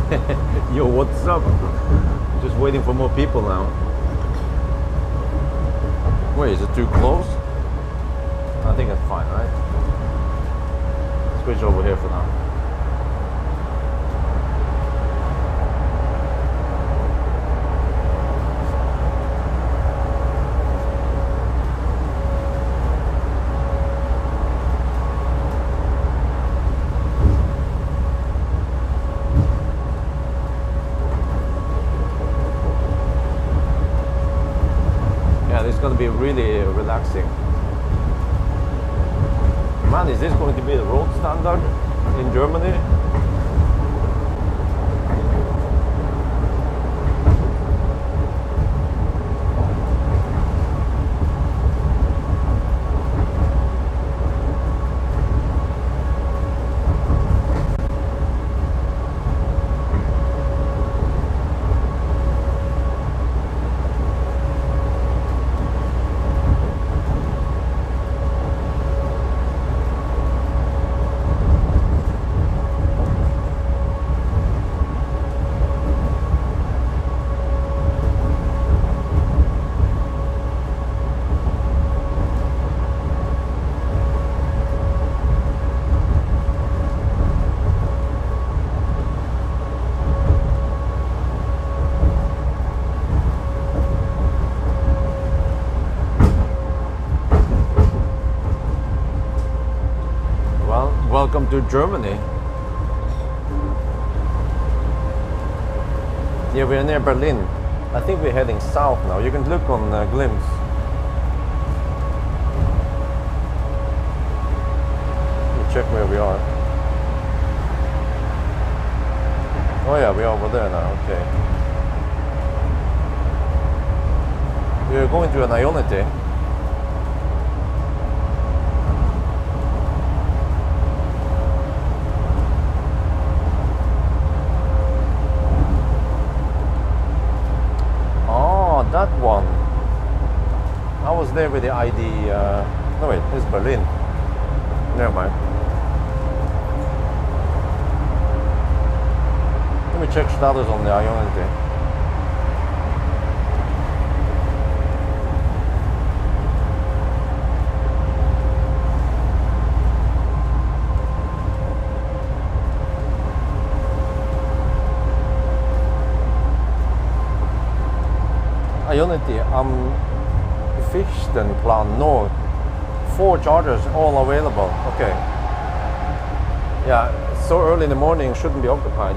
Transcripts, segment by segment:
Yo, what's up? Just waiting for more people now. Wait, is it too close? I think it's fine, right? Switch over here for now. It's going to be really relaxing. Man, is this going to be the road standard in Germany? Welcome to Germany. Yeah, we're near Berlin. I think we're heading south now. You can look on Glimpse. Let me check where we are. Oh yeah, we're over there now, okay. We're going to an Ionity. That one. I was there with the ID. No wait, it's Berlin. Never mind. Let me check status on the Ionity. Ionity am Fichtenplan North. 4 chargers all available. Okay. Yeah, so early in the morning shouldn't be occupied.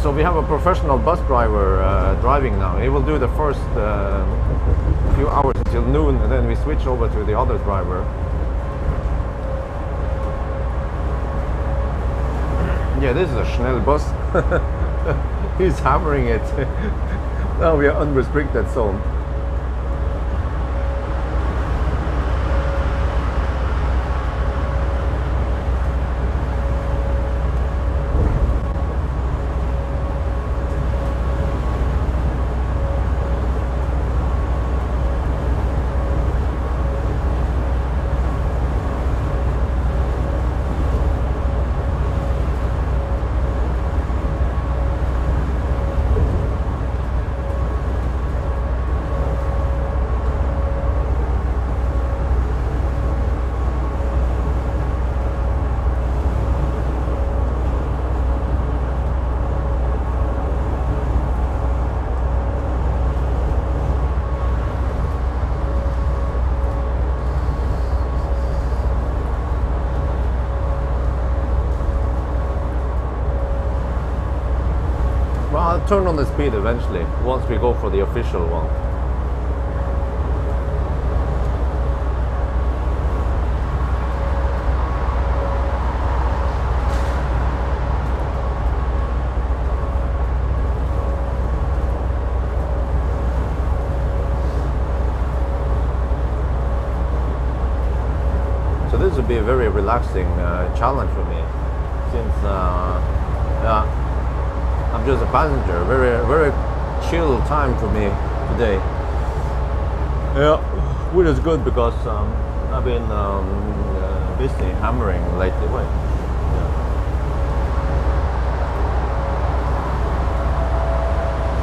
So we have a professional bus driver driving now. He will do the first few hours until noon, and then we switch over to the other driver. Yeah, this is a Schnell bus. He's hammering it. Now we are unrestricted zone. I'll turn on the speed eventually, once we go for the official one. So this would be a very relaxing challenge for me, since I'm just a passenger. Very chill time for me today. Yeah, which is good because I've been busy hammering lately. Wait. Yeah.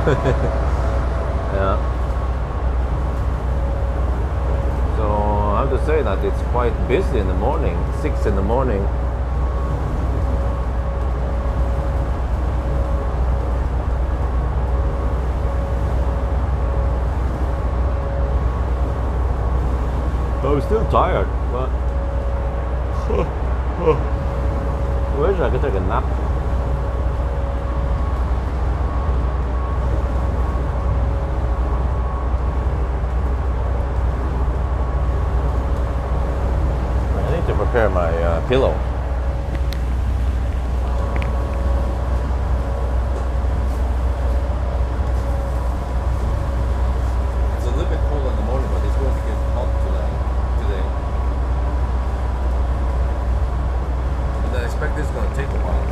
Yeah. So I have to say that it's quite busy in the morning, 6 in the morning. But I'm still tired, but I wish I could take a nap. I need to prepare my pillow. It's a little bit cold in the morning, but it's going to get hot today. And I expect this is going to take a while.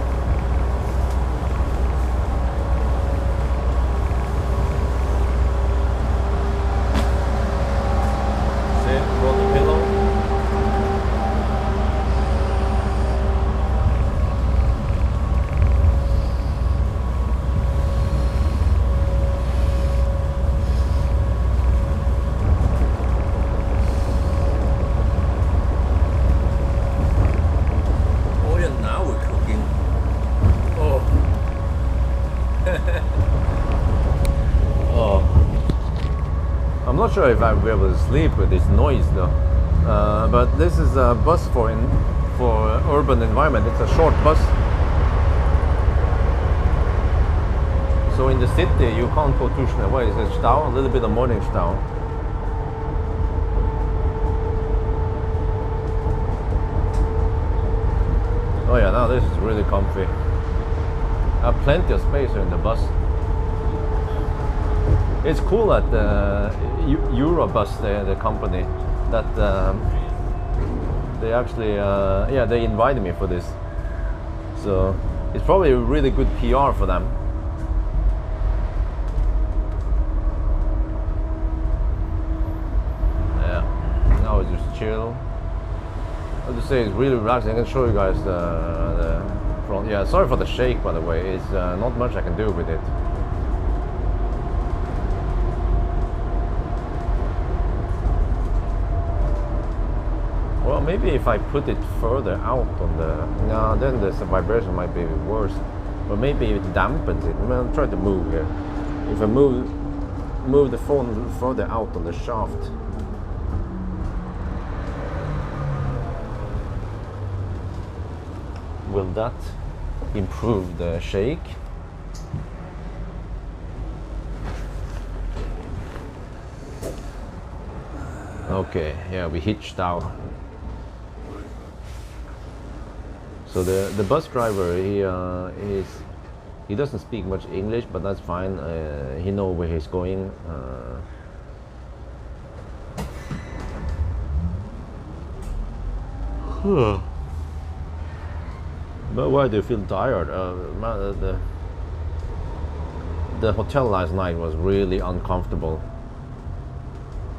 See, brought the pillow. Oh yeah, now we're cooking. Oh. Oh. I'm not sure if I'll be able to sleep with this noise though. But this is a bus for urban environment. It's a short bus. So in the city you can't go too schnell. What is it? Stau? A little bit of morning stau. Oh yeah, now this is really comfy. I have plenty of space here in the bus. It's cool that Eurabus, the company, that they actually, yeah, they invited me for this. So it's probably a really good PR for them. Yeah, now it's just chill. I have to say it's really relaxing. I can show you guys the front. Yeah, sorry for the shake, by the way. It's not much I can do with it. Well, maybe if I put it further out on the... No, then the vibration might be worse. But maybe it dampens it. I'll try to move here. If I move the phone further out on the shaft. Will that improve the shake? Okay, yeah, we hitched out. So the bus driver, he doesn't speak much English, but that's fine. He knows where he's going. But why do you feel tired? The hotel last night was really uncomfortable.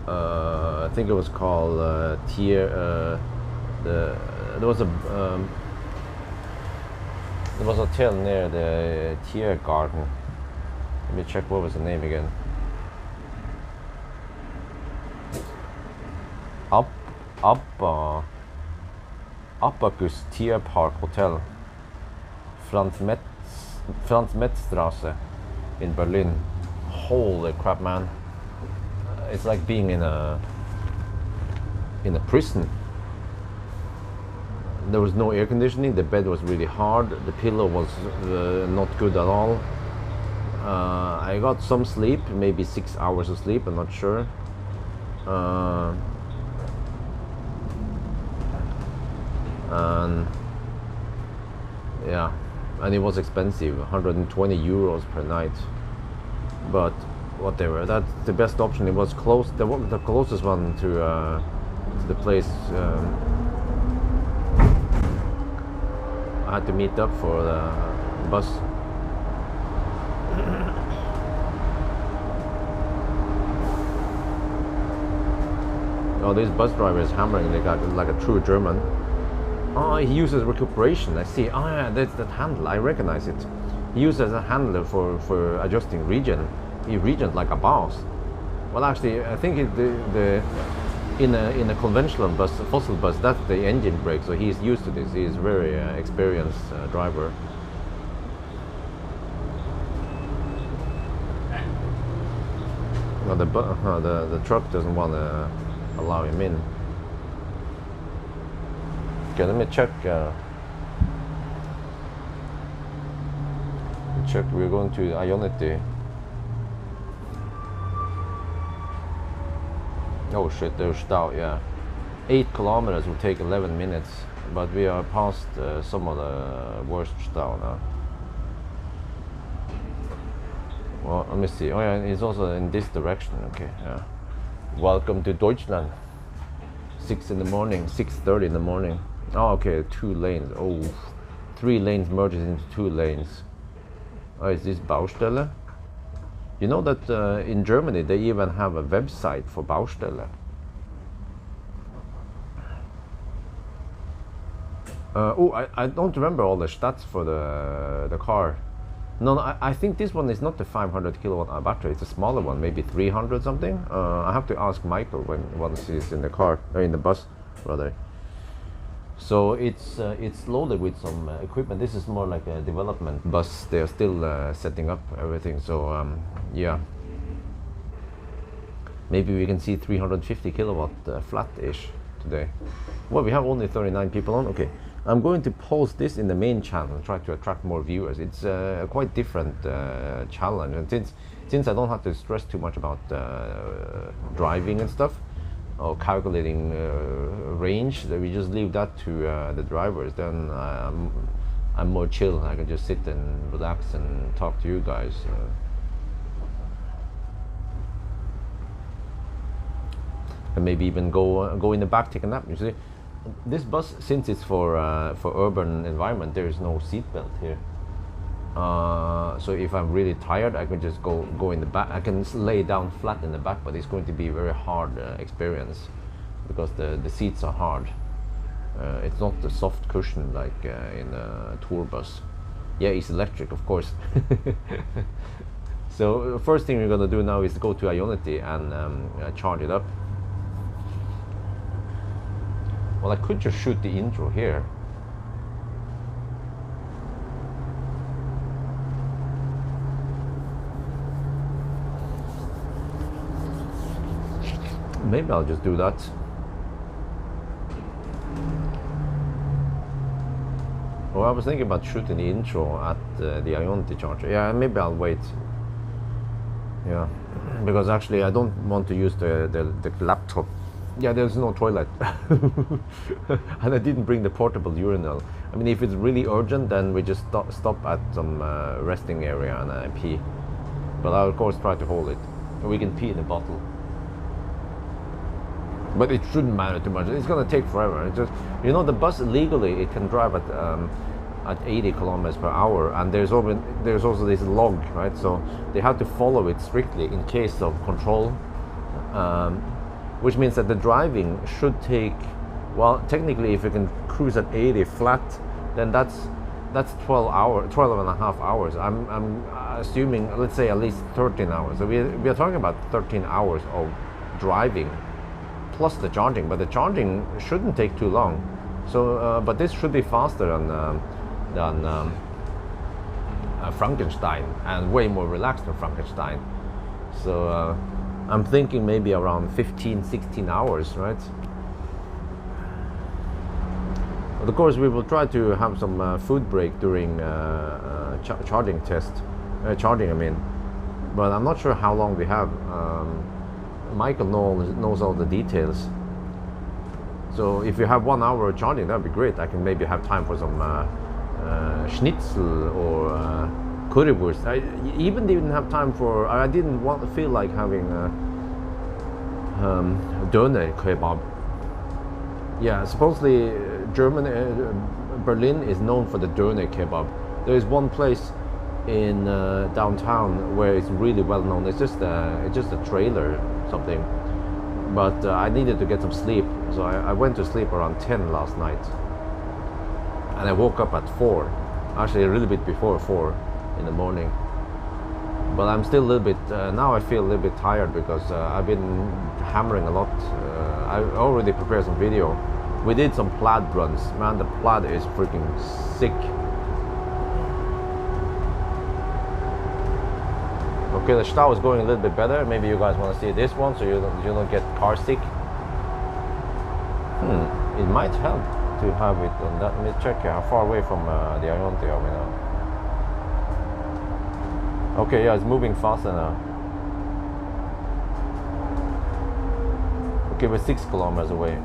I think it was called there was a hotel near the Tier Garden. Let me check what was the name again. Abacus Tier Park Hotel, Franz-Metz-Straße in Berlin. Holy crap, man! It's like being in a prison. There was no air conditioning. The bed was really hard. The pillow was not good at all. I got some sleep, maybe 6 hours of sleep. I'm not sure. And yeah, and it was expensive, 120 euros per night. But whatever, that's the best option. It was close, the closest one to the place I had to meet up for the bus. Oh, this bus driver is hammering like a true German. Oh, he uses recuperation. I see. Oh yeah, that's that handle. I recognize it. He uses a handle for adjusting region. he regened like a boss. Well, actually, I think in a conventional bus, fossil bus, that's the engine brake, so he's used to this. He's a very experienced driver. Well, the truck doesn't want to allow him in. Okay, let me check. Check. We're going to Ionity. Oh shit, there's Stau, yeah. 8 kilometers will take 11 minutes, but we are past some of the worst Stau now. Well, let me see. Oh yeah, it's also in this direction, okay, yeah. Welcome to Deutschland. 6 in the morning, 6:30 in the morning. Oh, okay, 2 lanes. Oh, 3 lanes merges into 2 lanes. Oh, is this Baustelle? You know that in Germany they even have a website for Baustelle. I don't remember all the stats for the car. No, I think this one is not the 500 kilowatt battery. It's a smaller one, maybe 300 something. I have to ask Michael once he's in the car, in the bus, rather. So it's loaded with some equipment. This is more like a development bus. They are still setting up everything. So yeah, maybe we can see 350 kilowatt flat-ish today. Well, we have only 39 people on. Okay, I'm going to post this in the main channel and try to attract more viewers. It's a quite different challenge, and since I don't have to stress too much about driving and stuff, or calculating range, that we just leave that to the drivers, then I'm more chill. I can just sit and relax and talk to you guys. And maybe even go in the back, take a nap. You see, this bus, since it's for urban environment, there is no seat belt here. So if I'm really tired, I can just go in the back. I can lay down flat in the back, but it's going to be a very hard experience because the seats are hard. It's not the soft cushion like in a tour bus. Yeah, it's electric, of course. So first thing we're gonna do now is to go to Ionity and charge it up. Well, I could just shoot the intro here. Maybe I'll just do that. Well, I was thinking about shooting the intro at the Ionity charger. Yeah, maybe I'll wait. Yeah, because actually I don't want to use the laptop. Yeah, there's no toilet. And I didn't bring the portable urinal. I mean, if it's really urgent, then we just stop at some resting area and I pee. But I'll of course try to hold it. We can pee in the bottle. But it shouldn't matter too much. It's gonna take forever. It's just, you know, the bus legally it can drive at 80 kilometers per hour, and there's also this log, right? So they have to follow it strictly in case of control, which means that the driving should take, well, technically, if you can cruise at 80 flat, then that's 12 and a half hours. I'm assuming, let's say at least 13 hours. So we are talking about 13 hours of driving, plus the charging. But the charging shouldn't take too long. So, but this should be faster than Frankenstein, and way more relaxed than Frankenstein. So I'm thinking maybe around 15-16 hours, right? But of course, we will try to have some food break during charging test. Charging, I mean. But I'm not sure how long we have. Michael knows all the details. So if you have 1 hour of charging, that'd be great. I can maybe have time for some schnitzel or currywurst. I even didn't have time for. I didn't feel like having doner kebab. Yeah, supposedly Berlin is known for the doner kebab. There is one place in downtown where it's really well known. It's just a trailer something. But I needed to get some sleep, so I went to sleep around 10 last night. And I woke up at 4, actually a little bit before 4 in the morning. But I'm still a little bit, now I feel a little bit tired because I've been hammering a lot. I already prepared some video. We did some plaid runs. Man, the plaid is freaking sick. Okay, the Stau is going a little bit better. Maybe you guys want to see this one so you don't get car sick. It might help to have it on that. Let me check how far away from the Ionti are we now. Okay, yeah, it's moving faster now. Okay, we're 6 kilometers away.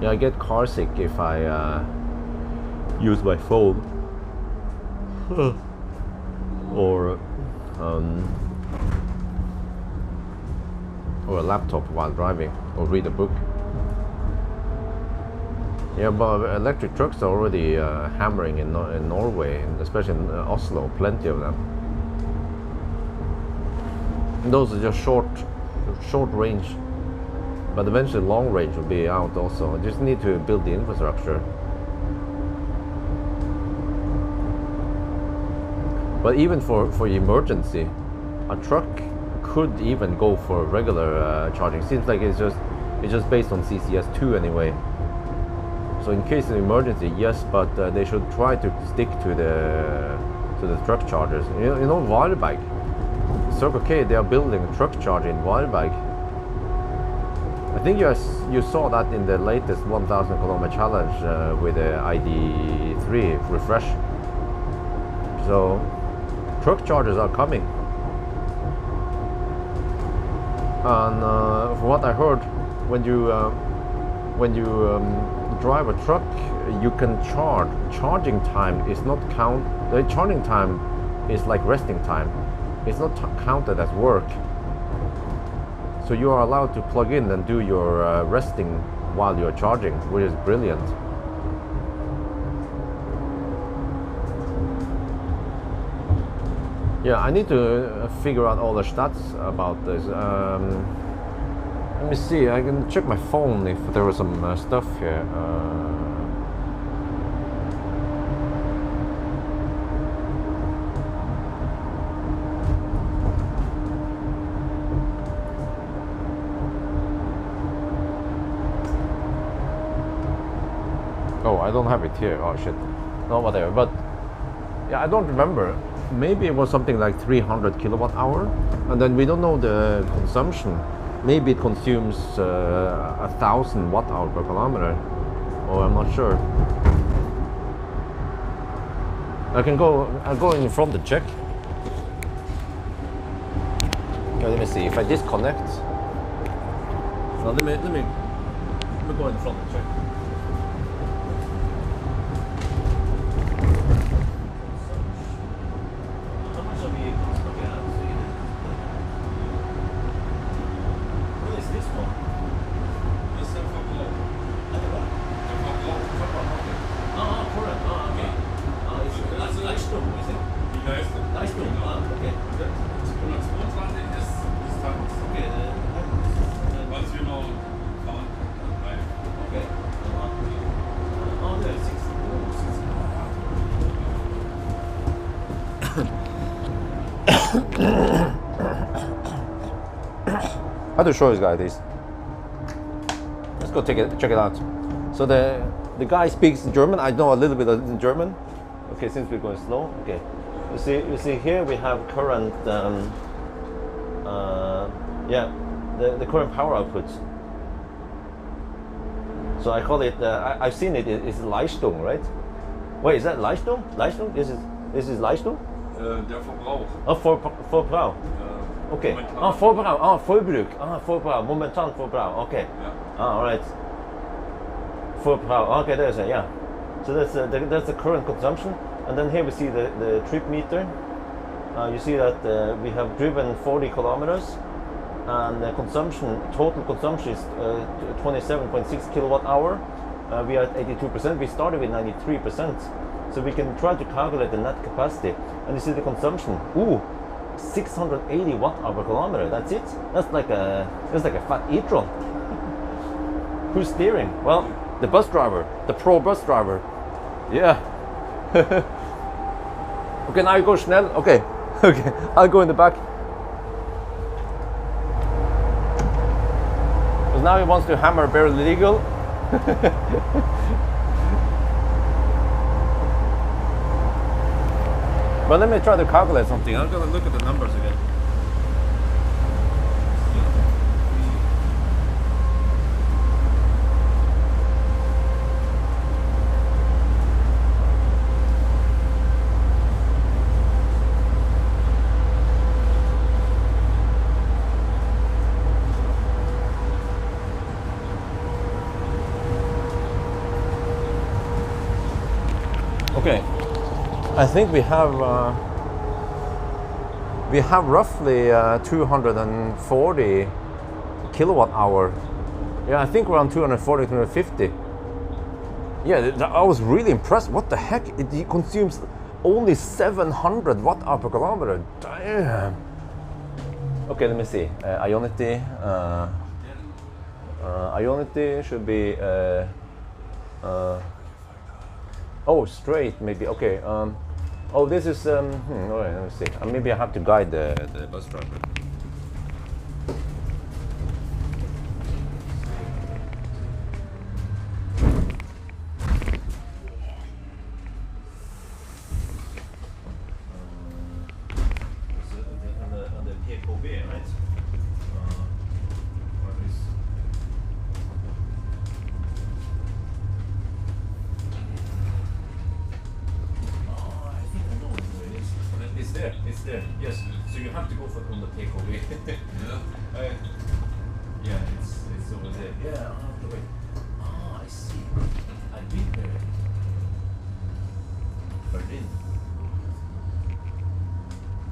Yeah, I get car sick if I use my phone or a laptop while driving, or read a book. Yeah, but electric trucks are already hammering in Norway, and especially in Oslo, plenty of them. And those are just short range, but eventually long range will be out also. Just need to build the infrastructure. But even for emergency, a truck could even go for regular charging. Seems like it's just based on CCS2 anyway. So in case of emergency, yes, but they should try to stick to the truck chargers. You know Varberg, Circle K, they are building a truck charger in Varberg. I think you saw that in the latest 1,000 kilometer challenge with the ID3 refresh. So truck chargers are coming. And from what I heard, when you drive a truck, you can charge. Charging time is not count. The charging time is like resting time. It's not counted as work. So you are allowed to plug in and do your resting while you're charging, which is brilliant. Yeah, I need to figure out all the stats about this. Let me see, I can check my phone if there was some stuff here. Oh, I don't have it here. Oh shit. No, whatever. But yeah, I don't remember. Maybe it was something like 300 kilowatt hour, and then we don't know the consumption. Maybe it consumes 1,000 watt hour per kilometer. Oh, I'm not sure. I'll go in front to check. Okay, let me see if I disconnect. Now let me go in front to check. I have to show you guys this. Let's go check it out. So the guy speaks German. I know a little bit of German. Okay, since we're going slow. Okay, you see here we have current. The current power output. So I call it. I've seen it. It's Leistung, right? Wait, is that Leistung? Leistung? This is Leistung? Der Verbrauch. Oh, Verbrauch. Okay. Verbrauch. Vollbruk. Verbrauch. Momentan Verbrauch. Okay. Yeah. All right. Verbrauch. Okay, there's it. Yeah. So that's the current consumption, and then here we see the trip meter. You see that we have driven 40 kilometers, and the total consumption is 27.6 kilowatt hour. We are at 82%. We started with 93%. So we can try to calculate the net capacity, and you see the consumption. Ooh, 680 watt/km. That's it. That's like a fat e-tron. Who's steering? Well, the bus driver, the pro bus driver. Yeah. Okay, now you go schnell. Okay, okay. I'll go in the back. Because now he wants to hammer barely legal. But let me try to calculate something. I'm gonna look at the numbers again. Okay, I think we have roughly 240 kilowatt hour. Yeah, I think around 240, 250. Yeah, I was really impressed. What the heck? It consumes only 700 watt/km. Damn. Okay, let me see. Ionity. Ionity should be. Oh, straight maybe. Okay. Oh, this is. All right, let me see. Maybe I have to guide the bus driver. On the PKB, right? It's there. Yes. So you have to go for on the takeaway. Yeah. Yeah. It's over there. Yeah. Wait. Oh, I see. I've been there. Berlin.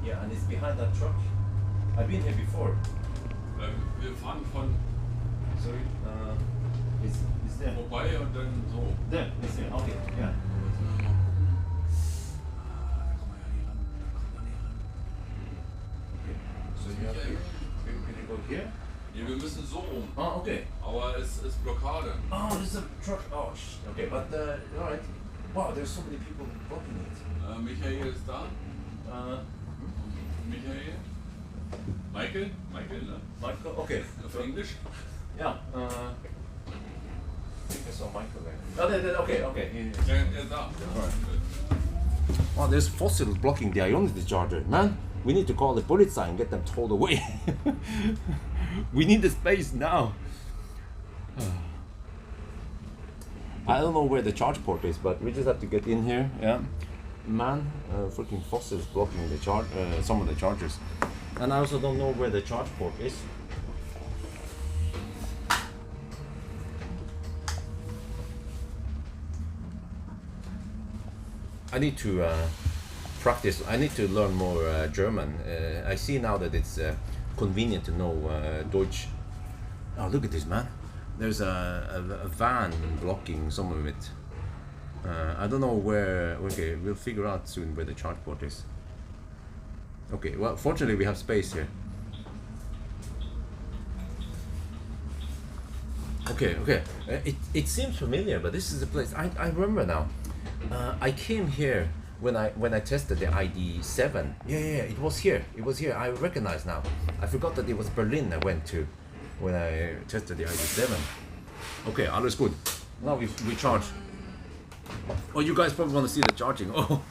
Yeah, and it's behind that truck. I've been here before. Wir fahren von. Sorry. It's there. Vorbei und dann so. There. It's there. Okay. Yeah. Here? Ja, wir müssen so rum. Oh, okay. Aber es ist Blockade. Oh, there's a truck. Oh, okay, but all right. Wow, there's so many people blocking it. Michael ist da. Michael. Michael, ne? Michael. Okay. Auf Englisch? Yeah. I think I saw Michael there. Oh, okay. Ja, er ist da. Wow, there's fossils blocking the Ionity charger, man. We need to call the Polizei and get them towed away. We need the space now. I don't know where the charge port is, but we just have to get in here. Yeah, man, freaking fossils blocking the charge, some of the chargers, and I also don't know where the charge port is. I need to practice. I need to learn more German. I see now that it's convenient to know Deutsch. Oh, look at this, man. There's a van blocking some of it. I don't know where. Okay, we'll figure out soon where the charge port is. Okay, well, fortunately we have space here. Okay. It seems familiar, but this is the place. I remember now. I came here when I tested the ID7. Yeah, it was here. It was here. I recognize now. I forgot that it was Berlin I went to when I tested the ID7. Okay, alles gut. Now we charge. Oh, you guys probably want to see the charging. Oh,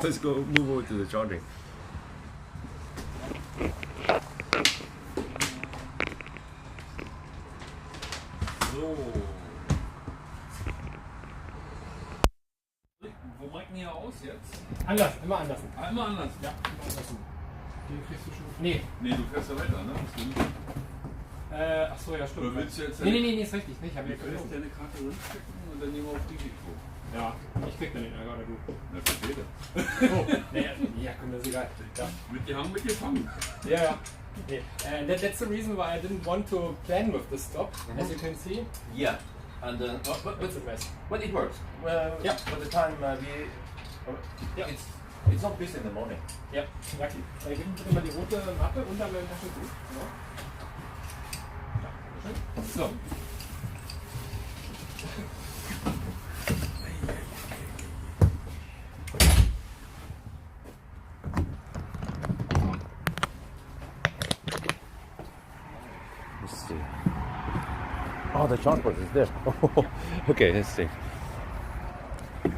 let's go move over to the charging. So. Wo macht ihr aus jetzt? Anders, immer anders. Immer anders. Ja, immer anders. Den kriegst du schon. Nee. Nee, du fährst ja weiter, ne? Achso, ja, stimmt. Oder willst du jetzt Nee, ist richtig. Ich habe Du ja kannst deine Karte rückstecken und dann nehmen wir auf Risiko. Ja, ich krieg dann den Ärger, oder du. Na, für später. Oh, ja, komm, das ist egal. Ja. Mitgefangen. Yeah. That's the reason why I didn't want to plan with the stop, as you can see. Yeah, and It's a mess. but it works. Yeah. By the time Yeah. it's It's not busy in the morning. Ja, lucky. Gib mir bitte mal die rote Mappe unter meinem Taschentuch. Ja. So. Let's see. Oh, the chartboard is there. Okay, let's see. The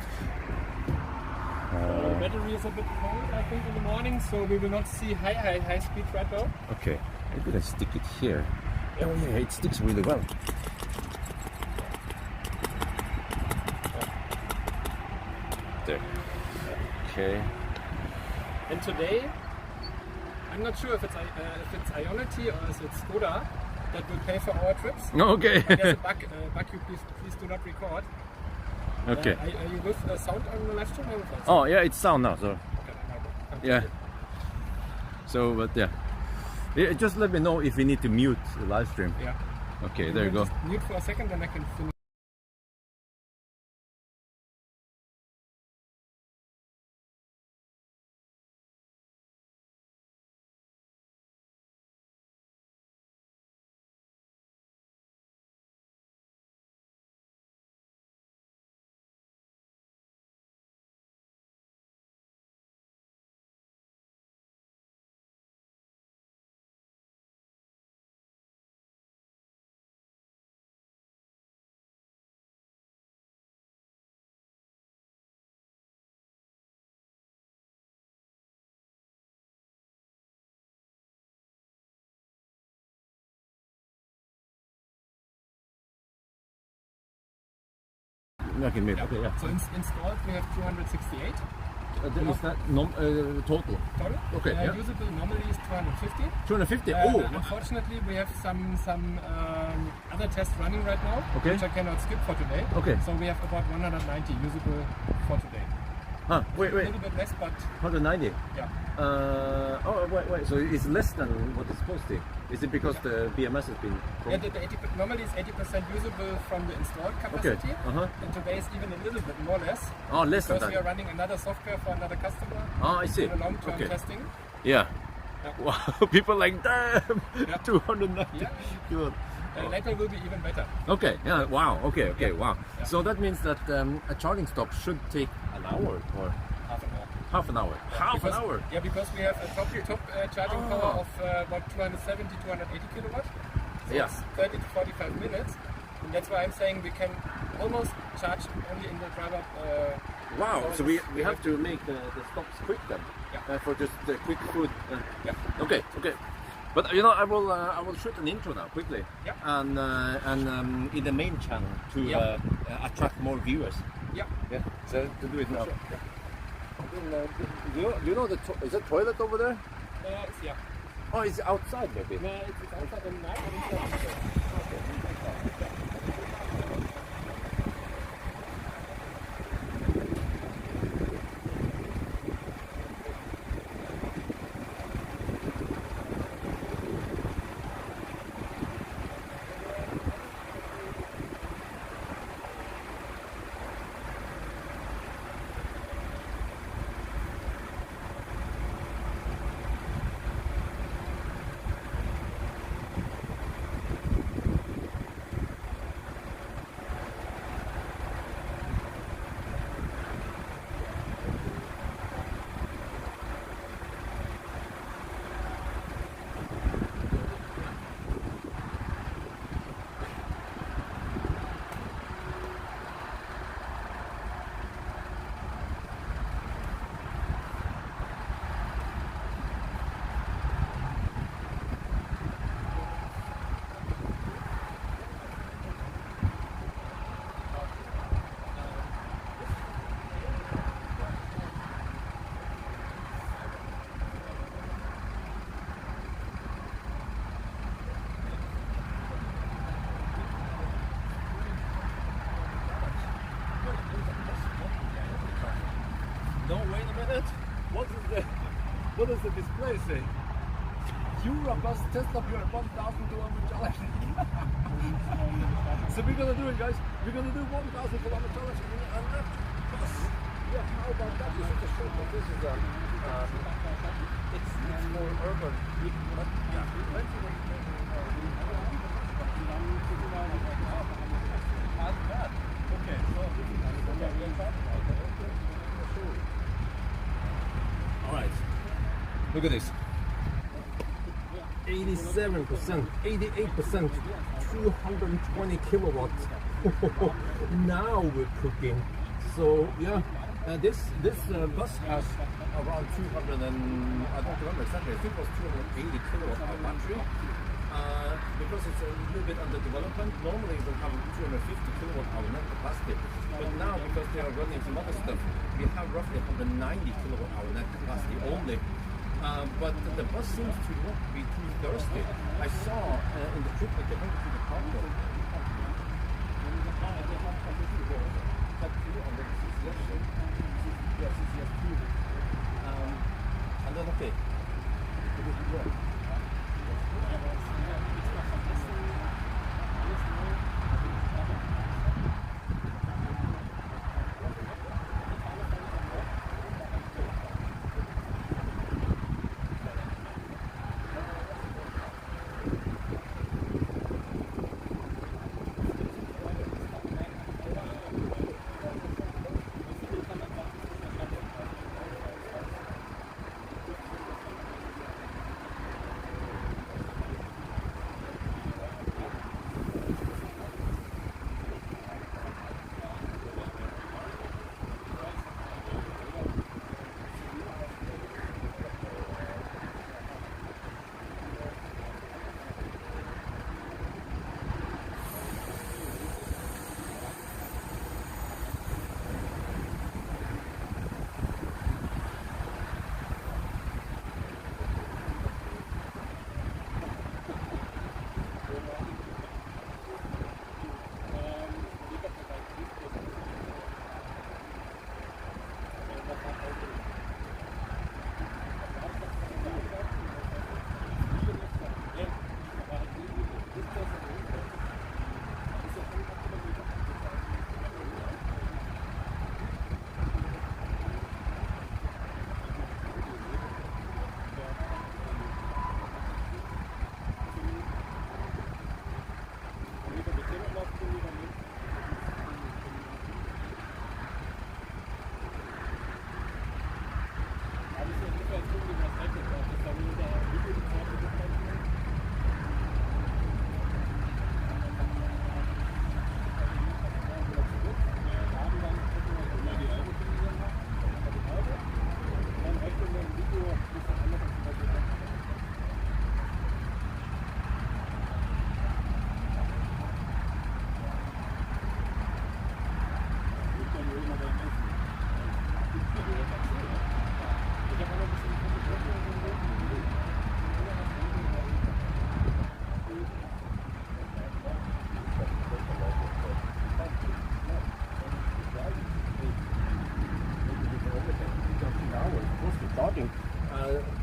battery is a bit cold, I think, in the morning, so we will not see high speed right now. Okay, maybe let's stick it here. Oh yeah, it sticks really well. There. Okay. And today, I'm not sure if it's Ionity or if it's Skoda that will pay for our trips. Okay. There's a bug, you please do not record. Okay. Are you with sound on the live stream or without sound? Oh yeah, it's sound now. So Okay, then I yeah. So but yeah. Yeah, just let me know if you need to mute the live stream. Yeah. Okay, there you go. Just mute for a second, then I can finish. Okay, maybe. Okay, yeah. So installed we have 268 Is that total? total. Okay, yeah. Usable normally is 250. 250. Unfortunately, we have some other tests running right now, Okay. which I cannot skip for today. Okay. So we have about 190 usable for today. Huh, wait. A little bit less, but 190. yeah. Oh, wait. So it's less than what it's supposed to. Is it because the BMS has been? Yeah, normally it's 80% usable from the installed capacity. Uh-huh. And today is even a little bit more less. Oh, less than Because we are that. running another software for another customer. Oh, I see. For the long-term Okay. testing. Yeah. Yeah. Wow. People like damn. Yeah. 290. Yeah. Good. Later will be even better. Okay. Yeah. Wow. Okay. Yeah. Wow. Yeah. So that means that a charging stop should take an hour or Half an hour. half an hour. Half an Because- hour. Yeah, because we have a top charging power of about 270, 280 kilowatts. So Yeah. it's 30 to 45 minutes. And that's why I'm saying we can almost charge only in the driver. Wow. So we have to make the stops quick then. Yeah. For just quick food. Yeah. Okay. But I will shoot an intro now quickly. Yeah. And in the main channel to Yeah. attract more viewers. Yeah. Yeah. So to do it now. Sure. Yeah. Do you know is that toilet over there? Yeah. Oh, it's outside maybe. No, it's outside at night and it's outside. No, wait a minute. What does the display say? Eurabus test of your 1,200 challenge. So we're gonna do it, guys. We're gonna do 1,000 kilometer challenge in an electric bus. Yeah, how about that? This is a short, but this is a, it's more urban. But yeah, okay, all right. Look at this. 87%, 88%, 220 kilowatts. Now we're cooking. So yeah, this bus has around 200 and I don't remember exactly. I think it was 280 kilowatt hour battery. Because it's a little bit under development, normally it will have 250 kilowatt hour net capacity. But now, because they are running some other stuff, we have roughly 190 kilowatt hour net capacity only. But the bus seems to not be too thirsty. I saw in the trip that they went to the cargo. And then okay.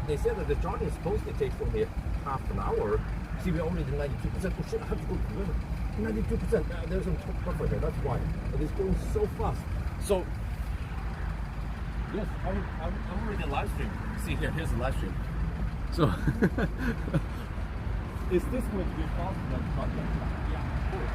They said that the charging supposedly takes only half an hour. See, we're already 92%. Oh shit, I have to go to 92%. There's some top buffer there, that's why. But it's going so fast. So, yes, I'm already live stream. See here, here's the live stream. So, is this going to be faster than the podcast? Yeah, of course.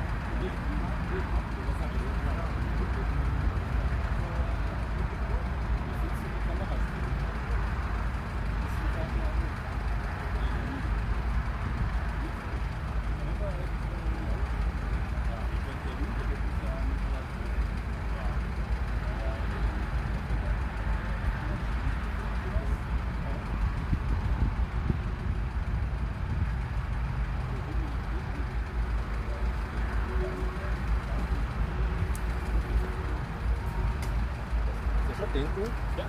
Dentro? Ja.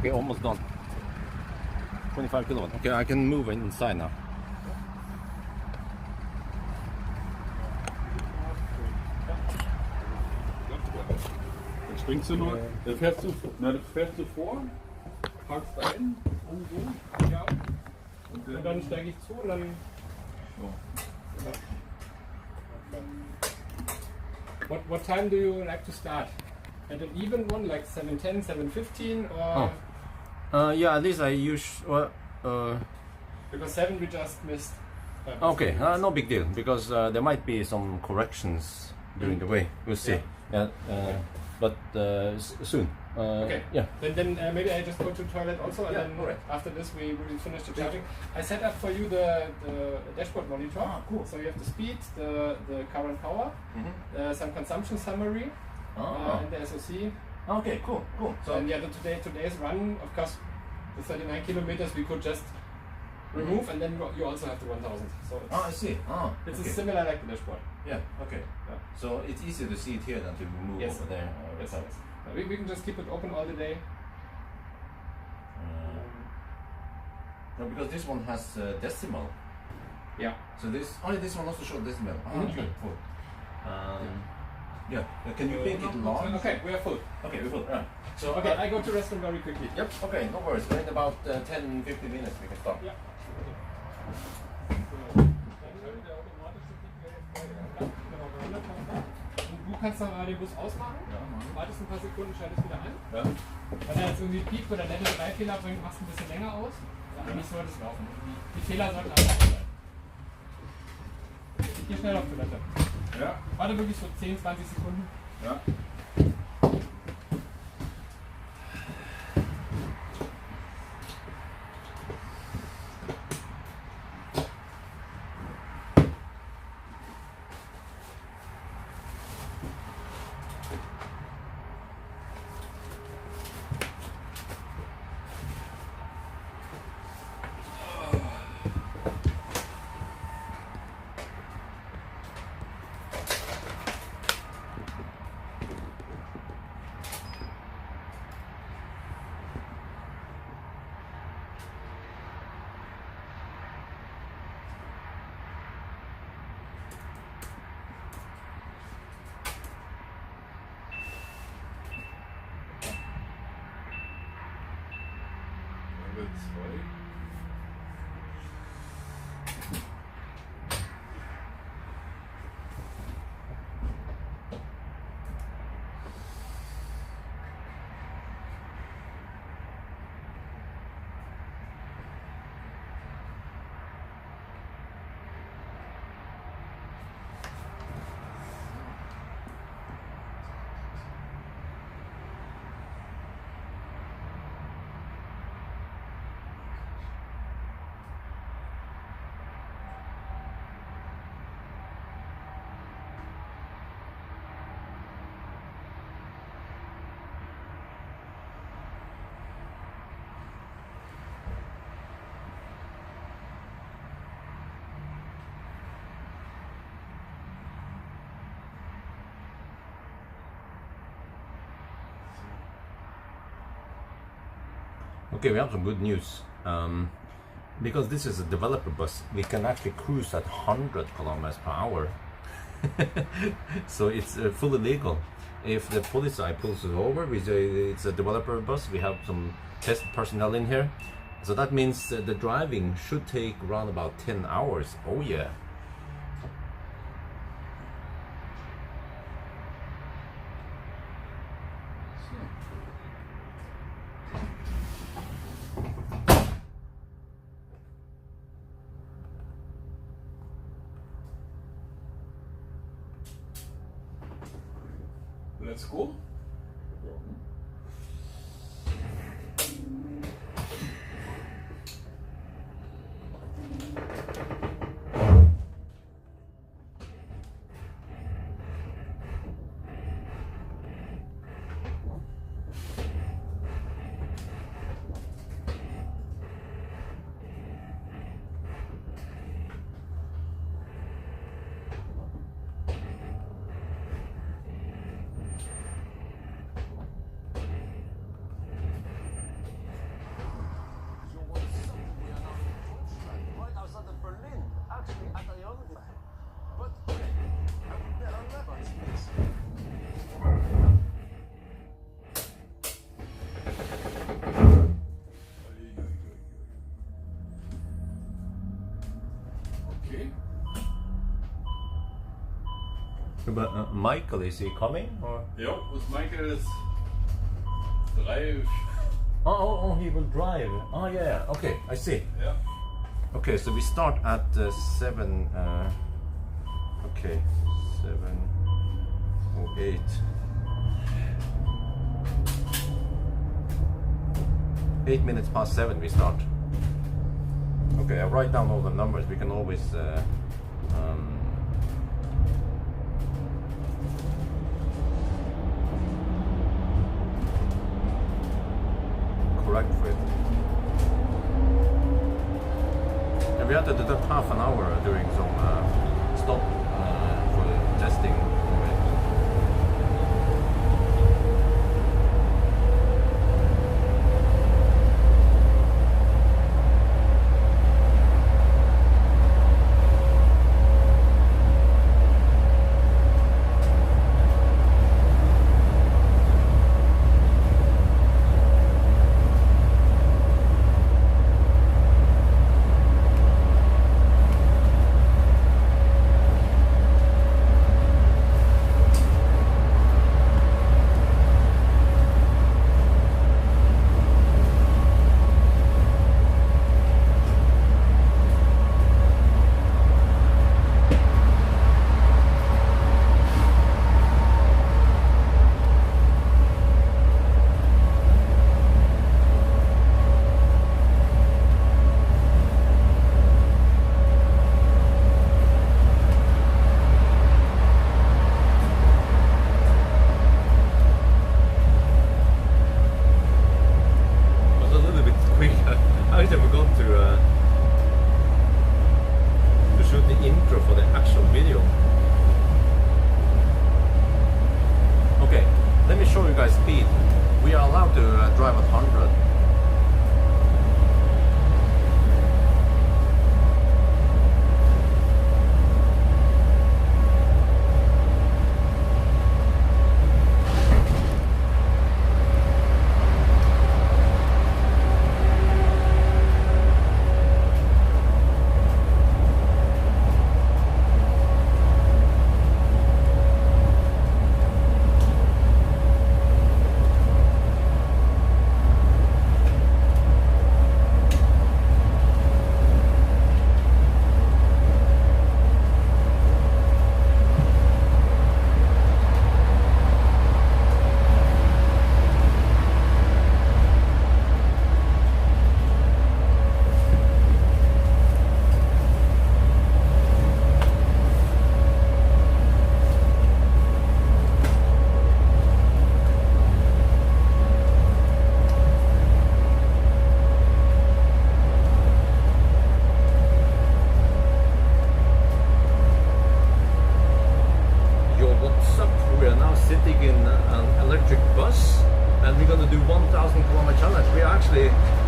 Okay, almost done. 25 kilowatt. Okay, I can move inside now. Dann springst du nur, dann fährst du vor, parkst ein und so. Ja. Und Und dann steige ich zu und dann. so. What time do you like to start? At an even one, like 7:10, 7:15, or Yeah, at least I use. because 7 we just missed. Okay, no big deal because there might be some corrections during the way. We'll see. Yeah, but soon. Okay. Yeah. Then maybe I just go to the toilet also, and Yeah, then alright. after this we will finish the charging. I set up for you the dashboard monitor. Ah, cool. So you have the speed, the current power, some consumption summary, Oh. and the SOC. Okay, cool. So And yeah, today's run, of course, the 39 kilometers we could just remove, and then you also have the 1000. So I see. it's similar like the dashboard. Yeah. Okay. Yeah. So it's easier to see it here than to move Yes. over there. Yes, yes. We can just keep it open all the day. No, because this one has decimal. Yeah. So this one also shows decimal. Mhm. Good. Cool. Yeah. Can you make it large? Okay, we are full. Okay, we're full. Right. So Okay, I go to restroom very quickly. Yep. Okay, no worries. In about 10-15 minutes we can start. Ja. Und du kannst dann mal den Bus ausmachen, wartest ein paar Sekunden, schaltest wieder an. Ja. Wenn er jetzt irgendwie piept oder Level 3 Fehler bringt, machst du ein bisschen länger aus. Eigentlich sollte es laufen. Die Fehler sollten einfach sein. Hier schnell auf Toilette. Ja, Warte wirklich so 10, 20 Sekunden. ja. Level 2. Okay, we have some good news. Because this is a developer bus, we can actually cruise at 100 kilometers per hour. So it's fully legal. If the police pulls us over, we say it's a developer bus. We have some test personnel in here. So that means the driving should take around about 10 hours. Oh yeah. Let's go. But Michael, is he coming? Or? Ja, with Michael is drive. Oh, he will drive. Oh, yeah. Okay, I see. Yeah. Okay, so we start at 7. Okay, 7:08. 8 minutes past 7 we start. Okay, I write down all the numbers. We can always correct for it. And we had to deduct half an hour during some stop for the testing.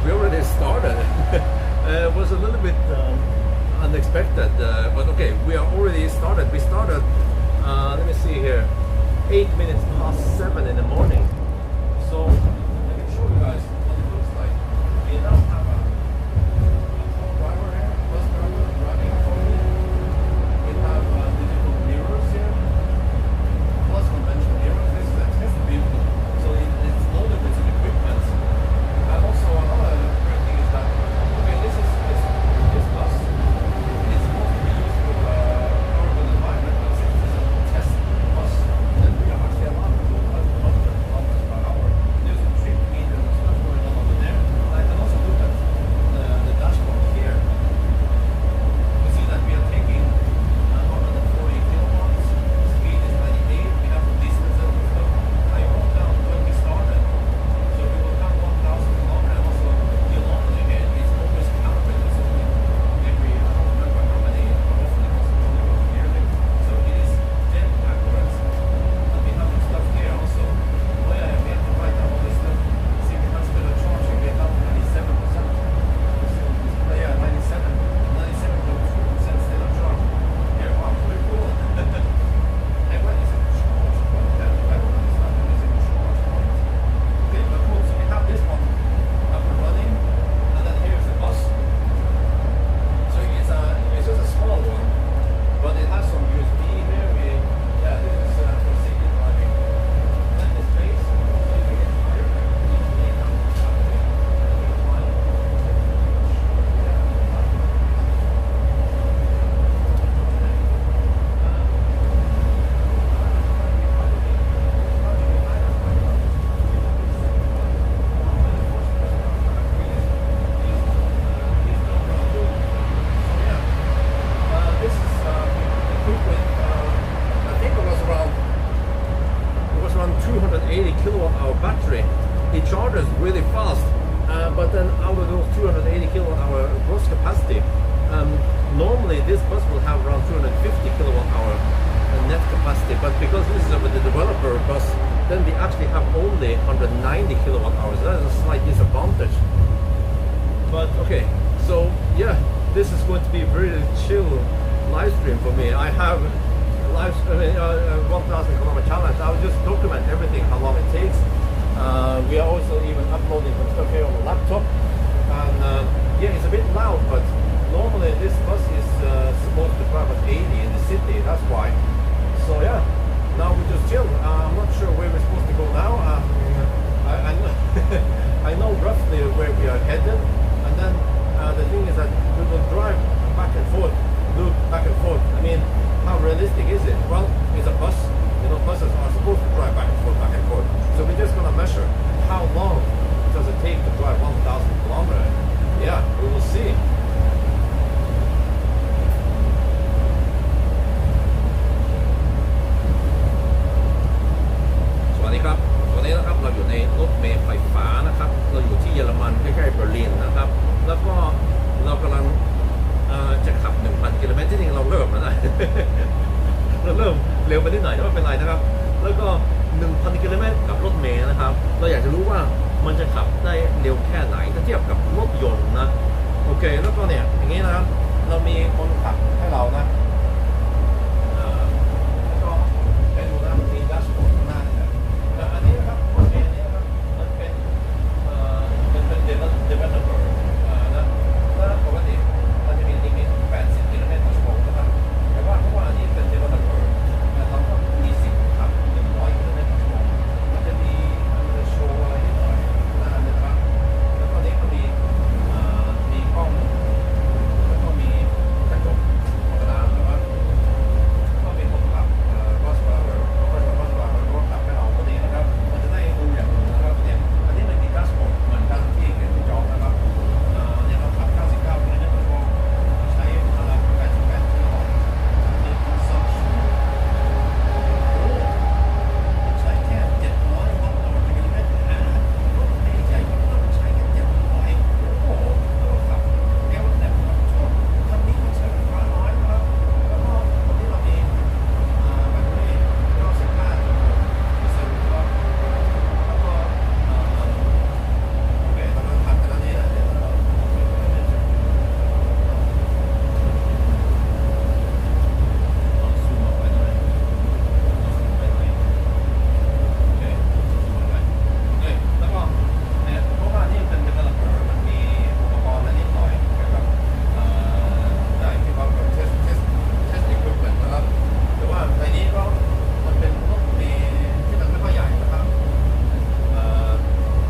We already started. It was a little bit unexpected, but okay, we are already started. We started, let me see here, 8 minutes past 7 in the morning. So I can show you guys what it looks like. We now have a driver here, bus driver driving for me. We have digital mirrors here, plus conventional mirrors. This is a test vehicle, so it's loaded with some equipment. And also another great thing is that, okay, this bus is supposed to be used for urban environment, but since it's a test bus, then we are actually allowed to go at 100 kilometers per hour. There's really fast. But then out of those 280 kilowatt hour gross capacity, normally this bus will have around 250 kilowatt hour net capacity. But because this is the developer bus, then we actually have only 190 kilowatt hours. That is a slight disadvantage. But okay, so yeah, this is going to be a very chill live stream for me. I have 1,000 kilometer challenge. I'll just document everything, how long it takes. We are also even uploading some stuff here on the laptop. And yeah, it's a bit loud, but normally this bus is supposed to drive at 80 in the city. That's why. So yeah, now we just chill. I'm not sure where we're supposed to go now. I know I know roughly where we are headed. And then the thing is that we will drive back and forth, loop back and forth. I mean, how realistic is it? Well, it's a bus. You know, buses are supposed to drive back and forth, back and forth. So we're just gonna measure how long does it take to drive 1,000 kilometers. Yeah, we will see. สวัสดีครับวันนี้นะครับเราอยู่ในรถเมล์ไฟฟ้านะครับเราอยู่ที่เยอรมันใกล้ๆเบอร์ลินนะครับแล้วก็เรากำลังจะขับ 1,000 กิโลเมตรที่จริงเราเริ่มแล้วนะ เราเริ่มเร็วไปนิดหน่อยแต่ไม่เป็นไรนะครับแล้วก็ 1,000 กิโลเมตรกับรถเมล์นะครับเราอยากจะรู้ว่ามันจะขับได้เร็วแค่ไหนถ้าเทียบกับรถยนต์นะโอเคแล้วก็เนี่ยอย่างนี้นะครับเรามีคนขับให้เรานะแล้วก็ให้ดูนะมีดัชบอร์ดข้างหน้าเนี่ยอันนี้นะครับรถเมล์นี้นะครับมันเป็นdeveloper นะแล้วปกติมันจะมีลิมิต80 กิโลเมตรต่อชั่วโมงนะครับแต่ว่าเพราะว่าอันนี้เป็น developer เราก็มีสิทธิ์ขับ100 กิโลเมตรต่อชั่วโมงมันจะมีโชว์อะไรนิดหน่อยนะครับแล้วก็นี้ก็มีกล้องแล้วก็มีกระจกธรรมดาแต่ว่าก็มีคนขับก็สบายก็ขับให้เราก็ดีนะครับมันจะได้ดูอย่างนะครับเนี่ยอันนี้มันมีดัชบอร์ดเหมือนกันที่เห็นที่จอนะครับเนี่ยเราขับ 99 กิโลเมตรต่อชั่วโมงใช้พลัง 88 กิโลวัตต์มีconsumption ใช้แค่ 700 วัตต์ต่อกิโลเมตรรถไม่ใหญ่มากใช้แค่ 700 โอ้โหแล้วก็ขับแก้วแหลมชอบคันนี้มันใช้ไฟฟ้าน้อยนะครับแล้วก็วันนี้เรามีแบตเตอรี่ 95.6% นะครับแล้วก็โอเคเรามาขับกันอันนี้นะเดี๋ยวเราซูมออกไปหน่อยโอเคซูมออกไปโอเคแล้วก็เนี่ยเพราะว่านี่เป็น developer มันมีอุปกรณ์อะไรนิดหน่อยเกี่ยวกับได้ที่เขาแบบ test equipment นะครับแต่ว่าในนี้ก็มันเป็นรถเมล์ที่มันไม่ค่อยใหญ่นะครับ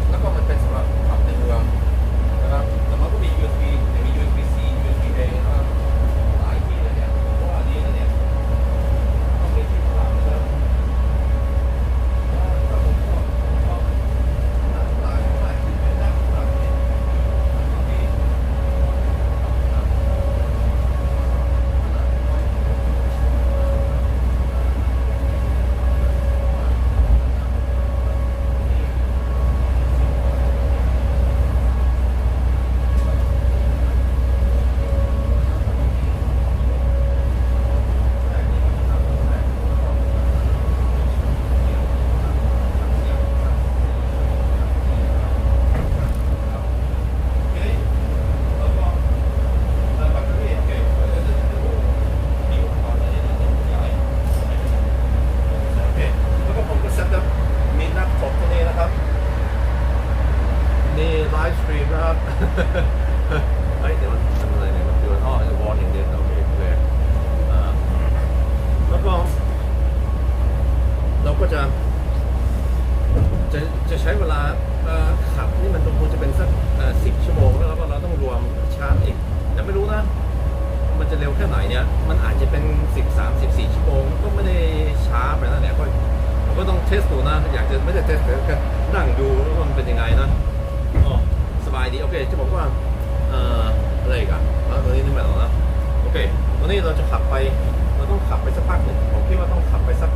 แล้วก็มันเป็นสำหรับขับในเมืองนะครับแต่มันก็มี USB มี USB-C USB-A นะครับหลายที่เลยเนี่ยเพราะว่าอันนี้เนี่ยต้องมีที่หลังนะครับถ้าผมชอบหลายที่เป็นด้านหลังเนี่ยมันก็มีนี่ไลฟ์สตรีมนะครับ เฮ้ยเดี๋ยวมันทำอะไรเนี่ยมันดูอ๋อจะวอร์นิ่งเดนโอเคแล้วก็เราก็จะใช้เวลาขับนี่มันตรงควรจะเป็นสัก10 ชั่วโมงแล้วก็เราต้องรวมชาร์จอีกแต่ไม่รู้นะมันจะเร็วแค่ไหนเนี่ยมันอาจจะเป็น13-14 ชั่วโมงก็ไม่ได้ช้าไปนะเนี่ยก็ต้องเทสดูนะอยากจะไม่ได้เทสแต่ก็นั่งดูว่ามันเป็นยังไงนะสบายดีโอเคจะบอกว่าอะไรอีกอ่ะตอนนี้นี่ไม่หรอกนะโอเคตอนนี้เราจะขับไปเราต้องขับไปสักพักหนึ่งผมคิดว่าต้องขับสัก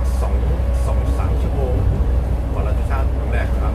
2-3 ชั่วโมงกว่าเราจะชาร์จครั้งแรกนะครับ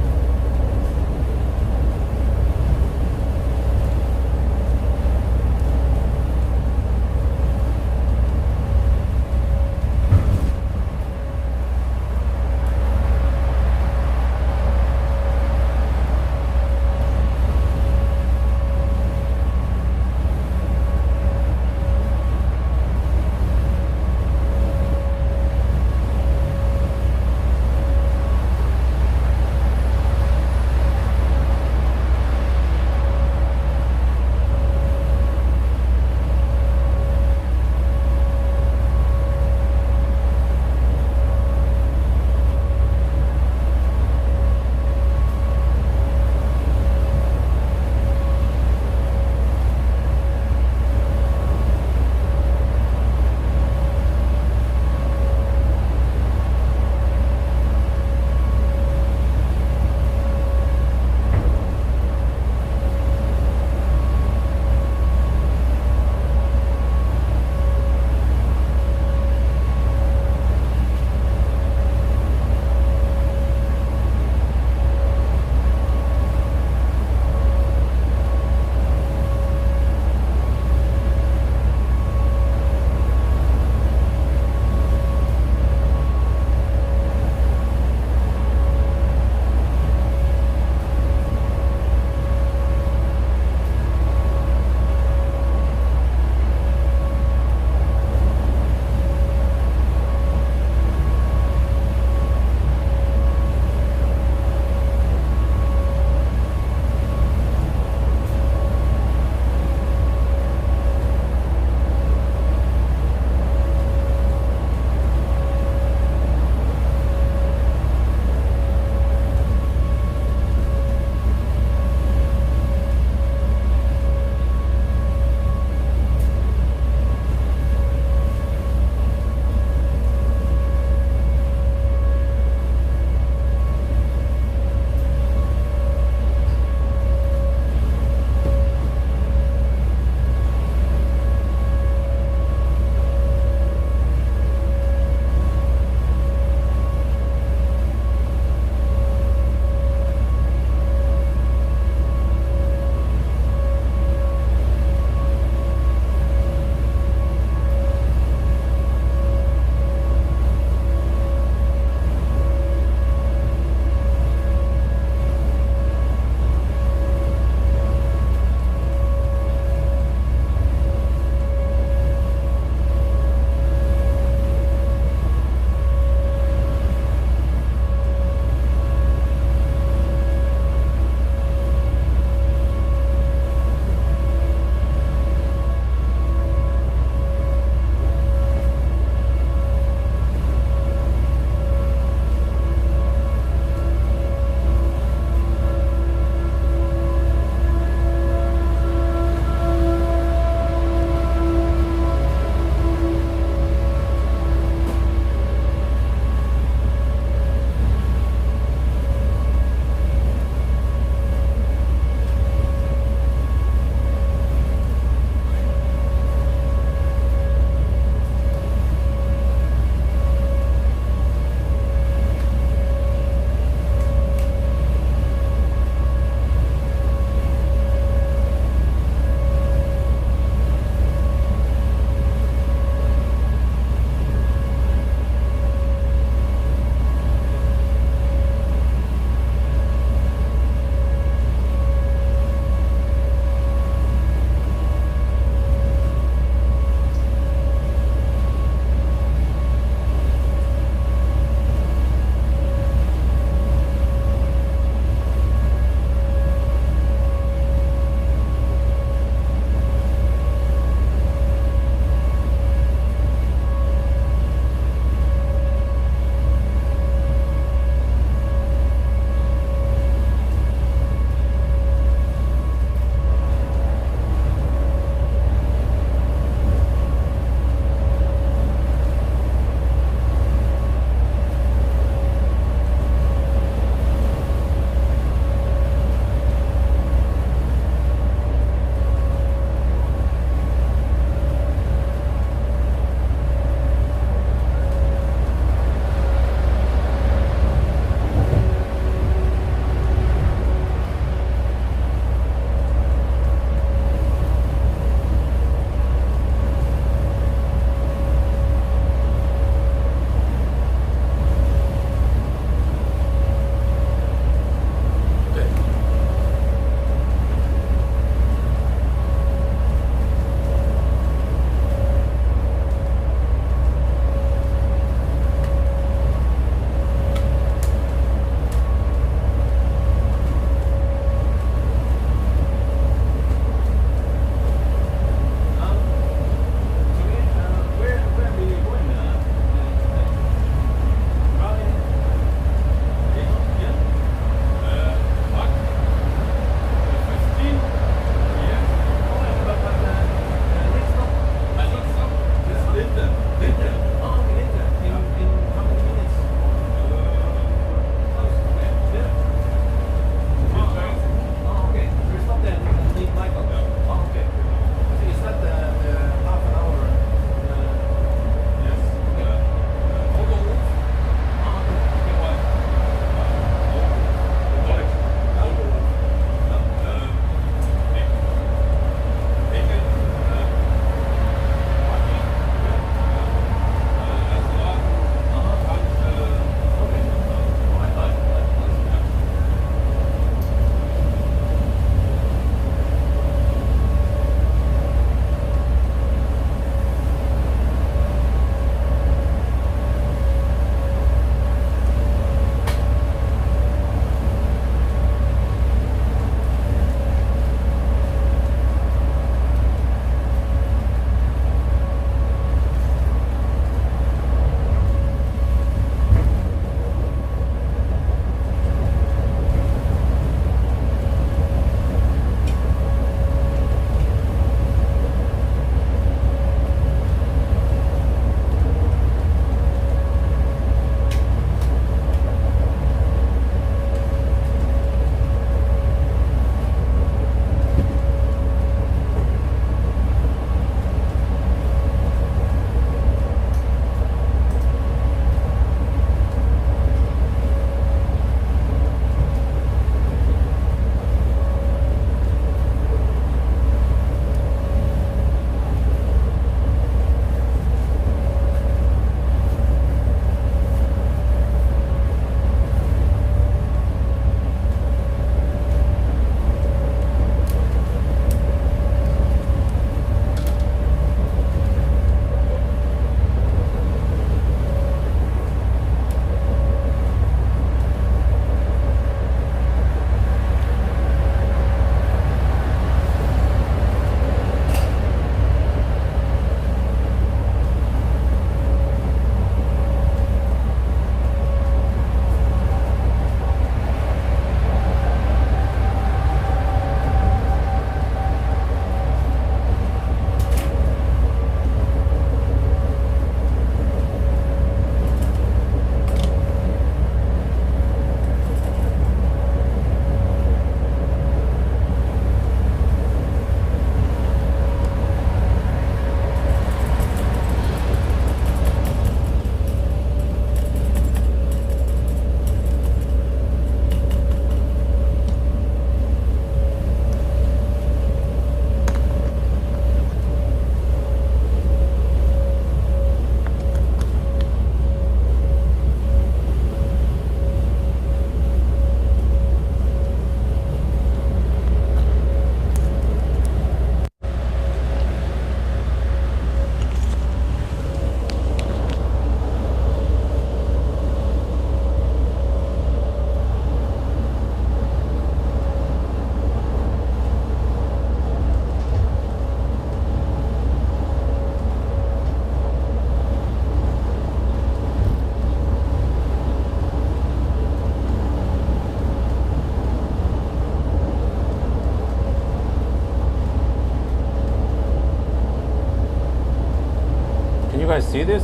guys see this?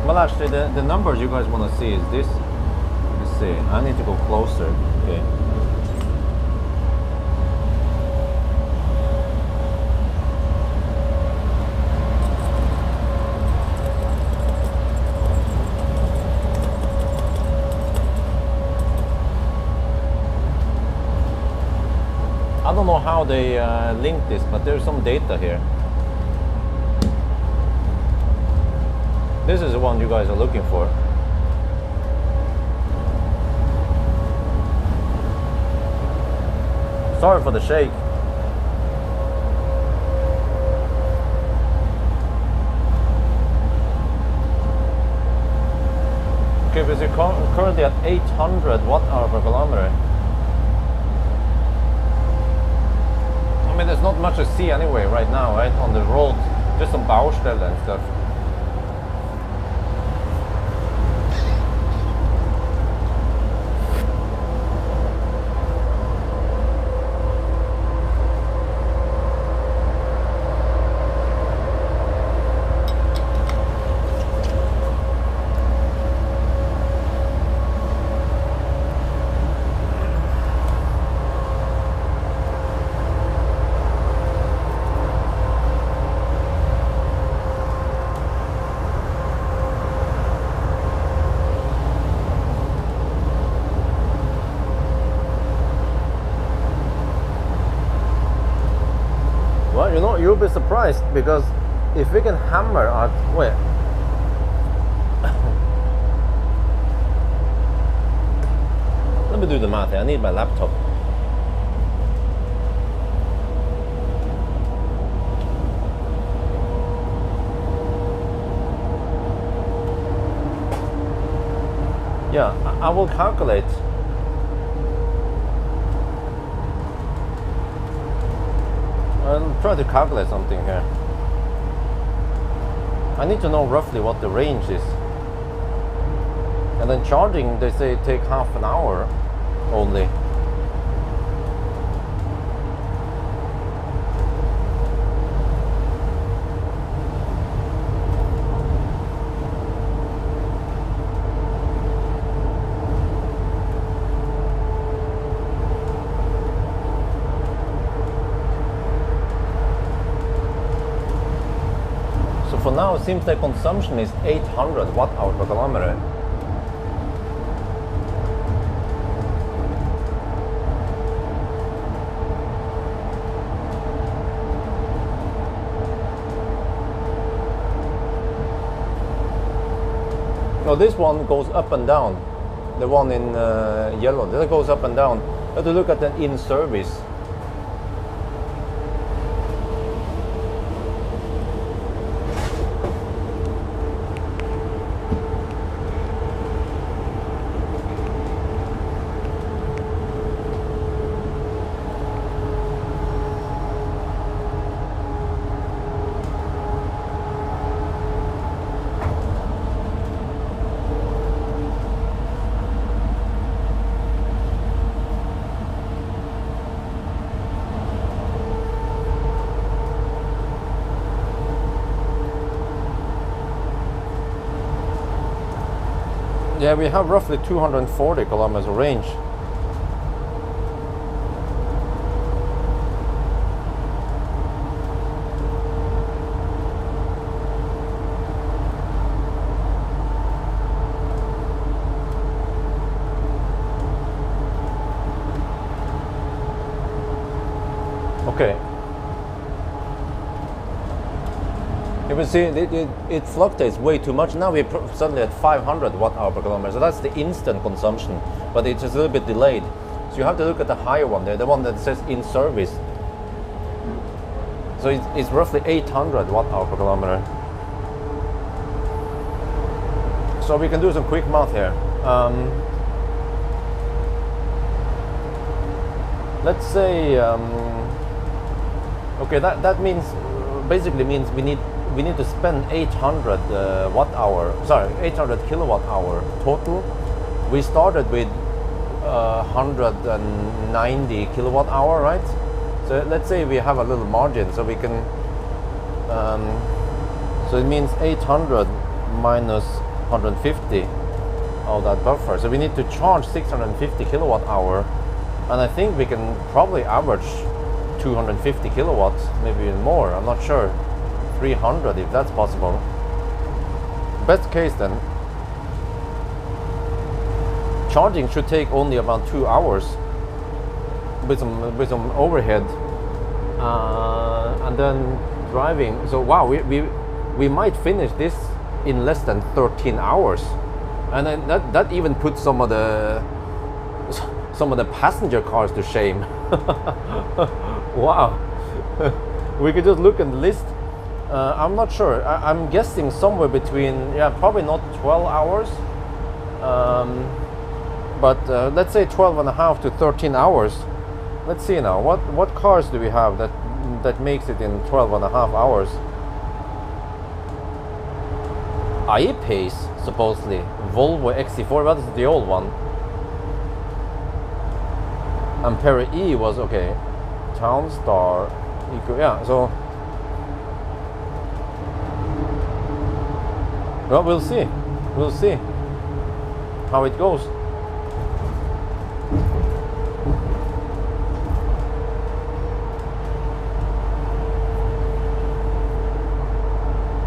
Well, actually, the numbers you guys want to see is this. Let's see. I need to go closer. Okay. I don't know how they link this, but there's some data here. This is the one you guys are looking for. Sorry for the shake. Okay, because you're currently at 800 watt-hour per kilometer. I mean, there's not much to see anyway right now, right? On the road, just some Baustelle and stuff. Well, you know, you'll be surprised because if we can hammer at, wait, let me do the math here. I need my laptop. Yeah, I will calculate. I'll try to calculate something here. I need to know roughly what the range is. And then charging, they say take half an hour only. For now, it seems the consumption is 800 watt-hour per kilometer. No, this one goes up and down. The one in yellow, that goes up and down. You have to look at the in service. Yeah, we have roughly 240 kilometers of range. Okay. You will see it fluctuates way too much. Now we're suddenly at 500 watt-hour per kilometer. So that's the instant consumption, but it's just a little bit delayed. So you have to look at the higher one there, the one that says in service. So it's roughly 800 watt-hour per kilometer. So we can do some quick math here. Let's say, okay, that means basically means we need to spend 800 800 kilowatt hour total. We started with 190 kilowatt hour, right? So let's say we have a little margin, so we can. So it means 800 minus 150 of that buffer. So we need to charge 650 kilowatt hour, and I think we can probably average 250 kilowatts, maybe even more. I'm not sure. 300 if that's possible. Best case then, charging should take only about 2 hours with some overhead, and then driving. So wow, we might finish this in less than 13 hours, and then that even puts some of the passenger cars to shame. Wow. We could just look at the list. I'm not sure. I'm guessing somewhere between, yeah, probably not 12 hours, but let's say 12 and a half to 13 hours. Let's see now, what cars do we have that makes it in 12 and a half hours? I-Pace, supposedly. Volvo XC40, that is the old one. Ampere E was, okay. Townstar, yeah, so. Well, we'll see. We'll see how it goes.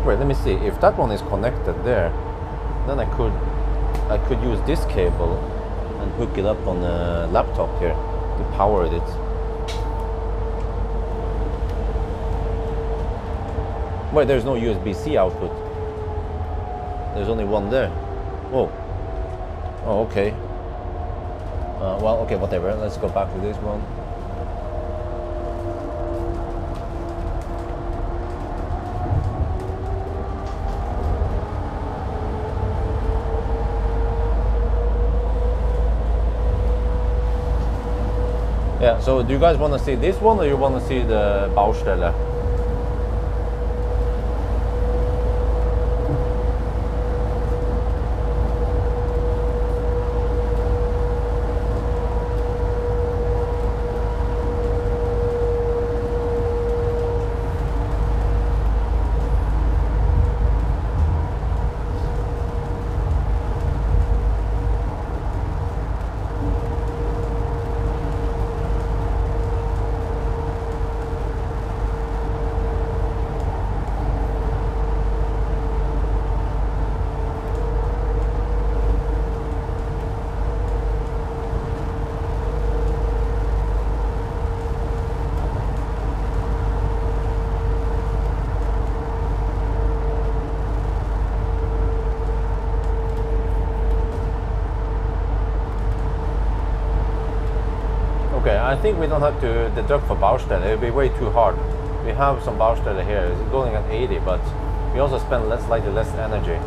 Wait, let me see. If that one is connected there, then I could use this cable and hook it up on the laptop here to power it. Wait, there's no USB-C output. There's only one there. Whoa. Oh, okay. Well, okay, whatever. Let's go back to this one. Yeah, so do you guys want to see this one or you want to see the Baustelle? Yeah, I think we don't have to deduct for Baustelle. It would be way too hard. We have some Baustelle here. It's going at 80, but we also spend slightly less energy.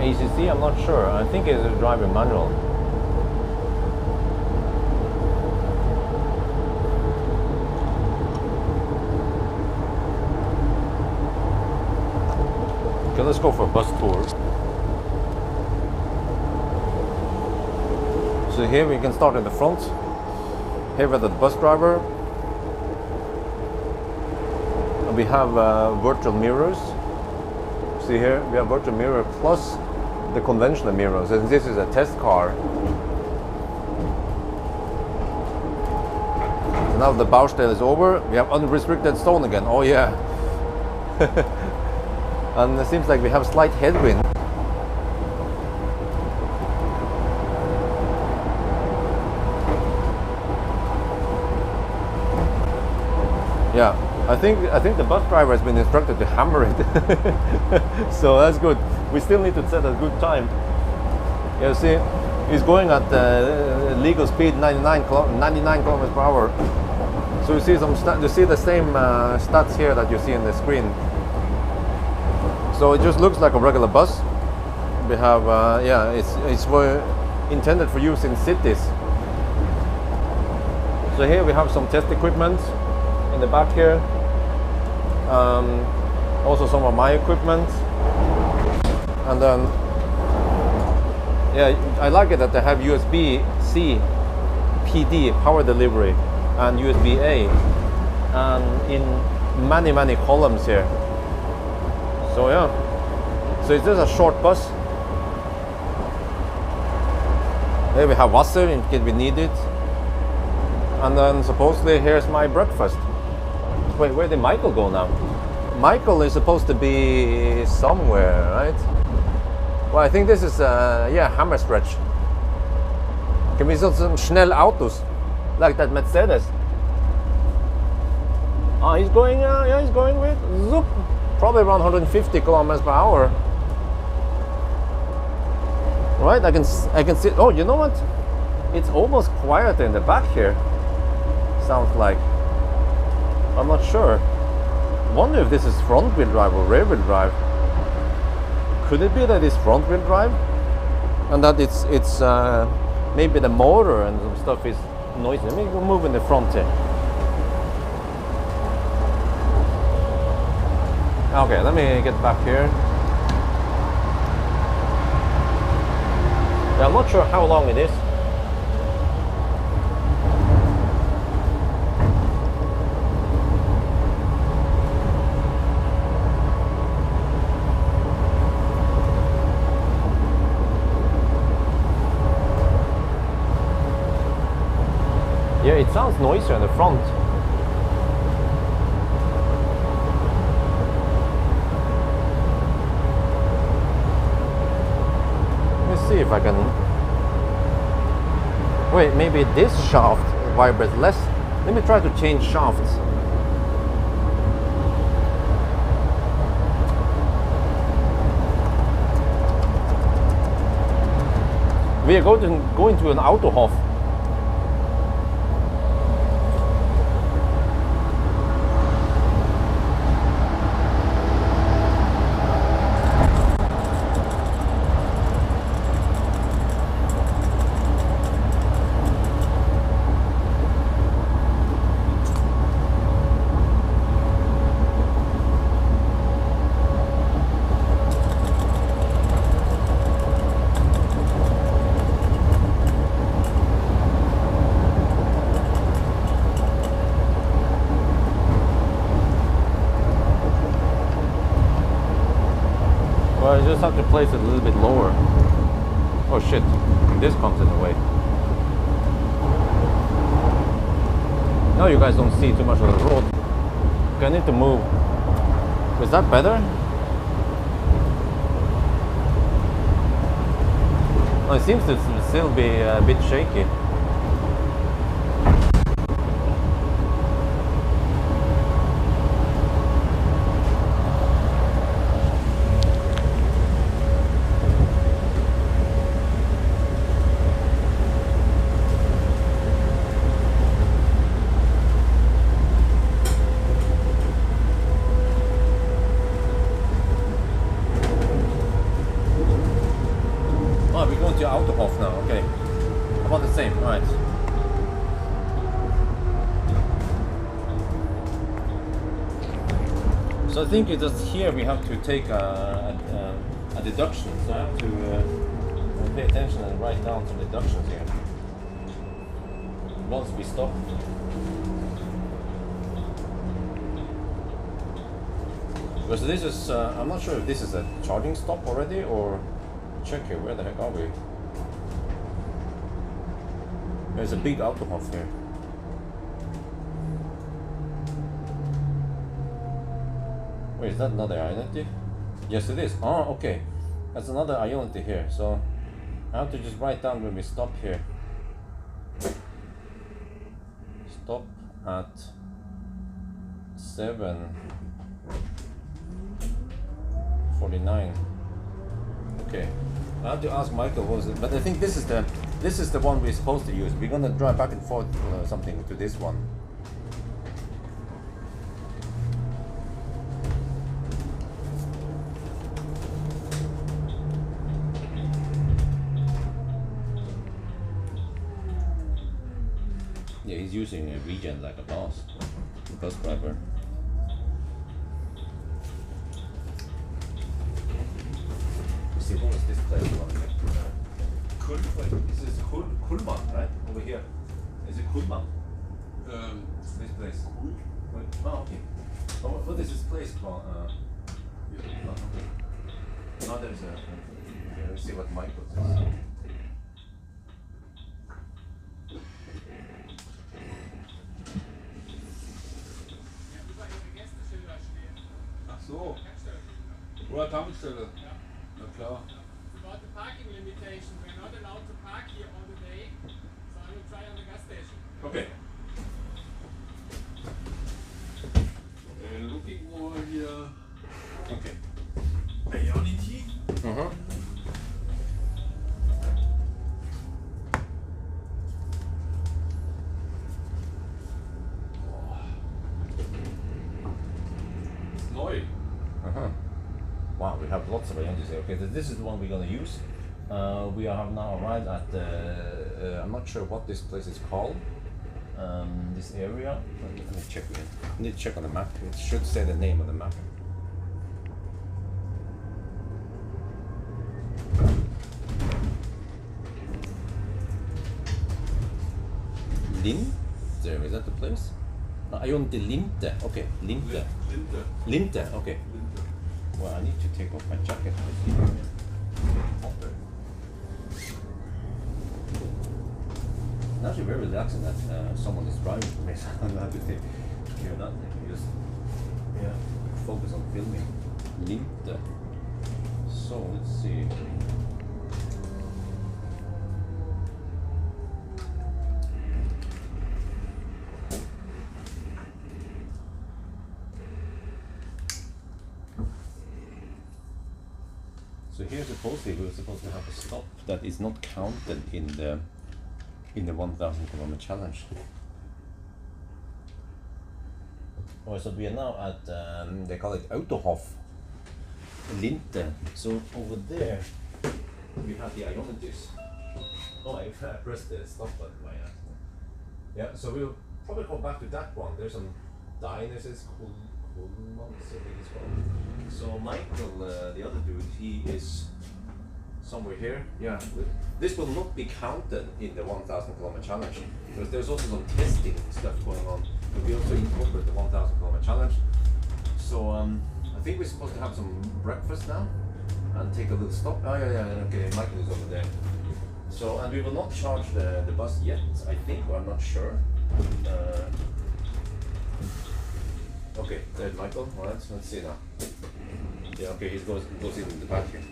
ACC, I'm not sure. I think it's a driving manual. Okay, let's go for a bus tour. So here we can start in the front. Here we're the bus driver. And we have virtual mirrors. See here, we have virtual mirror plus the conventional mirrors, and this is a test car. Now the Baustelle is over, we have unrestricted stone again. Oh yeah. And it seems like we have slight headwind. Yeah, I think the bus driver has been instructed to hammer it. So that's good. We still need to set a good time. You see, he's going at legal speed 99 kilometers per hour. So you see you see the same stats here that you see on the screen. So it just looks like a regular bus. we have, yeah, it's intended for use in cities. So here we have some test equipment in the back here. Also some of my equipment. And then, yeah, I like it that they have USB-C PD power delivery and USB-A, and in many columns here. So yeah, so it's just a short bus. Here we have Wasser in case we need it. And then supposedly here's my breakfast. Wait, where did Michael go now? Michael is supposed to be somewhere, right? Well, I think this is, yeah, hammer stretch. Can we see some schnell Autos, like that Mercedes? Oh, he's going, yeah, he's going with zoop, probably around 150 kilometers per hour. Right, I can see. Oh, you know what? It's almost quiet in the back here. Sounds like. I'm not sure. Wonder if this is front wheel drive or rear wheel drive. Could it be that it's front wheel drive, and that it's maybe the motor and some stuff is noisy? Let me go move in the front here. Okay, let me get back here. Yeah, I'm not sure how long it is. Yeah, it sounds noisier in the front. Let's see if I can. Wait, maybe this shaft vibrates less. Let me try to change shafts. We are going to an Autohof. Well, I just have to place it a little bit lower. Oh shit, this comes in the way. Now you guys don't see too much of the road. Okay, I need to move. Is that better? Oh, it seems to still be a bit shaky. Autohof now, okay. About the same, right. So I think it's just here we have to take a deduction. So I have to pay attention and write down some deductions here. Once we stop. Because this is, I'm not sure if this is a charging stop already or check here, where the heck are we? There's a big Autohof here. Wait, is that another Ionity? Yes, it is. Oh, okay. That's another Ionity here. So I have to just write down when we stop here. Stop at 7:49. Okay. I have to ask Michael what was it, but I think this is the one we're supposed to use. We're gonna drive back and forth something to this one. Yeah, he's using a regen like a boss. Bus driver. See, what was this place? This is Kulman, right? Over here. Is it Kulman? This place. Oh, okay. What is this place called? No, there's a. Let's see what Michael says. Ach so. Oder Tankstelle. Ja. Na klar. About the parking limitation, we're not allowed to park here all the day, so I will try on the gas station. Okay. Looking more here. Okay. Reality. Neu. Wow, we have lots of engines here. Okay, this is the one we're gonna use. We have now arrived at I'm not sure what this place is called. This area. Let me check again. I need to check on the map. It should say the name on the map. Linte, is that the place? Ion de Linte. Okay, Linte. Linte, okay. Well, I need to take off my jacket. It's actually very relaxing that someone is driving for me, so I don't have to hear nothing. Just focus on filming. Linte. So let's see. So here supposedly we're supposed to have a stop that is not counted in the 1000 kilometer challenge. Oh, so we are now at they call it Autohof Linte. So over there we have the Ionities. Oh, I pressed the stop button by accident. Yeah, so we'll probably go back to that one. There's some diners, it's cool. So Michael, the other dude, he is somewhere here. Yeah, this will not be counted in the 1000 kilometer challenge because there's also some testing stuff going on. But we also incorporate the 1000 kilometer challenge. So I think we're supposed to have some breakfast now and take a little stop. Oh yeah, okay, Michael is over there. So, and we will not charge the bus yet, I think, or I'm not sure. Okay, there's Michael. Alright, let's see now. Yeah, okay, he goes in the back here.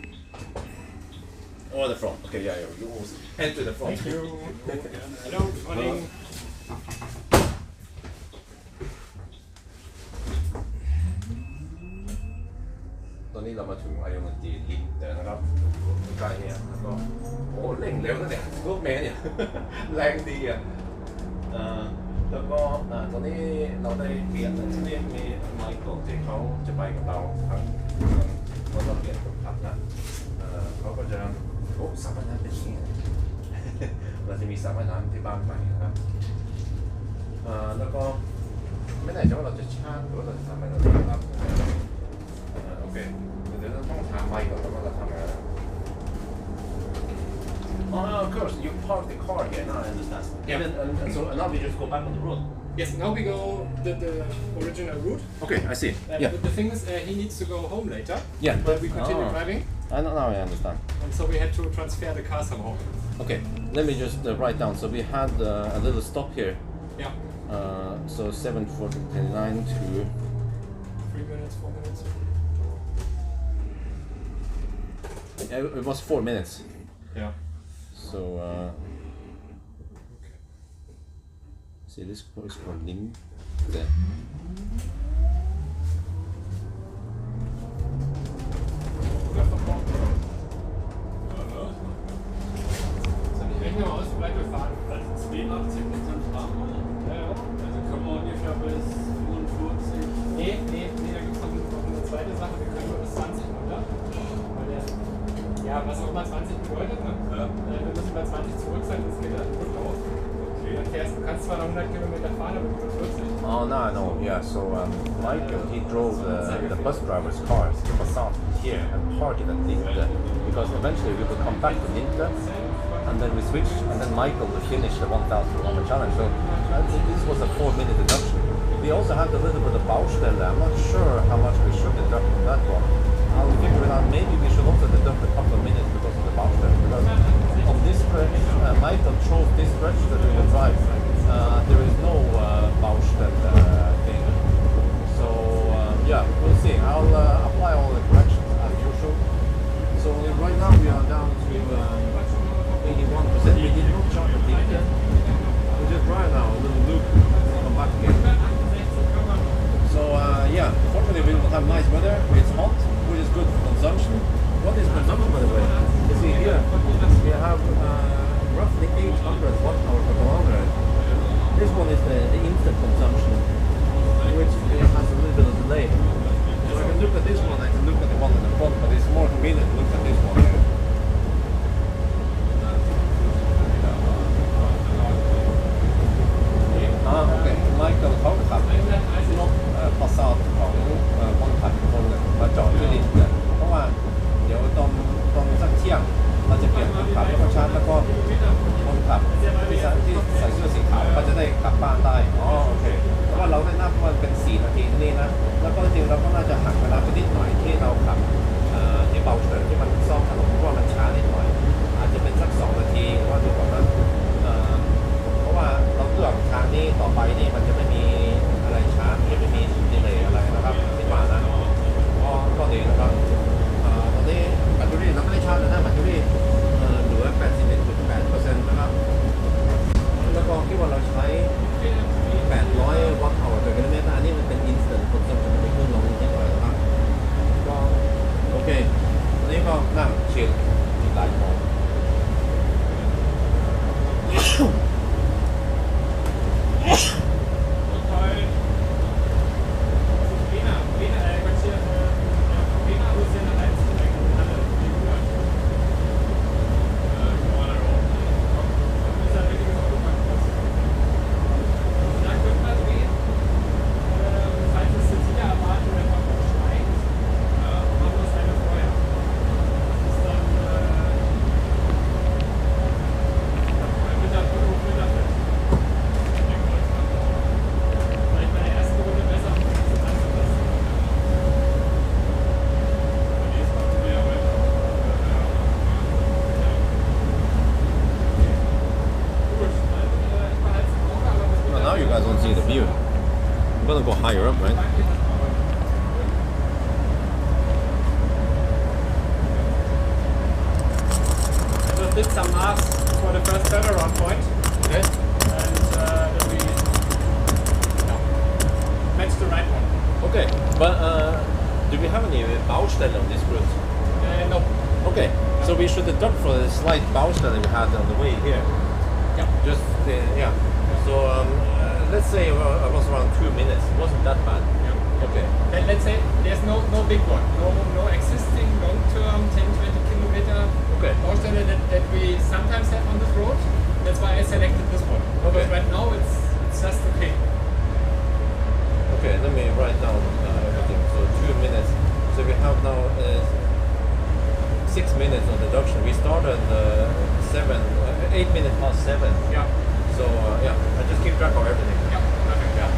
Or the front. Okay, yeah, you always head to the front. Thank you. Hello, good morning. ตอนนี้เรามาถึงไอโอเนตีลินเดี๋ยวนะครับใกล้เนี่ยแล้วก็โอ้เร่งเร็วนะเนี่ยรถเมล์เนี่ย แรงดีอ่ะแล้วก็ตอนนี้เราได้เปลี่ยนที่นี่มีไมเคิลที่เขาจะไปกับเราทั้งเราเปลี่ยนคนขับนะเขาก็จะโอ้สระว่ายน้ำเป็นอย่างนี้ เราจะมีสระว่ายน้ำที่บ้านใหม่นะครับแล้วก็ไม่แน่ใจว่าเราจะช่างหรือว่าเราจะทำอะไรนะครับโอเคเดี๋ยวเราต้องถามไมค์ก่อนว่าเราทำอะไร Oh, of course, you park the car here, now I understand. Yeah. And so now we just go back on the road. Yes, now we go the original route. Okay, I see. But the thing is, he needs to go home later. Yeah. But we continue driving. Now I understand. And so we had to transfer the car somehow. Okay, let me just write down. So we had a little stop here. Yeah. So 7:49 to 3 minutes, 4 minutes. It was 4 minutes. Yeah. So see, this is for Linde. Rechnen wir aus, wie weit wir fahren. Das ist 82% Fahrrad. Ja. Also können wir ungefähr bis 45. Nee, da gibt es noch eine zweite Sache. Wir können nur bis 20 runter. Ja, was auch immer 20 bedeutet, ne? Ja. Wir müssen bei 20 zurück sein, sonst geht der Rund auf. Okay. Dann fährst weißt, du kannst zwar noch 100 Kilometer fahren, aber nur 40. Oh, no, I know, yeah. So Michael, he drove the bus driver's car, the Passat, here and parked it at Ninte because eventually we would come back to Ninte and then we switched and then Michael would finish the 1,000 kilometer challenge. So this was a 4-minute deduction. We also had a little bit of Baustelle. I'm not sure how much we should deduct on that one. I'll figure it out. Maybe we should also deduct a couple of minutes because of the Baustelle. Because on this stretch, Michael chose this stretch that we will drive. There is no Baustelle thing. So yeah, we'll see. I'll apply all the corrections as usual. So right now we are down to 81%. We did not charge the deep yet. We just drive now a little loop and come back again. So yeah, fortunately we will have nice weather. It's hot, which is good for consumption. What is consumption, by the way? You see here, we have roughly 800 watt-hours per kilometer. This one is the instant consumption, which has a little bit of delay. So I can look at this one, I can look at the one in the front, but it's more convenient to look at this one here. Okay. Michael เขาขับรถPassat ของคนขับคนมาจอดที่ดินเพราะว่าเดี๋ยวตรงสักเที่ยงเราจะเปลี่ยนคนขับแล้วก็ชาร์จแล้วก็คนขับที่ใส่เสื้อสีขาวก็จะได้กลับบ้านได้อ๋อโอเคเพราะว่าเราได้นับว่าเป็น4 นาทีนี่นะแล้วก็จริงเราก็น่าจะหักเวลาไปนิดหน่อยที่เราขับที่เบาเฉินที่มันซ่อมถนนเพราะว่ามันช้านิดหน่อยอาจจะเป็นสัก2 นาทีหรือว่าดูก่อนนะเพราะว่าเราเลือกทางนี้ต่อไปนี่มันจะไม่มีอะไรช้าไม่มีดีเลย์อะไรนะครับคิดว่านะก็ดีนะครับตอนนี้แบตเตอรี่เราไม่ได้ชาร์จเลยนะแบตเตอรี่เหลือ 81.8% นะครับแล้วก็คิดว่าเราใช้ 800 วัตต์ต่อกิโลเมตรอันนี้มันเป็น instant consumption มันไม่ขึ้นลงนิดหน่อยนะครับก็โอเคตอนนี้ก็นั่งชิลหลายโมงhigher up, right? I just did some math for the first turnaround point. Okay. And then we matched the right one. Okay, but do we have any Baustelle on this route? No. Okay, so we should deduct for the slight Baustelle we had on the way here. Yeah. Just, yeah. So let's say it was around 2 minutes. It wasn't that bad. Yeah. Okay. Then let's say there's no big one. No existing long-term 10-20 kilometer Baustelle that we sometimes have on this road. That's why I selected this one. Okay. Because right now it's just okay. Okay, let me write down everything. So 2 minutes. So we have now 6 minutes on deduction. We started 8 minutes past 7. Yeah. So yeah, I just keep track of everything. Yeah, perfect. Yeah.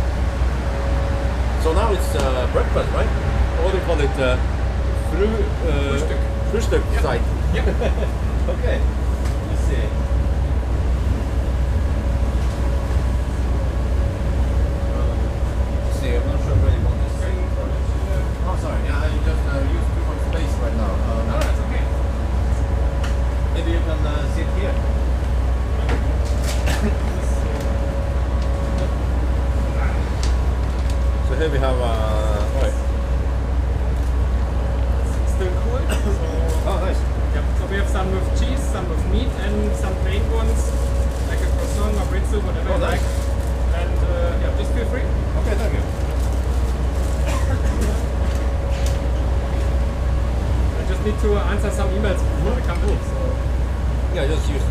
So now it's breakfast, right? Or do you call it Frühstück site? Yep. Okay. Let's see. Let's see. I'm not sure where you want this. Oh, sorry. Yeah, I just use too much space right now. No, that's okay. Maybe you can sit here. So here we have oil. Still cool. Oh, nice. Yep. So we have some with cheese, some with meat, and some plain ones, like a croissant or britzel, whatever you nice. like. And yeah, just feel free. Okay, thank you. I just need to answer some emails for the company. So Yeah, just use it.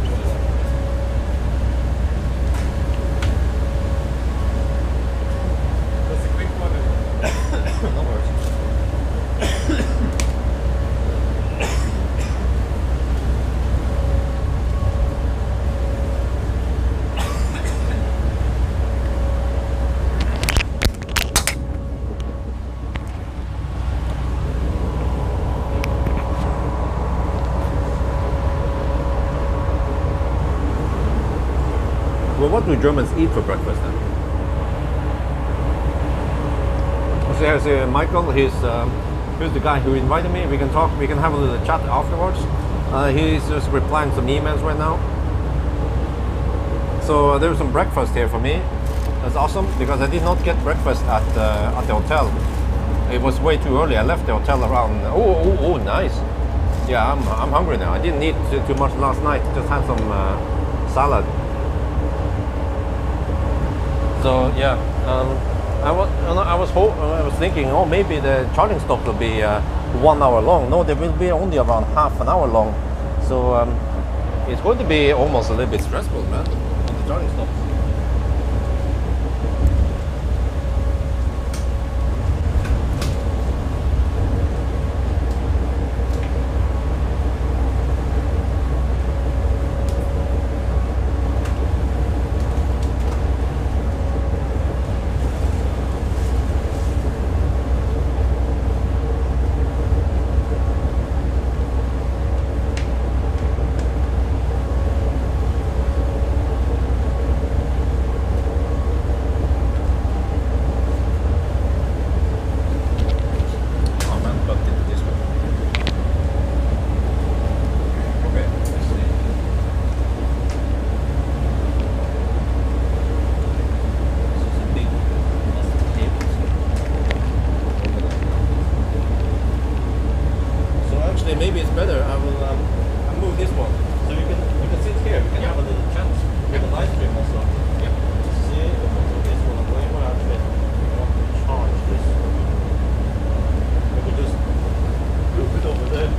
Well, what do Germans eat for breakfast then? So here's Michael. He's the guy who invited me. We can talk. We can have a little chat afterwards. He's just replying some emails right now. So there's some breakfast here for me. That's awesome because I did not get breakfast at the hotel. It was way too early. I left the hotel around. Oh, nice. Yeah, I'm hungry now. I didn't eat too much last night. Just had some salad. So yeah, I was thinking, oh, maybe the charging stop will be 1 hour long. No, they will be only around half an hour long. So it's going to be almost a little bit stressful, man, on the charging stops. Maybe it's better. I will I'll move this one so you can sit here. We can have a little chat with the live stream also. Yeah. See, this one away. Well, actually, I want to charge this. Maybe just move it over there.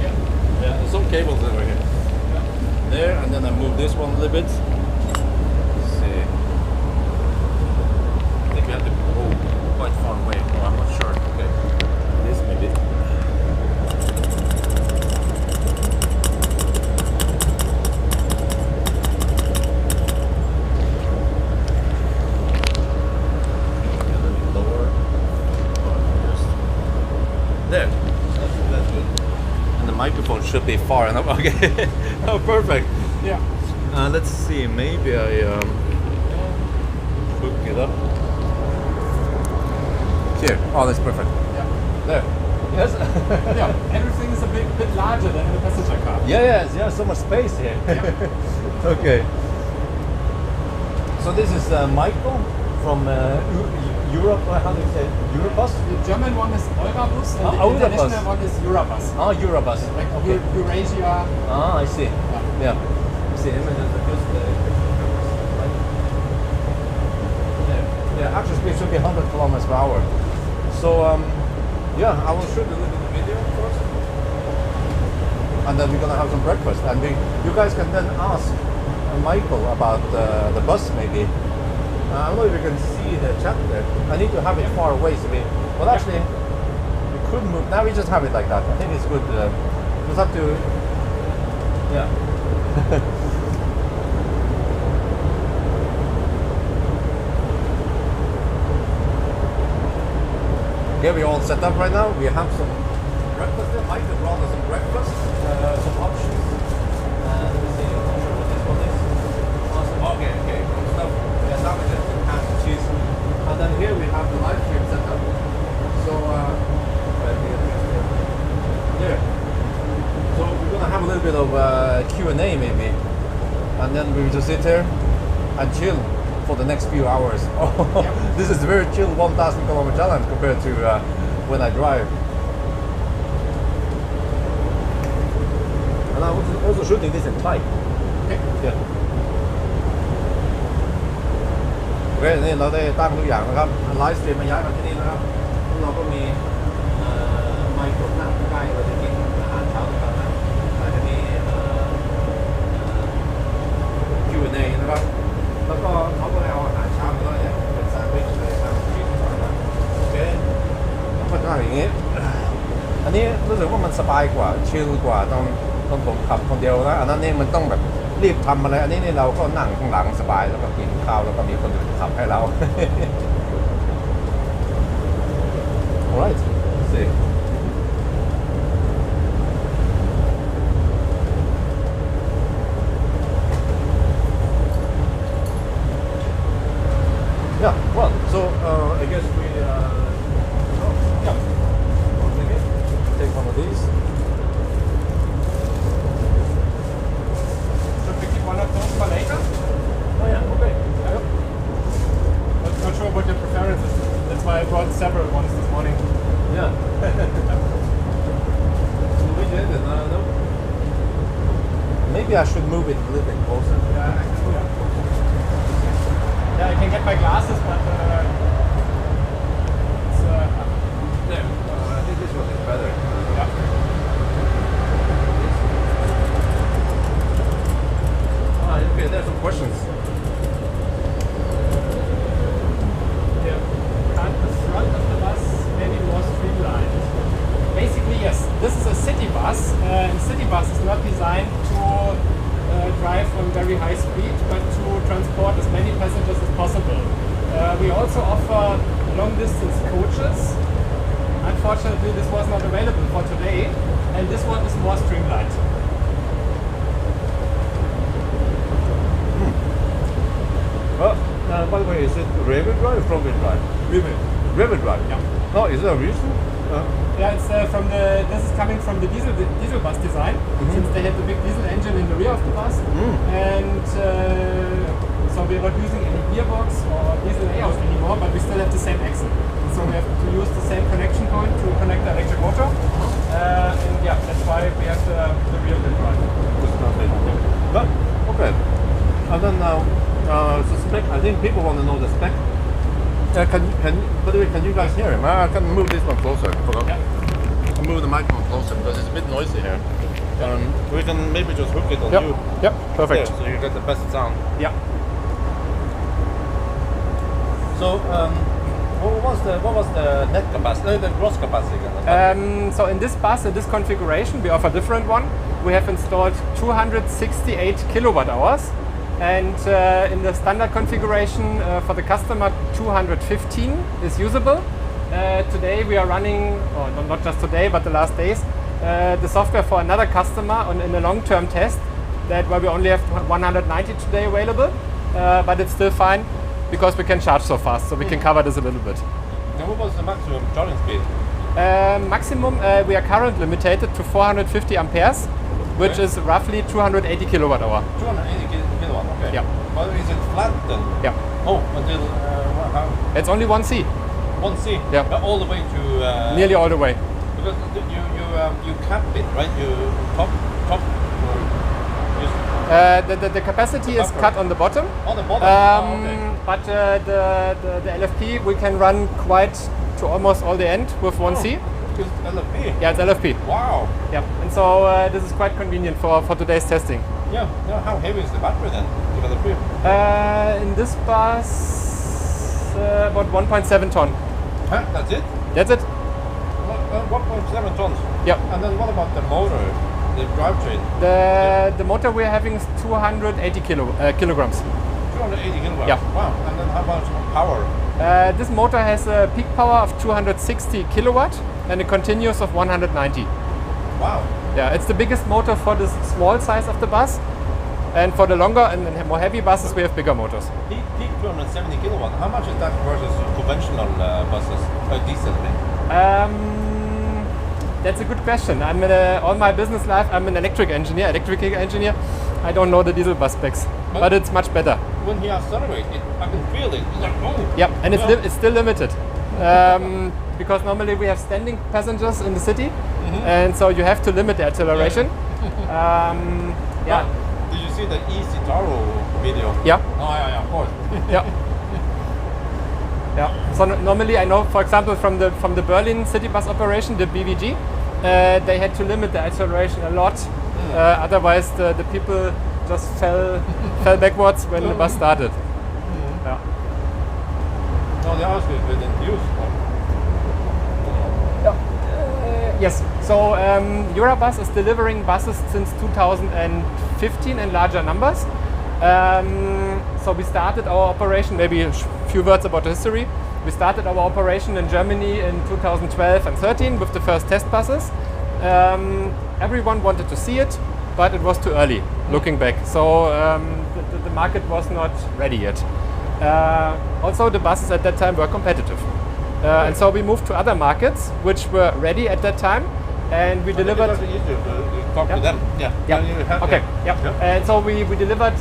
Yeah. Yeah. There's some cables over here. Yeah. There, and then I move this one a little bit. Let's see. I think we have to go quite far away. Oh, I'm not sure. Okay. This maybe. There. That's good. And the microphone should be far enough. Okay. Oh, perfect. Yeah. Let's see. Maybe I hook it up. Here. Oh, that's perfect. Yeah. There. Yes. Yeah. Everything is a bit larger than in the passenger car. Yeah. So much space here. Yeah. Okay. So this is Michael from Europe. How do you say it? Eurabus? The German one is Eurabus and the Eurabus. international one is Eurabus. Ah, Eurabus. Like Okay. Eurasia. Ah, I see. Yeah. You see him and just yeah, actual speed should be 100 kilometers per hour. So yeah, I will shoot a little bit of video first, and then we're gonna have some breakfast, and you guys can then ask Michael about the bus maybe. I don't know if you can see the chat there. I need to have it far away so well actually we could move. Now we just have it like that. I think it's good. Just have to, yeah. Okay, we're all set up right now. We have some breakfast there. Michael brought us some breakfast, some options. Let me see, I'm not sure what this one is. Awesome. Okay, good stuff. Yeah, sandwiches and ham and cheese. And then here we have the live stream set up. So, there. So we're gonna have a little bit of Q&A maybe. And then we will just sit here and chill for the next few hours. Oh, yeah. This is a very chill 1,000 kilometer challenge compared to when I drive. And I'm also shooting this in Thai. Okay. Yeah. โอเคนี่เราได้ตั้งทุกอย่างนะครับไลฟ์สตรีมมาย้ายมาที่นี่นะครับเราก็มีไมโครนั่งใกล้เราจะกินอาหารเช้าด้วยกันนะอาจจะมีQ&A นะครับแล้วก็เขาก็เอาอาหารเช้ามาด้วยเนี่ยเป็นแซนด์วิชเลยครับชีสก่อนนะโอเคก็จะอย่างนี้อันนี้รู้สึกว่ามันสบายกว่าชิลกว่าตอนผมขับคนเดียวนะอันนั้นนี่มันต้องแบบรีบทำอะไรอันนี้นี่เราก็นั่งข้างหลังสบายแล้วก็กินข้าวแล้วก็มีคนอื่นขับให้เรา Alright, let's see. maybe I should move it a little bit closer. Yeah, I can get my glasses, but it's There. I think this one is better. yeah. Okay, there's some questions. The front of the bus maybe more streamlined. Basically, yes, this is a city bus. And city bus is not designed to drive on very high speed, but to transport as many passengers as possible. We also offer long distance coaches. Unfortunately, this was not available for today, and this one is more streamlined. Well, by the way, is it rear-wheel drive or front-wheel drive? Rear-wheel drive? Yeah. No, is there a reason? Yeah, it's this is coming from the diesel bus design, since they had the big diesel engine in the rear of the bus, and so we're not using any gearbox or diesel layouts anymore, but we still have the same axle. So we have to use the same connection point to connect the electric motor, and yeah, that's why we have the rear wheel drive. But, okay. And then now, the spec, I think people want to know the spec. By the way, can you guys hear him? I can move this one closer. Yeah. I'll move the microphone closer because it's a bit noisy here. We can maybe just hook it on you. Yep, perfect. There, so you get the best sound. Yeah. So, what was the net capacity, the gross capacity? So in this bus, in this configuration, we offer a different one. We have installed 268 kilowatt hours. And in the standard configuration for the customer, 215 is usable. Today we are running, or not just today, but the last days, the software for another customer in a long-term test, where we only have 190 today available, but it's still fine because we can charge so fast, so we can cover this a little bit. And what was the maximum charging speed? Maximum, we are currently limited to 450 amperes, which is roughly 280 kilowatt hour. 280 kilowatt, okay. Yeah. But is it flat then? Yeah. Oh, until how? It's only 1C. 1C? Yeah. All the way to... Nearly all the way. Because you cap it, right? You top or the capacity is cut on the bottom. On the bottom? Okay. But the LFP we can run quite to almost all the end with 1C. It's LFP? Yeah, it's LFP. Wow. Yeah, and so this is quite convenient for today's testing. Yeah. How heavy is the battery then? The LFP? In this bus, about 1.7 ton. Huh? That's it? That's it. 1.7 tons? Yeah. And then what about the motor, the drivetrain? The motor we're having is 280 kilograms. 280 kilograms? Yeah. Wow. And then how much power? This motor has a peak power of 260 kilowatt and a continuous of 190. Wow. Yeah, it's the biggest motor for the small size of the bus, and for the longer and more heavy buses we have bigger motors. Peak 270 kilowatt. How much is that versus conventional buses, diesel? That's a good question. I'm all my business life I'm an electrical engineer. I don't know the diesel bus specs, but it's much better. When he accelerates, I can feel it. It's like, oh. Yeah, and it's still limited. Because normally we have standing passengers in the city, and so you have to limit the acceleration. Yeah. Did you see the e-Citaro video? Yeah. Oh yeah, of course. Yeah. Yeah. So normally I know, for example, from the Berlin city bus operation, the BVG, they had to limit the acceleration a lot. Otherwise, the people just fell backwards when the bus started. Yeah. No, they asked if it in use. Yes. So Eurabus is delivering buses since 2015 in larger numbers. So we started our operation, maybe a few words about the history. We started our operation in Germany in 2012 and 13 with the first test buses. Everyone wanted to see it, but it was too early, looking back. So the market was not ready yet. Also, the buses at that time were competitive. And so we moved to other markets, which were ready at that time. And we delivered... Talk to them. Yeah. Okay. Yeah. And so we delivered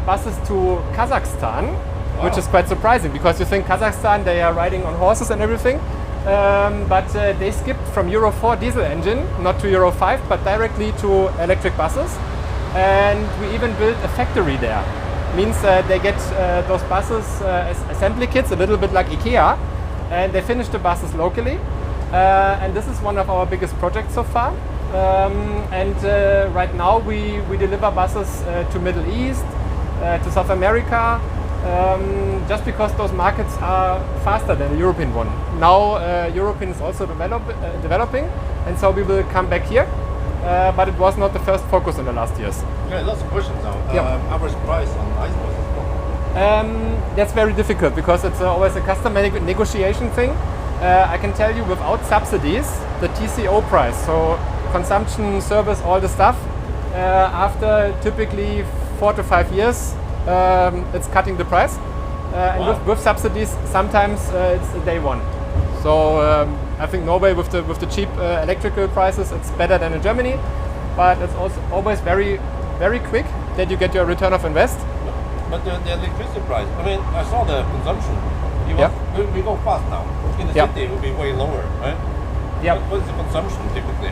buses to Kazakhstan, which is quite surprising because you think Kazakhstan, they are riding on horses and everything. But they skipped from Euro 4 diesel engine, not to Euro 5, but directly to electric buses. and we even built a factory there. Means they get those buses as assembly kits, a little bit like IKEA, and they finish the buses locally. And this is one of our biggest projects so far. Right now we deliver buses to Middle East, to South America, just because those markets are faster than the European one. Now European is also developing, and so we will come back here. But it was not the first focus in the last years. Okay, lots of questions now. Yeah. Average price on ice buses? That's very difficult because it's always a customer negotiation thing. I can tell you without subsidies, the TCO price, so consumption, service, all the stuff, after typically 4 to 5 years, it's cutting the price. And with subsidies, sometimes it's day one. So I think Norway with the cheap electrical prices, it's better than in Germany, but it's also always very, very quick that you get your return of invest. But the electricity price, I mean, I saw the consumption. We go fast now. In the city, it will be way lower, right? Yeah. What is the consumption typically?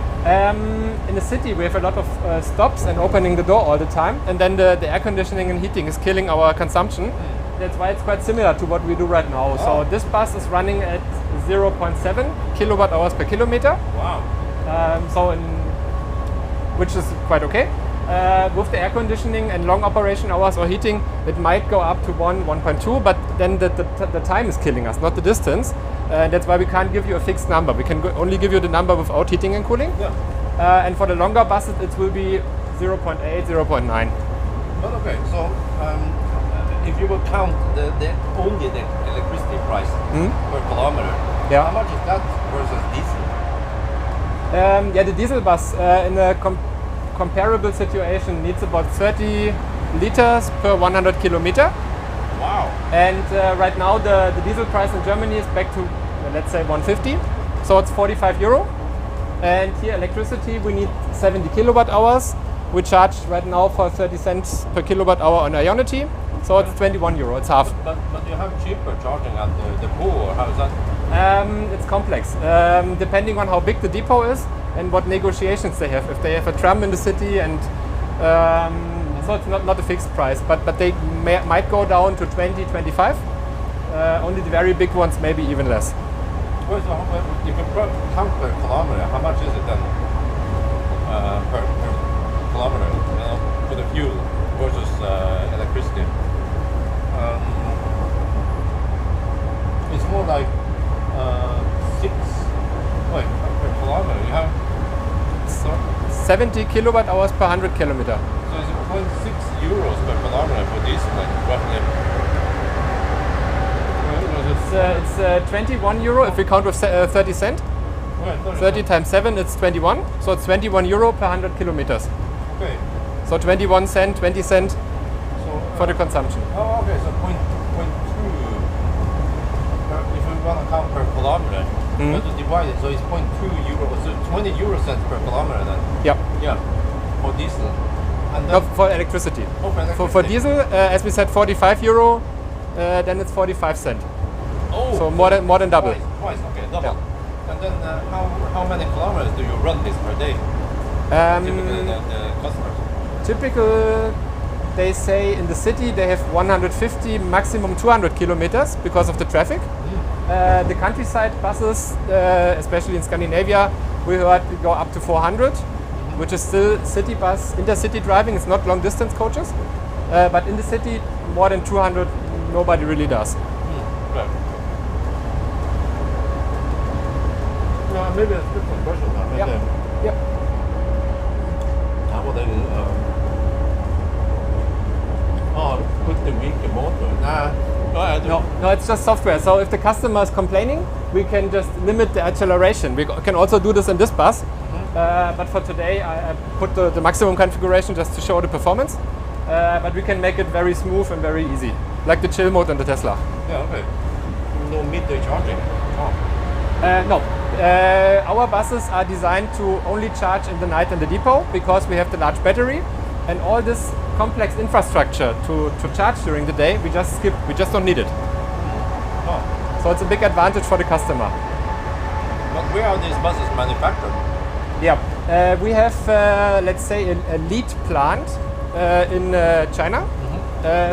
In the city, we have a lot of stops and opening the door all the time, and then the air conditioning and heating is killing our consumption. That's why it's quite similar to what we do right now. So this bus is running at 0.7 kilowatt hours per kilometer. Wow. Which is quite okay. With the air conditioning and long operation hours or heating, it might go up to 1.2, but then the time is killing us, not the distance. That's why we can't give you a fixed number. We can only give you the number without heating and cooling. Yeah. And for the longer buses, it will be 0.8, 0.9. But okay, so if you will count only the electricity price per kilometer, how much is that versus diesel? The diesel bus in a comparable situation needs about 30 liters per 100 kilometer. Wow. And right now the diesel price in Germany is back to, let's say, 150. So it's 45 euro. And here electricity, we need 70 kilowatt hours. We charge right now for 30 cents per kilowatt hour on Ionity. So it's 21 euro, it's half. But you have cheaper charging at the depot, or how is that? It's complex, depending on how big the depot is and what negotiations they have. If they have a tram in the city, and so it's not a fixed price, but they might go down to 20, 25. Only the very big ones, maybe even less. Well, so if you count per kilometer, how much is it then per kilometer, for the fuel versus electricity? It's more like 6. Wait, per kilometer you have 70 kilowatt hours per 100 kilometer. So it's 0.6 euros per kilometer for diesel, roughly. It's 21 euro if we count with 30 cent. Right, 30 times 7, it's 21. So it's 21 euro per 100 kilometers. Okay. So 21 cent, 20 cent for the consumption. Oh, okay. So 0.2. If we want to count per kilometer, we have to divide it. So it's 0.2 euro. So 20 euro cents per kilometer then. Yeah. Yeah. For diesel. And No, for electricity. Oh, for electricity. For diesel, as we said, 45 euro. Then it's 45 cent. Oh. So more than double. Twice. Okay, double. Yeah. And then how many kilometers do you run this per day? Typically, the customers. Typical, they say in the city they have 150, maximum 200 kilometers because of the traffic. The countryside buses, especially in Scandinavia, we heard go up to 400, which is still city bus, intercity driving. It's not long distance coaches, but in the city more than 200 nobody really does. Right. No, maybe it's a different question now. Yep. How would they put the weaker motor? No, it's just software. So if the customer is complaining, we can just limit the acceleration. We can also do this in this bus. But for today, I put the maximum configuration just to show the performance. But we can make it very smooth and very easy, like the chill mode in the Tesla. Yeah, okay. No midday charging. No. Our buses are designed to only charge in the night in the depot because we have the large battery, and all this complex infrastructure to charge during the day we just skip. We just don't need it. So it's a big advantage for the customer. But where are these buses manufactured? Yeah, we have let's say a lead plant in China.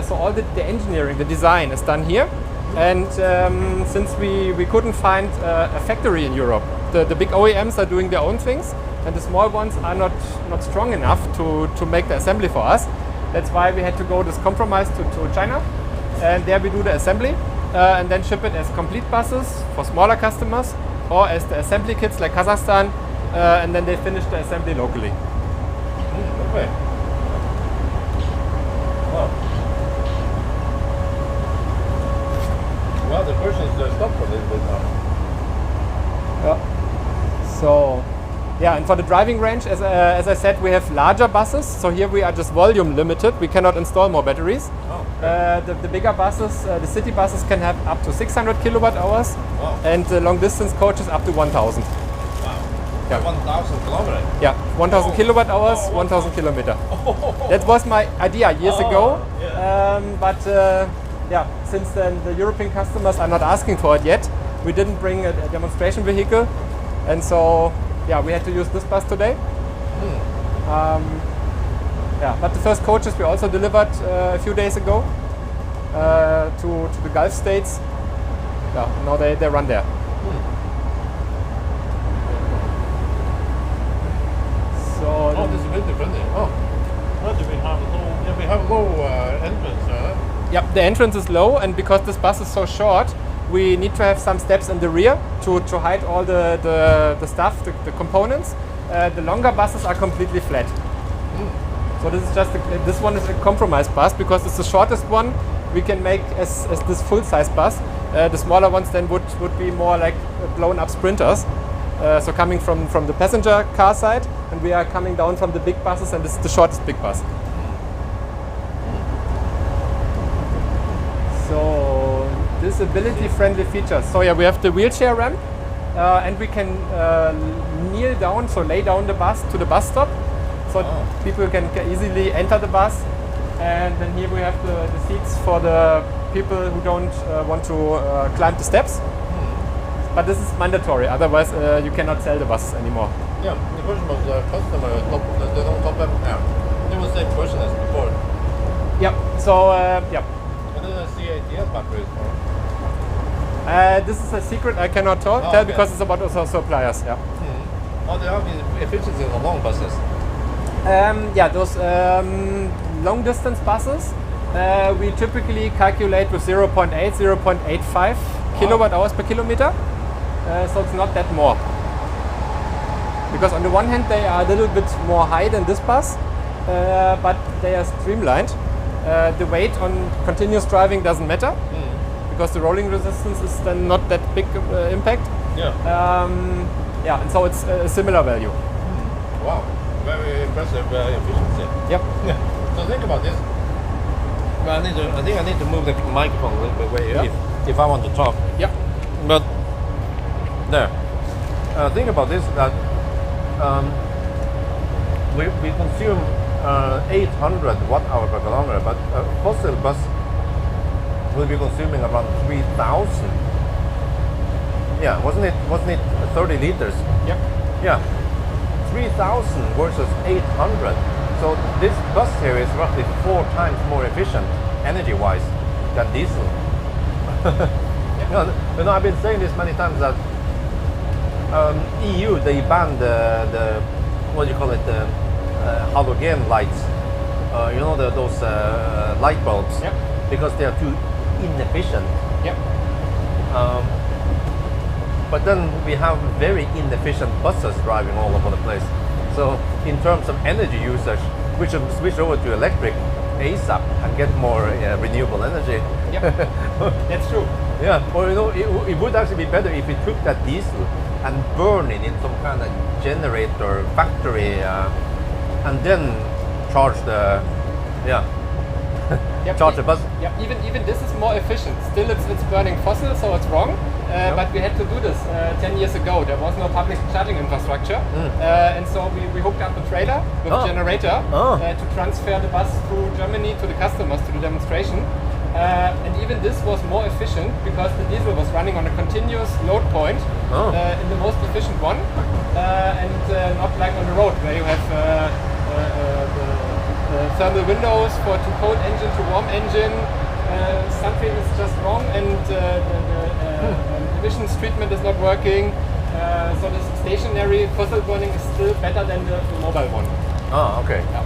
So all the engineering, the design is done here. And since we couldn't find a factory in Europe, the big OEMs are doing their own things, and the small ones are not strong enough to make the assembly for us. That's why we had to go this compromise to China, and there we do the assembly and then ship it as complete buses for smaller customers, or as the assembly kits like Kazakhstan, and then they finish the assembly locally. Okay. Wow. Well, the versions stopped for a little bit now. So, yeah, and for the driving range, as I said, we have larger buses. So here we are just volume limited. We cannot install more batteries. Oh, okay. The bigger buses, the city buses, can have up to 600 kilowatt hours, Wow. and the long distance coaches up to 1,000. Wow. Yeah. 1,000 kilometers. Yeah, 1,000 Oh. kilowatt hours, Oh, 1,000 kilometer. That was my idea years ago, but yeah, since then the European customers are not asking for it yet. We didn't bring a demonstration vehicle, and so yeah, we had to use this bus today. Yeah, but the first coaches we also delivered a few days ago to the Gulf states. Yeah, now they run there. So Oh, this is a bit different. Oh, well, do we have low? Yeah, we have low entrance. yeah, the entrance is low, and because this bus is so short, we need to have some steps in the rear to hide all the stuff, the components. The longer buses are completely flat. So this is just this one is a compromise bus because it's the shortest one we can make as this full-size bus. The smaller ones then would be more like blown-up sprinters. So coming from the passenger car side, and we are coming down from the big buses, and this is the shortest big bus. So disability-friendly features. So yeah, we have the wheelchair ramp, and we can kneel down, so lay down the bus to the bus stop, so people can easily enter the bus. And then here we have the seats for the people who don't want to climb the steps. But this is mandatory, otherwise you cannot sell the buses anymore. Yeah, the version was customer top. They don't top up now. It was the same version as before. Yeah. So yeah. And then I see ATS batteries for. This is a secret I cannot tell okay. because it's about also suppliers. Yeah. Oh, they have the efficiency in the long buses. Yeah, those long distance buses we typically calculate with 0.8, 0.85 kilowatt hours per kilometer. So it's not that more. Because on the one hand they are a little bit more high than this bus, but they are streamlined. The weight on continuous driving doesn't matter because the rolling resistance is then not that big impact. Yeah. Yeah, and so it's a similar value. Wow, very impressive efficiency. Yep. Yeah. So think about this. Well, I think I need to move the microphone a little bit away if I want to talk. Yep. But there. Think about this, that we consume 800 watt hour per kilometer, but a fossil bus will be consuming around 3,000. Yeah, wasn't it 30 liters? Yep. Yeah, 3,000 versus 800. So this bus here is roughly 4 times more efficient energy-wise than diesel. You know, I've been saying this many times that EU, they banned the what do you call it, the halogen lights. You know, those light bulbs, because they are too inefficient. Yep. But then we have very inefficient buses driving all over the place. So in terms of energy usage, we should switch over to electric ASAP and get more renewable energy. Yep. That's true. Yeah, or you know, it would actually be better if we took that diesel and burn it in some kind of generator factory, and then charge the charge the bus. Yeah, even this is more efficient. Still, it's burning fossil, so it's wrong. But we had to do this 10 years ago. There was no public charging infrastructure, and so we hooked up a trailer with a generator to transfer the bus through Germany to the customers to the demonstration. And even this was more efficient because the diesel was running on a continuous load point in the most efficient one, and not like on the road where you have thermal windows for to cold engine to warm engine. Something is just wrong, and the emissions treatment is not working. So the stationary fossil burning is still better than the mobile one. Oh, okay. Yeah.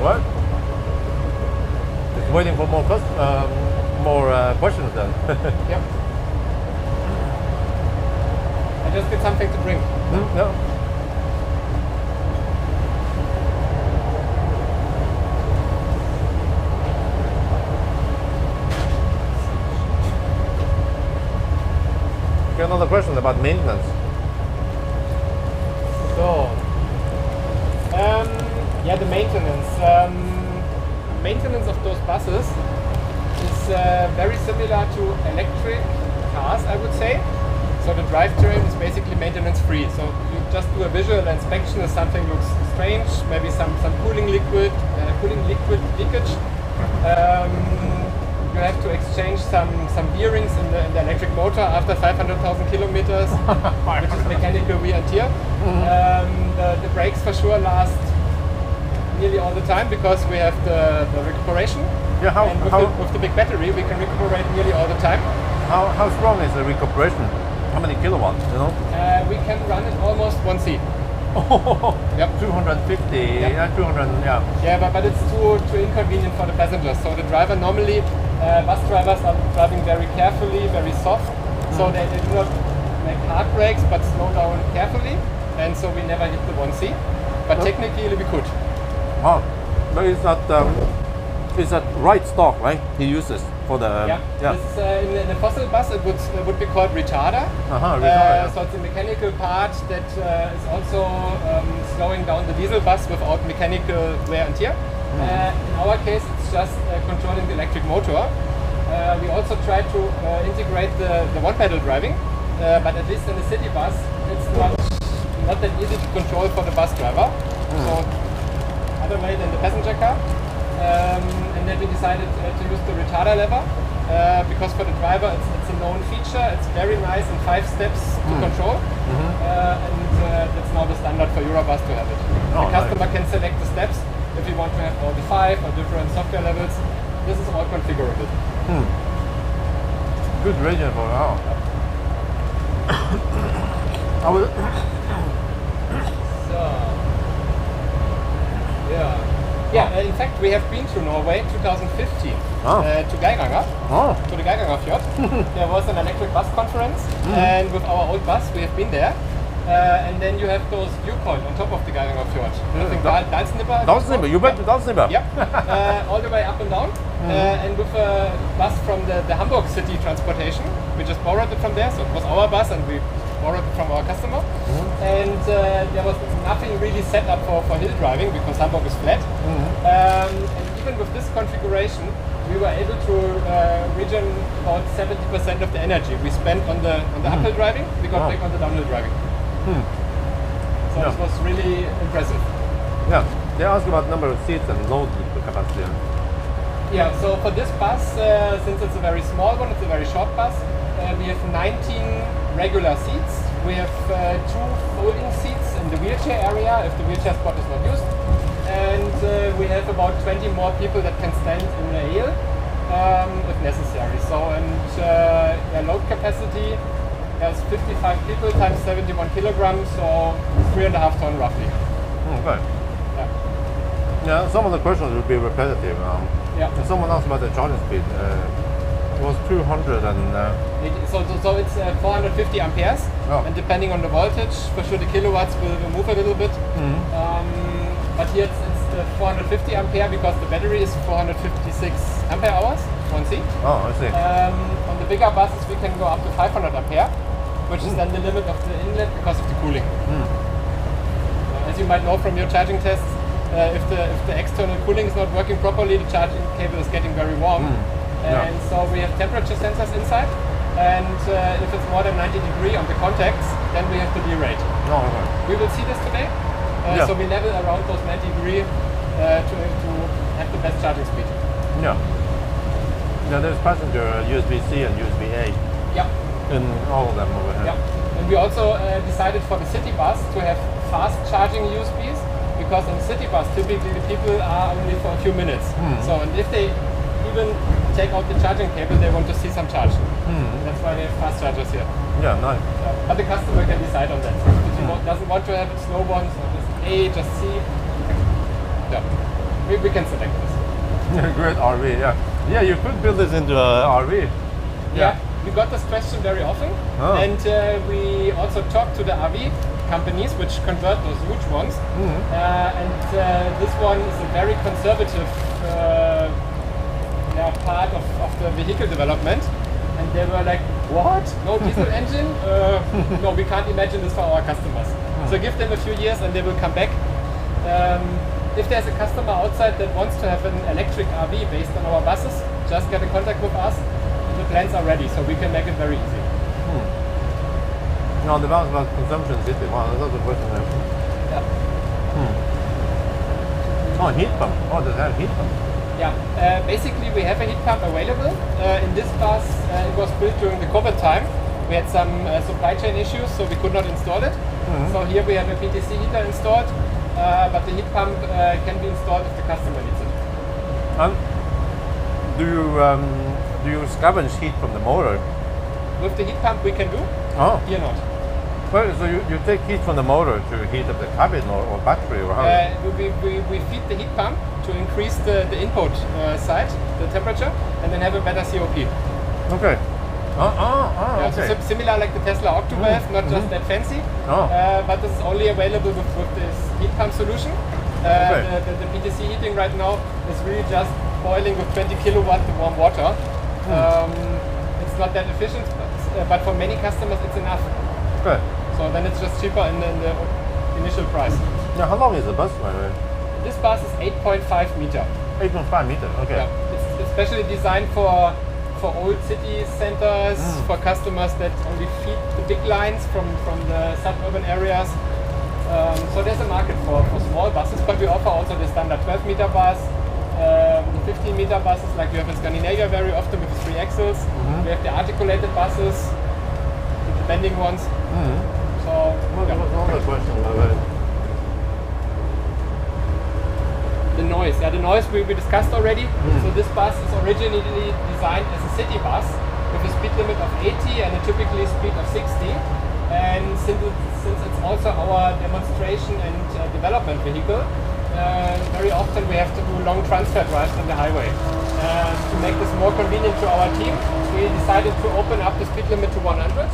What? Just waiting for more questions then. Yep. I just get something to drink. No. Okay, another question about maintenance. So, yeah, the maintenance. Maintenance of those buses is very similar to electric cars, I would say. So the drivetrain is basically maintenance free. So you just do a visual inspection if something looks strange, maybe some cooling liquid leakage. You have to exchange some bearings in the electric motor after 500,000 kilometers, which is mechanical wear and tear. The brakes for sure last nearly all the time because we have the recuperation. Yeah, and with the big battery, we can recuperate nearly all the time. How strong is the recuperation? How many kilowatts? You know? We can run it almost 1C. Yep. 250. Yep. 200. Yeah. Yeah, but it's too inconvenient for the passengers. So the driver normally, bus drivers are driving very carefully, very soft. So they do not make hard brakes, but slow down carefully. And so we never hit the 1C. But technically we could. Oh, but is that right stock, right? He uses for the This is, in the fossil bus it would be called retarder. Retarder. So it's a mechanical part that is also slowing down the diesel bus without mechanical wear and tear. In our case, it's just controlling the electric motor. We also try to integrate the one-pedal driving, but at least in the city bus, it's not that easy to control for the bus driver. So other way than the passenger car. And then we decided to use the retarder lever because for the driver it's a known feature. It's very nice in 5 steps to control, and that's now the standard for Eurabus to have it. The customer can select the steps if you want to have all the 5 or different software levels. This is all configurable. Good region for now. I will. Yeah, in fact, we have been to Norway 2015 to Geiranger, to the Geiranger fjord. There was an electric bus conference, and with our old bus, we have been there. And then you have those viewpoint on top of the Geiranger fjord. I think Dalsnibber, you went to Dalsnibber? Yep, all the way up and down. And with a bus from the Hamburg city transportation, we just borrowed it from there. So it was our bus, and we borrowed it from our customer. And there was nothing really set up for hill driving because Hamburg is flat. And even with this configuration, we were able to regen about 70% of the energy we spent on the uphill driving. We got back on the downhill driving. So this was really impressive. Yeah, they asked about number of seats and load capacity. Yeah, so for this bus, since it's a very small one, it's a very short bus, we have 19 regular seats. We have 2 folding seats in the wheelchair area if the wheelchair spot is not used. And we have about 20 more people that can stand in the hill if necessary. So, and load capacity, there's 55 people times 71 kilograms, so 3.5 tons roughly. Okay. Yeah, some of the questions will be repetitive. And someone asked about the charging speed. It was 200 and... So it's 450 amperes, and depending on the voltage, for sure the kilowatts will move a little bit. But here it's 450 ampere because the battery is 456 ampere hours, 1C. Oh, I see. On the bigger buses we can go up to 500 ampere, which is then the limit of the inlet because of the cooling. As you might know from your charging tests, if the external cooling is not working properly, the charging cable is getting very warm. And so we have temperature sensors inside, and if it's more than 90 degrees on the contacts, then we have to derate. We will see this today. So we level around those 90 degrees to have the best charging speed. Yeah, there's passenger USB-C and USB-A. In all of them over here. And we also decided for the city bus to have fast charging USBs, because on city bus typically the people are only for a few minutes. So and if they even take out the charging cable, they want to see some charge. That's why they have fast chargers here. Yeah, nice. But the customer can decide on that. If he doesn't want to have it slow ones, or just A, just C. Yeah, we can select this. Great RV, yeah. Yeah, you could build this into a RV. Yeah, we got this question very often, and we also talked to the RV companies which convert those huge ones, and this one is a very conservative part of the vehicle development, and they were like, what? No diesel engine? No, we can't imagine this for our customers. So give them a few years and they will come back. If there's a customer outside that wants to have an electric RV based on our buses, just get in contact with us. The plans are ready, so we can make it very easy. No, the balance about consumption city. Wow, that's also a question there. Yeah. Oh, heat pump. Oh, does it have heat pump? Yeah, basically we have a heat pump available. In this bus, it was built during the COVID time. We had some supply chain issues, so we could not install it. So here we have a PTC heater installed, but the heat pump can be installed if the customer needs it. Do you scavenge heat from the motor? With the heat pump we can do, here not. Well, so you take heat from the motor to heat up the cabin or battery or how? We feed the heat pump to increase the input side, the temperature, and then have a better COP. Okay. Yeah, okay. so similar like the Tesla Octovalve, not just that fancy, but this is only available with this heat pump solution. The PTC heating right now is really just boiling with 20 kilowatt the warm water. It's not that efficient, but for many customers it's enough. Okay. So then it's just cheaper in the initial price. Now, how long is the bus, by the way? This bus is 8.5 meter. 8.5 meters. Okay. Yeah, it's especially designed for old city centers, for customers that only feed the big lines from the suburban areas. So there's a market for small buses, but we offer also the standard 12 meter bus, the 15 meter buses like you have in Scandinavia very often with the 3 axles. We have the articulated buses, the bending ones. So Another question, by the way. The noise, the noise we discussed already. So this bus is originally designed as a city bus with a speed limit of 80 and a typically speed of 60. And since it's also our demonstration and development vehicle, very often we have to do long transfer drives on the highway. To make this more convenient to our team, we decided to open up the speed limit to 100.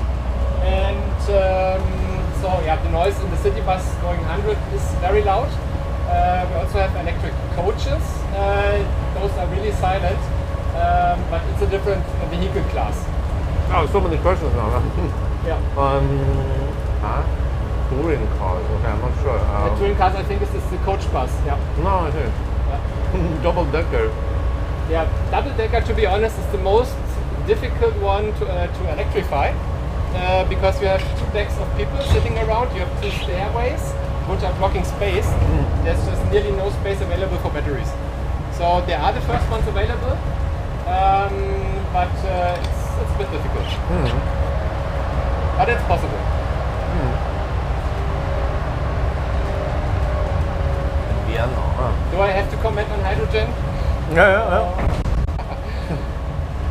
And so yeah, the noise in the city bus going 100 is very loud. We also have electric coaches. Those are really silent, but it's a different vehicle class. Oh, so many questions now. Yeah. Touring cars. Okay, I'm not sure. The touring cars, I think, is the coach bus. Yeah. No, I think. Yeah. Double decker. Yeah, double decker. To be honest, is the most difficult one to electrify because you have 2 decks of people sitting around. You have 2 stairways, which are blocking space. There's just nearly no space available for batteries. So they are the first ones available, but it's a bit difficult. But it's possible. Vienna, Do I have to comment on hydrogen? Yeah.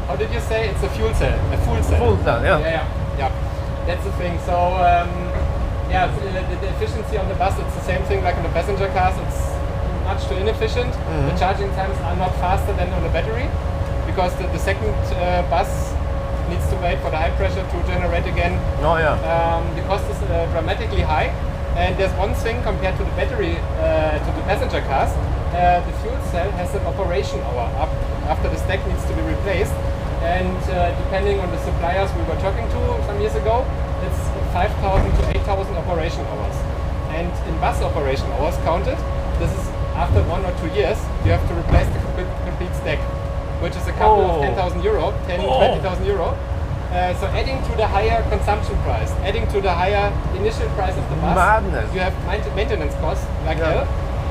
How did you say? It's a fuel cell, a full cell. Full cell, yeah. Yeah. That's the thing. So the efficiency on the bus, it's the same thing like in the passenger cars. It's much too inefficient. The charging times are not faster than on the battery because the second bus needs to wait for the high pressure to generate again. Oh yeah. The cost is dramatically high. And there's one thing compared to the battery, to the passenger cars, the fuel cell has an operation hour up after the stack needs to be replaced. And depending on the suppliers we were talking to some years ago, it's 5,000 to 8,000 operation hours. And in bus operation hours counted, this is after 1 or 2 years, you have to replace the complete stack, which is a couple of 10,000 euro, 10, 20,000 euro. So adding to the higher consumption price, adding to the higher initial price of the bus, Madness. you have maintenance costs like hell.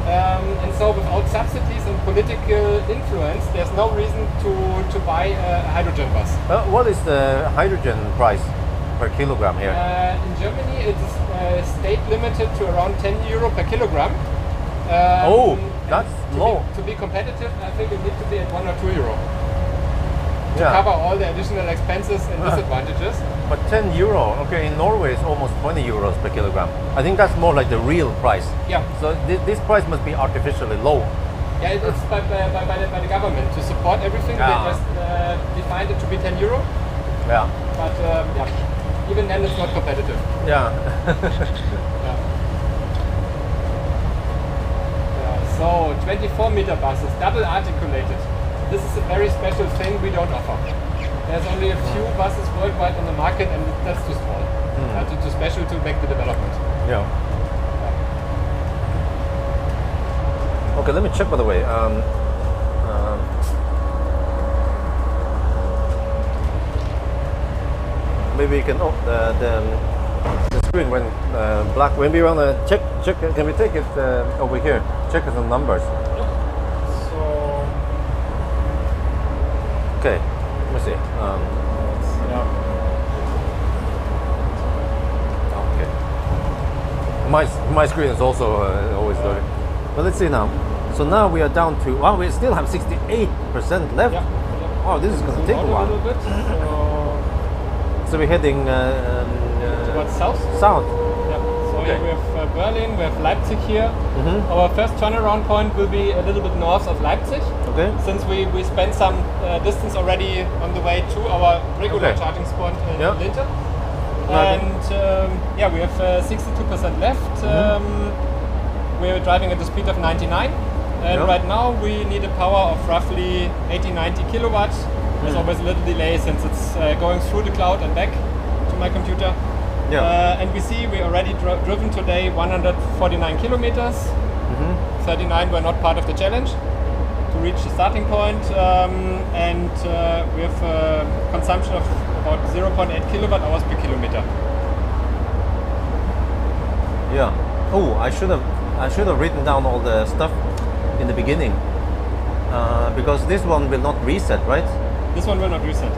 And so without subsidies and political influence, there's no reason to buy a hydrogen bus. What is the hydrogen price? per kilogram here? In Germany, it is state limited to around 10 euro per kilogram. Oh, and that's low. To be competitive, I think it needs to be at 1 or 2 euro to Yeah. cover all the additional expenses and disadvantages. But 10 euro, okay, in Norway it's almost 20 euros per kilogram. I think that's more like the real price. Yeah. So this price must be artificially low. Yeah, it's by the government to support everything. Yeah. They just defined it to be 10 euro, Yeah. but yeah, even then it's not competitive. Yeah. So 24-meter buses, double articulated. This is a very special thing we don't offer. There's only a few buses worldwide on the market, and that's too small. Too special to make the development. Yeah. Okay, let me check by the way. Maybe you can the screen went black. When we want to check, can we take it over here? Check some numbers. So Okay, let me see. yeah. Okay. My screen is also always loading. But let's see now. So now we are down to. Wow, we still have 68% left. Yeah. Wow, this is going to take a Zoom out while. little bit. So we're heading Towards south. south. Yeah. So Okay. here we have Berlin, we have Leipzig here. Our first turnaround point will be a little bit north of Leipzig. Okay. Since we spent some distance already on the way to our regular Okay. charging spot in Yeah. Linte. Okay. And yeah, we have 62% left. We're driving at the speed of 99. And Yeah. right now we need a power of roughly 80-90 kilowatts. There's always a little delay since it's going through the cloud and back to my computer. Yeah. And we see we already driven today 149 kilometers. 39 were not part of the challenge to reach the starting point. And we have a consumption of about 0.8 kilowatt hours per kilometer. Yeah. Oh, I should have written down all the stuff in the beginning because this one will not reset, right? This one will not reset.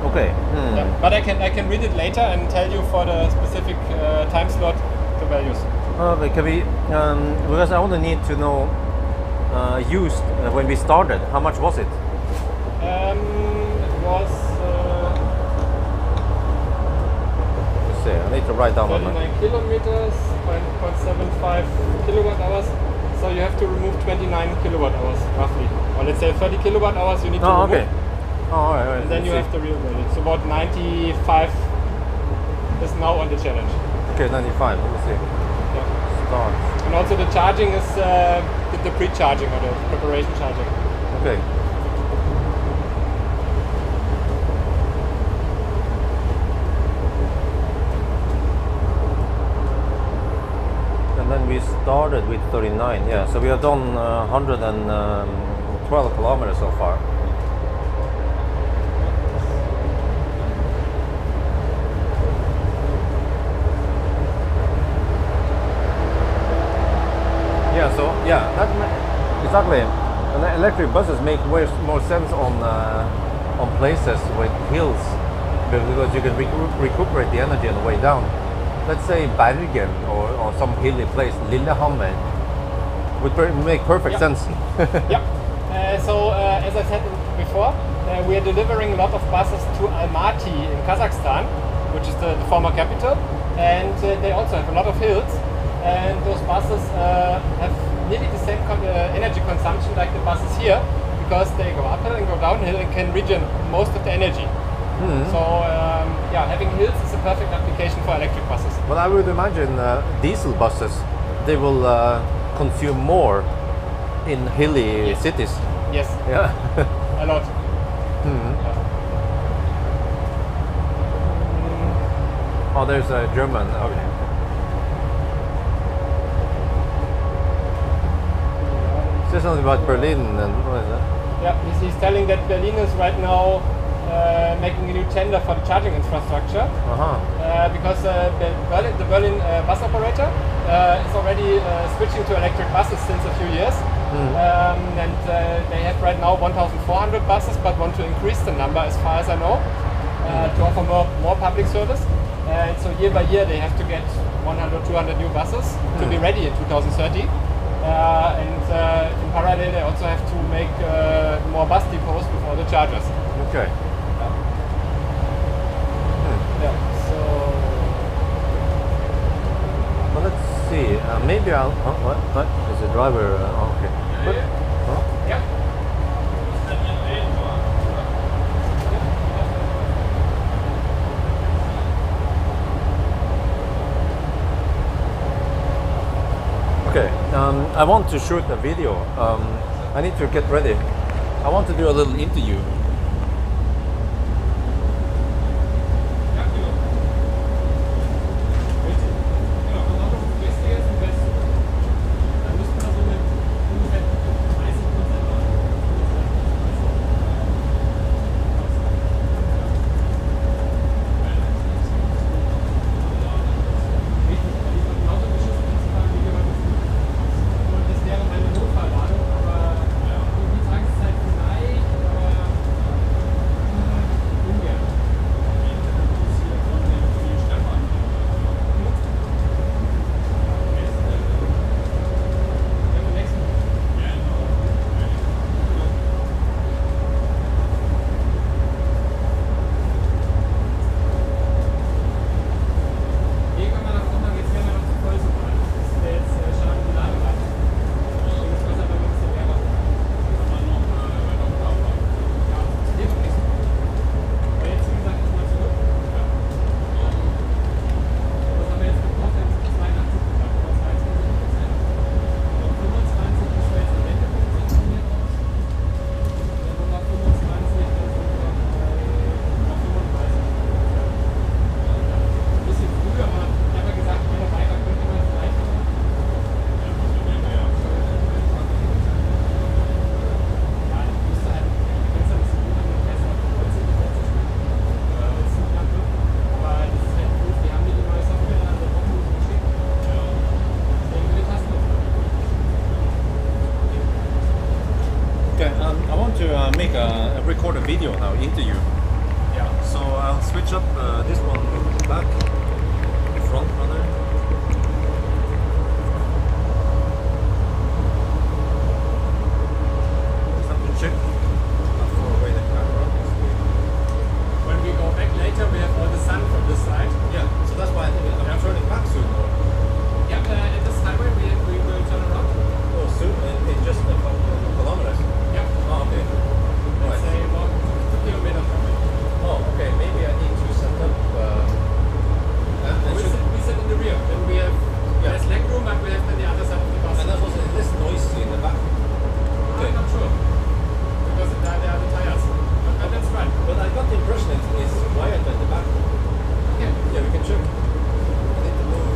Okay. Yeah, but I can read it later and tell you for the specific time slot the values. But can we? Because I only need to know used when we started. How much was it? It was Let's see. I need to write down on 39 kilometers, 0.75 kilowatt hours. So you have to remove 29 kilowatt hours roughly, or let's say 30 kilowatt hours you need to Oh, remove. okay. Oh, all right. And then you have the real value. It's about 95 is now on the challenge. Okay, 95. Let me see. Yeah. Start. And also the charging is the pre-charging or the preparation charging. Okay. And then we started with 39. Yeah, so we have done 112 kilometers so far. Yeah, so yeah, exactly. And the electric buses make way more sense on places with hills because you can recuperate the energy on the way down. Let's say Bergen or some hilly place, Lillehammer, would make perfect Yeah. sense. Yeah. So as I said before, we are delivering a lot of buses to Almaty in Kazakhstan, which is the former capital, and they also have a lot of hills. And those buses have nearly the same energy consumption like the buses here, because they go uphill and go downhill and can regen most of the energy. So yeah, having hills is a perfect application for electric buses. But I would imagine diesel buses, they will consume more in hilly Yes. cities. Yes, Yeah. a lot. Oh, there's a German. Okay. Say something about Berlin and what is that? Yeah, he's telling that Berlin is right now making a new tender for the charging infrastructure. Because the Berlin bus operator is already switching to electric buses since a few years. And they have right now 1,400 buses, but want to increase the number as far as I know, to offer more public service. And so year by year they have to get 100, 200 new buses to be ready in 2030. And in parallel they also have to make more bus depots with all the chargers. Okay. Yeah, so... Well, let's see. Maybe I'll. What? Is the driver? Okay. But, Yeah. Okay, I want to shoot a video. I need to get ready. I want to do a little interview. Record a video now, interview. Yeah. So I'll switch up this one back, the front runner. Just have to check how far away the camera is. When we go back later, we have all the sun from this side. Yeah, so that's why I think I'm turning back soon. Yeah, at this highway we will turn around. Oh, soon? In just a couple of kilometers? Yeah. Oh, okay. Let's say about 2 kilometers from it. Oh, okay. Maybe I need to set up. We sit in the rear. Then we have less leg room, but we have then the other side of the bus. And that was less noisy in the back. I'm not sure. Because there are the tires. But that's right. But I got the impression it's quieter in the back. Okay. Yeah, we can check. I need to move.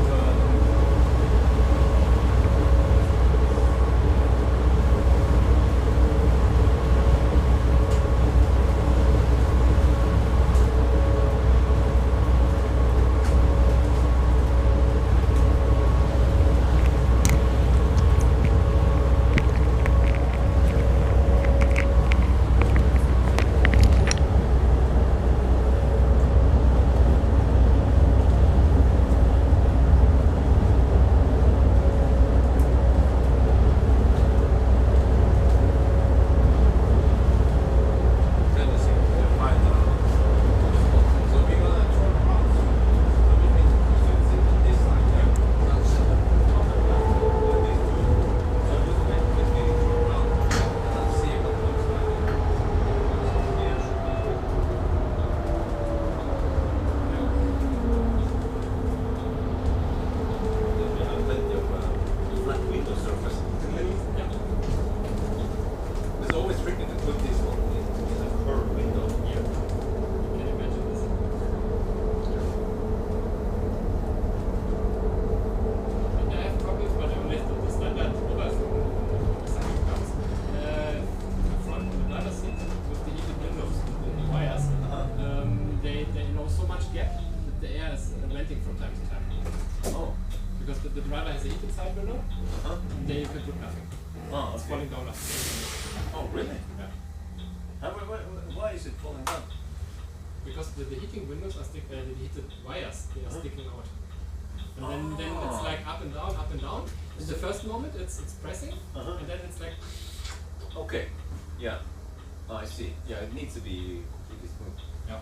the driver has a heated side window, and there you can put nothing. Oh, It's falling down now. Oh, really? Yeah. Why is it falling down? because the heating windows are the heated wires, they are sticking out. And then it's like up and down, up and down. In the first moment it's pressing, and then it's like. Okay. Yeah. Oh, I see. Yeah, it needs to be completely smooth. Yeah.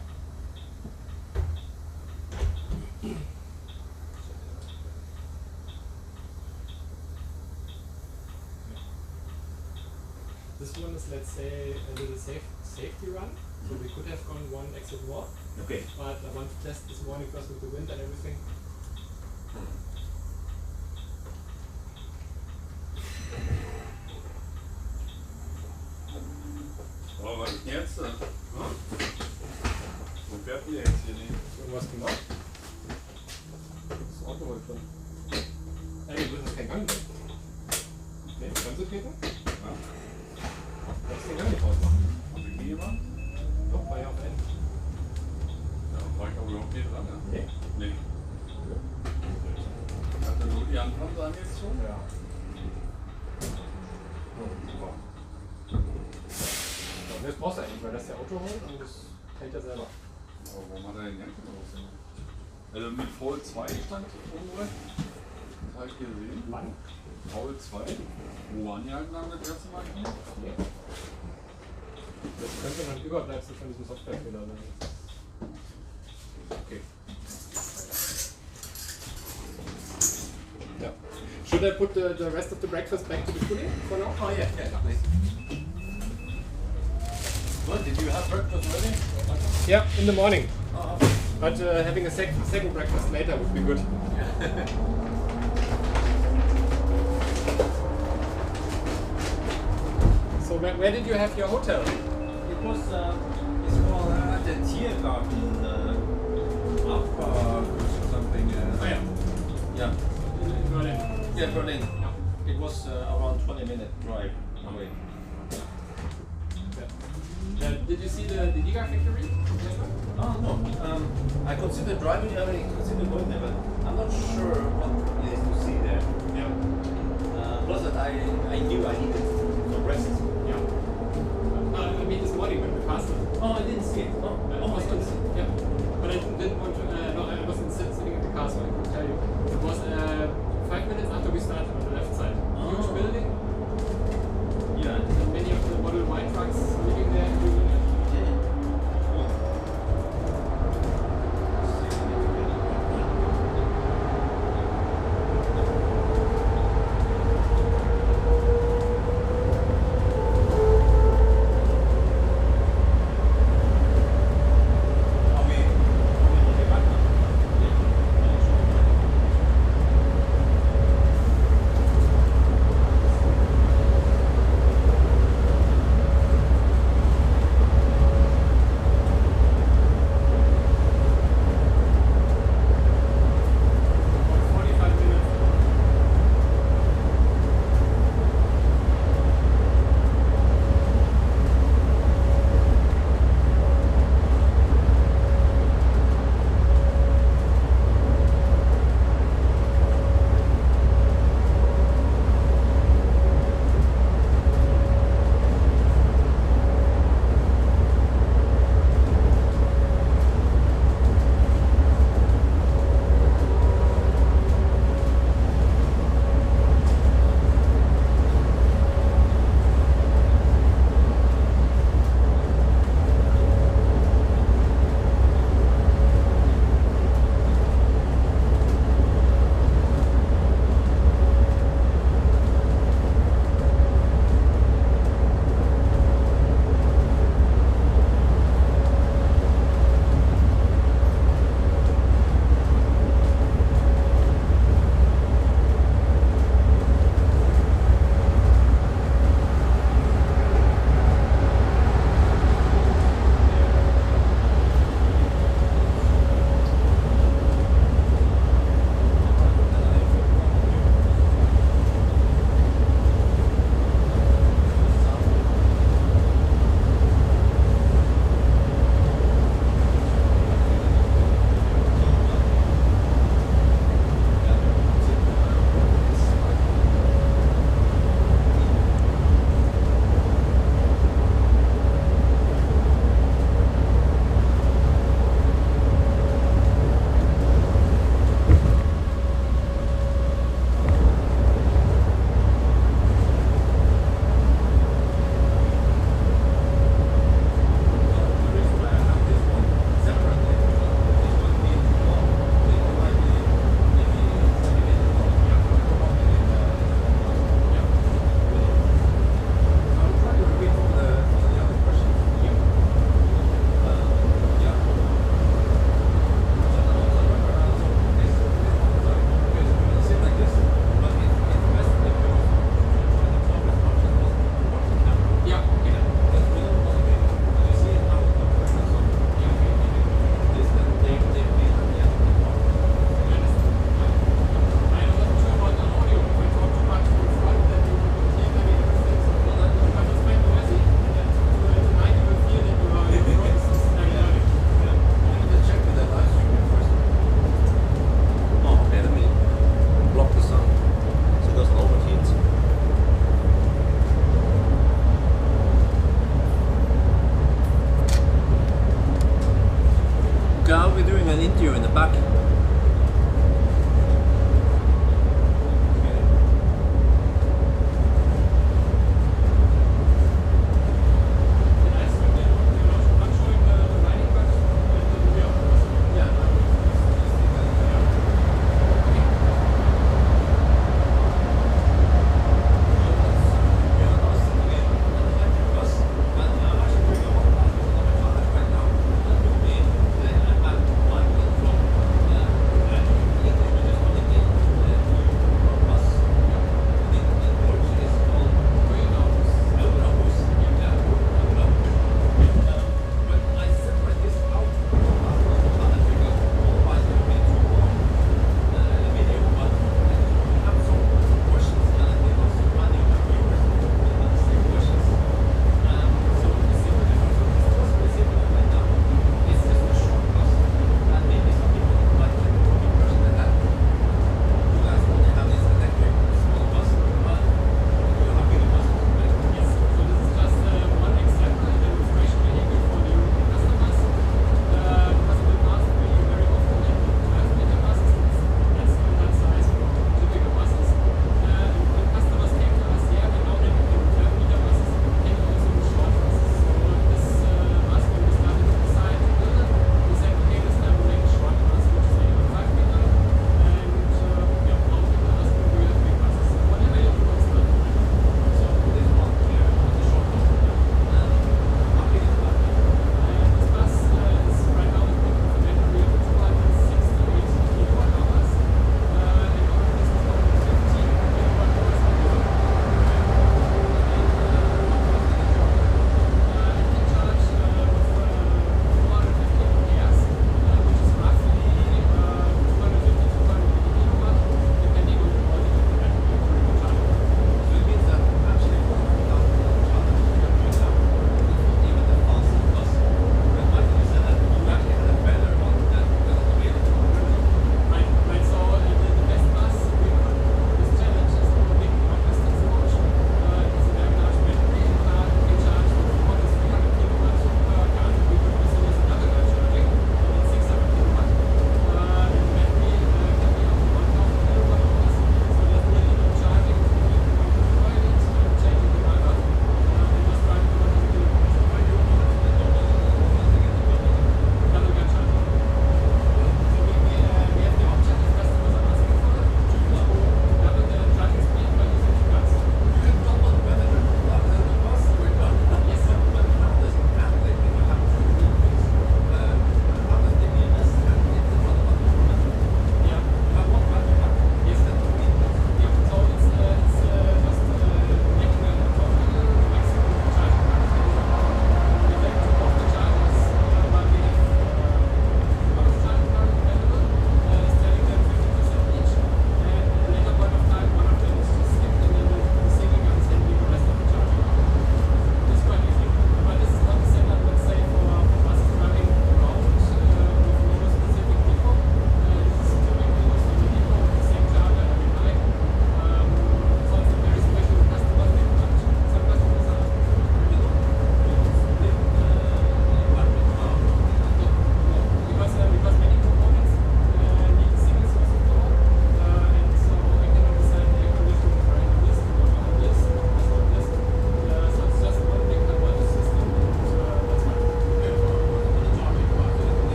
This one is, let's say, a little safety run. So we could have gone one exit more. Okay. But I want to test this morning first with the wind and everything. Aber was ist jetzt? Wo fährt ihr jetzt hier nicht? Irgendwas gemacht? Das Auto heute schon. Ey, du willst kein Gang mehr. Nee, kannst du treten? Ja. Kannst du den Gang nicht ausmachen? Hast du die gemacht? Doch, war ja auf N. Ja, war ich aber überhaupt nicht dran, ne? Nee. Nee. Hat er nur die Handbremse angezogen? Ja. Super. Und das brauchst du eigentlich, weil das der Auto holt und das hält er selber. Aber warum hat er den Lenker rausgemacht? Also mit Pawel 2 stand oben rechts. Das habe ich gesehen. Wann? Pawel 2. Wo waren die halt dann das erste Mal hier? Nee. Das könnte dann Überbleibsel von diesem Softwarefehler sein. Okay. Yeah. Should I put the rest of the breakfast back to the cooling for now? Oh yeah, please. What, did you have breakfast ready? Yeah, in the morning. Oh, But having a second breakfast later would be good. So where did you have your hotel? it was, it's called the Tiergarten, or something. Oh yeah, Yeah, in Berlin. yeah, Berlin. Yeah. It was around 20-minute drive away. Did you see the Giga Factory? Oh no, I considered driving, I considered going there, but I'm not sure what it is to see there. Yeah. Plus that I knew I needed some rest. Yeah. I mean this morning when we passed it. Oh, I didn't see it. Oh, I was yeah. But I didn't want to, no, I wasn't sitting in the car, so I couldn't tell you. It was 5 minutes after we started on the left side. Huge building, Yeah. and many of the Model Y trucks living there. Doing it. interior in the back.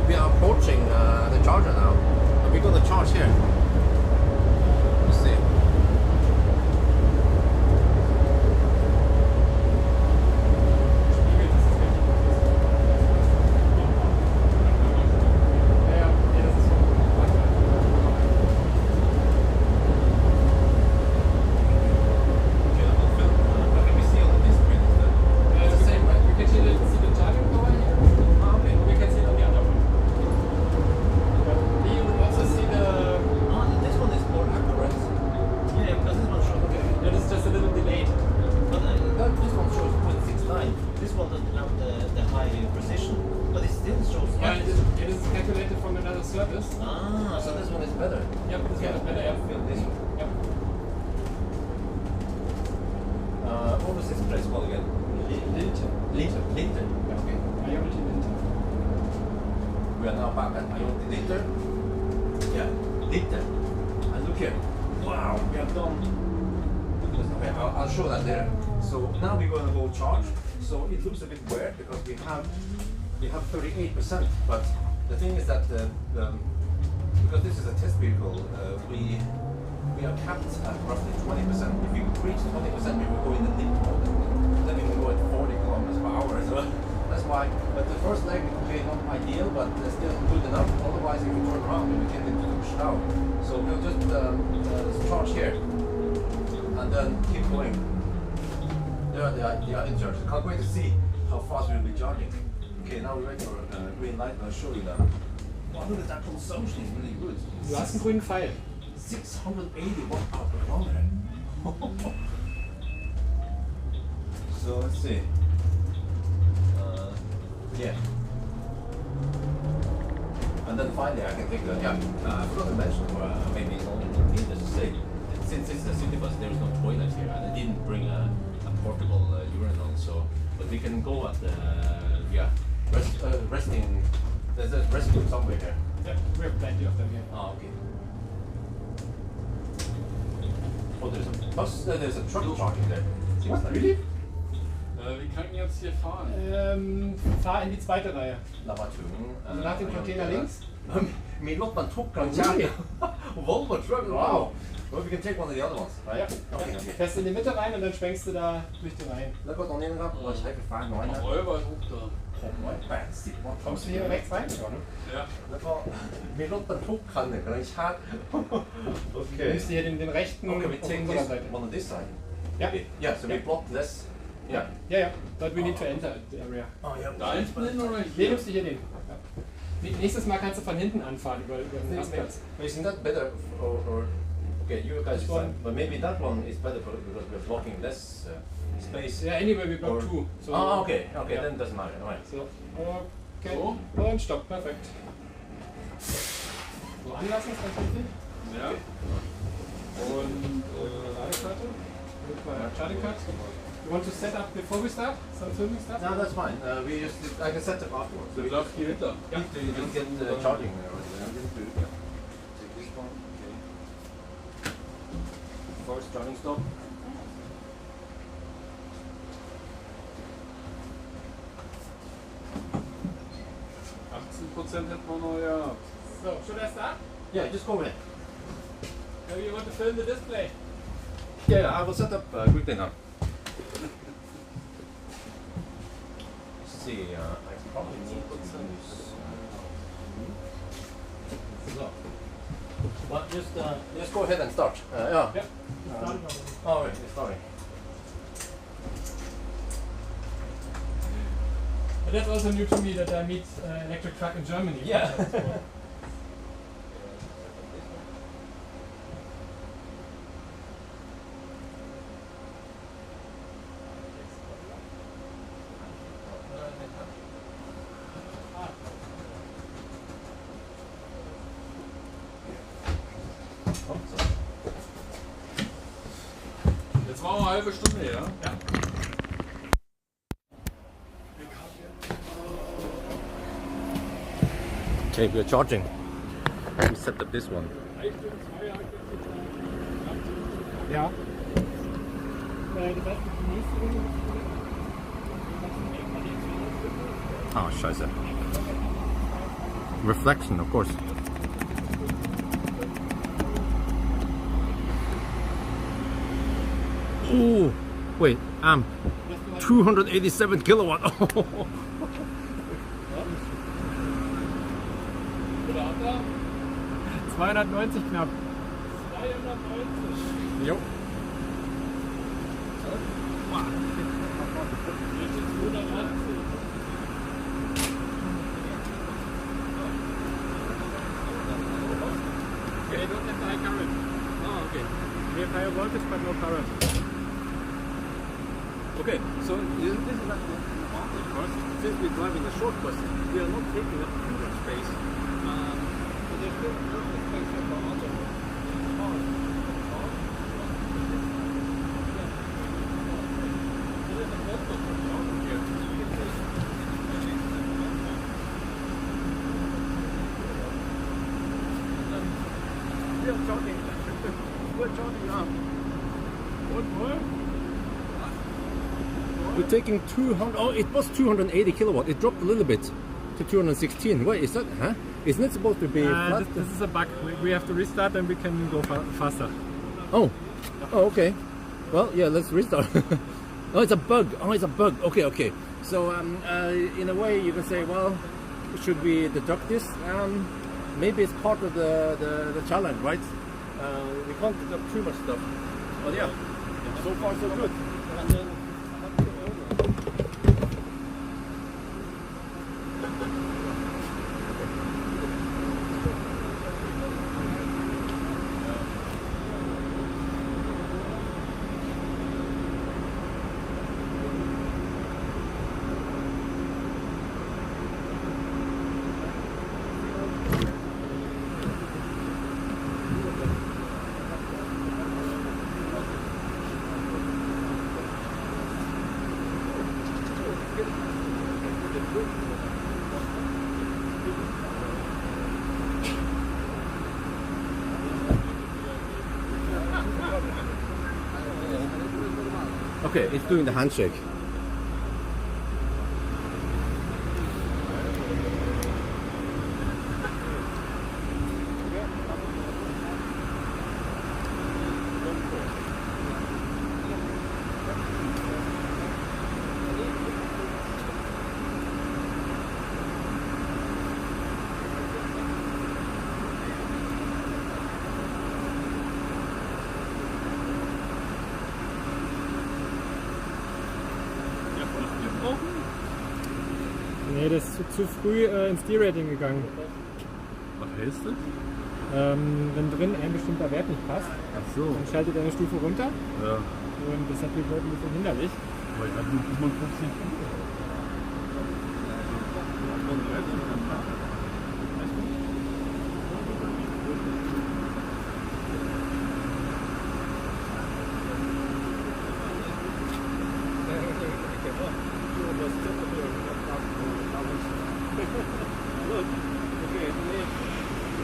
we are approaching the charger now. We're going to charge here. Let's see. What was this place called again? Liter. Okay. We are now back at IoT Liter. Yeah, Liter. And look here. Wow, we have done. Okay, I'll show that there. So now we're going to go charge. So it looks a bit weird because we have 38%, but the thing is that because this is a test vehicle, we are capped at roughly 20%. If we reach 20%, we will go in the limp mode. Then we can go at 40 kilometers per hour. So that's why. But the first leg will be not ideal, but still good enough. Otherwise, if we turn around, we can into the down. So we'll just charge here and then keep going. There are the other chargers. Can't wait to see how fast we'll be charging. Okay, now we're ready for green light. I'll show you that. Wow, look at that consumption is really good. Du hast einen grünen Pfeil. 680 watt-hour per kilometer. So let's see. Yeah. And then finally I can take the, I forgot to mention, or maybe it's only needless to say, since it's a city bus, there is no toilet here, and I didn't bring a portable urinal, so, but we can go at the, resting, there's a restroom somewhere here. Yeah, we have plenty of them here. Oh, okay. Oh, there's a bus, there's a truck charging there. What, really? Wir können jetzt hier fahren. Fahr in die zweite Reihe. Also nach dem Container links.มีรถบรรทุกกันใช่ Volvo truck, wow. Well, we can take one of the other ones, right? Ja. Okay. Fährst in die Mitte rein und dann schwenkst du da durch die Reihen. แล้วก็ตรงนี้นะครับเราใช้ไฟฟ้าน้อยนะ Räuber hoch da. 680 วัตต์ Kommst du hier rechts rein? Ja. แล้วก็มีรถบรรทุกคันหนึ่งกำลังชาร์จ Du Okay. nimmst hier den rechten Okay, we auf take unserer this Seite. one on this side. Ja. Yeah, so we block this. Yeah. Ja, but we need to enter the area. Oh, yeah. Da hinten hin oder Nee, hier? nimmst du hier den. Ja. Nächstes Mal kannst du von hinten anfahren über den Rastplatz. Isn't that better or okay, you guys Which decide. one? But maybe that one is better because we're blocking less space. Yeah, anyway, we block Or- two. So, Oh, okay, Yeah. then it doesn't matter. All right. So, okay. So. Und stopp, perfekt. So anlassen ist ganz wichtig. Ja. Und Ladekarte. Charging card. You want to set up before we start? Some filming stuff? No, that's fine. We just I can set up afterwards. So du darfst hier hinter. Ja. you get charging. Take this one. Okay. First charging stop. 18% hätten wir noch, ja. So, should I start? Yeah, just go in. Maybe you want to film the display? Yeah, I will set up quickly now. See, I probably need to use. So, but just go ahead and start. Yeah. Yeah. Oh, wait, sorry. But that's also new to me that I meet electric truck in Germany. Yeah. Jetzt machen wir eine halbe Stunde, ja? Ja. Okay, we are charging. We set up this one. Ja. Das heißt, die nächste Runde. Ah, scheiße. reflection, of course. Oh, wait, 287 kilowatt. 290 knapp. 290. Jo. Okay, don't have high current. Oh, okay. We have higher voltage but no current. Okay, so this is actually an advantage for us. Since we're driving a short bus, we are not taking up too much space. But there's still plenty of space here for other cars. There is a voltage control here. We are charging. We're charging now. What more? We're taking 200. Oh, it was 280 kilowatt. It dropped a little bit to 216. Wait, is that? Huh? Isn't it supposed to be flat? This is a bug. We have to restart and we can go faster. Oh. Oh, okay. Well, yeah. Let's restart. Oh, it's a bug. Oh, it's a bug. Okay, okay. So, in a way, you can say, well, should we deduct this? Maybe it's part of the challenge, right? We can't deduct too much stuff. But yeah, so far so good. And then, Okay, it's doing the handshake. Nee, das ist zu früh ins D-Rating gegangen. Was heißt das? Wenn drin ein bestimmter Wert nicht passt, Ach so. dann schaltet er eine Stufe runter Ja. und das ist natürlich heute ein bisschen hinderlich. Weil ich habe 55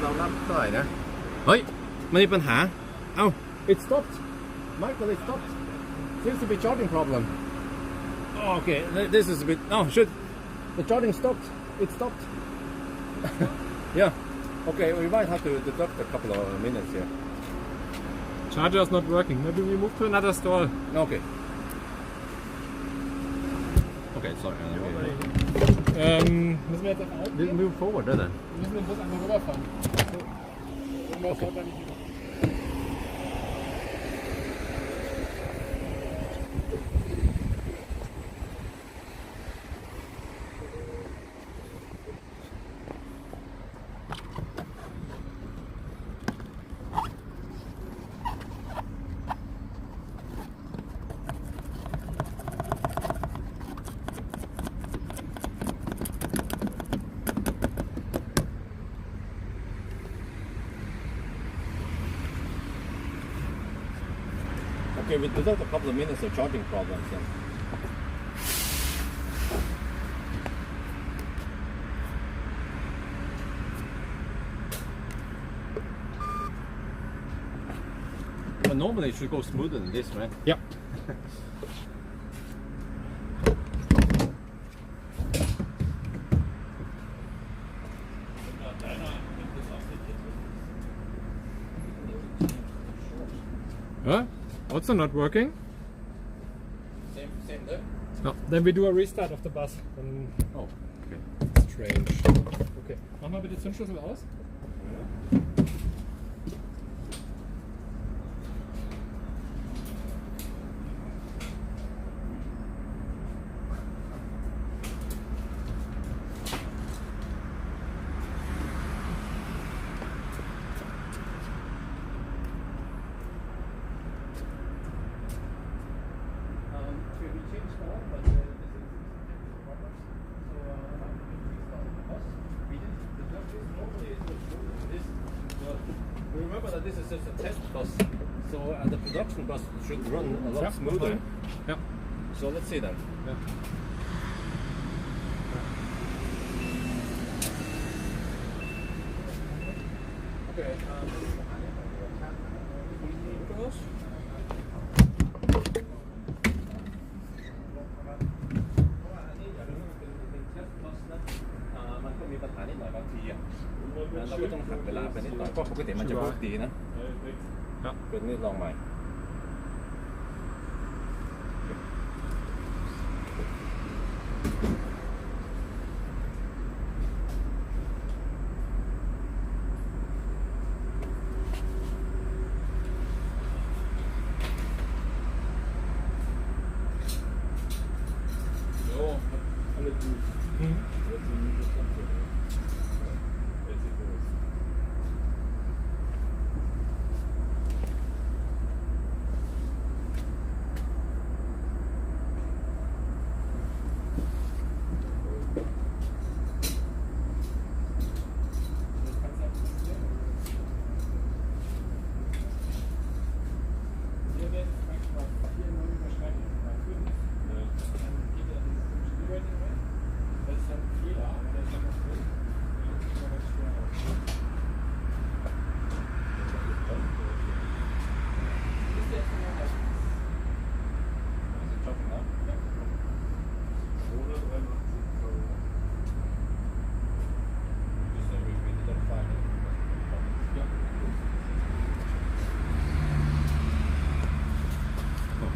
เรารับเท่าไหร่นะ เฮ้ยมันมีปัญหา เอ้า it stopped Michael it stopped seems to be charging problem oh, okay this is a bit oh shit the charging stopped it stopped yeah okay we might have to deduct a couple of minutes here Charger is not working. Maybe we move to another stall. okay okay sorry Müssen wir jetzt auf Out gehen? move forward then Wir müssen den Bus einfach rüberfahren. Irgendwas haut da nicht hin. okay we deduct a couple of minutes of charging problems then but normally it should go smoother than this, right? Ja. Huh? Also not working? Same there. No. Then we do a restart of the bus. Then Oh, okay. strange. Okay. Mach mal bitte Zündschlüssel aus. Remember that this is just a test bus, so the production bus should run a lot smoother. Ja. So let's see then. Ja. Okay.มันก็มีปัญหานิดหน่อยบางทีอ่ะเราก็ต้องหักเวลาไปนิดหน่อยก็ปกติมันจะเวิร์กดีนะเกิดนี่ลองใหม่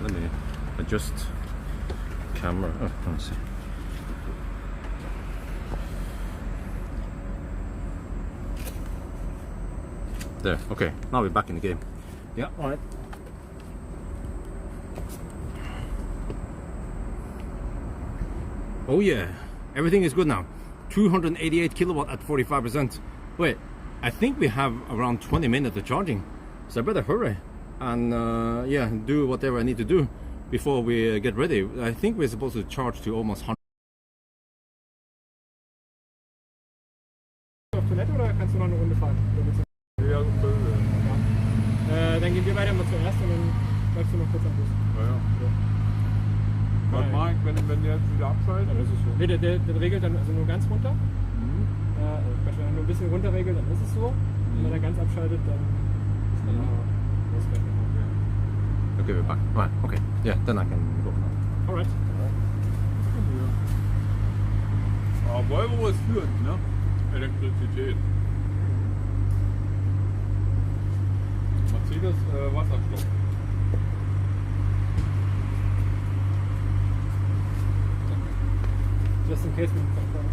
Let me adjust camera. Oh, let's see. There. Okay. Now we're back in the game. Yeah. All right. Oh yeah. Everything is good now. 288 kilowatt at 45%. Wait. I think we have around 20 minutes of charging, so I better hurry and yeah, do whatever I need to do before we get ready. I think we're supposed to charge to almost 100. Auf Toilette oder kannst du noch eine Runde fahren? Ja, Dann gehen wir beide mal zuerst und dann bleibst du noch kurz am Bus. Was mache ich, wenn der jetzt wieder abschaltet? Dann ist es so. Nee, der regelt dann also nur ganz runter. Wenn er nur ein bisschen runter regelt, dann ist es so. Wenn er ganz abschaltet, dann ist dann losrechnen. Okay, we're back. Right. Okay. Yeah. Then I can go. Alright. Aber Volvo ist führend, ne? Elektrizität. Mercedes Wasserstoff. Just in case we can confirm.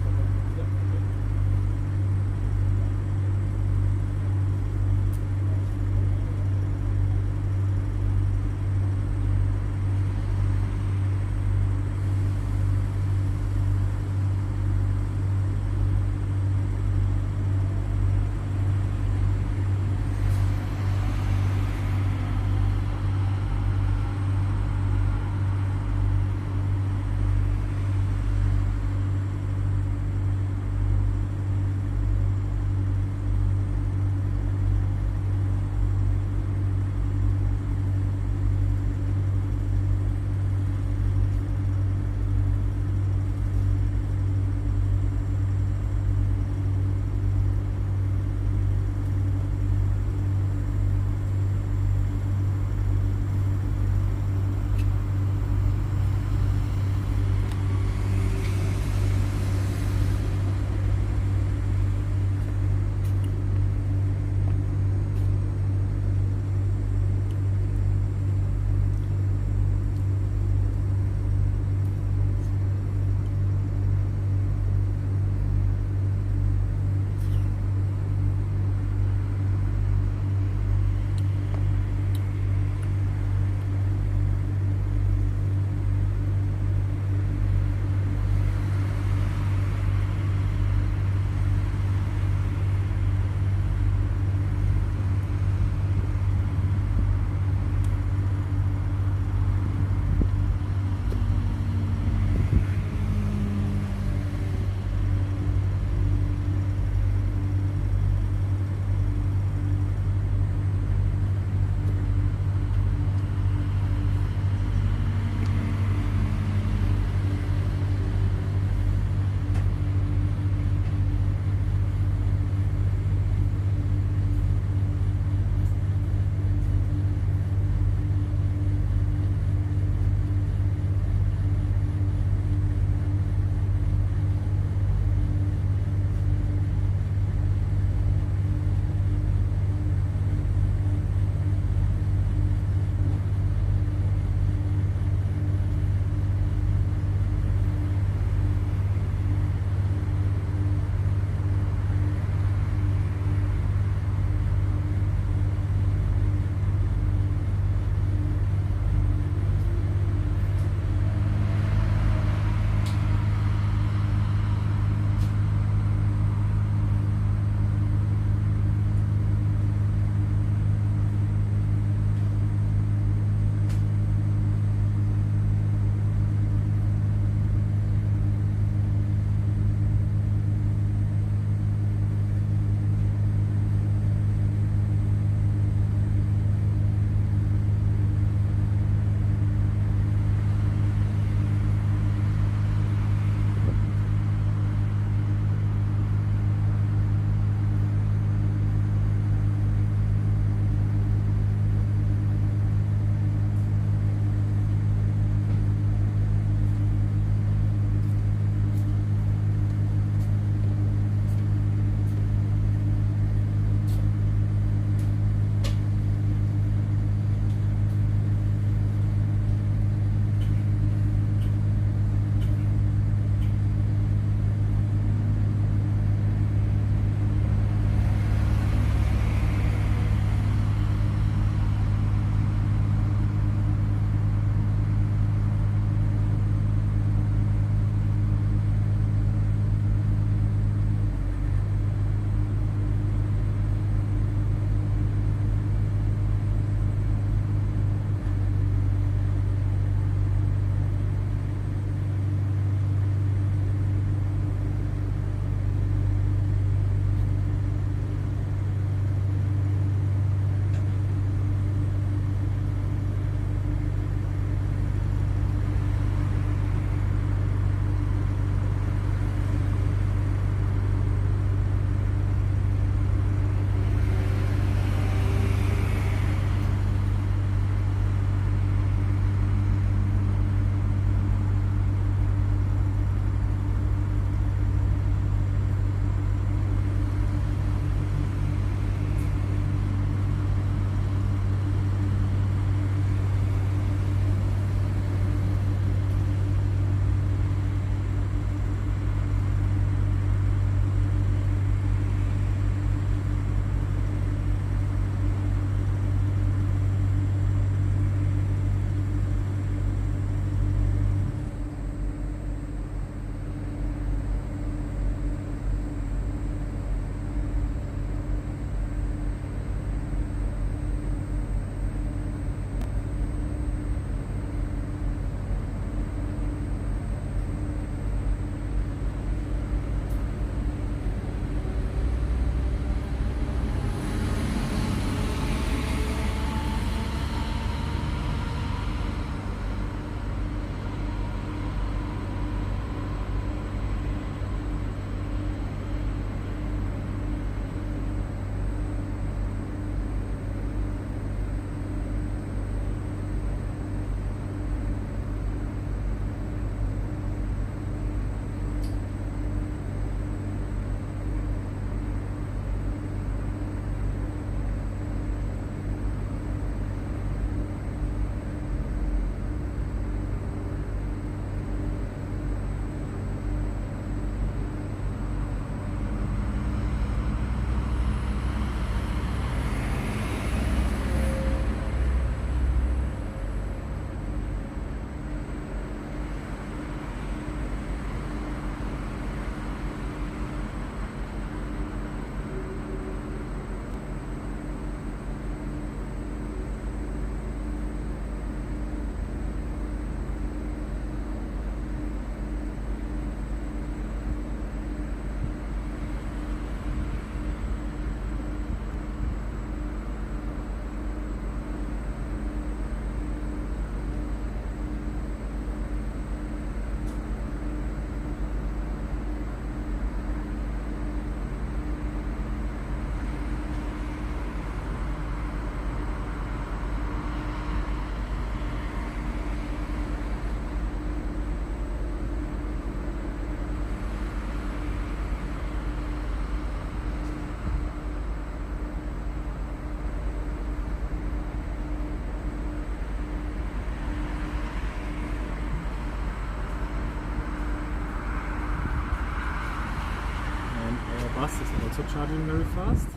charging very fast.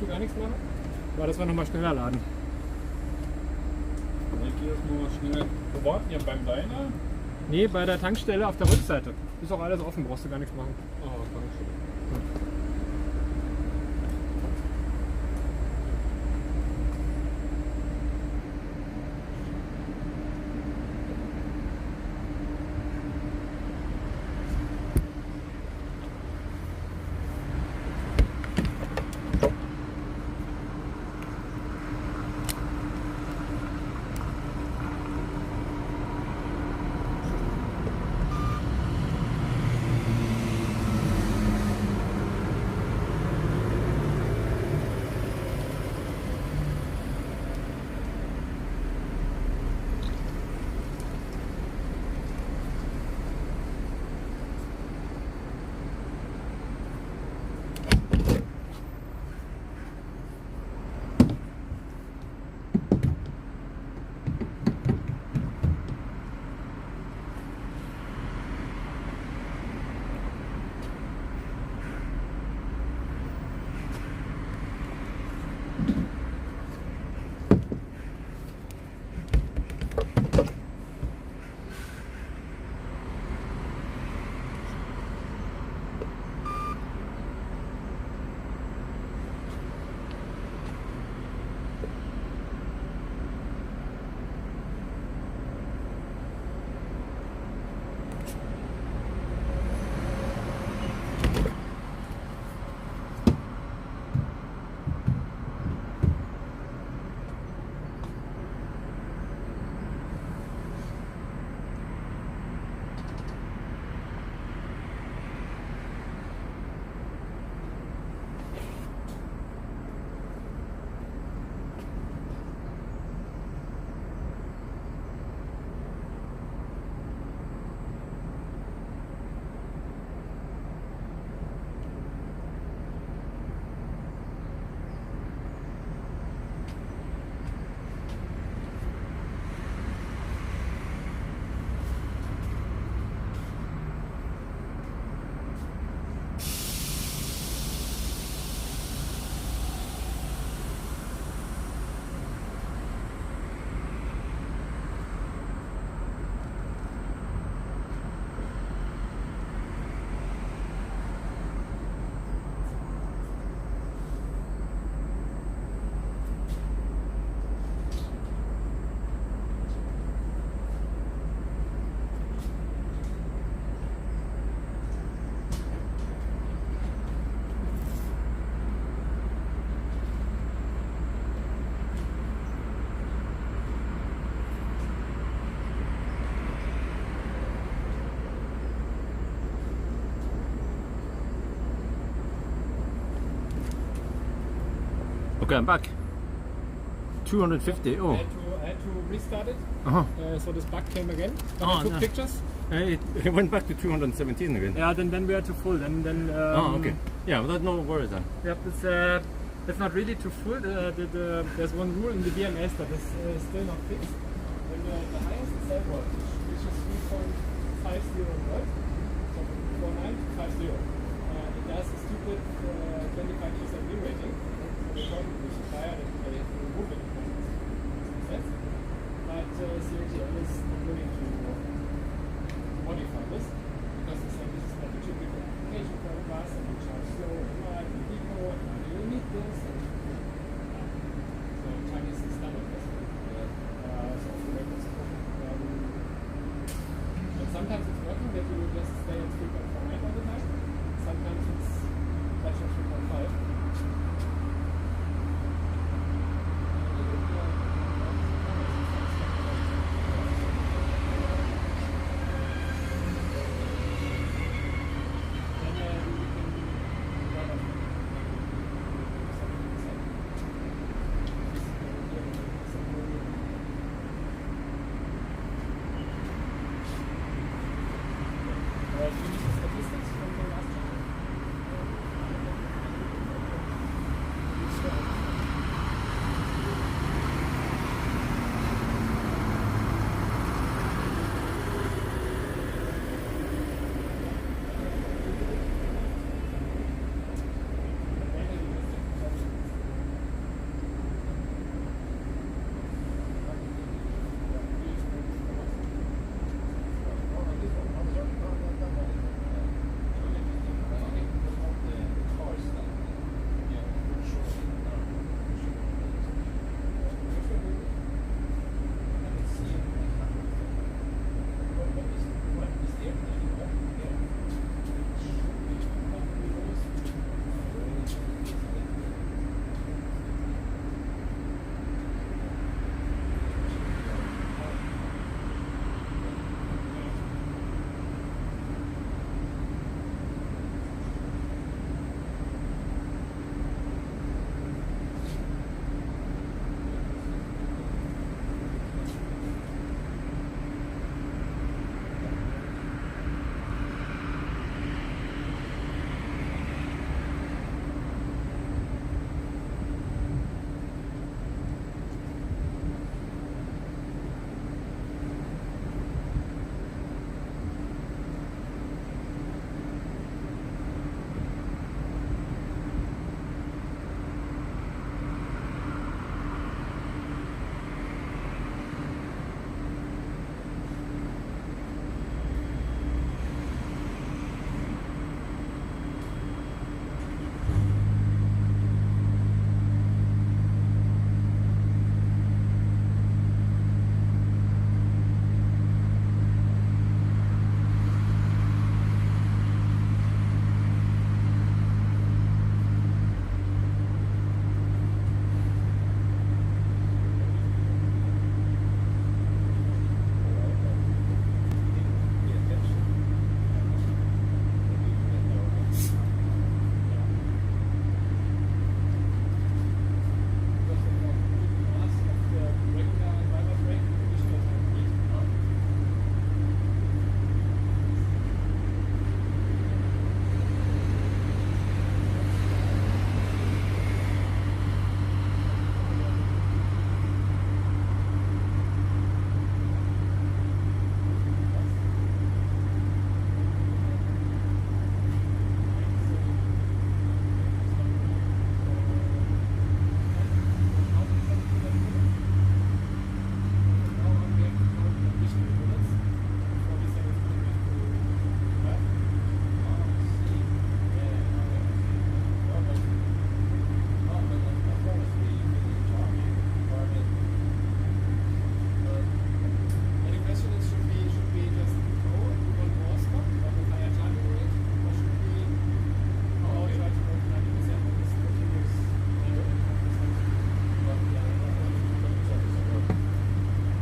Gar nichts machen? War das wir nochmal schneller laden? Ich gehe jetzt mal schnell. Wo warten ihr beim Deiner? Nee, bei der Tankstelle auf der Rückseite. Ist auch alles offen, brauchst du gar nichts machen. Oh, danke schön. Okay, I'm back. 250. Oh. I had to restart it. Uh-huh. So this bug came again. But Oh, I took no. pictures. It went back to 217 again. Yeah, then we are too full. Then Oh, okay. Yeah, well, that's no worries then. Yep, it's not really too full. There's one rule in the BMS that is still not fixed. When the highest cell voltage, which is 3.50 volt, so 4950, it does a stupid 25% re-rating. So the problem with the supplier that they remove it. Makes sense. But CATL is not willing to modify this because they say this is not a typical application for a bus and we charge slow and wide and eco and why do you need this? And, so Chinese is standard this. So and sometimes it's working that you just stay at 3.49 all the time. Sometimes it's touch of 3.5.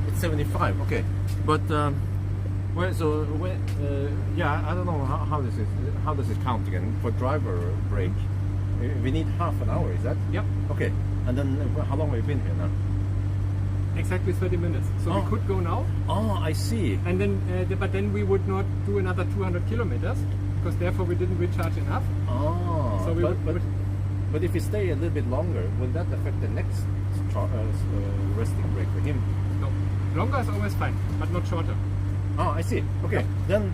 It's 75. Okay, but well, so yeah, I don't know how does it count again for driver break? We need half an hour. Is that? Yep. Okay. And then how long have you been here now? Exactly 30 minutes. So we could go now. Oh, I see. And then, but then we would not do another 200 kilometers because therefore we didn't recharge enough. Oh, So we but if you stay a little bit longer, will that affect the next resting break for him? No, longer is always fine, but not shorter. Oh, I see. Okay, then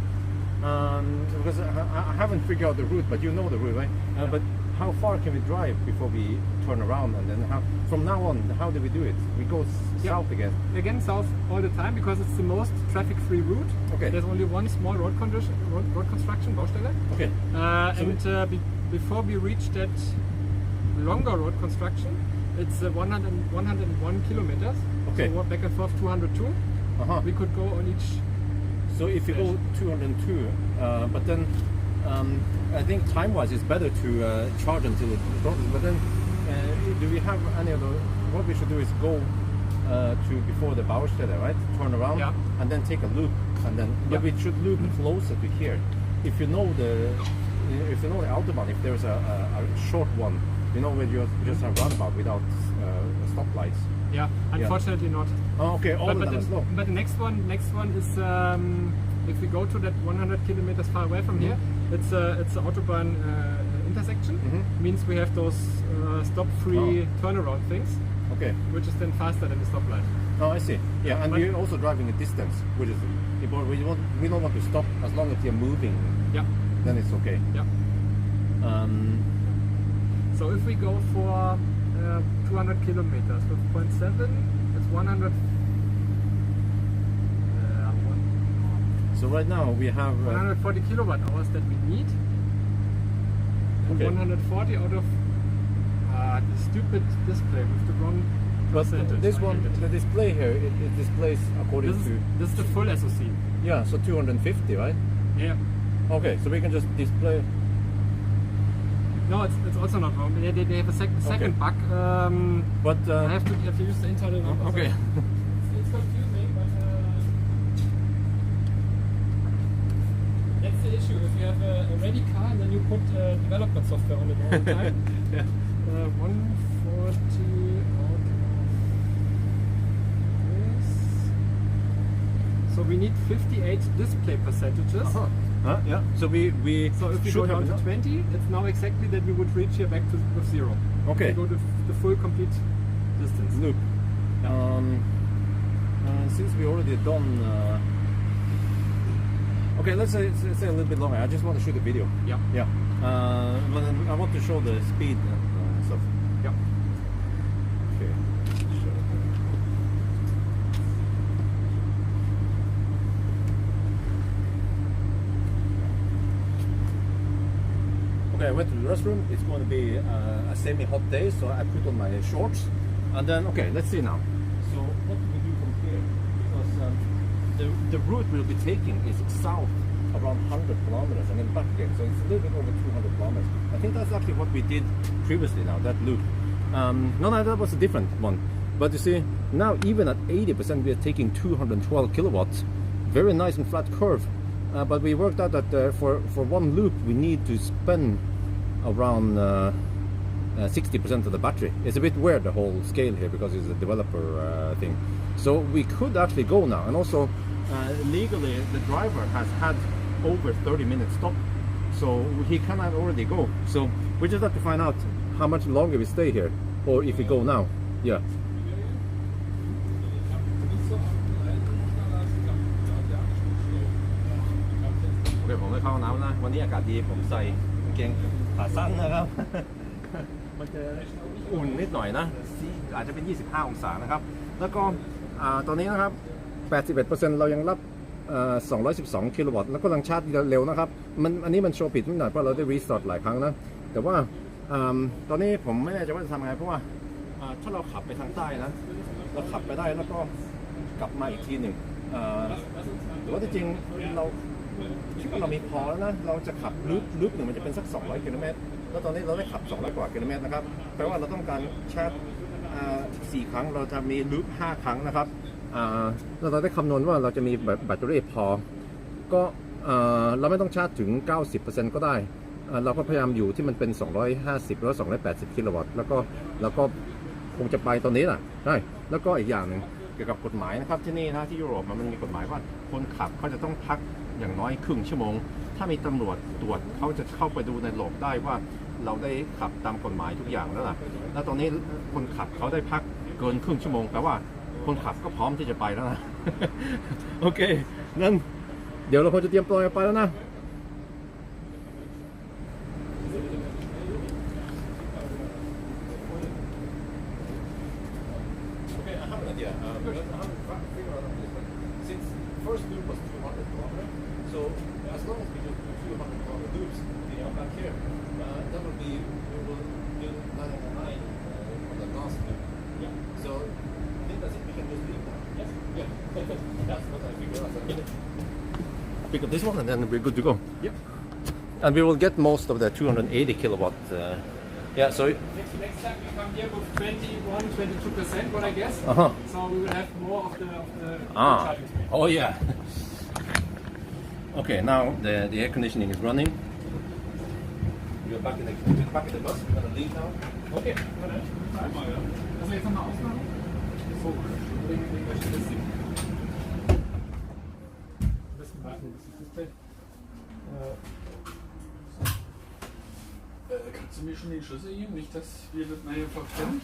because I haven't figured out the route, but you know the route, right? But how far can we drive before we turn around, and then from now on, how do we do it? We go south again. Again, south all the time because it's the most traffic-free route. Okay. There's only one small road construction, Baustelle. Okay. Before we reach that longer road construction, it's 101 kilometers. Okay. So back and forth 202. We could go on each. So if you go 202, but then I think time-wise it's better to charge until it crosses. But then, do we have any other? What we should do is go to before the Baustelle, right? Turn around and then take a loop, and then. But we should loop closer to here. If you know the autobahn, if there's a short one, you know where you just have roundabout without stoplights. Yeah, unfortunately not. Oh, okay. All of them are slow. But the next one is if we go to that 100 kilometers far away from here, it's an autobahn intersection. Means we have those stop-free turnaround things. Okay. Which is then faster than the stoplight. Oh, I see. Yeah, and you're also driving a distance, which is important. We don't want to stop as long as you're moving. Yeah. Then it's okay. Yeah. So if we go for 200 kilometers with 0.7, it's 100. So right now we have 140 kilowatt hours that we need. And 140 out of the stupid display with the wrong percentage. This one, the display here, it displays according to. This is the full SoC. Yeah, so 250, right? Yeah. Okay, so we can just display. No, it's also not wrong. They have a second bug. But I have to use the internal number. Okay. It's confusing, but that's the issue. If you have a ready car and then you put development software on it all the time. 140 out of this. So we need 58 display percentages. Yeah. So so if we go down to 20, it's now exactly that we would reach here back to with 0. Okay. We go to the full complete distance. Loop. Since we already done. Okay, let's say a little bit longer. I just want to shoot a video. Yeah. Yeah. But then I want to show the speed and stuff. Yeah. Okay. Okay, I went to the restroom. It's going to be a semi-hot day, so I put on my shorts. And then, okay, let's see now. So what do we do from here? Because the route we'll be taking is south around 100 kilometers and then back again. So it's a little bit over 200 kilometers. I think that's actually what we did previously now, that loop. No, that was a different one. But you see, now even at 80% we are taking 212 kilowatts. Very nice and flat curve. But we worked out that for one loop we need to spend around 60% of the battery. It's a bit weird, the whole scale here, because it's a developer thing. So we could actually go now. And also legally the driver has had over 30 minutes stop, so he cannot already go. So we just have to find out how much longer we stay here, or if we go now. Yeah. Okay, ผมไปเข้าน้ำนะวันนี้อากาศดีผมใส่กางเกงขาสั้นนะครับ มันจะอุ่นนิดหน่อยนะอาจจะเป็น25องศานะครับแล้วก็ตอนนี้นะครับ 81% เรายังรับ212 กิโลวัตต์แล้วก็กำลังชาร์จเร็วนะครับอันนี้มันโชว์ผิดนิดหน่อยเพราะเราได้รีสตาร์ทหลายครั้งนะแต่ว่าตอนนี้ผมไม่แน่ใจว่าจะทำยังไงเพราะว่าถ้าเราขับไปทางใต้นะเราขับไปได้แล้วก็กลับมาอีกทีหนึ่งหรือว่าจริงเราคิดว่าเรามีพอแล้วนะเราจะขับลูปหนึ่งมันจะเป็นสัก200กิโลเมตรแล้วตอนนี้เราได้ขับ200กว่ากิโลเมตรนะครับแปลว่าเราต้องการชาร์จ4ครั้งเราจะมีลูป5ครั้งนะครับเราได้คำนวณว่าเราจะมีแบตเตอรี่พอก็เราไม่ต้องชาร์จถึง 90% ก็ได้เราก็พยายามอยู่ที่มันเป็น250หรือ280กิโลวัตต์แล้วก็ คงจะไปตอนนี้แหละใช่แล้วก็อีกอย่างหนึ่งเกี่ยวกับกฎหมายนะครับที่นี่นะที่ยุโรปมันมีกฎหมายว่าคนขับเขาจะต้องพักอย่างน้อยครึ่งชั่วโมงถ้ามีตำรวจตรวจเขาจะเข้าไปดูในระบบได้ว่าเราได้ขับตามกฎหมายทุกอย่างแล้วล่ะแล้วตอนนี้คนขับเขาได้พักเกินครึ่งชั่วโมงแปลว่าคนขับก็พร้อมที่จะไปแล้วนะ โอเคงั้นเดี๋ยวเราคงจะเตรียมตัวไปแล้วนะFirst loop was 200 kilometers, so as long as we do 200 kilometer loops, back here, that would be, we will do 909 on the last loop. Yeah. So, I think that's it, we can just leave now. Yes. Yeah. That's what I figured out. Pick up this one and then we're good to go. Yep. And we will get most of the 280 kilowatt. Yeah, so... Next time we come here with 21-22%, what I guess. So we will have more of the charging speed. Oh yeah. Okay, now the air conditioning is running. We're back in the bus. We're gonna leave now. Okay. Also jetzt nochmal ausmachen. So, wegen der Statistik. Ein bisschen warten, bis das Display. Kannst du mir schon den Schlüssel geben? Nicht, dass wir das nachher verkennen.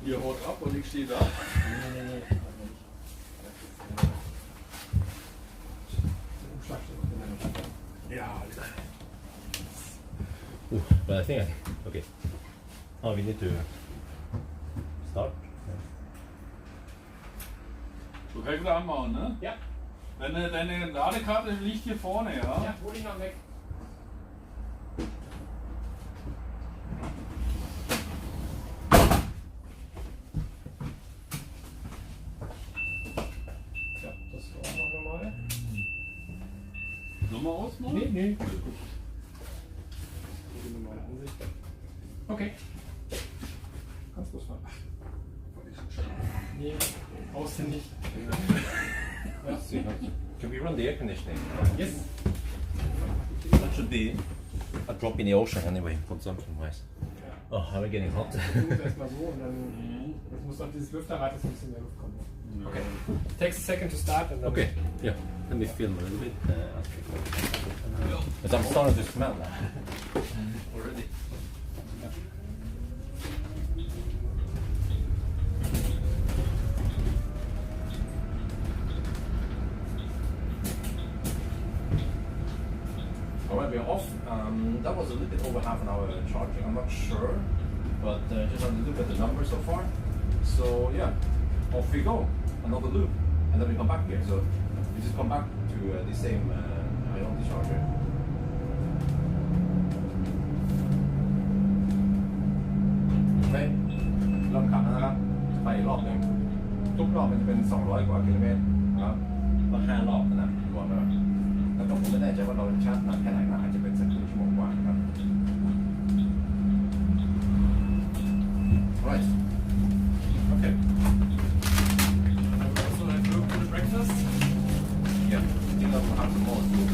Ihr haut ab und ich stehe da. Nee. Ja, But I think okay. Oh, we need to start. du kannst da anmachen, ne? Ja. Deine Ladekarte liegt hier vorne, ja? Ja, hol ich noch weg. Ja, das war auch noch normal. Nummer ausmachen? Nee. Die normale Ansicht. Okay. Kannst losfahren. Nee, brauchst du nicht. Can we run the air conditioning? Yes. That should be a drop in the ocean anyway, consumption-wise. Oh, are we getting hot? Erstmal so und dann jetzt muss auf dieses Lüfterrad jetzt ein bisschen mehr Luft kommen. Okay. Takes a second to start and then Okay, yeah. Let me film a little bit. But I'm starting to smell that already. Alright, we're off. That was a little bit over half an hour charging. I'm not sure, but just had to look at the numbers so far. So yeah, off we go. Another loop, and then we come back here. So we just come back to the same ion charger. Okay, เริ่มขับแล้วนะครับไปอีกรอบหนึ่งทุกรอบมันจะเป็น200กว่ากิโลเมตรนะครับก็5รอบนะรวมแล้วแล้วก็ผมไม่แน่ใจว่าเราชาร์จนานแค่ไหนนะอาจจะเป็นสักครึ่งชั่วโมงกว่านะครับ Right. Okay. also have room for the breakfast. Yeah. I think I will have some more food.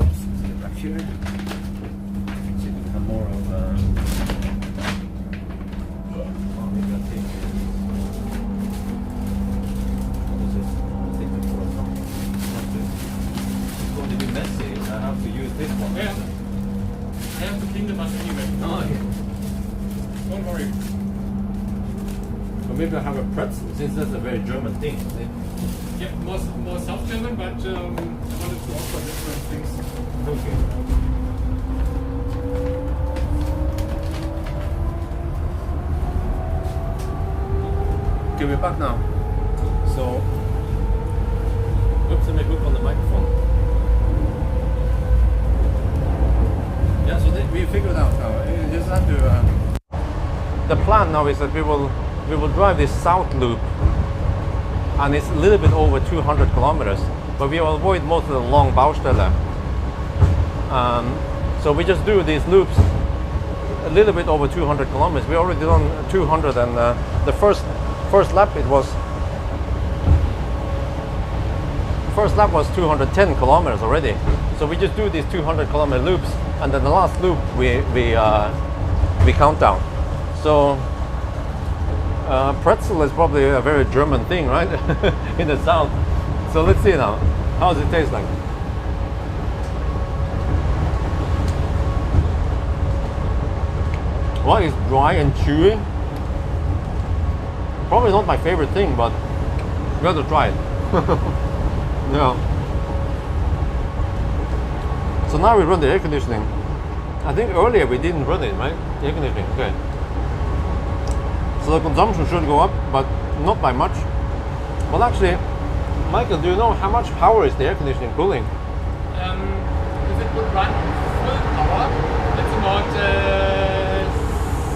Oops. See it back here. See if we can have more of. Oh, maybe I'll take. What is this? I'll take this for a second. It's going to be messy. I have to use this one. Yeah. I have to clean the bus anyway. Oh, okay. Don't worry. Or maybe I have a pretzel, since that's a very German thing. Yeah, more South German, but I wanted to offer different things. Okay. Okay, we're back now. So, oops, let me hook on the microphone. Yeah, so we figured out now. You just have to. The plan now is that we will drive this south loop, and it's a little bit over 200 kilometers, but we will avoid most of the long Baustelle. So we just do these loops a little bit over 200 kilometers. We already done 200, and the first lap it was first lap was 210 kilometers already. So we just do these 200-kilometer loops, and then the last loop we count down. So pretzel is probably a very German thing, right? In the south. So let's see now. How does it taste like? Well, it's dry and chewy. Probably not my favorite thing, but you got to try it. Yeah. So now we run the air conditioning. I think earlier we didn't run it, right? The air conditioning, okay. So the consumption should go up, but not by much. Well, actually, Michael, do you know how much power is the air conditioning pulling? If it would run full power, it's about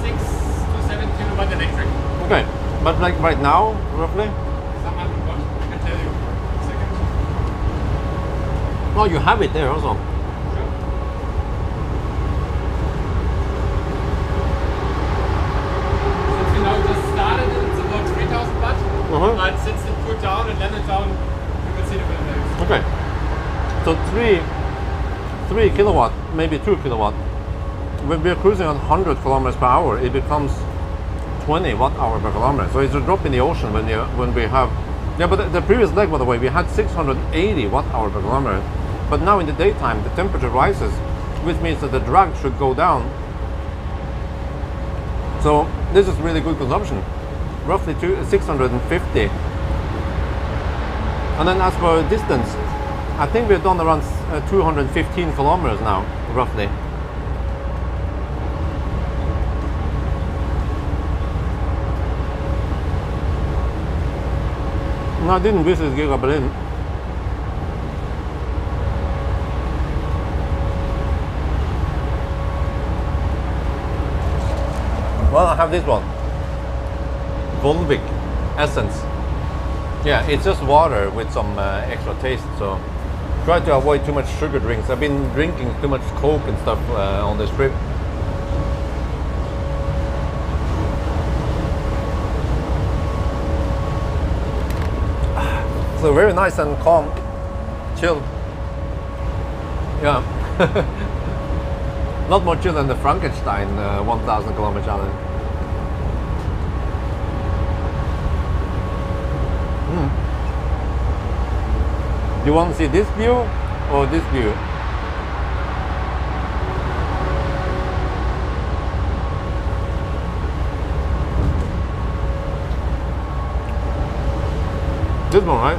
6 to 7 kilowatt electric. Okay, but like right now, roughly? Some hundred watt, I can tell you. A second. Oh, you have it there also. Sure. Since we now just started, it's about 3000 watt. But since it cooled down and leveled down, you can see the waves. Okay. So 3 kilowatt, maybe 2 kilowatt. When we're cruising on 100 kilometers per hour, it becomes 20 watt hour per kilometer. So it's a drop in the ocean when we have. Yeah, but the previous leg, by the way, we had 680 watt hour per kilometer. But now in the daytime, the temperature rises, which means that the drag should go down. So this is really good consumption. Roughly 650. And then as for distance, I think we've done around 215 kilometers now, roughly. No, I didn't visit Giga Berlin. Well, I have this one. Volvic Essence. Yeah, it's just water with some extra taste, so try to avoid too much sugar drinks. I've been drinking too much Coke and stuff on this trip. So very nice and calm, chill. Yeah. Not more chill than the Frankenstein 1000 kilometer challenge. Do you want to see this view or this view? This one, right?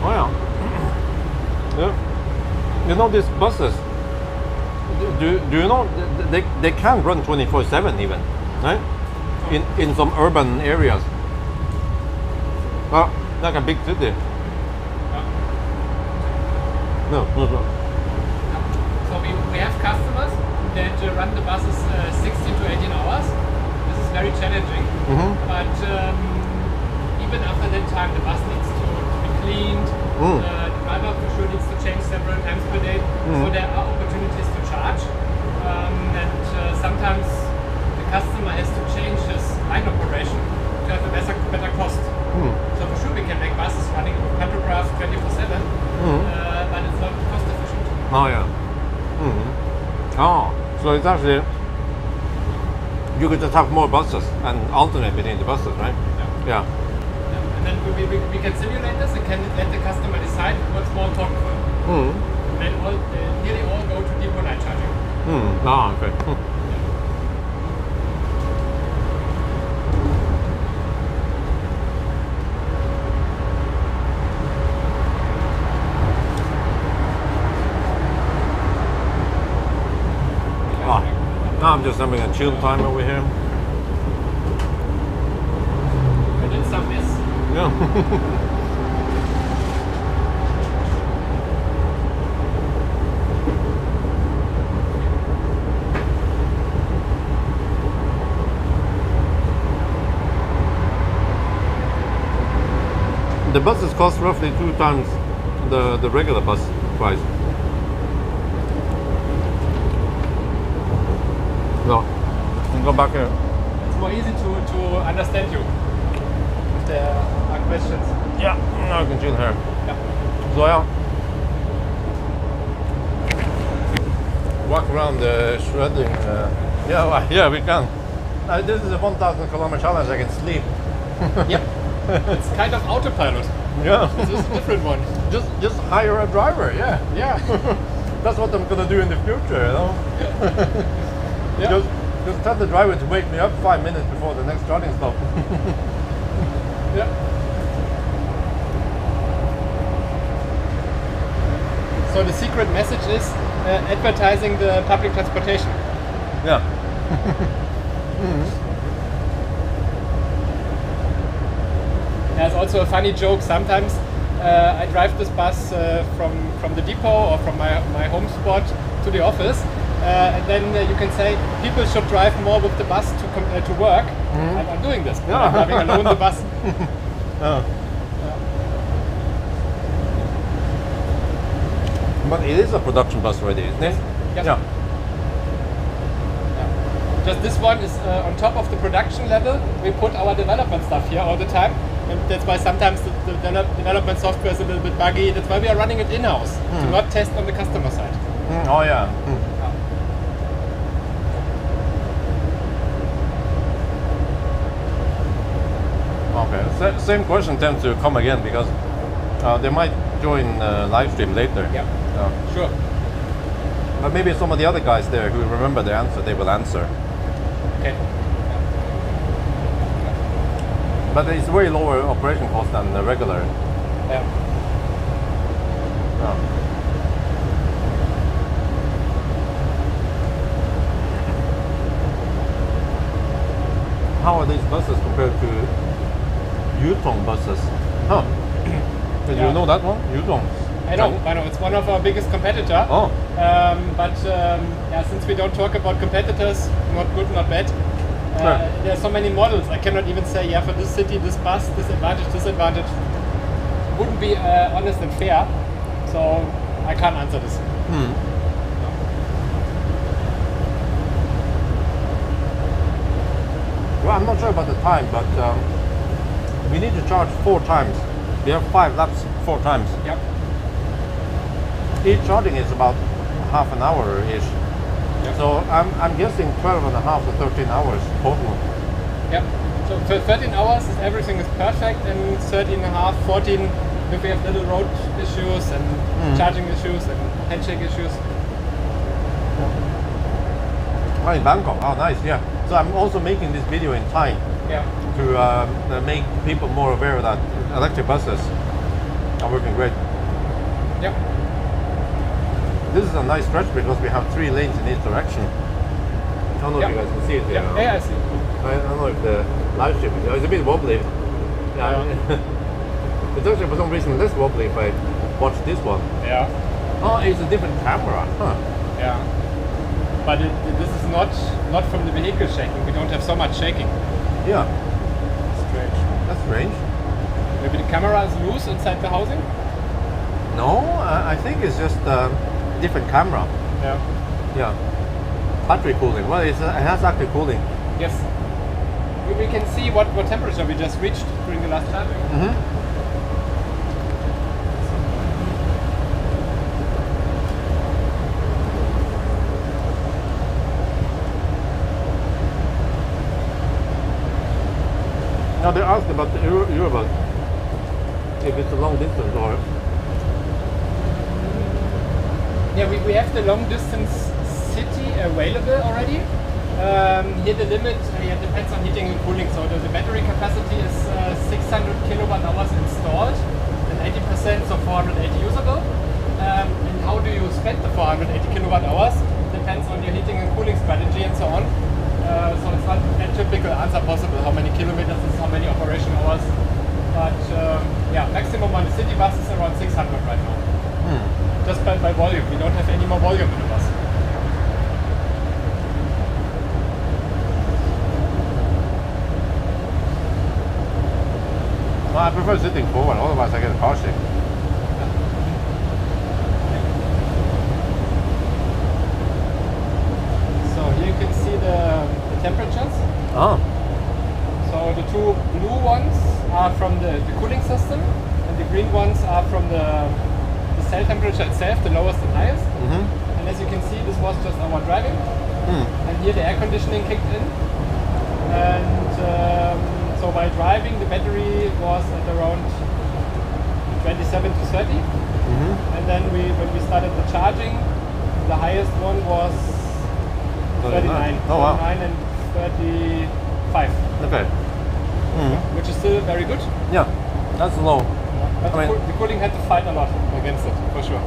Oh yeah. Yeah. You know these buses, do you know they can run 24/7 even, right? In some urban areas. Well, like a big city. No. So we have customers that run the buses 16 to 18 hours. This is very challenging. But even after that time, the bus needs to be cleaned. The driver for sure needs to change several times per day. So there are opportunities to charge. And sometimes the customer has to change his line operation to have a better cost. So for sure we can make buses running pantograph 24/7. But it's not cost efficient. Oh yeah. Oh, so it's actually you could just have more buses and alternate between the buses, right? Yeah. And then we can simulate this and can let the customer decide what's more thoughtful. And then nearly all go to depot night charging. Ah, okay. Now I'm just having a chill time over here. I did some mess. Yeah. The buses cost roughly 2 times the regular bus price. No. And go back here. It's more easy to understand you if there are questions. Yeah, now I can chill here. Yeah. So yeah. Walk around the shredding. Yeah, we can. This is a 1,000 kilometer challenge. I can sleep. Yep. It's kind of autopilot. Yeah. This is a different one. Just hire a driver. Yeah. Yeah. That's what I'm gonna do in the future. You know. Yeah. Just tell the driver to wake me up 5 minutes before the next charging stop. Yeah. So the secret message is advertising the public transportation. Yeah. There's also a funny joke. Sometimes I drive this bus from the depot or from my home spot to the office, and then you can say people should drive more with the bus to work. And I'm doing this. But I'm driving alone the bus. But it is a production bus already, isn't it? Yes. Yeah. Just this one is on top of the production level. We put our development stuff here all the time, and that's why sometimes the development software is a little bit buggy. That's why we are running it in-house to not test on the customer side. Oh yeah. Okay. Same question tends to come again because they might join live stream later. Yeah. Sure. But maybe some of the other guys there who remember the answer, they will answer. Okay. But it's way lower operation cost than the regular. Yeah. How are these buses compared to Yutong buses? Huh. Did you know that one? Yutong. I know. It's one of our biggest competitor. Oh. Yeah, since we don't talk about competitors, not good, not bad. There are so many models. I cannot even say, yeah, for this city, this bus, disadvantage, disadvantage. Wouldn't be honest and fair. So I can't answer this. Well, I'm not sure about the time, but we need to charge 4 times. We have 5 laps 4 times. Yep. Each charging is about half an hour-ish. Yep. So I'm guessing 12 and a half to 13 hours total. Yep. So for 13 hours, everything is perfect, and 13 and a half, 14, if we have little road issues and charging issues and handshake issues. Oh, in Bangkok. Oh, nice. Yeah. So I'm also making this video in Thai Yeah. to make people more aware that electric buses are working great. Yep. This is a nice stretch because we have 3 lanes in each direction. I don't know if you guys can see it here. Yeah, I see. I don't know if the live stream is. It's a bit wobbly. Yeah. It's actually for some reason less wobbly if I watch this one. Yeah. Oh, it's a different camera. Huh. Yeah. But this is not from the vehicle shaking. We don't have so much shaking. Yeah. Strange. That's strange. Maybe the camera is loose inside the housing? No, I think it's just a different camera. Yeah. Yeah. Battery cooling. Well, it has active cooling. Yes. We can see what temperature we just reached during the last charging. Now they asked about the Eurabus, if it's a long distance or... Yeah, we have the long distance city available already. Here the limit depends on heating and cooling. So the battery capacity is 600 kilowatt hours installed and 80%, so 480 usable. And how do you spend the 480 kilowatt hours? Depends on your heating and cooling strategy and so on. So it's not a typical answer possible. How many kilometers is how many operation hours? But yeah, maximum on the city bus is around 600 right now. Just by volume. We don't have any more volume in the bus. Well, I prefer sitting forward, otherwise I get car sick. So Here you can see the temperatures. Ah, So the two blue ones are from the cooling system, and the green ones are from the cell temperature itself, the lowest and highest. And as you can see, this was just our driving, and here the air conditioning kicked in. And so by driving, the battery was at around 27 to 30. And then when we started the charging, the highest one was 39. Oh, wow. 39 and 35. okay. Which is still very good. Yeah, that's low. But I mean- the cooling had to fight a lot against it, for sure.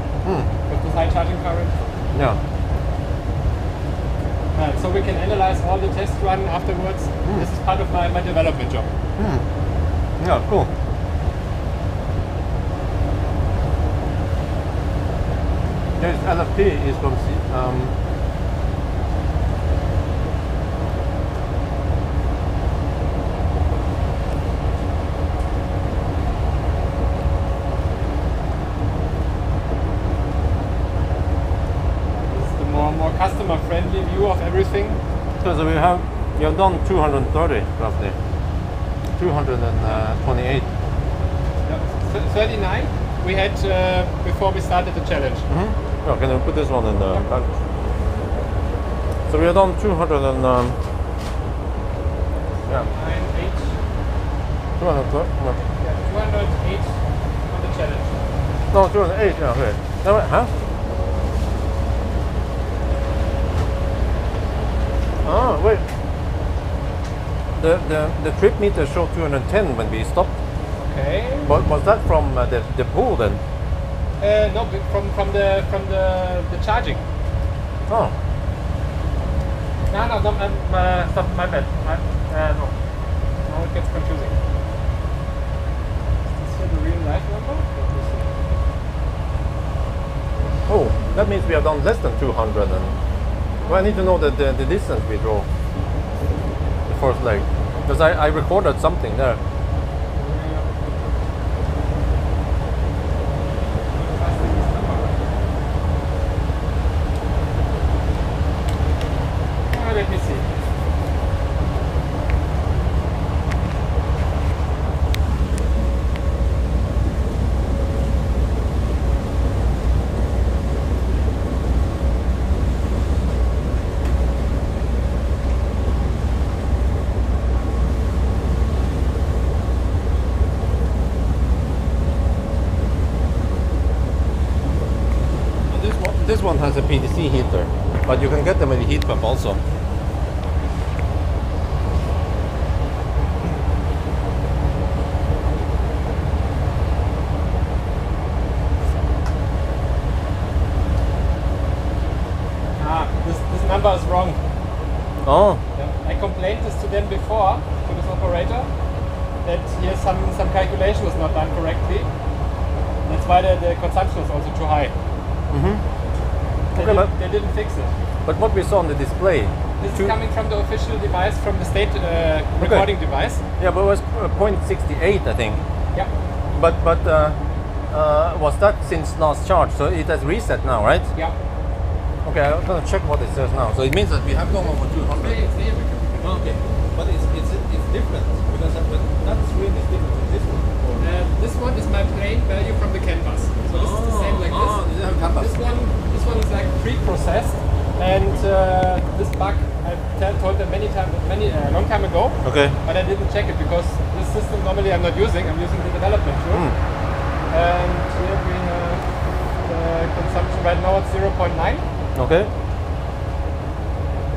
With this high charging current. Yeah. So we can analyze all the test run afterwards. This is part of my development job. Yeah, cool. This LFP is from This is the more customer friendly view of everything. because we have done 230 roughly. 228. 39 we had before we started the challenge. Oh, can you put this one in the back? So we have done 200 and 9, 8. 230. No. Yeah, 208 on the challenge. No, 208. Yeah, okay. No, wait, huh? Ah, wait. The trip meter showed 210 when we stopped. Okay. But was that from the pool then? No, from the charging. Oh, No, stop, my bad. No, it gets confusing. Is this here the real life number? Let me see. oh, that means we have done less than 200 and well, I need to know the distance we drove. The first leg. Because I recorded something there. Let me see. This one has a PDC heater, but you can get them with a heat pump also. This number is wrong. Oh, Yeah. I complained this to them before, to this operator, that here some calculation is not done correctly. That's why the consumption is also too high. They didn't fix it. but what we saw on the display. This is coming from the official device, from the state recording device. Yeah, but it was 0.68, I think. Yeah. But was that since last charge? So it has reset now, right? Yeah. Okay, I'm gonna check what it says now. So it means that we have gone over 200. Okay, but it's different because that screen is different from this one. This one is my plain value from the canvas. So this is the same like this. This is canvas. This one is like pre-processed, and this bug I told them long time ago. Okay. But I didn't check it because this system normally I'm not using. I'm using the development tool. And here we have the consumption right now at 0.9. Okay.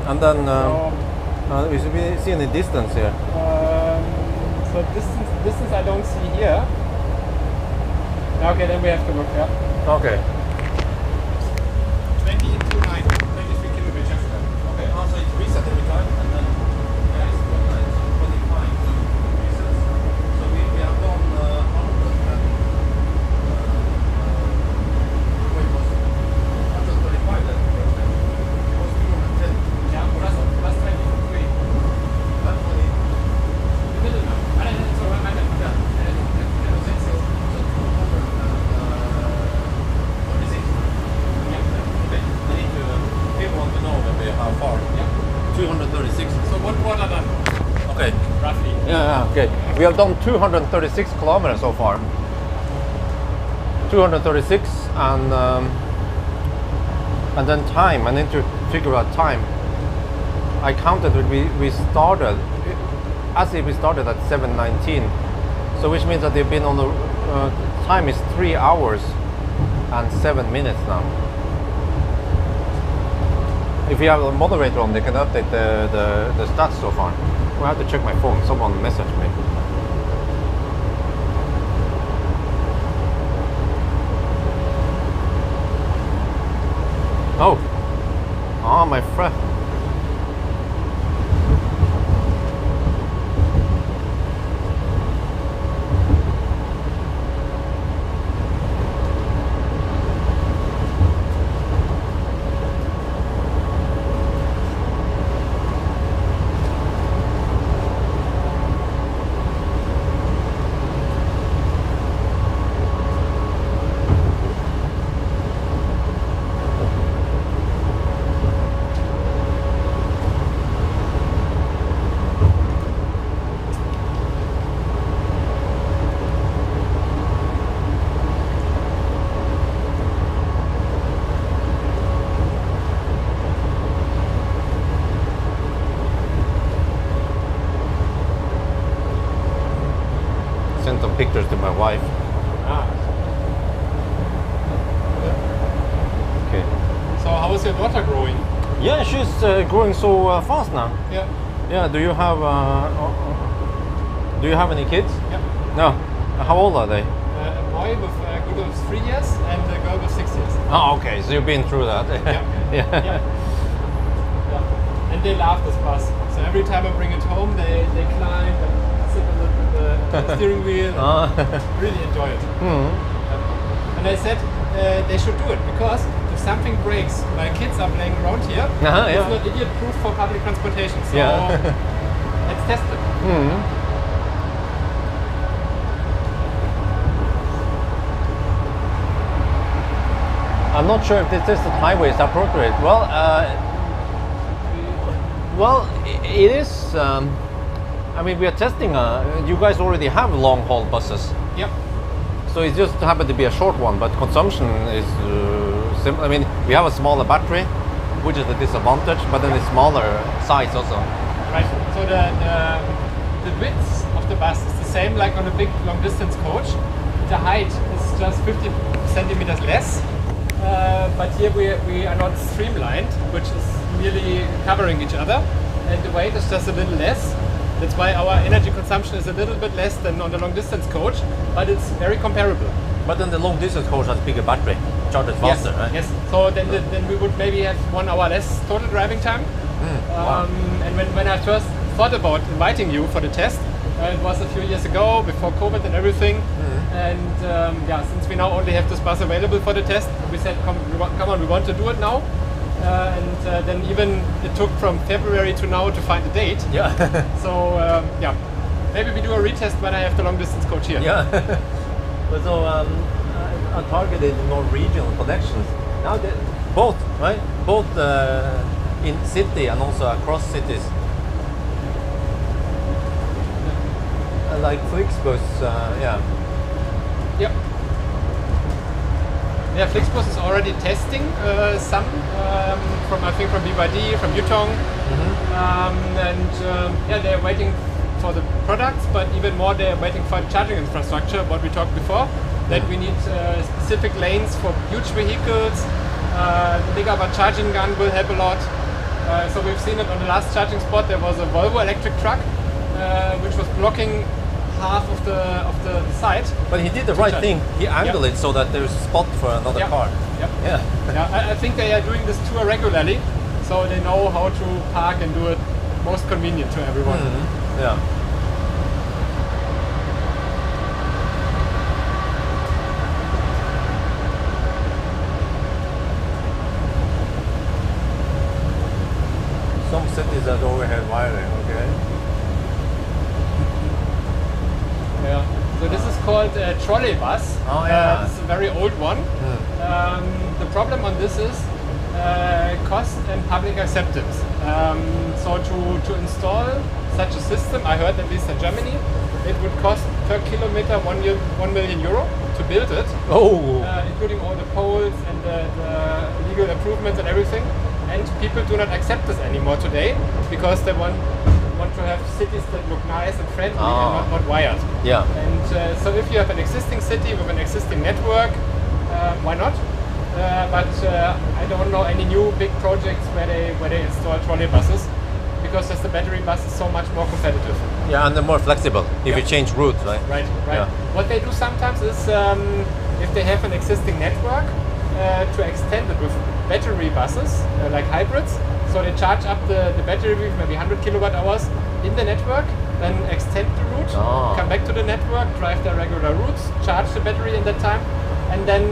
And then So, we see any distance here. so distance I don't see here. Okay, then we have to look. Yeah. Okay. 20 into 9, 23 kilometers. Okay. Also it's reset every time, and then yeah, it's 25 resets. So we have done 100 and wait, was 135 then? It was 210. Yeah, plus 23. That's when it The middle now. So my bad. Yeah. so 230 We have done 236 kilometers so far. 236 and then time. I need to figure out time. I counted that we started, as if we started at 7:19, so which means that they've been on the time is 3 hours and 7 minutes now. If you have a moderator on, they can update the stats so far. I have to check my phone. Someone messaged me. Oh, my friend. Sent some pictures to my wife. Okay. So how is your daughter growing? Yeah, she's growing so fast now. Yeah. Yeah. Do you have any kids? Yeah. No. How old are they? A boy with a girl of 3 years and a girl with 6 years. Oh, okay. So you've been through that. Yeah. Yeah. Yeah. And they love this bus. So every time I bring it home, they climb and sit on the steering wheel. Really enjoy it. And I said they should do it because if something breaks, my kids are playing around here. It's not idiot-proof for public transportation. So let's test it. I'm not sure if the tested highway is appropriate. Well, it is. I mean, we are testing. You guys already have long-haul buses. Yep. So it just happened to be a short one, but consumption is simple. I mean, we have a smaller battery, which is a disadvantage, but then it's smaller size also. Right. So the width of the bus is the same like on a big long-distance coach. The height is just 50 centimeters less. But here we are not streamlined, which is nearly covering each other, and the weight is just a little less. That's why our energy consumption is a little bit less than on the long distance coach, but it's very comparable. But then the long distance coach has bigger battery, charges faster, right? Yes. So then we would maybe have 1 hour less total driving time. Wow. And when I first thought about inviting you for the test, it was a few years ago, before COVID and everything. And since we now only have this bus available for the test, we said, come on, we want to do it now. Then even it took from February to now to find a date. Yeah. So maybe we do a retest when I have the long distance coach here. Yeah. But so I targeted more regional connections. Now both, right? Both in city and also across cities. Like Flixbus, Yep. Yeah, Flixbus is already testing some from BYD, from Yutong, they're waiting for the products, but even more they're waiting for charging infrastructure. What we talked before, that we need specific lanes for huge vehicles. Giga charging gun will help a lot. So we've seen it on the last charging spot. There was a Volvo electric truck which was blocking half of the site. But he did the right thing. He angled it so that there's a spot for another car. Yep. Yeah. I think they are doing this tour regularly, so they know how to park and do it most convenient to everyone. Yeah. Some cities have overhead wiring, okay. Yeah. So this is called a trolley bus. Oh yeah. This is a very old one. The problem on this is cost and public acceptance. So to install such a system, I heard at least in Germany, it would cost per kilometer 1 million euro to build it, Oh. including all the poles and the legal improvements and everything. And people do not accept this anymore today because they want to have cities that look nice and friendly and not wired. Yeah. And so if you have an existing city with an existing network, why not? But I don't know any new big projects where they install trolley buses, because the battery bus is so much more competitive. Yeah, and they're more flexible if you change routes, right? Right. Yeah. What they do sometimes is, if they have an existing network, to extend it with battery buses, like hybrids. So they charge up the battery with maybe 100 kilowatt hours in the network, then extend the route, come back to the network, drive their regular routes, charge the battery in that time, and then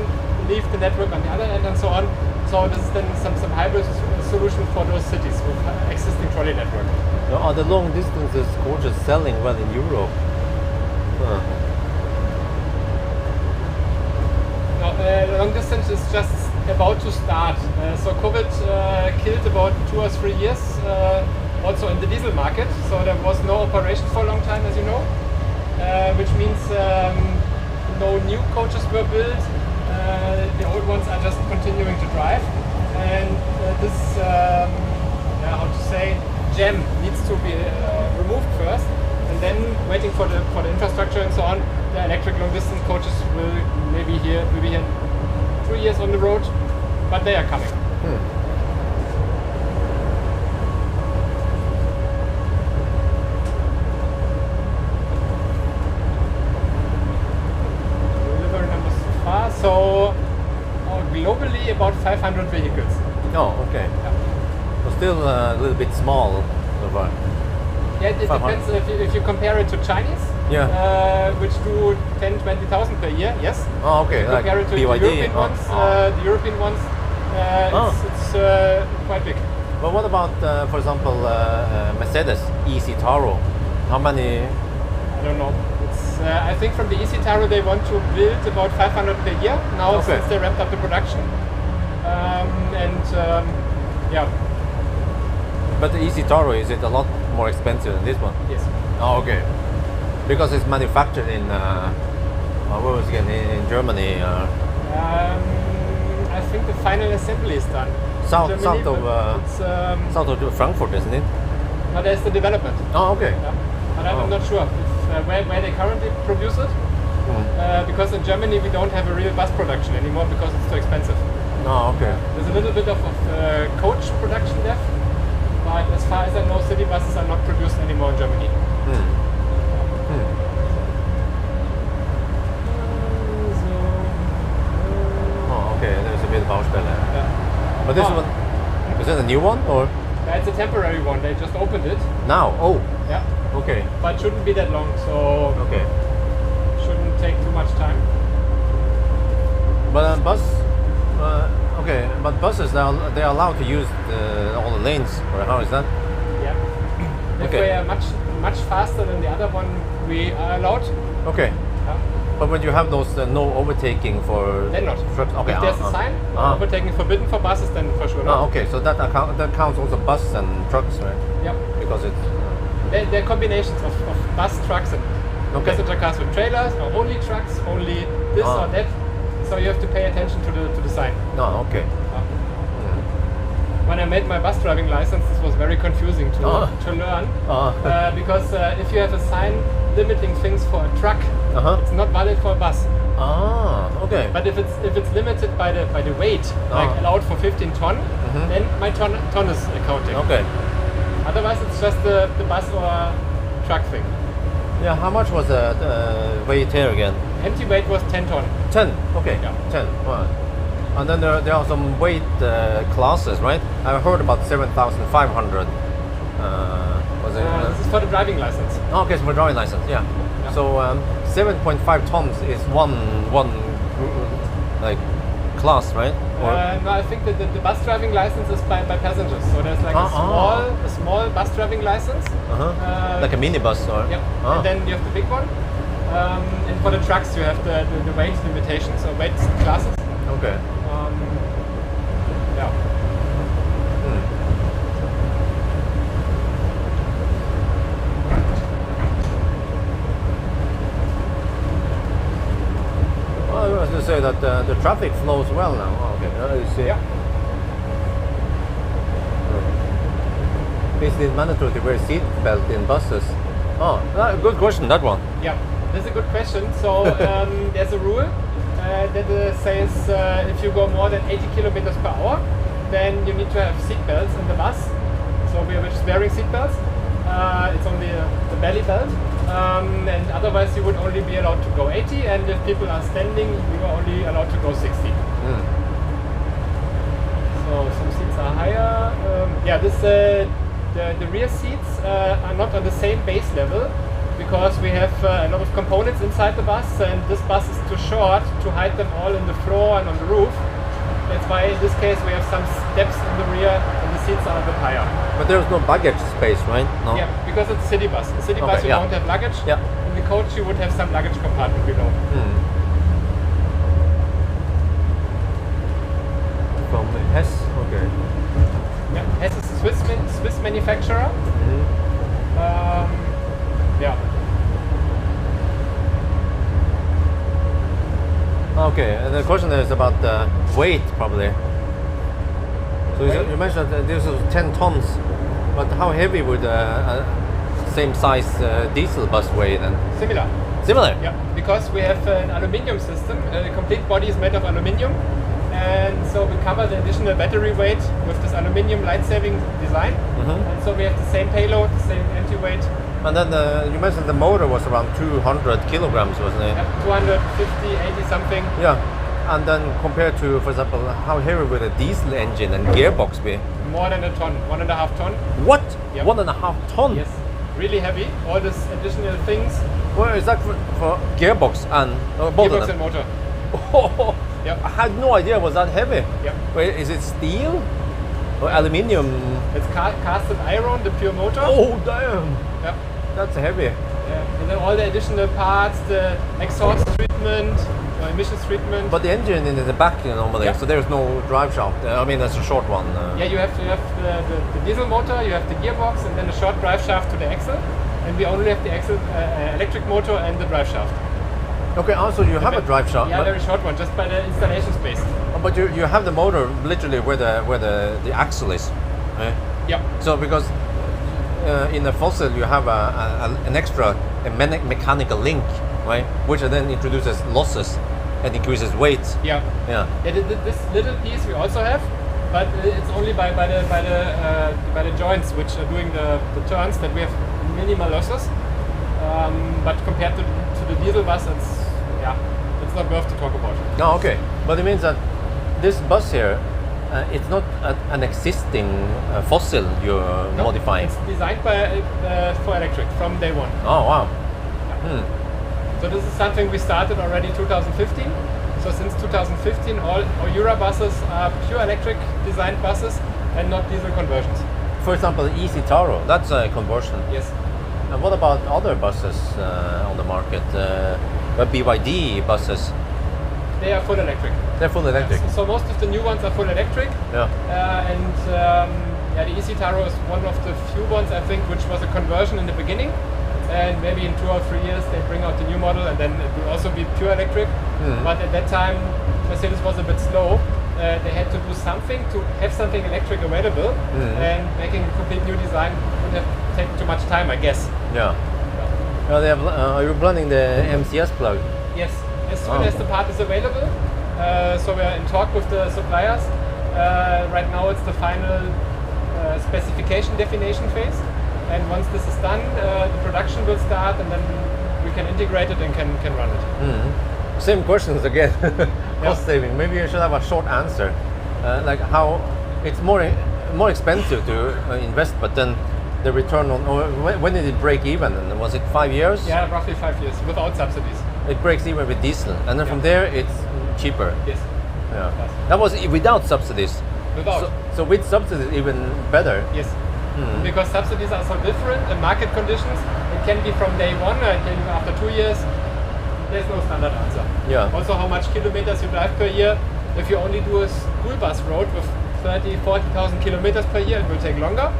leave the network on the other end and so on. So this is then some hybrid solution for those cities with existing trolley network. Are the long distances coaches selling well in Europe? No, long distance is just about to start. So COVID killed about 2 or 3 years also in the diesel market. So there was no operation for a long time, as you know, which means no new coaches were built. The old ones are just continuing to drive, and this how to say, gem needs to be removed first, and then waiting for the infrastructure and so on. The electric long distance coaches will maybe here 3 years on the road, but they are coming. Delivery numbers so far. So globally about 500 vehicles. Oh, okay. Yeah. So still a little bit small so far. Yeah, it depends if you compare it to Chinese, which do 10-20,000 per year. Yes. Oh, okay. If you Like compare it to the BYD. European ones, it's quite big. But what about, for example, Mercedes e-Citaro? How many? I don't know. It's I think from the e-Citaro they want to build about 500 per year now, Okay. since they ramped up the production. Yeah. But the e-Citaro, is it a lot more expensive than this one? Yes. Oh, okay. Because it's manufactured in, where was it again? In Germany. I think the final assembly is done. South Germany, of, but it's, South of Frankfurt, isn't it? no, there's the development. Oh, okay. Yeah. But I'm not sure if, where they currently produce it. Because in Germany we don't have a real bus production anymore because it's too expensive. Oh, okay. There's a little bit of coach production left, but as far as I know, city buses are not produced anymore in Germany. Oh, okay. There's a bit of Baustelle. Yeah. But this one, is it a new one or Yeah, it's a temporary one. They just opened it. now? Oh, Yeah, okay. but shouldn't be that long, so Okay. shouldn't take too much time. But okay. But buses, they're allowed to use all the lanes, or how is that? Yeah. If Okay. we are much faster than the other one, we are allowed. Okay. Yeah. But when you have those no overtaking for Then not. trucks, okay. If there's a sign, overtaking forbidden for buses, then for sure not. Okay. So that counts also bus and trucks, right? Yeah. Because it's They're combinations of bus, trucks, and passenger cars with trailers, or only trucks, only this or that. So you have to pay attention to the sign. no, okay. When I made my bus driving license, this was very confusing to learn. Because if you have a sign limiting things for a truck, it's not valid for a bus. Okay. But if it's limited by the weight, like allowed for 15 ton, then my ton is accounting. Okay. Otherwise, it's just the bus or truck thing. Yeah. How much was the weight here again? Empty weight was 10 ton. 10. Okay. Yeah. 10. Right. And then there are some weight classes, right? I heard about 7,500. Was it? This is for the driving license. Okay, so for driving license, yeah. So 7.5 tons is one like class, right? No, I think that the bus driving license is by passengers. So there's like a small bus driving license. Like a minibus, or? Yep. And then you have the big one. And for the trucks, you have the weight limitations, so weight classes. Okay. Yeah. was going to say that the traffic flows well now. Oh, okay, you see. Yeah. Is it mandatory to wear seat belt in buses? Oh, good question, that one. Yeah, that's a good question. So there's a rule that says if you go more than 80 kilometers per hour, then you need to have seat belts in the bus. So we are just wearing seat belts. It's only the belly belt. And otherwise you would only be allowed to go 80, and if people are standing, you are only allowed to go 60. So some seats are higher. Yeah, this the rear seats are not on the same base level because we have a lot of components inside the bus, and this bus is too short to hide them all in the floor and on the roof. That's why in this case we have some steps in the rear and the seats are a bit higher. But there's no baggage space, right? No. Yeah, because it's a city bus. In city bus you don't have luggage. Yeah. In the coach you would have some luggage compartment below. From Hess, okay. Yeah, Hess is a Swiss manufacturer. Yeah. Okay, and the question is about the weight, probably. So you mentioned that this is 10 tons, but how heavy would a same size diesel bus weigh then? Similar. Similar? Yeah, because we have an aluminium system. The complete body is made of aluminium, and so we cover the additional battery weight with this aluminium light-saving design. And so we have the same payload, the same anti-weight. And then you mentioned the motor was around 200 kilograms, wasn't it? Yeah, 250, 80 something. Yeah. And then compared to, for example, how heavy would a diesel engine and gearbox be? More than a ton, 1.5 ton. What? Yep. 1.5 ton? Yes, really heavy. All these additional things. Well, is that for gearbox and both Gearbox of them? and motor. Oh, Yep. I had no idea it was that heavy. Yep. Wait, is it steel or aluminium? It's casted iron, the pure motor. Oh, damn. Yep. That's heavy. Yeah. And then all the additional parts, the exhaust treatment, emissions treatment. But the engine is in the back normally, Yeah. so there's no drive shaft. I mean, that's a short one. Yeah, you have the diesel motor, you have the gearbox, and then a short drive shaft to the axle. And we only have the axle, electric motor and the drive shaft. Okay, also you have a drive shaft. Yeah, very short one, just by the installation space. But you have the motor literally where the axle is. Eh? Yeah. So because in a fossil you have an extra mechanical link, right? Which then introduces losses and increases weight. Yeah. Yeah. Yeah, this little piece we also have, but it's only by the joints which are doing the turns that we have minimal losses. But compared to the diesel bus, it's not worth to talk about. No, okay. But it means that this bus here, it's not an existing fossil you're modifying. It's designed for electric from day one. Oh, wow. So this is something we started already 2015. So since 2015, all Eurobuses are pure electric designed buses and not diesel conversions. For example, Easy Taro, that's a conversion. Yes. And what about other buses on the market? BYD buses? They are full electric. They're full electric. Yes. So most of the new ones are full electric. Yeah. The Easy Taro is one of the few ones, I think, which was a conversion in the beginning. And maybe in 2 or 3 years they bring out the new model, and then it will also be pure electric. But at that time, Mercedes was a bit slow. They had to do something to have something electric available, and making a complete new design would have taken too much time, I guess. Yeah. They have, are you running the MCS plug? Yes, as soon as the part is available. So we are in talk with the suppliers. Right now it's the final specification definition phase. And once this is done, the production will start, and then we can integrate it and can run it. Same questions again. Cost saving. Maybe you should have a short answer. Like how it's more expensive to invest, but then the return on, or when did it break even? And was it 5 years? Yeah, roughly 5 years without subsidies. It breaks even with diesel, and then from there it's cheaper. Yes. Yeah. Yes. That was without subsidies. Without. So with subsidies even better. Yes. Because subsidies are so different and market conditions. It can be from day one, or it can be after 2 years. There's no standard answer. Yeah. Also, how much kilometers you drive per year. If you only do a school bus road with 30, 40,000 kilometers per year, it will take longer.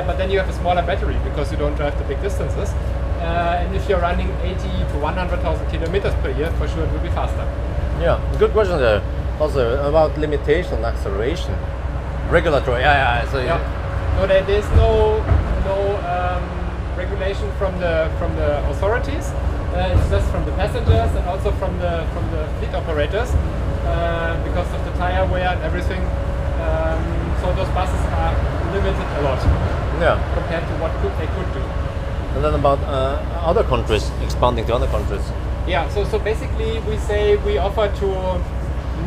But then you have a smaller battery because you don't drive the big distances. And if you're running 80 to 100,000 kilometers per year, for sure it will be faster. Yeah, good question there. Also about limitation, acceleration, regulatory. Yeah. So Yeah. No, there's no regulation from the authorities. It's just from the passengers and also from the fleet operators because of the tire wear and everything. So those buses are limited a lot Yeah. compared to what they could do. And then about other countries, expanding to other countries. Yeah. So basically, we say we offer to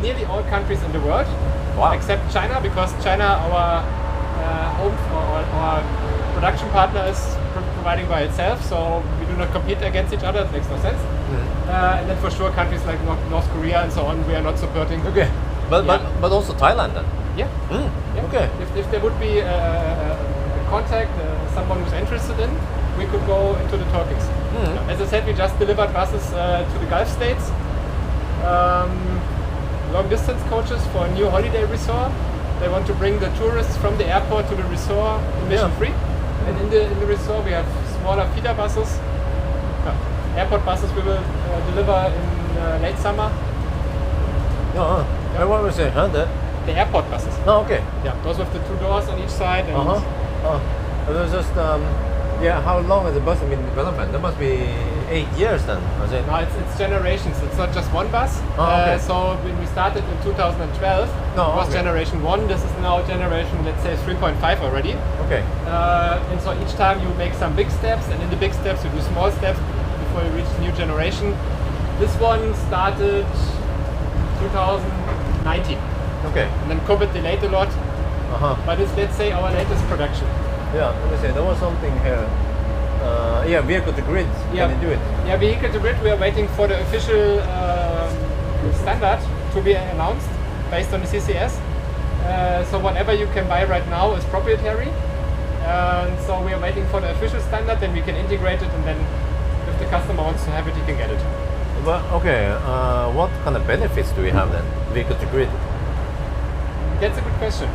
nearly all countries in the world, Wow. except China, because China, our home or our production partner, is providing by itself. So we do not compete against each other. It makes no sense. And then for sure, countries like North Korea and so on, we are not supporting. Okay. But Yeah. but also Thailand then. Yeah. Yeah. Okay. If there would be a contact, someone who's interested in, we could go into the talkings. As I said, we just delivered buses to the Gulf states, long distance coaches for a new holiday resort. They want to bring the tourists from the airport to the resort emission free. And in the resort we have smaller feeder buses, airport buses we will deliver in late summer. No. What was it? Huh? The airport buses. No. Okay. Yeah, those with the 2 doors on each side. And It was just yeah. How long has the bus been in development? That must be 8 years then. Was it? No, it's generations. It's not just one bus. Okay. So when we started in 2012, it was generation 1. This is now generation, let's say, 3.5 already. Okay. And so each time you make some big steps, and in the big steps you do small steps before you reach the new generation. This one started 2019, Okay. and then COVID delayed a lot. But it's, let's say, our latest production. Yeah. Let me see. There was something here. Yeah, vehicle to grid. Yeah. Can you do it? Yeah, vehicle to grid. We are waiting for the official standard to be announced based on the CCS. So whatever you can buy right now is proprietary. So we are waiting for the official standard, then we can integrate it, and then if the customer wants to have it, he can get it. Well, okay. What kind of benefits do we have then? Vehicle to grid. That's a good question.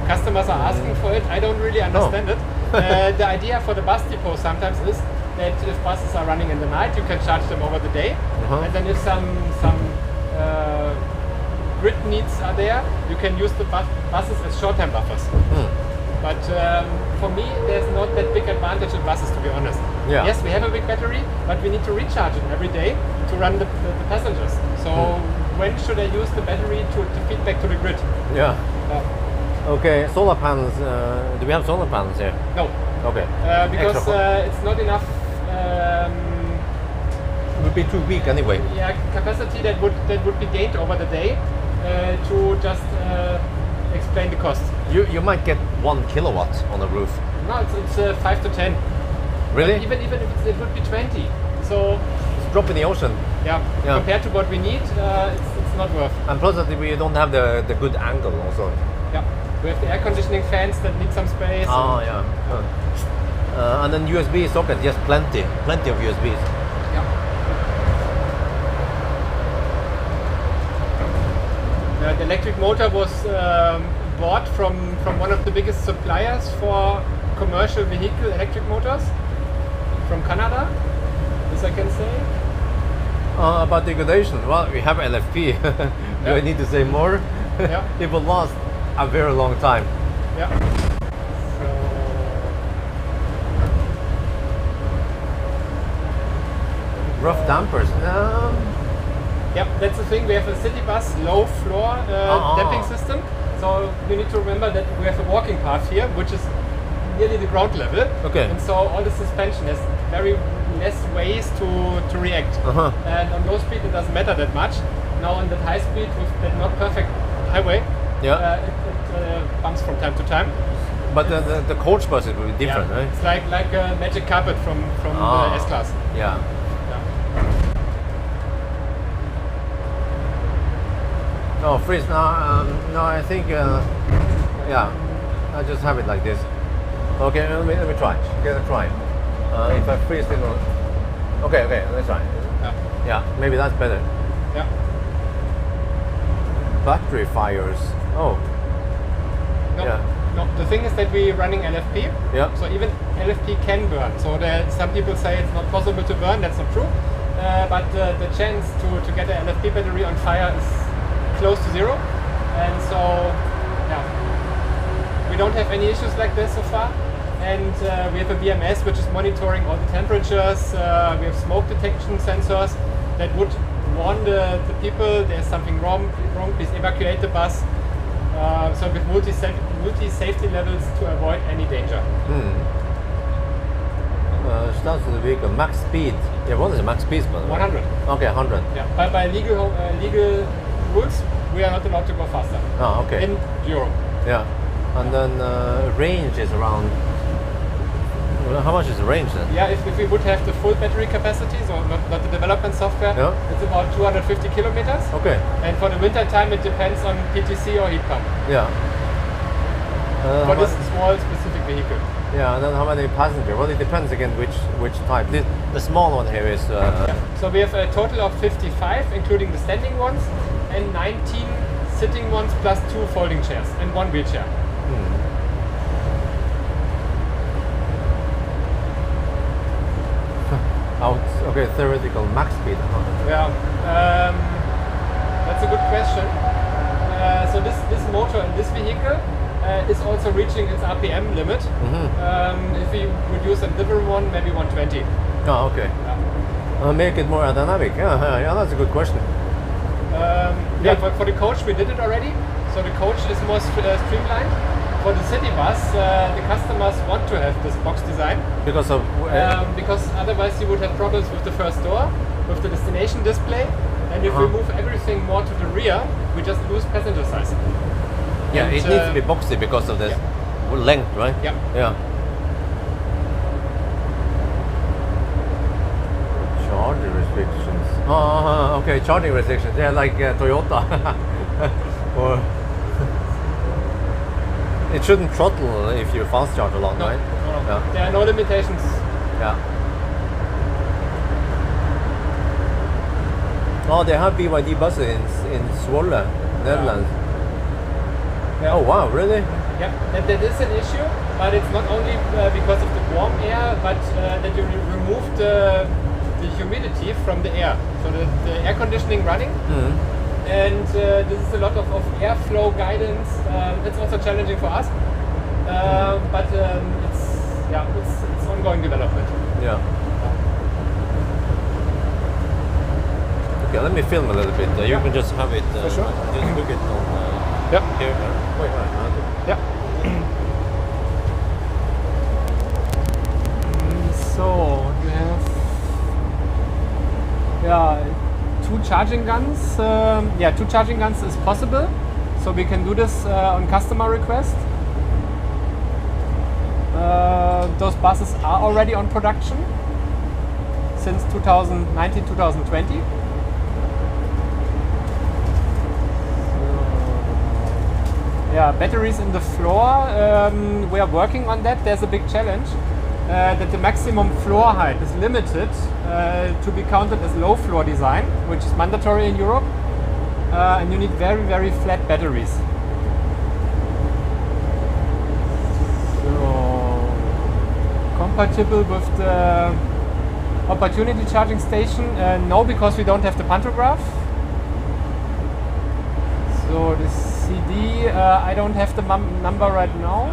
Customers are asking for it. I don't really understand it. The idea for the bus depot sometimes is that if buses are running in the night, you can charge them over the day, and then if some grid needs are there, you can use the buses as short-term buffers. But for me, there's not that big advantage in buses, to be honest. Yeah. Yes, we have a big battery, but we need to recharge it every day to run the passengers. So when should I use the battery to feed back to the grid? Yeah. Okay. Solar panels. Do we have solar panels here? No. Okay. Because Extra it's not enough it would be too weak anyway. capacity that would be gained over the day to just explain the cost. You might get 1 kilowatt on the roof. No, it's 5 to 10. Really? But even if it would be 20. So It's drop in the ocean. yeah, compared to what we need, it's not worth. And plus that we don't have the good angle also. Yeah, we have the air conditioning fans that need some space. Oh and- yeah. And then USB socket, yes, plenty of USBs. Yeah. The electric motor was bought from one of the biggest suppliers for commercial vehicle electric motors from Canada, this I can say. About degradation, well, we have LFP. Do I need to say more? Yeah. It will last a very long time. Yeah. Rough dampers. Yeah, that's the thing. We have a city bus low floor damping system. So you need to remember that we have a walking path here, which is nearly the ground level. Okay. And so all the suspension has very less ways to react. And on low speed it doesn't matter that much. Now on that high speed with that not perfect highway, it bumps from time to time. But the coach buses will be different, right? It's like a magic carpet from the S-Class. Yeah. Oh, freeze! No, I think, yeah, I just have it like this. Okay, let me try. Get a try. If I freeze it, okay, let's try. Yeah, maybe that's better. Yeah. Battery fires. Oh. No, Yeah. no. The thing is that we're running LFP. Yeah. So even LFP can burn. So there, some people say it's not possible to burn. That's not true. but the chance to get an LFP battery on fire is close to zero. And so, yeah, we don't have any issues like this so far. And we have a BMS which is monitoring all the temperatures. We have smoke detection sensors that would warn the people there's something wrong, please evacuate the bus. So with multi-safety levels to avoid any danger. Starts with the vehicle, max speed. Yeah, what is the max speed? 100. Okay, 100. Yeah, by legal rules, we are not allowed to go faster. Oh, okay. In Europe. Yeah, and then range is around. Well, how much is the range then? Yeah, if we would have the full battery capacity, so not the development software, it's about 250 kilometers. Okay. And for the winter time, it depends on PTC or heat pump. Yeah. For this small specific vehicle. Yeah, and then how many passengers? Well, it depends again which type. The small one here is. So we have a total of 55, including the standing ones, and 19 sitting ones plus 2 folding chairs and 1 wheelchair. Okay, theoretical max speed. Yeah, that's a good question. So this motor in this vehicle is also reaching its RPM limit. If we would use a different one, maybe 120. Oh, okay. Make it more aerodynamic. Yeah, that's a good question. For the coach we did it already. So the coach is more streamlined. For the city bus, the customers want to have this box design because of because otherwise you would have problems with the first door, with the destination display, and if we move everything more to the rear, we just lose passenger size. Yeah, and, it needs to be boxy because of this length, right? Yeah. Yeah. Charging restrictions. Okay, charging restrictions. Yeah, like Toyota. Or it shouldn't throttle if you fast charge a lot, No, right? no. Yeah. There are no limitations. Yeah. Oh, they have BYD buses in Zwolle, Netherlands. Yeah. Oh wow, really? Yeah, that is an issue, but it's not only because of the warm air, but that you remove the humidity from the air. So the air conditioning running, and this is a lot of airflow guidance. It's also challenging for us, but it's ongoing development. Yeah. Okay, let me film a little bit. You can just have it. For sure. Just look it on here. Wait. Yeah. So you have two charging guns. 2 charging guns is possible. So we can do this on customer request. Those buses are already on production since 2019-2020. Batteries in the floor, we are working on that. There's a big challenge that the maximum floor height is limited to be counted as low floor design, which is mandatory in Europe, and you need very, very flat batteries. So, compatible with the opportunity charging station? No, because we don't have the pantograph. So this CD, I don't have the number right now.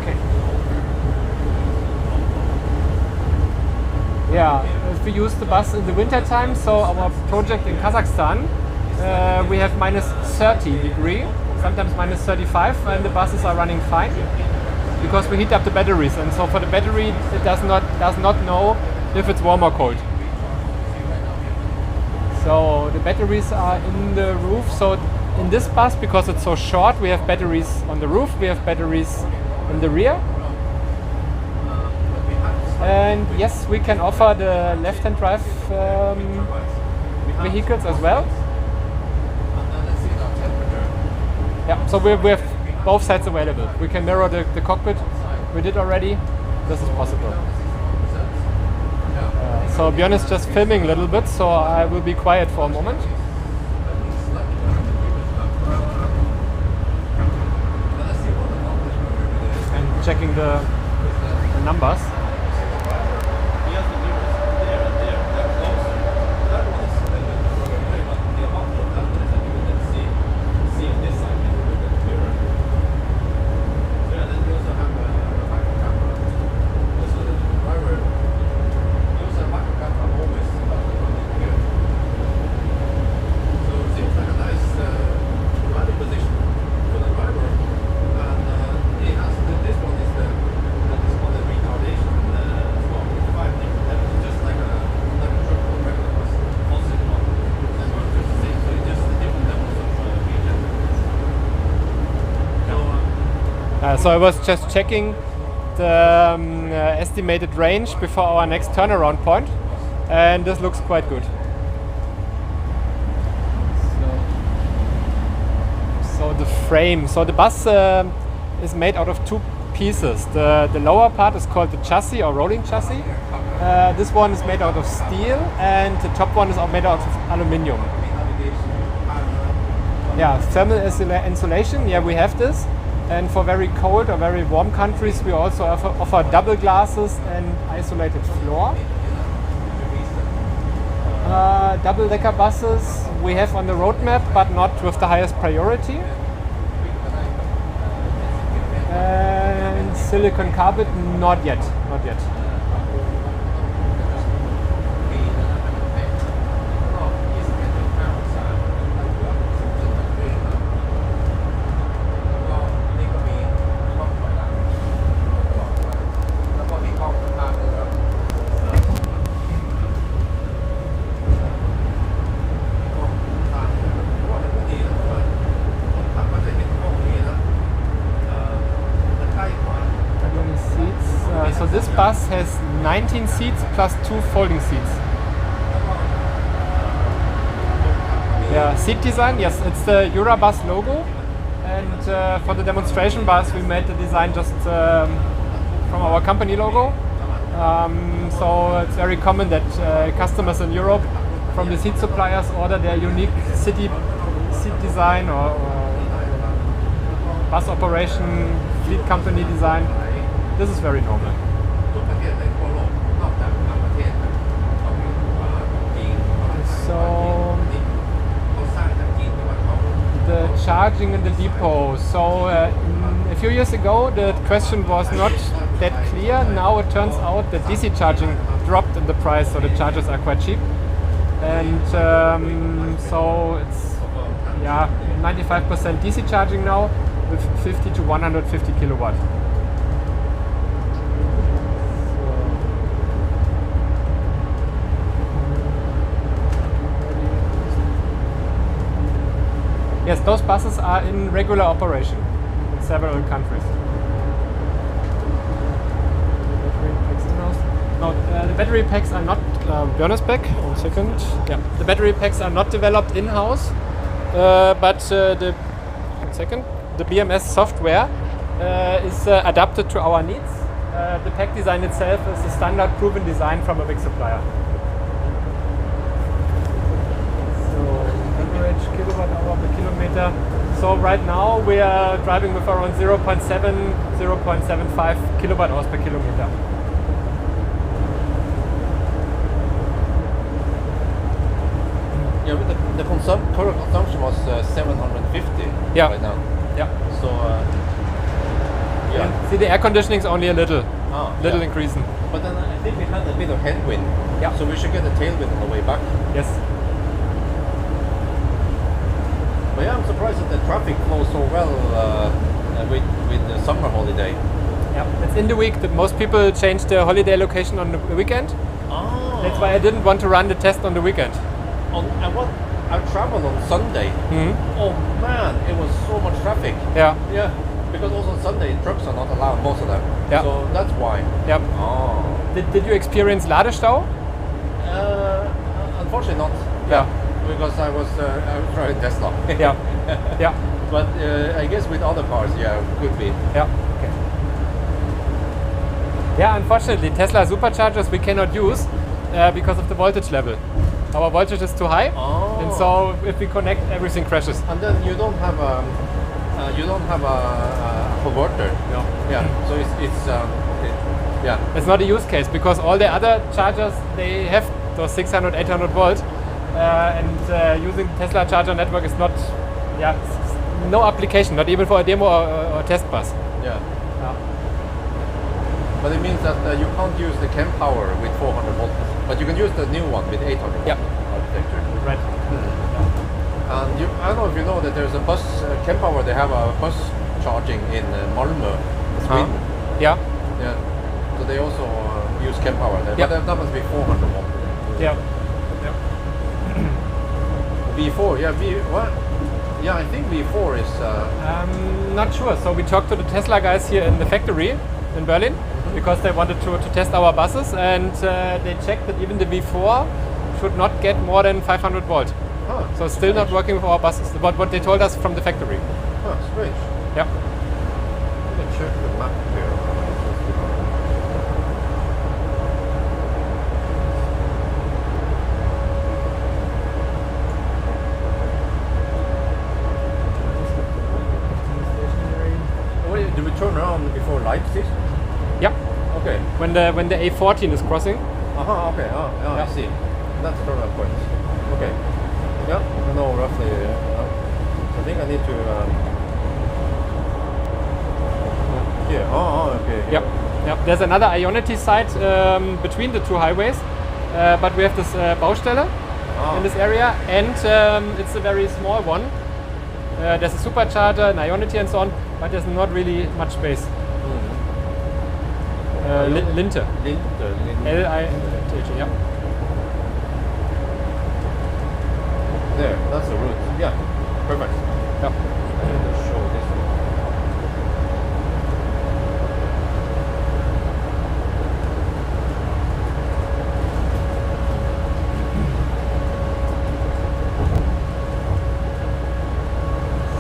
Okay. Yeah, if we use the bus in the winter time, so our project in Kazakhstan, we have minus 30 degree, sometimes minus 35, and the buses are running fine because we heat up the batteries, and so for the battery it does not know if it's warm or cold. So the batteries are in the roof. So in this bus, because it's so short, we have batteries on the roof, we have batteries in the rear. And yes, we can offer the left-hand drive vehicles as well. Yeah, so we have both sides available. We can mirror the cockpit. We did already. This is possible. So Björn is just filming a little bit, so I will be quiet for a moment. checking the numbers. So I was just checking the estimated range before our next turnaround point, and this looks quite good. So the frame, so the bus is made out of two pieces. The lower part is called the chassis or rolling chassis. This one is made out of steel, and the top one is made out of aluminium. Yeah, thermal insulation, yeah, we have this. And for very cold or very warm countries, we also offer double glasses and isolated floor. Double-decker buses we have on the roadmap, but not with the highest priority. And silicon carbide, not yet, not yet. So this bus has 19 seats plus 2 folding seats. Yeah, seat design, yes, it's the Eurabus logo. And for the demonstration bus, we made the design just from our company logo. So it's very common that customers in Europe from the seat suppliers order their unique seat design or bus operation, fleet company design. This is very normal. So the charging in the depot. So a few years ago the question was not that clear. Now it turns out that DC charging dropped in the price, so the chargers are quite cheap. And so it's 95% DC charging now with 50 to 150 kilowatt. Yes, those buses are in regular operation in several countries. No, the battery packs are not Björn's pack. 1 second. Yeah, the battery packs are not developed in-house, but the BMS software is adapted to our needs. The pack design itself is a standard proven design from a big supplier. Kilowatt hour per kilometer. So right now we are driving with around 0.75 kilowatt hours per kilometer. Yeah, but the current consumption was 750 right now. Yeah. So yeah. And see, the air conditioning is only a little increasing. But then I think we had a bit of headwind. Yeah. So we should get a tailwind on the way back. Yes. But yeah, I'm surprised that the traffic flows so well with the summer holiday. Yeah, it's in the week that most people change their holiday location on the weekend. Oh. That's why I didn't want to run the test on the weekend. I traveled on Sunday. Mm-hmm. Oh man, it was so much traffic. Yeah. Yeah, because also on Sunday trucks are not allowed, most of them. Yeah. So that's why. Yep. Oh. Did you experience Ladestau? Unfortunately not. Yeah. Because I was driving Tesla. Yeah. Yeah. But I guess with other cars, yeah, could be. Yeah. Okay. Yeah, unfortunately, Tesla superchargers we cannot use because of the voltage level. Our voltage is too high, and so if we connect, everything crashes. And then you don't have you don't have a converter. No. Yeah. So yeah. It's not a use case because all the other chargers, they have those 600, 800 volt, and using Tesla charger network is not, no application, not even for a demo or test bus. Yeah. But it means that you can't use the CAN power with 400 volts, but you can use the new one with 800 volt architecture. Right. And I don't know if you know that there's a bus, CAN power, they have a bus charging in Malmö, Sweden. Yeah. Yeah. So they also use CAN power there, Yeah. but that must be 400 volt. Yeah. V4, what? Yeah, I think V4 is... Not sure. So we talked to the Tesla guys here in the factory in Berlin because they wanted to test our buses, and they checked that even the V4 should not get more than 500 volt. So still not working for our buses. What they told us from the factory. Strange. Yeah. Let me check the map here. Do we turn around before Leipzig? Yeah. Okay. When the A14 is crossing. Okay. I see. That's the turnout point. Okay. Yeah, I know roughly. I think I need to. Here. Okay. Yep. There's another Ionity site between the two highways, but we have this Baustelle in this area, and it's a very small one. There's a supercharger, an Ionity, and so on, but there's not really much space. Linte. L-I-N-T-H, yeah. There, that's the route. Yeah, perfect. Yeah. I need to show this one.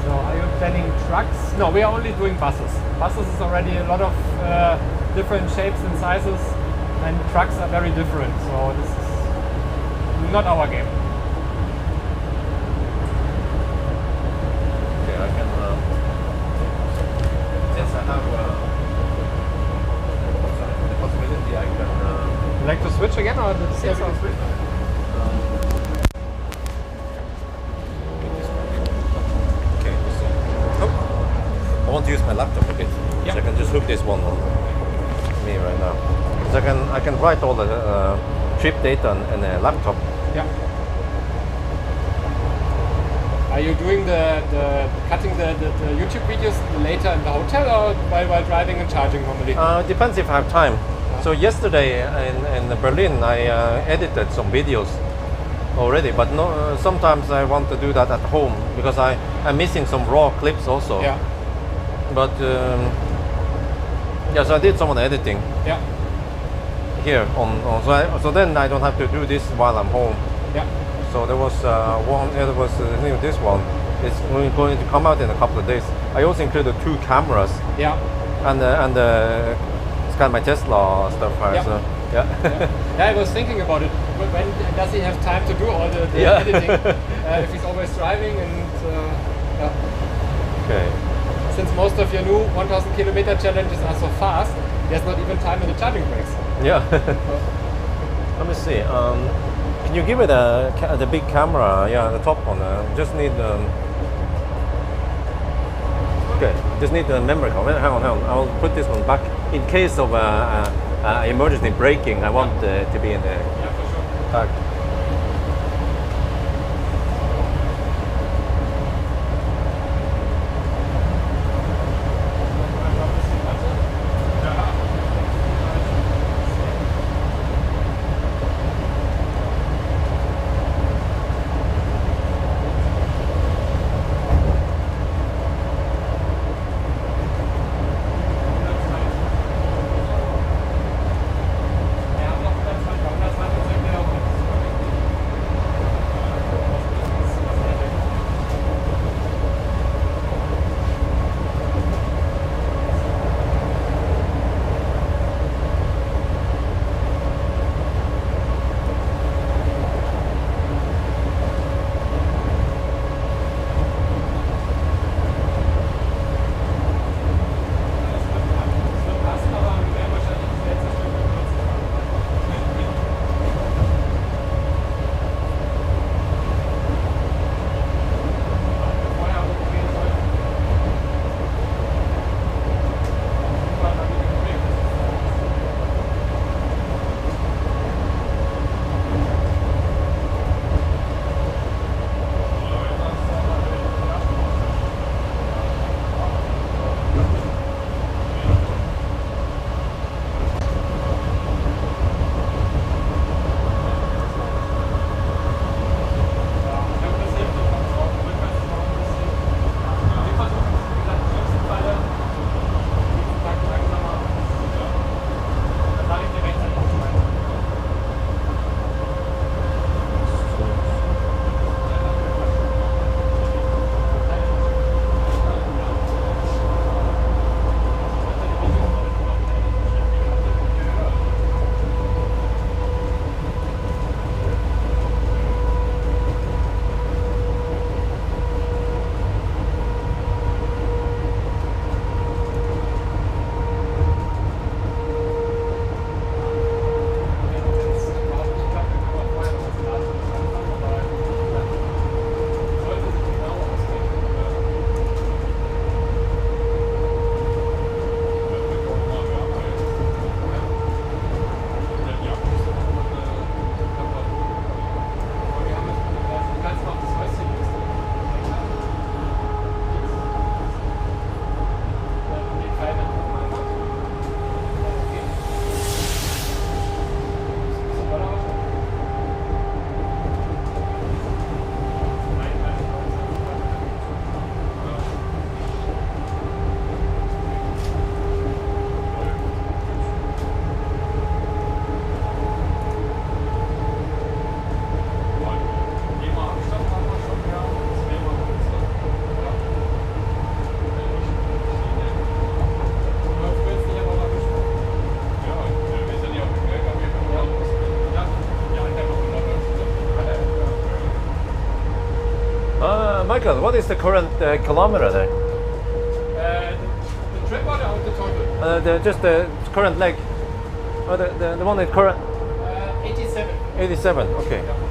So are you planning trucks? No, we are only doing buses. Buses is already a lot of different shapes and sizes, and trucks are very different. So this is not our game. Okay, I can. Since I have the possibility, I can. You like to switch again, or did you say Yeah, we so? can switch. Okay, let's see. Oh, I want to use my laptop a bit, Yeah. so I can just hook this one on me right now. So I can write all the trip data on a laptop. Yeah. Are you doing the cutting the YouTube videos later in the hotel, or while driving and charging normally? Depends if I have time. So yesterday in Berlin, I edited some videos already, but sometimes I want to do that at home because I'm missing some raw clips also. Yeah. But yes, I did some of the editing Yeah. here so then I don't have to do this while I'm home. Yeah. So there was one. There was this one. It's going to come out in a couple of days. I also included 2 cameras Yeah. and it's kind of my Tesla stuff. Right? Yeah. So, yeah. Yeah, I was thinking about it. When does he have time to do all the Yeah. editing? If he's always driving, and Okay. since most of your new 1,000 kilometer challenges are so fast, there's not even time in the charging breaks. Yeah. Let me see. Can you give it the big camera? Yeah, the top one. Just need. Okay. Just need the memory card. Hang on. I'll put this one back in case of emergency braking. I want to be in the Yeah, for sure. back. Michael, what is the current kilometer there? The trip or the total? Just the current leg. Oh, the one that current. 87. 87. Okay. Yeah.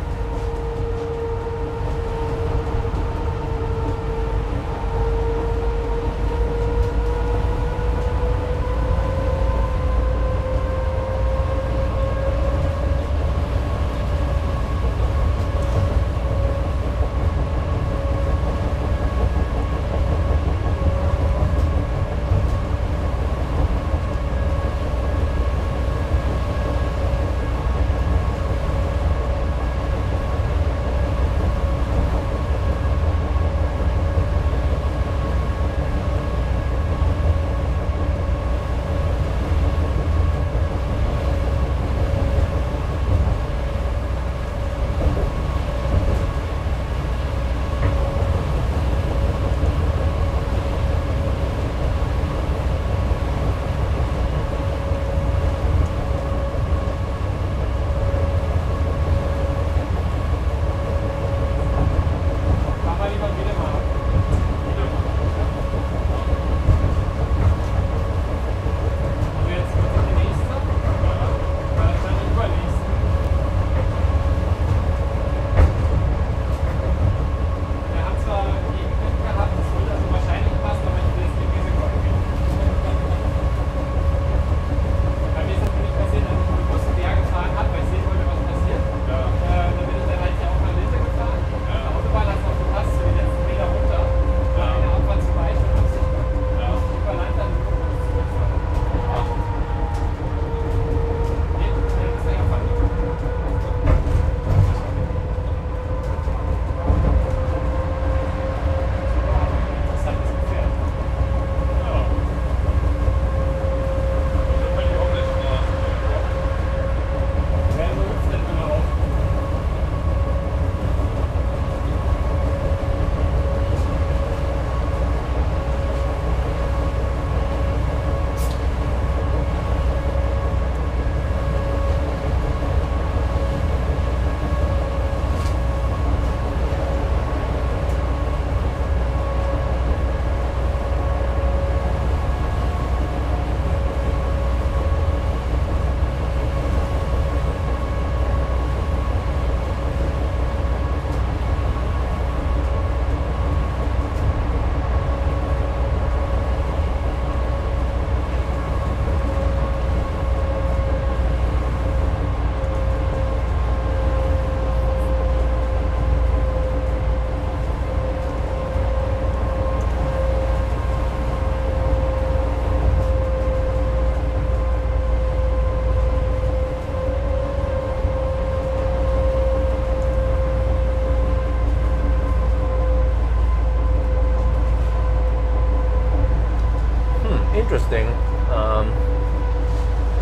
Interesting.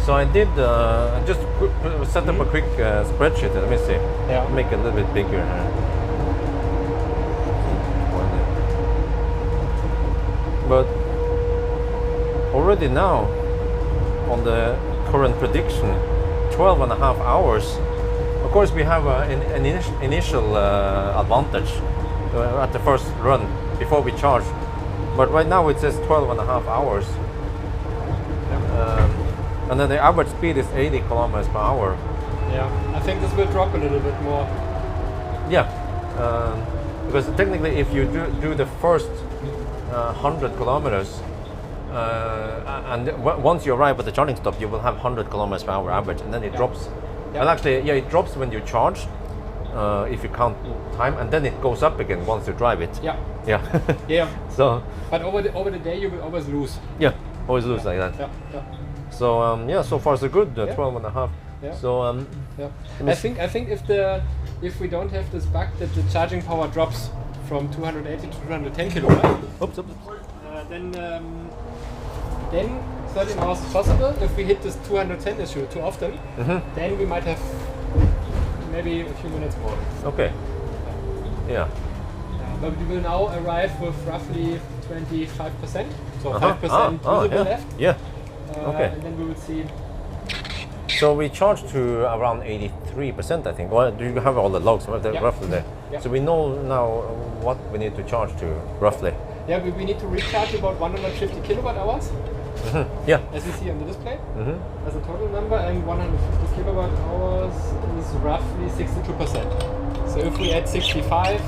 So I did just set up a quick spreadsheet. Let me see. Yeah. Make it a little bit bigger here. But already now, on the current prediction, 12 and a half hours. Of course, we have an initial advantage at the first run before we charge. But right now it says 12 and a half hours. And then the average speed is 80 kilometers per hour. Yeah, I think this will drop a little bit more. Yeah, because technically if you do the first 100 kilometers, and once you arrive at the charging stop, you will have 100 kilometers per hour average, and then it drops. Yeah. And actually, yeah, it drops when you charge, if you count time, and then it goes up again once you drive it. Yeah. Yeah. Yeah. So. But over the day, you will always lose. Yeah, always lose like that. Yeah. Yeah. So yeah, so far so good. Yeah. 12 and a half. Yeah. So Yeah. I think if we don't have this bug that the charging power drops from 280 to 210 kilowatt, oops. then 13 hours is possible. If we hit this 210 issue too often, then we might have maybe a few minutes more. Okay. Yeah. But we will now arrive with roughly 25%, so 5% usable yeah. left. Yeah. Okay. And then we will see So we charged to around 83%, I think. Well, do you have all the logs Yeah. roughly there? Yeah. So we know now what we need to charge to roughly. Yeah, we need to recharge about 150 kilowatt hours, Yeah. as you see on the display, as a total number, and 150 kilowatt hours is roughly 62%. So if we add 65,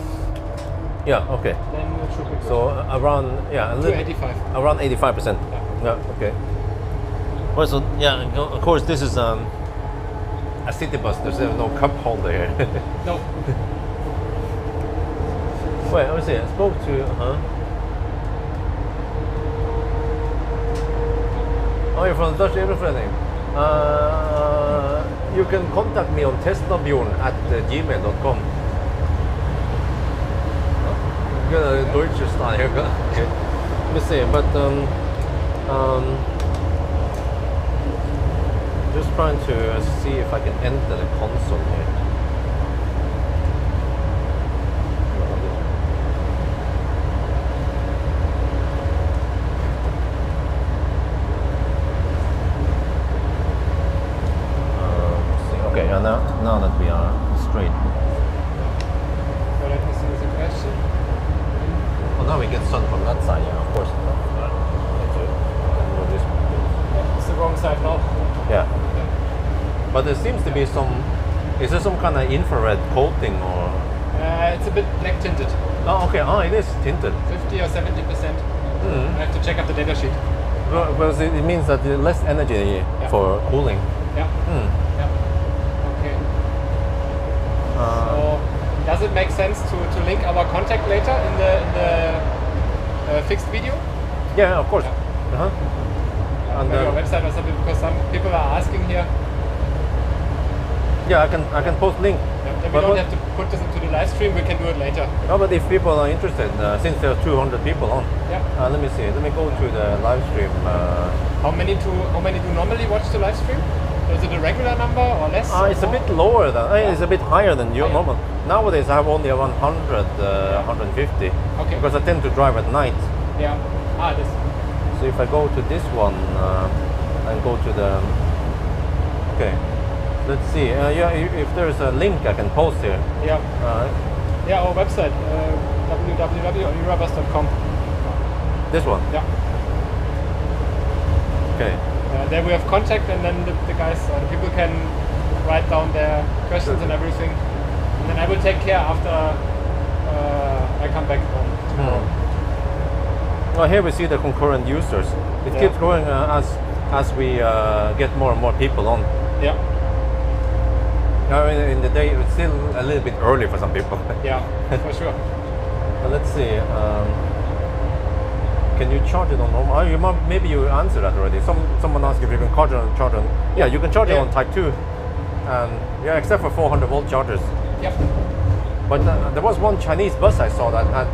Yeah. Okay. then it should be good. So around a little, 285. around 85%. Yeah. Okay. Well, so yeah, of course this is a city bus. There's no cup holder here. No, Wait, let me see. I spoke to Oh, you're from the Dutch Eurofrening. You can contact me on testabjorn@gmail.com. Good Deutsche style here. Okay. Let me see, but just trying to see if I can enter the console here. Okay, now that we are straight. so let me see the question. Well, now we get sun from that side, yeah, of course. Move this one. Yeah, it's the wrong side now. Yeah. But there seems to be some. Is there some kind of infrared coating or? It's a bit black tinted, Oh, okay. Oh, it is tinted. 50 or 70%. I have to check up the data sheet. Because it means that there's less energy for cooling. Yeah. Yeah. Okay. So does it make sense to link our contact later in the fixed video? Yeah, of course. Yeah. Uh-huh. And Maybe our website or something, because some people are asking here. yeah, I can post link. Then we But don't what- have to put this into the live stream. We can do it later. No, but if people are interested, since there are 200 people on, Yeah. let me see. Let me go to the live stream. How many do normally watch the live stream? Is it a regular number or less? It's a bit lower than. It's a bit higher than your Higher. normal. Nowadays, I have only around 100, 150. Okay. Because I tend to drive at night. Yeah. This. So if I go to this one and go to the. Okay. Let's see. Yeah, if there's a link I can post here. Yeah. Uh, Yeah, our website, www.eurabus.com. this one. Yeah. Okay. There we have contact, and then the guys, the people can write down their questions and everything. And then I will take care after I come back home tomorrow. Well, here we see the concurrent users. It Yeah. keeps growing as we get more and more people on. Yeah. Now, in the day, it's still a little bit early for some people. Yeah, for sure. But let's see. Can you charge it on normal? Maybe you answered that already. Someone asked if you can charge on. Yeah, you can charge it Yeah. on Type 2. Yeah, except for 400 volt chargers. Yep. But there was one Chinese bus I saw that had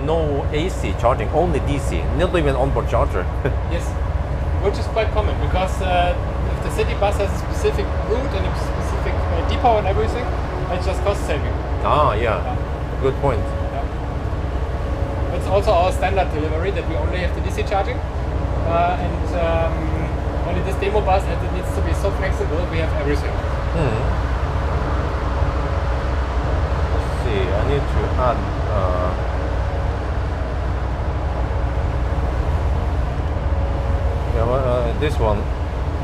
no AC charging, only DC, not even onboard charger. Yes. Which is quite common, because if the city bus has a specific route and a specific depot and everything, it's just cost saving. Yeah. Good point. It's also our standard delivery that we only have the DC charging, and only this demo bus, as it needs to be so flexible, we have everything. Let's see, I need to add. This one.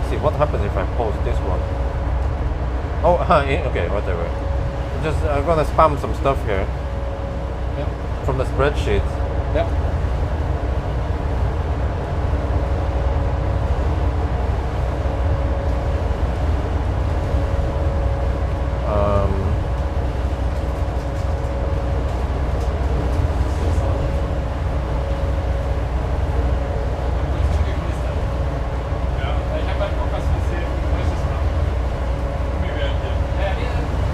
See what happens if I post this one. Oh, okay, whatever. Just I'm gonna spam some stuff here Yeah. from the spreadsheet. Yeah.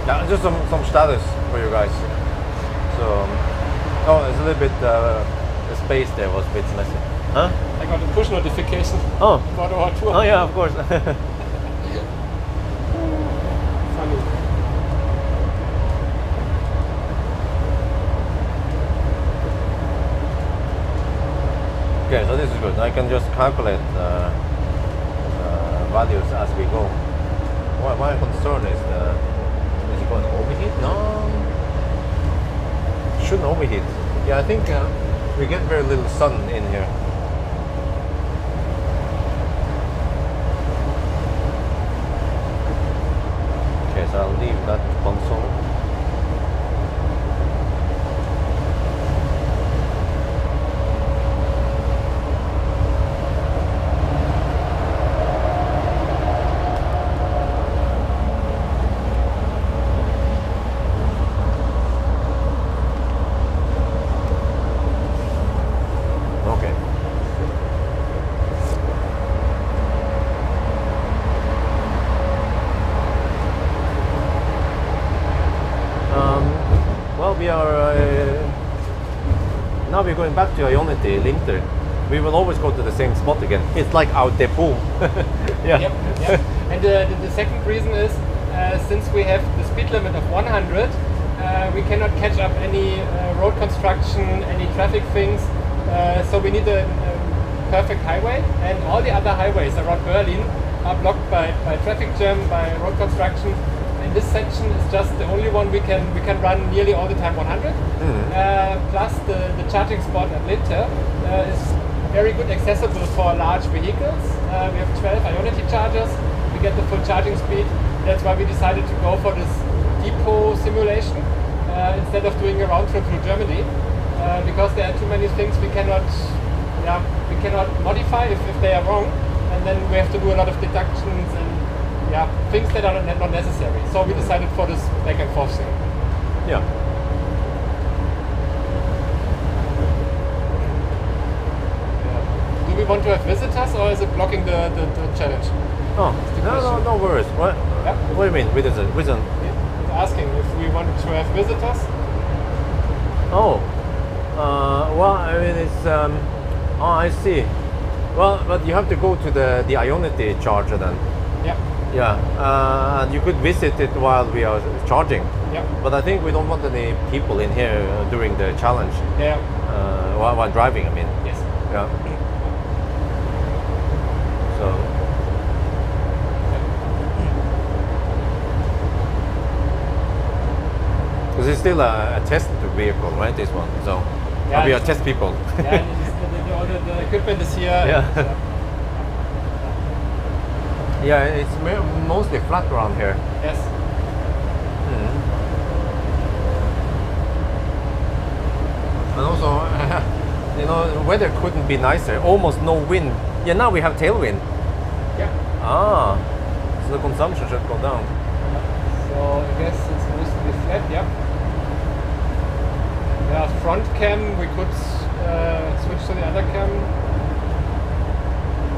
Yeah, just some status for you guys. So, oh, it's a little bit. The space there was a bit messy. Huh? I got a push notification Oh. about our tour. Oh yeah, of course. Funny. Okay, so this is good. I can just calculate values as we go. my concern is it going to overheat? No, shouldn't overheat. Yeah, I think we get very little sun in here. Okay, so I'll leave that console. Now we're going back to Ionity Linter. We will always go to the same spot again. It's like our depot. Yeah. Yep, yep. And the second reason is since we have the speed limit of 100, we cannot catch up any road construction, any traffic things. So we need a perfect highway, and all the other highways around Berlin are blocked by traffic jam, by road construction. And this section is just the only one we can run nearly all the time 100. Plus the charging spot at Linter is very good accessible for large vehicles. We have 12 Ionity chargers. We get the full charging speed. That's why we decided to go for this depot simulation instead of doing a round trip through Germany, because there are too many things we cannot modify if they are wrong, and then we have to do a lot of deductions and things that are not necessary. So we decided for this back and forth thing. Yeah. Do we want to have visitors, or is it blocking the challenge? Oh, no worries. What? Yeah. What do you mean? It's asking if we want to have visitors. Oh, well, I mean, it's. Oh, I see. Well, but you have to go to the Ionity charger then. Yeah. Yeah, and you could visit it while we are charging. Yeah. But I think we don't want any people in here during the challenge. Yeah. While driving, I mean. Yes. Yeah. So. Because it's still a test vehicle, right? This one. So yeah, we are test people. Yeah, all the equipment is here. Yeah. Yeah, it's mostly flat around here. Yes. And also, you know, the weather couldn't be nicer. Almost no wind. Yeah, now we have tailwind. Yeah. Ah, so the consumption should go down. So I guess it's mostly flat. Yeah. Yeah, front cam. We could switch to the other cam.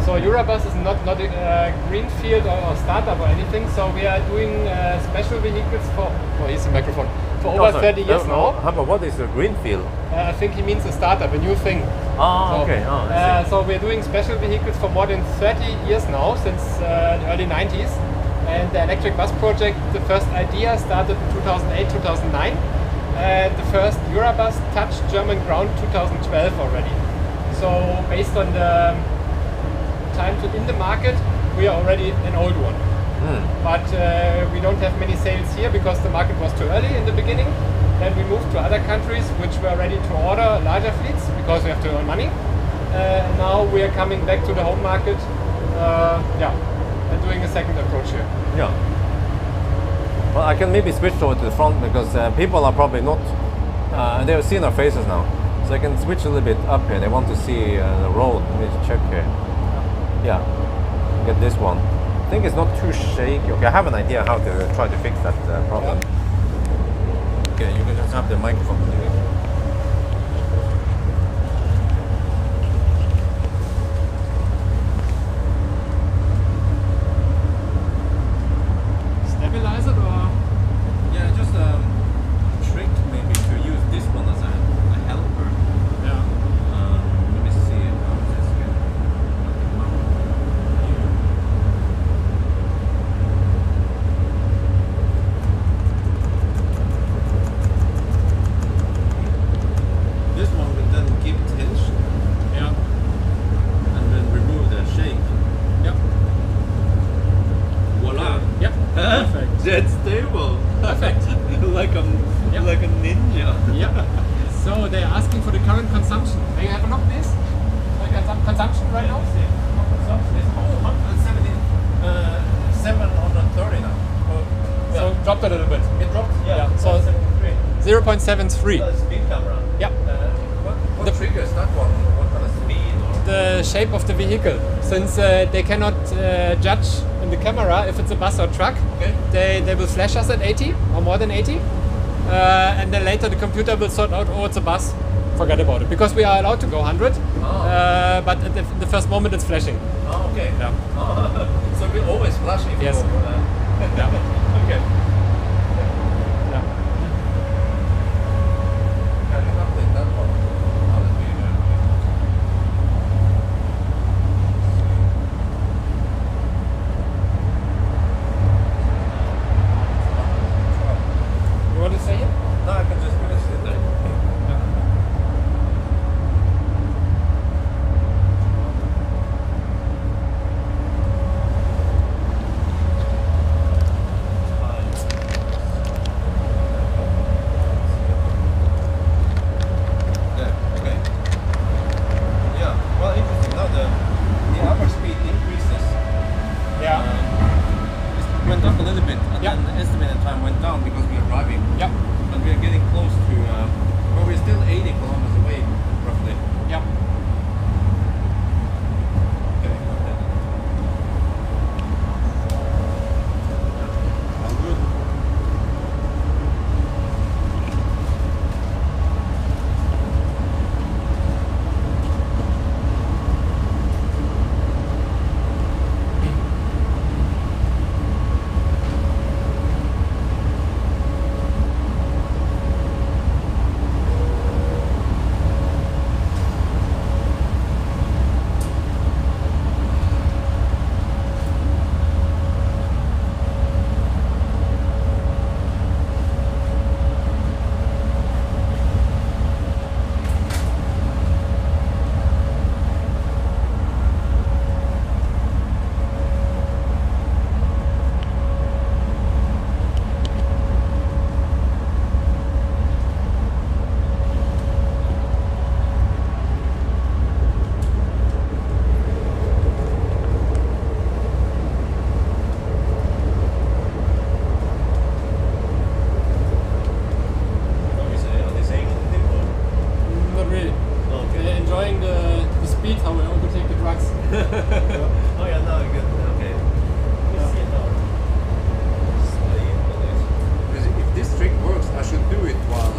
So Eurabus is not a greenfield or startup or anything. So we are doing special vehicles for. Oh, here's the microphone. For over 30 years now. But what is a greenfield? I think he means a startup, a new thing. Oh, so, okay. Oh, I see. So we're doing special vehicles for more than 30 years now, since the early 90s. And the electric bus project, the first idea started in 2008, 2009. And the first Eurabus touched German ground 2012 already. So based on the time in the market, we are already an old one. But we don't have many sales here because the market was too early in the beginning. Then we moved to other countries which were ready to order larger fleets because we have to earn money. Now we are coming back to the home market, and doing a second approach here. Yeah. Well, I can maybe switch over to the front because people are probably not, they have seen our faces now. So I can switch a little bit up here. They want to see the road. Let me check here. Yeah, get this one. I think it's not too shaky. Okay, I have an idea how to try to fix that problem. Yeah. Okay, you can just have the microphone. Stabilize it or? Yeah, just trick maybe to use this one as a helper. Yeah. Let me see how this can. stable. Perfect. like a Yep. like a ninja. Yeah. So they're asking for the current consumption. May you have a look, please? Consumption right now? Consumption is 730 now. So dropped a little bit. It dropped. Yeah, so 0.73. Speed camera. Yeah. What The- triggers that one? What kind of speed? Or? The shape of the vehicle. Since they cannot judge in the camera if it's a bus or truck, Okay. they will flash us at 80 or more than 80. And then later the computer will sort out, oh, it's a bus. Forget about it. Because we are allowed to go 100, but at the first moment it's flashing. Oh, okay. Yeah. Oh, so we always flash if Yes. you go, Yeah. Okay. Yeah. Can you update that one? How did we do? You want to say it? No, I can just finish it there. Yeah, okay. Yeah, well, interesting. Now the average speed increases. Yeah. It went up a little bit, and Yeah. then the estimated time went down because we are driving. Yeah. But we are getting close to, well, we're still 80 kilometers away, roughly. Yeah. Okay. All good. Are they saying anything or? Not really. Okay. They're enjoying the speed, how we overtake the trucks. Oh yeah, now I get okay. Let me see it now. Stay into this. Because if this trick works, I should do it while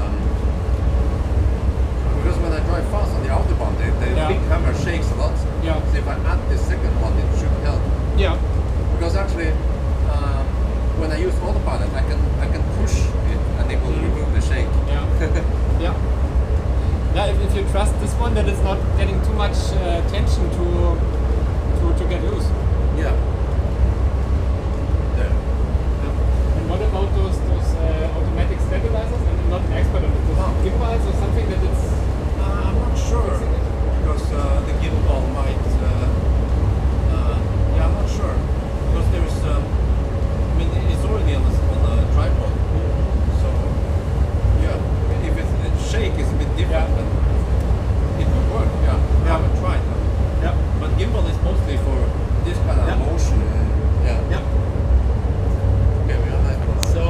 because when I drive fast on the autobahn, the Yeah. big hammer shakes a lot. Yeah. So if I add the second one, it should help. Yeah. Because actually, when I use autopilot, I can push it and it will remove the shake. Yeah. Yeah. Yeah, if you trust this one, that it's not getting too much tension to get loose. Yeah. There. And what about those automatic stabilizers? I'm not an expert on it. Those gimbals or something that it's. I'm not sure because the gimbal might. Yeah, I'm not sure because there's. I mean, it's already on the tripod, so yeah. If it's the shake is a bit different, Yeah. but it will work. Yeah, I haven't tried. Yeah. But gimbal is mostly for this kind of Yeah. motion. Yeah. Yeah. Okay, we have that one. So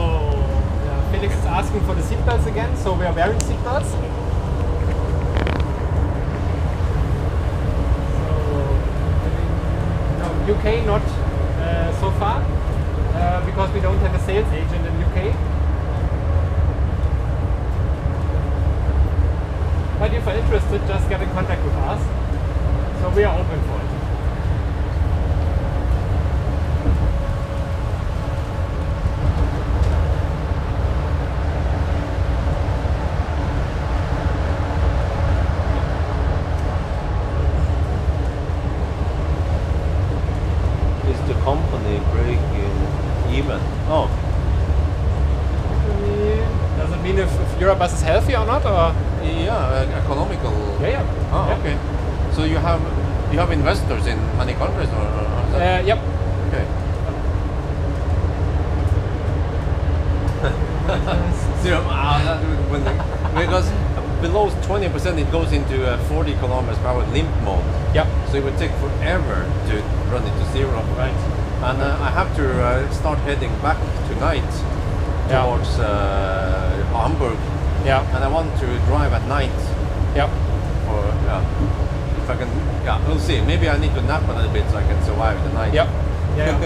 Felix is asking for the seatbelts again. So we are wearing seatbelts. So no, UK not so far because we don't have a sales agent in UK. But if you're interested, just get in contact with us. So we are open for it. Is the company breaking even? Oh, Does it mean if Eurabus is healthy or not? Or Yeah, economical. yeah. Oh, Yeah. okay. So you have investors in many countries, or Yep. okay. Because below 20% it goes into 40 kilometers per hour limp mode. Yeah. So it would take forever to run it to zero. Right. And I have to start heading back tonight towards Hamburg. Yeah. And I want to drive at night. Yeah. Or if I can, we'll see. Maybe I need to nap a little bit so I can survive the night. Yeah. Yeah.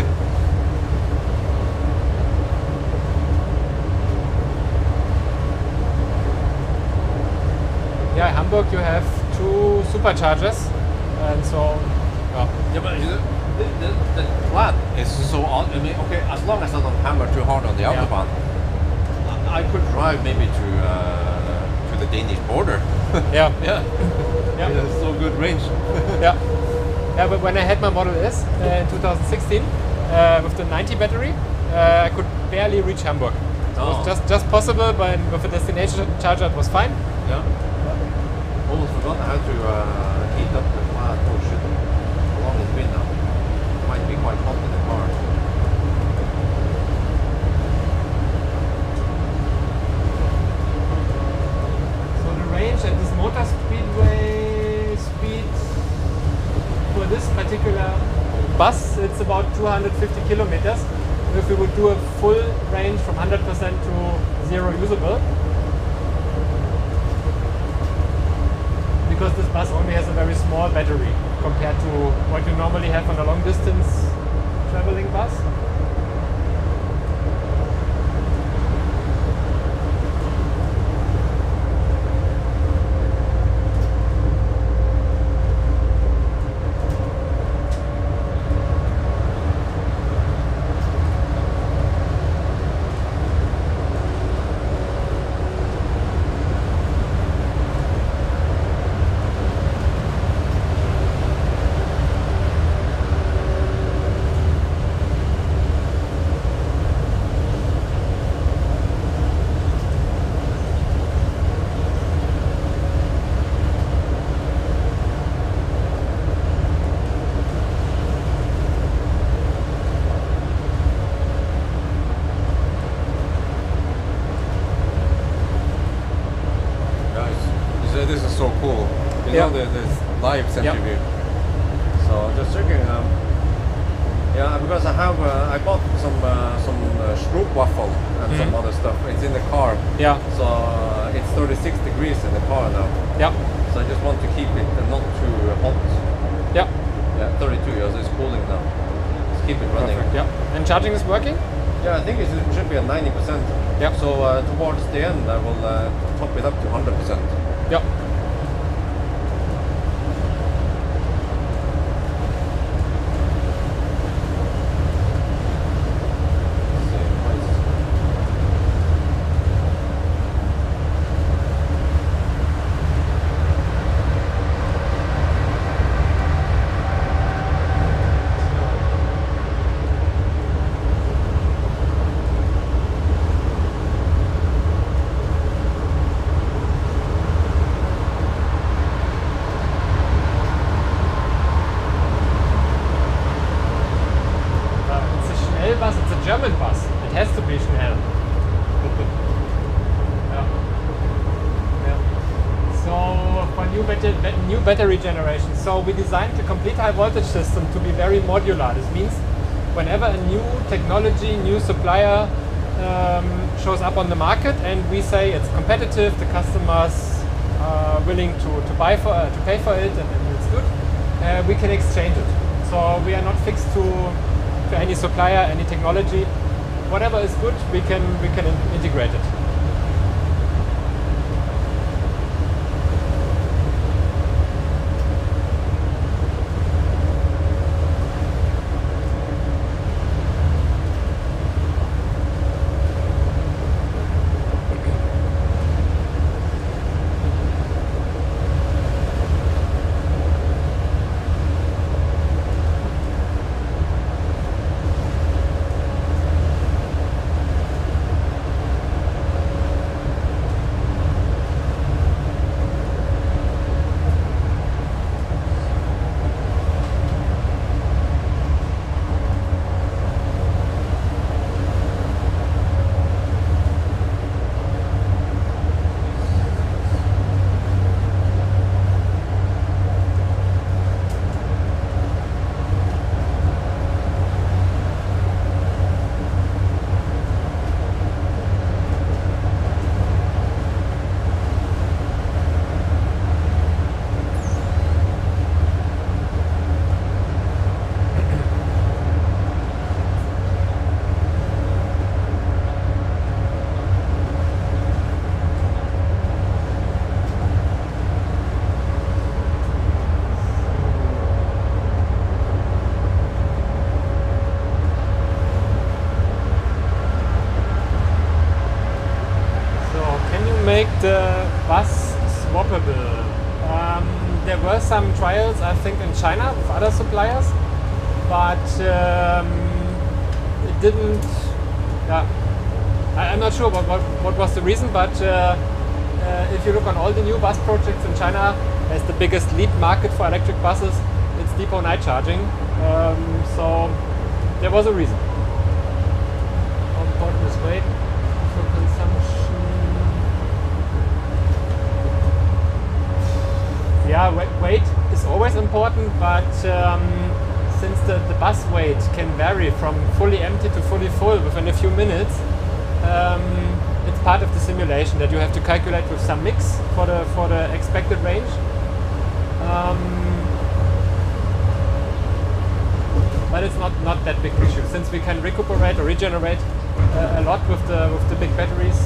Yeah, Hamburg you have 2 superchargers, and so Yeah, but the flat is so on. I mean, okay, as long as I don't hammer too hard on the autobahn, I could drive maybe to the Danish border. yeah, Yeah, yeah, it's so good range. yeah. Yeah, but when I had my Model S in 2016 with the 90 battery, I could barely reach Hamburg. It was just possible, but with a destination charger it was fine. Yeah. Almost forgot how to heat up the flat. Oh shit! How long it's been now? It might be quite hot in the car. So the range at this motor speedway speed for this particular bus, it's about 250 kilometers. If we would do a full range from 100% to 0 usable, because this bus only has a very small battery compared to what you normally have on a long distance traveling bus. This is so cool. You know, there's live centrifuge. So just checking. Because I bought some stroop waffle and some other stuff. It's in the car. Yeah. So it's 36 degrees in the car now. Yeah. So I just want to keep it not too hot. Yeah. Yeah, 32. So it's cooling now. Just keep it running. Perfect. Yeah. And charging is working? Yeah, I think it should be at 90%. Yeah. So towards the end, I will top it up to 100%. Yeah. Bus, it's a German bus. It has to be Schnell. So for new battery generation, so we designed a complete high voltage system to be very modular. This means whenever a new technology, new supplier shows up on the market, and we say it's competitive, the customers are willing to pay for it, and it's good, we can exchange it. So we are not fixed to any supplier, any technology. Whatever is good, we can integrate it. make the bus swappable? There were some trials, I think, in China with other suppliers, but it didn't. Yeah, I'm not sure what was the reason, but if you look on all the new bus projects in China, as the biggest lead market for electric buses, it's depot night charging. So there was a reason. How important is weight for consumption? Yeah, weight is always important, but since the bus weight can vary from fully empty to fully full within a few minutes, it's part of the simulation that you have to calculate with some mix for the expected range. But it's not that big issue since we can recuperate or regenerate a lot with the big batteries.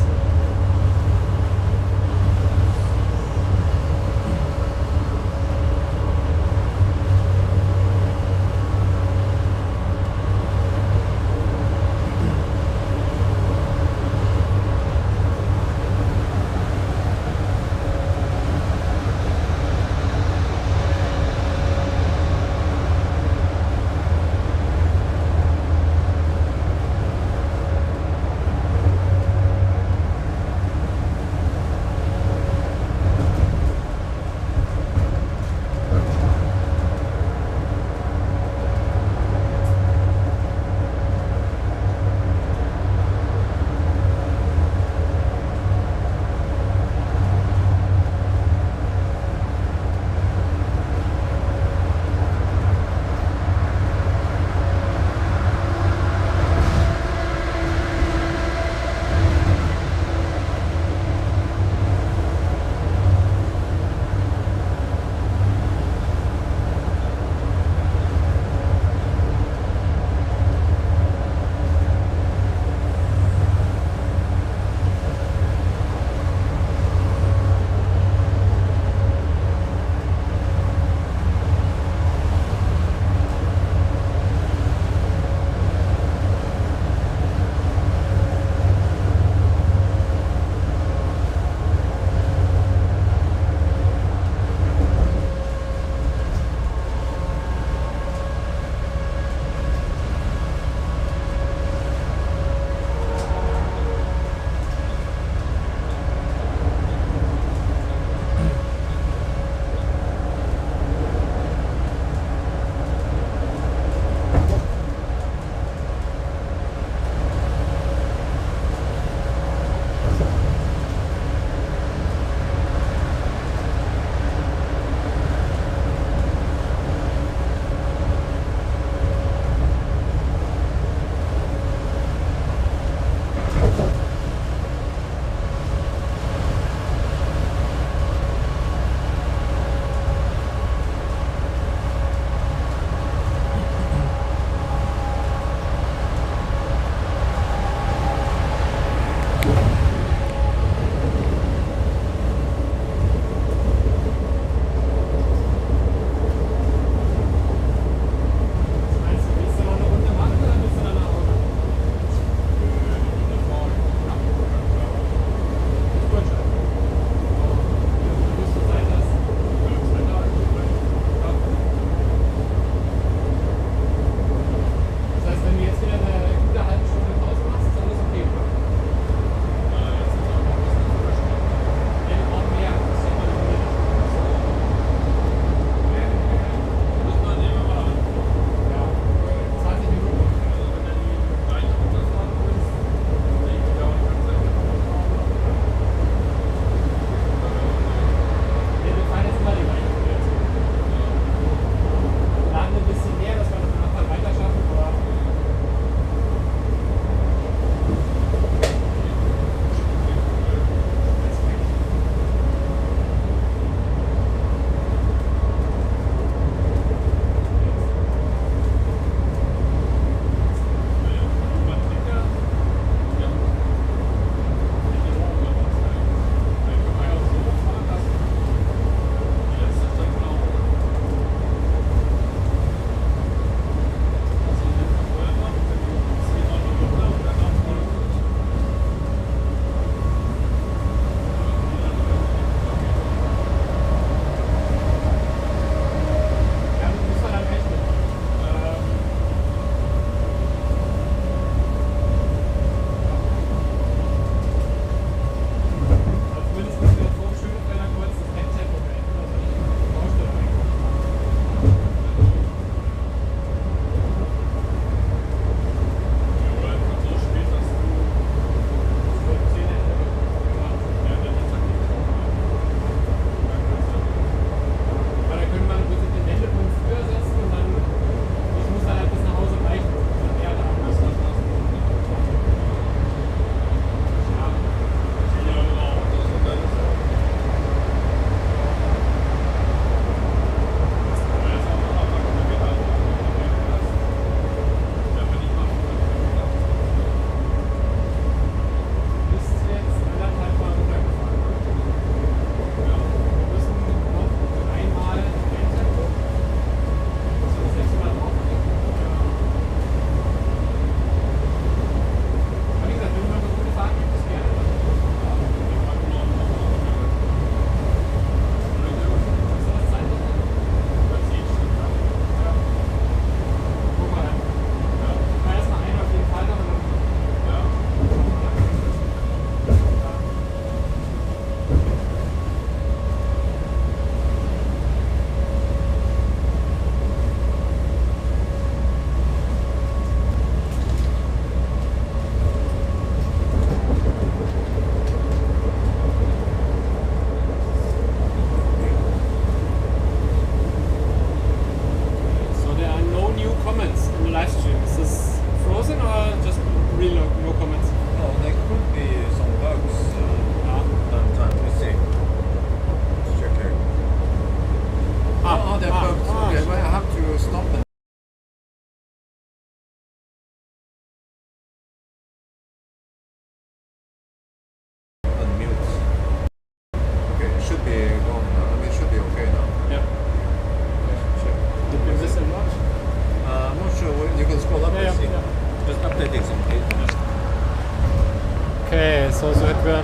So hätten wir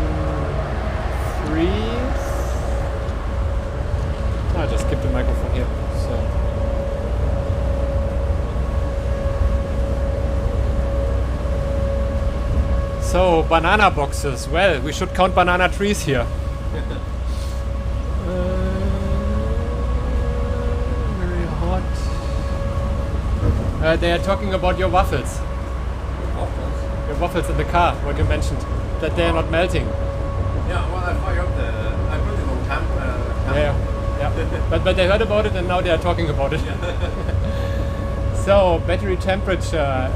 3. Just keep the microphone here. So banana boxes. Well, we should count banana trees here. Very hot. They are talking about your waffles. Your waffles in the car, what you mentioned, that they are not melting. Yeah, well, I fired up I put it on camp. Yeah. but they heard about it and now they are talking about it. So battery temperature.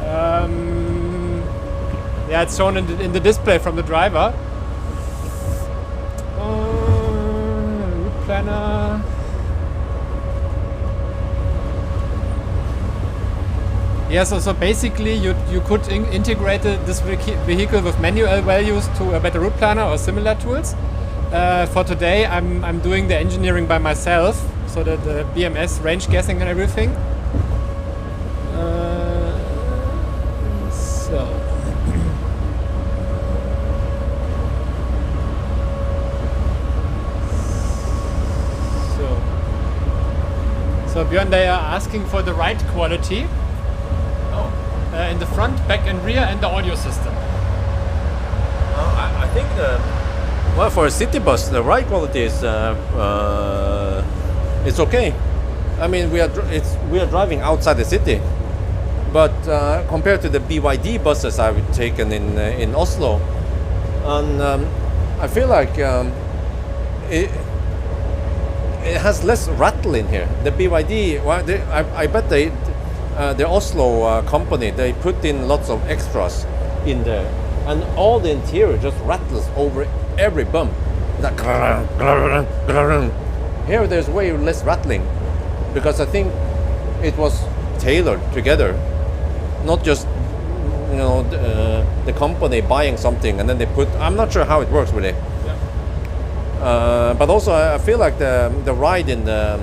Yeah, it's shown in the display from the driver. Route planner. Yeah, so basically you could integrate this vehicle with manual values to a better route planner or similar tools. For today, I'm doing the engineering by myself, so that the BMS, range guessing and everything. So Björn, they are asking for the ride quality in the front, back and rear and the audio system. I think well, for a city bus, the ride quality is it's okay. I mean, we are driving outside the city, but compared to the BYD buses I've taken in Oslo, and I feel like it has less rattle in here. The BYD, well, I bet the Oslo company, they put in lots of extras in there, and all the interior just rattles over every bump. Like, here there's way less rattling, because I think it was tailored together, not just the company buying something and then they put. I'm not sure how it works really. But also I feel like the ride in the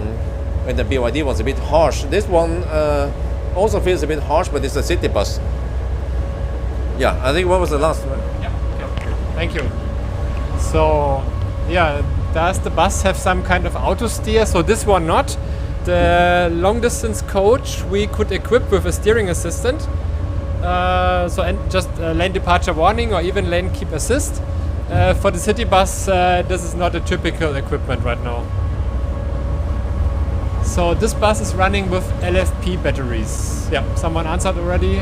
BYD was a bit harsh. This one also feels a bit harsh, but it's a city bus. Yeah, I think what was the last one? Yeah, okay. Thank you. So, yeah, does the bus have some kind of auto steer? So this one not. The long distance coach we could equip with a steering assistant. And just lane departure warning or even lane keep assist. For the city bus, this is not a typical equipment right now. So this bus is running with LFP batteries. Yeah, someone answered already.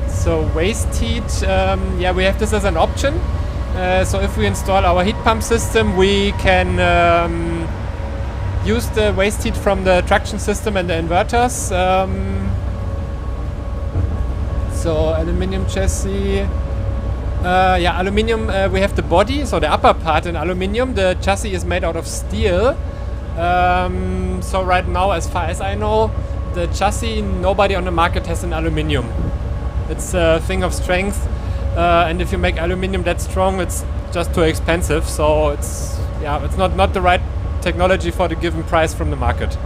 So waste heat, yeah, we have this as an option. So if we install our heat pump system, we can use the waste heat from the traction system and the inverters. So aluminium chassis. Yeah, aluminium, we have the body, so the upper part in aluminium. The chassis is made out of steel. So right now, as far as I know, the chassis, nobody on the market has an aluminium. It's a thing of strength. And if you make aluminium that strong, it's just too expensive. So it's not the right technology for the given price from the market.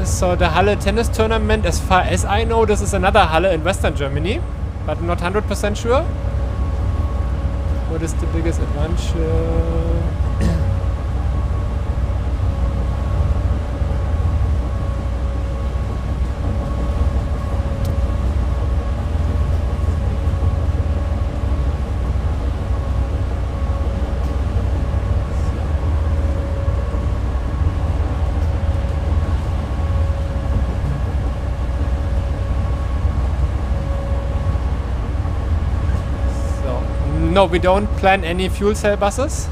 So the Halle tennis tournament, as far as I know, this is another Halle in Western Germany, but not 100% sure. What is the biggest adventure? No, we don't plan any fuel cell buses.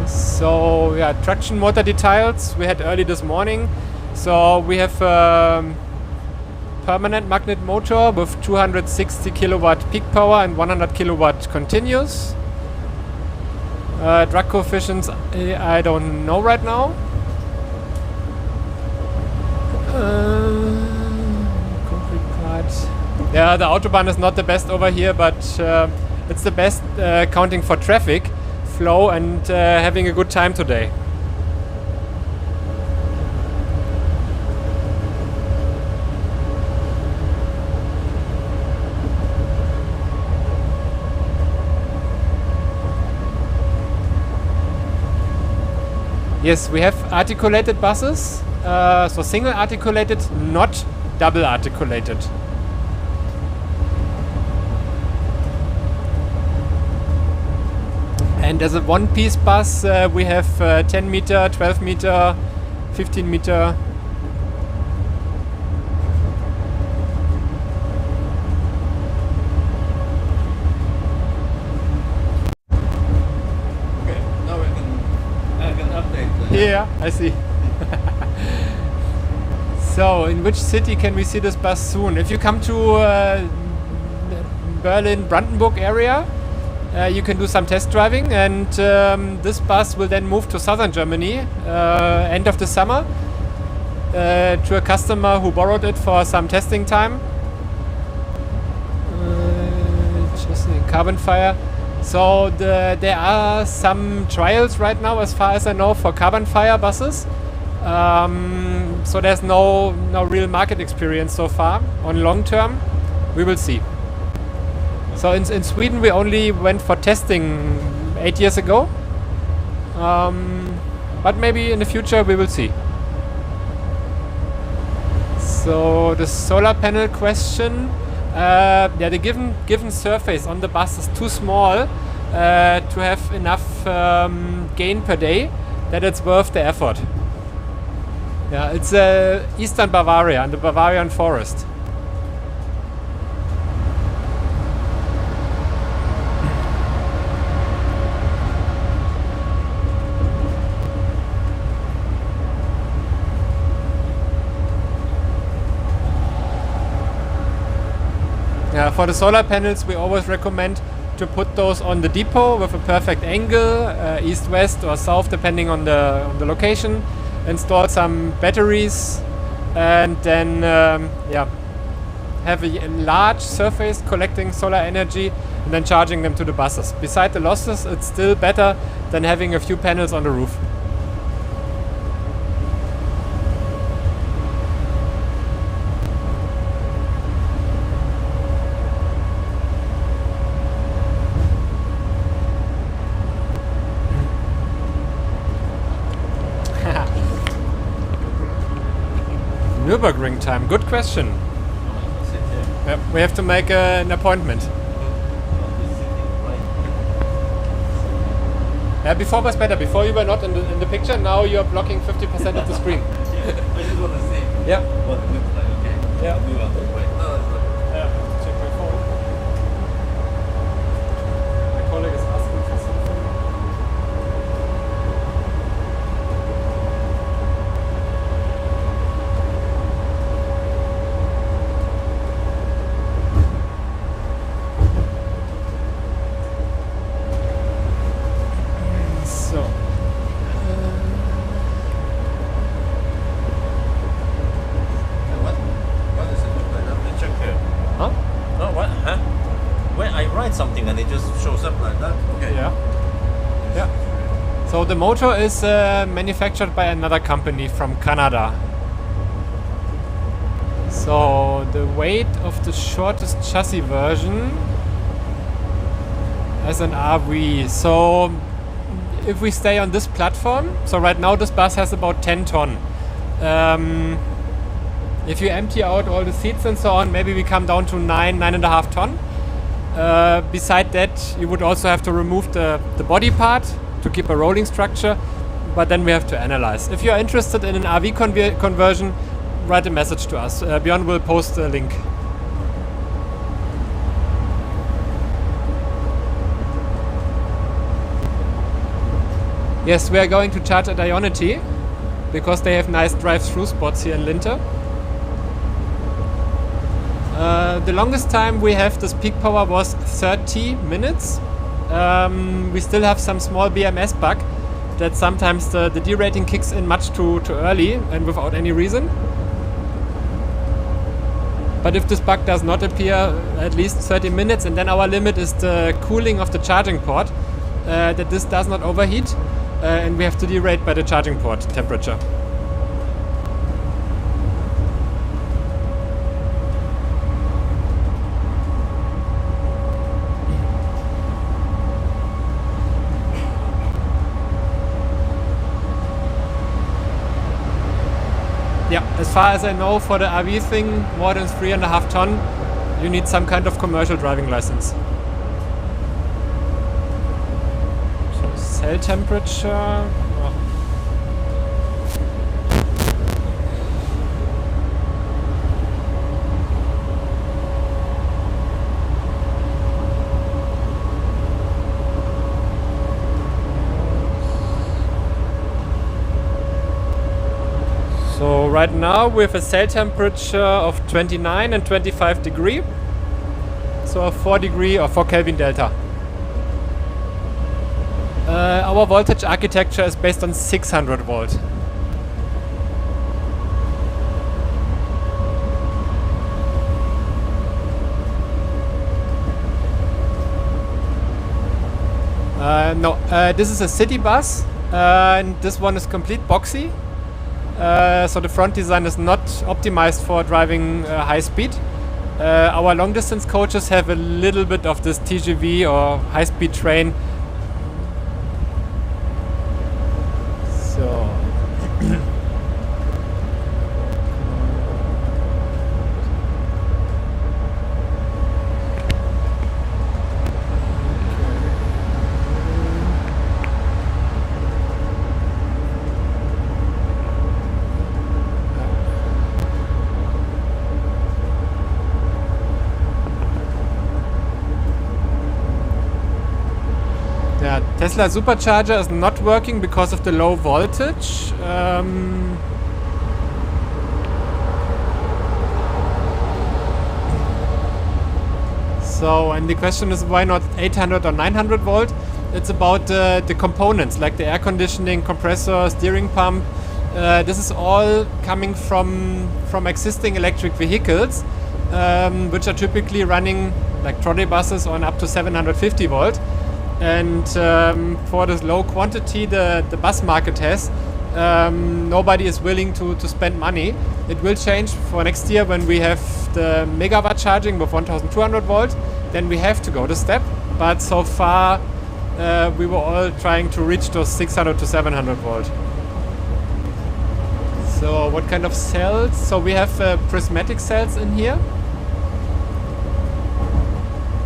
So yeah, traction motor details we had early this morning. So we have permanent magnet motor with 260 kilowatt peak power and 100 kilowatt continuous. Drag coefficients I don't know right now. Yeah, the Autobahn is not the best over here, but it's the best counting for traffic flow and having a good time today. Yes, we have articulated buses, so single articulated, not double articulated. And as a one-piece bus, we have 10 meter, 12 meter, 15 meter. Okay, now I can update. Yeah, I see. So, in which city can we see this bus soon? If you come to Berlin, Brandenburg area, you can do some test driving, and this bus will then move to southern Germany end of the summer to a customer who borrowed it for some testing time. Just in carbon fire. So there are some trials right now, as far as I know, for carbon fire buses. So there's no real market experience so far. On long term, we will see. So in Sweden we only went for testing 8 years ago, but maybe in the future we will see. So the solar panel question, the given surface on the bus is too small to have enough gain per day that it's worth the effort. Yeah, it's eastern Bavaria and the Bavarian forest. For the solar panels, we always recommend to put those on the depot with a perfect angle, east-west or south, depending on the location. Install some batteries, and then have a large surface collecting solar energy, and then charging them to the buses. Beside the losses, it's still better than having a few panels on the roof. Nürburgring time, good question. Yep, we have to make an appointment. Yeah, before was better. Before you were not in the picture, now you're blocking 50% of the screen. I just want to see Yeah. what it looks like, okay? Yeah. We want to wait. No, that's not. Yeah, check my phone. My colleague is asking for something. So. What does it look like? Let me check here. Huh? No, what? Huh? When I write something and it just shows up like that? Okay. Yeah. Yeah. So the motor is manufactured by another company from Canada. So the weight of the shortest chassis version as an RV. So if we stay on this platform, so right now this bus has about 10 ton. If you empty out all the seats and so on, maybe we come down to 9.5 ton. Beside that, you would also have to remove the body part to keep a rolling structure, but then we have to analyze. If you are interested in an RV conversion, write a message to us. Björn will post a link. Yes, we are going to charge at Ionity because they have nice drive-through spots here in Linter. The longest time we have this peak power was 30 minutes. We still have some small BMS bug that sometimes the derating kicks in much too early and without any reason. But if this bug does not appear, at least 30 minutes, and then our limit is the cooling of the charging port, that this does not overheat, and we have to derate by the charging port temperature. Yeah, as far as I know, for the RV thing, more than 3.5 ton, you need some kind of commercial driving license. So cell temperature. Oh. So right now we have a cell temperature of 29 and 25 degree. So a 4 degree or 4 Kelvin delta. Our voltage architecture is based on 600 volt. No, this is a city bus, and this one is complete boxy. So the front design is not optimized for driving high speed. Our long distance coaches have a little bit of this TGV or high speed train. So Tesla supercharger is not working because of the low voltage. So, and the question is why not 800 or 900 volt? It's about the components like the air conditioning, compressor, steering pump. This is all coming from existing electric vehicles, which are typically running like trolley buses on up to 750 volt. And for this low quantity the bus market has, nobody is willing to spend money. It will change for next year when we have the megawatt charging with 1200 volt. Then we have to go the step. But so far we were all trying to reach those 600 to 700 volt. So what kind of cells? So we have prismatic cells in here.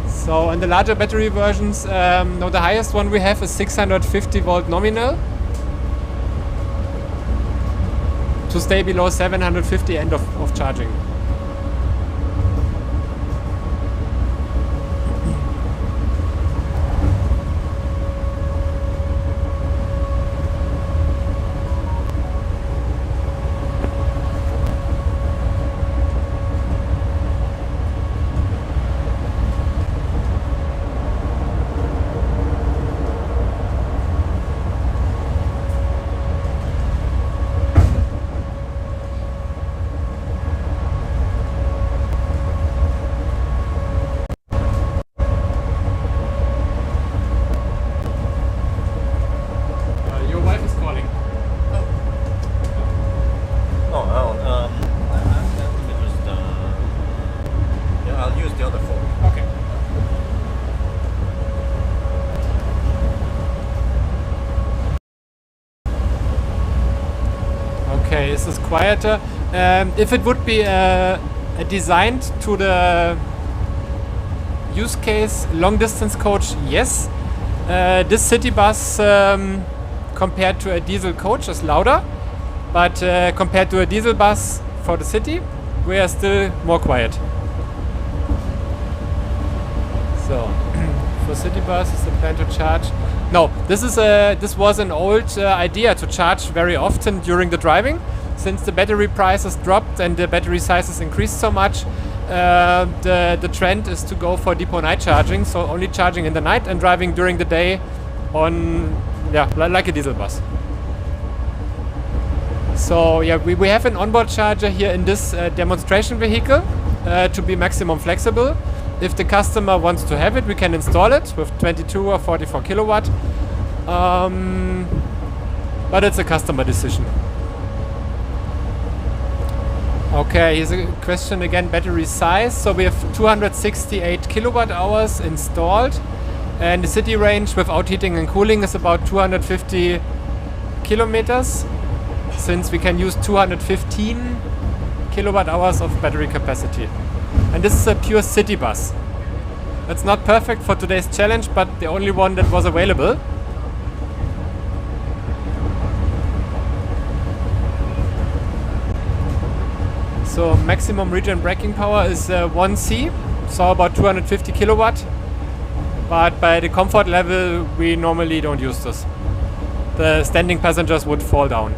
So in the larger battery versions, no, the highest one we have is 650 volt nominal to stay below 750 end of charging. This is quieter. If it would be designed to the use case long distance coach, yes. This city bus compared to a diesel coach is louder, but compared to a diesel bus for the city, we are still more quiet. So for city bus is the plan to charge. No, this was an old idea to charge very often during the driving. Since the battery prices dropped and the battery sizes increased so much, the trend is to go for depot night charging, so only charging in the night and driving during the day on, yeah, like a diesel bus. So yeah, we have an onboard charger here in this demonstration vehicle to be maximum flexible. If the customer wants to have it, we can install it with 22 or 44 kilowatt. But it's a customer decision. Okay, here's a question again, battery size. So we have 268 kilowatt hours installed, and the city range without heating and cooling is about 250 kilometers. since we can use 215 kilowatt hours of battery capacity. And this is a pure city bus. It's not perfect for today's challenge, but the only one that was available. So maximum regen braking power is 1C, so about 250 kilowatt. But by the comfort level, we normally don't use this. The standing passengers would fall down.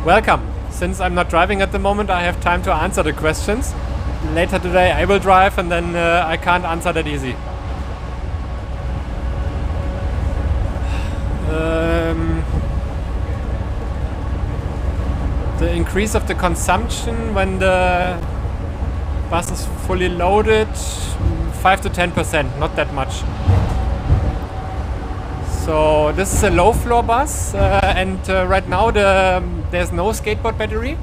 Welcome. Since I'm not driving at the moment, I have time to answer the questions. Later today I will drive, and then I can't answer that easy. The increase of the consumption when the bus is fully loaded, 5 to 10%, not that much. So this is a low floor bus, and right now there's no skateboard battery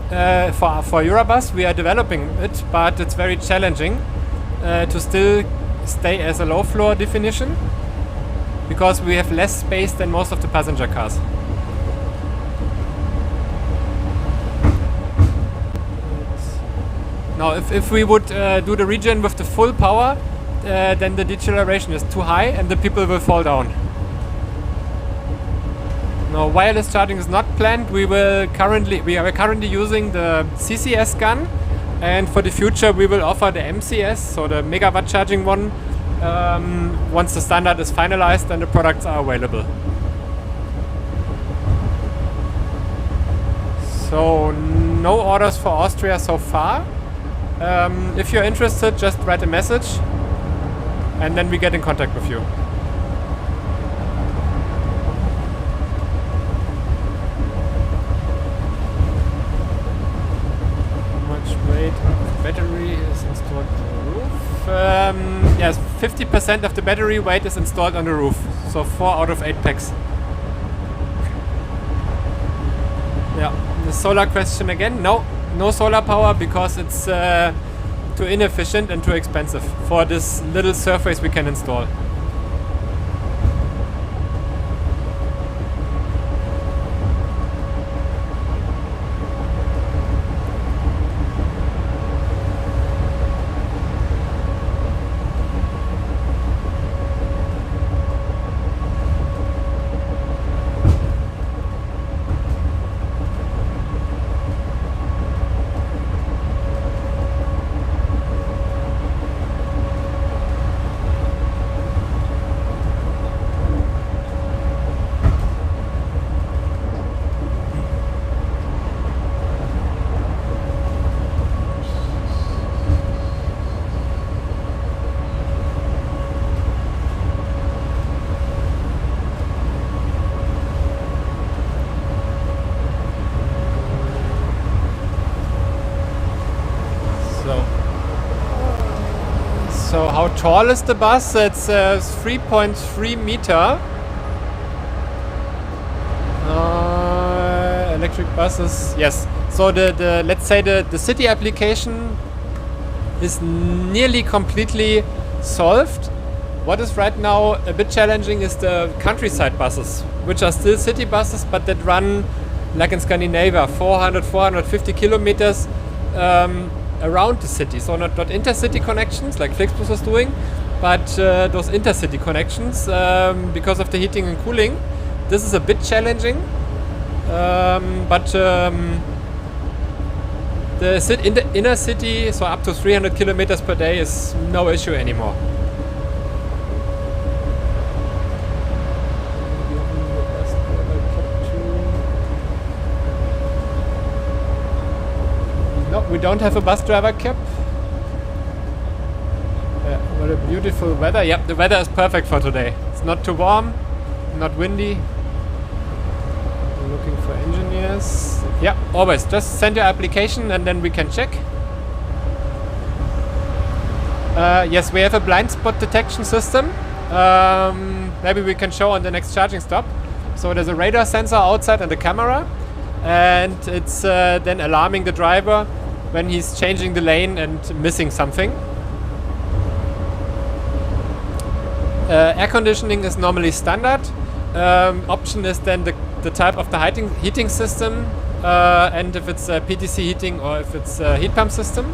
for Eurabus. We are developing it, but it's very challenging to still stay as a low floor definition because we have less space than most of the passenger cars. Now if we would do the regen with the full power, then the deceleration is too high and the people will fall down. No, wireless charging is not planned. We are currently using the CCS gun, and for the future we will offer the MCS, so the megawatt charging one, once the standard is finalized and the products are available. So no orders for Austria so far. If you're interested, just write a message and then we get in contact with you. Battery is installed on the roof. Yes, 50% of the battery weight is installed on the roof. So 4 out of 8 packs. Yeah, the solar question again. No solar power because it's too inefficient and too expensive for this little surface we can install. So how tall is the bus? It's 3.3 meter. Electric buses, yes. So the let's say the city application is nearly completely solved. What is right now a bit challenging is the countryside buses, which are still city buses, but that run like in Scandinavia, 450 kilometers around the city. So not intercity connections like Flixbus is doing, but those intercity connections because of the heating and cooling. This is a bit challenging, but in the inner city, so up to 300 kilometers per day is no issue anymore. No, we don't have a bus driver cap. What a beautiful weather. Yep, the weather is perfect for today. It's not too warm, not windy. I'm looking for engineers. Yeah, always. Just send your application and then we can check. Yes, we have a blind spot detection system. Maybe we can show on the next charging stop. So there's a radar sensor outside and a camera, and it's then alarming the driver when he's changing the lane and missing something. Air conditioning is normally standard. Option is then the type of the heating system, and if it's PTC heating or if it's a heat pump system.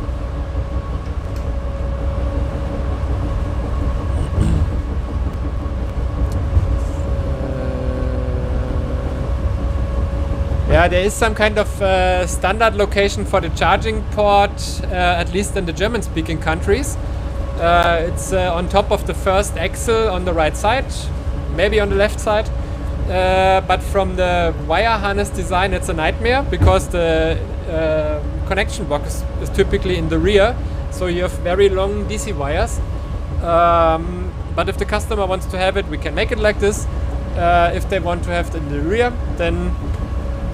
Yeah, there is some kind of standard location for the charging port, at least in the German-speaking countries. It's on top of the first axle on the right side, maybe on the left side. But from the wire harness design, it's a nightmare because the connection box is typically in the rear, so you have very long DC wires. But if the customer wants to have it, we can make it like this. If they want to have it in the rear, then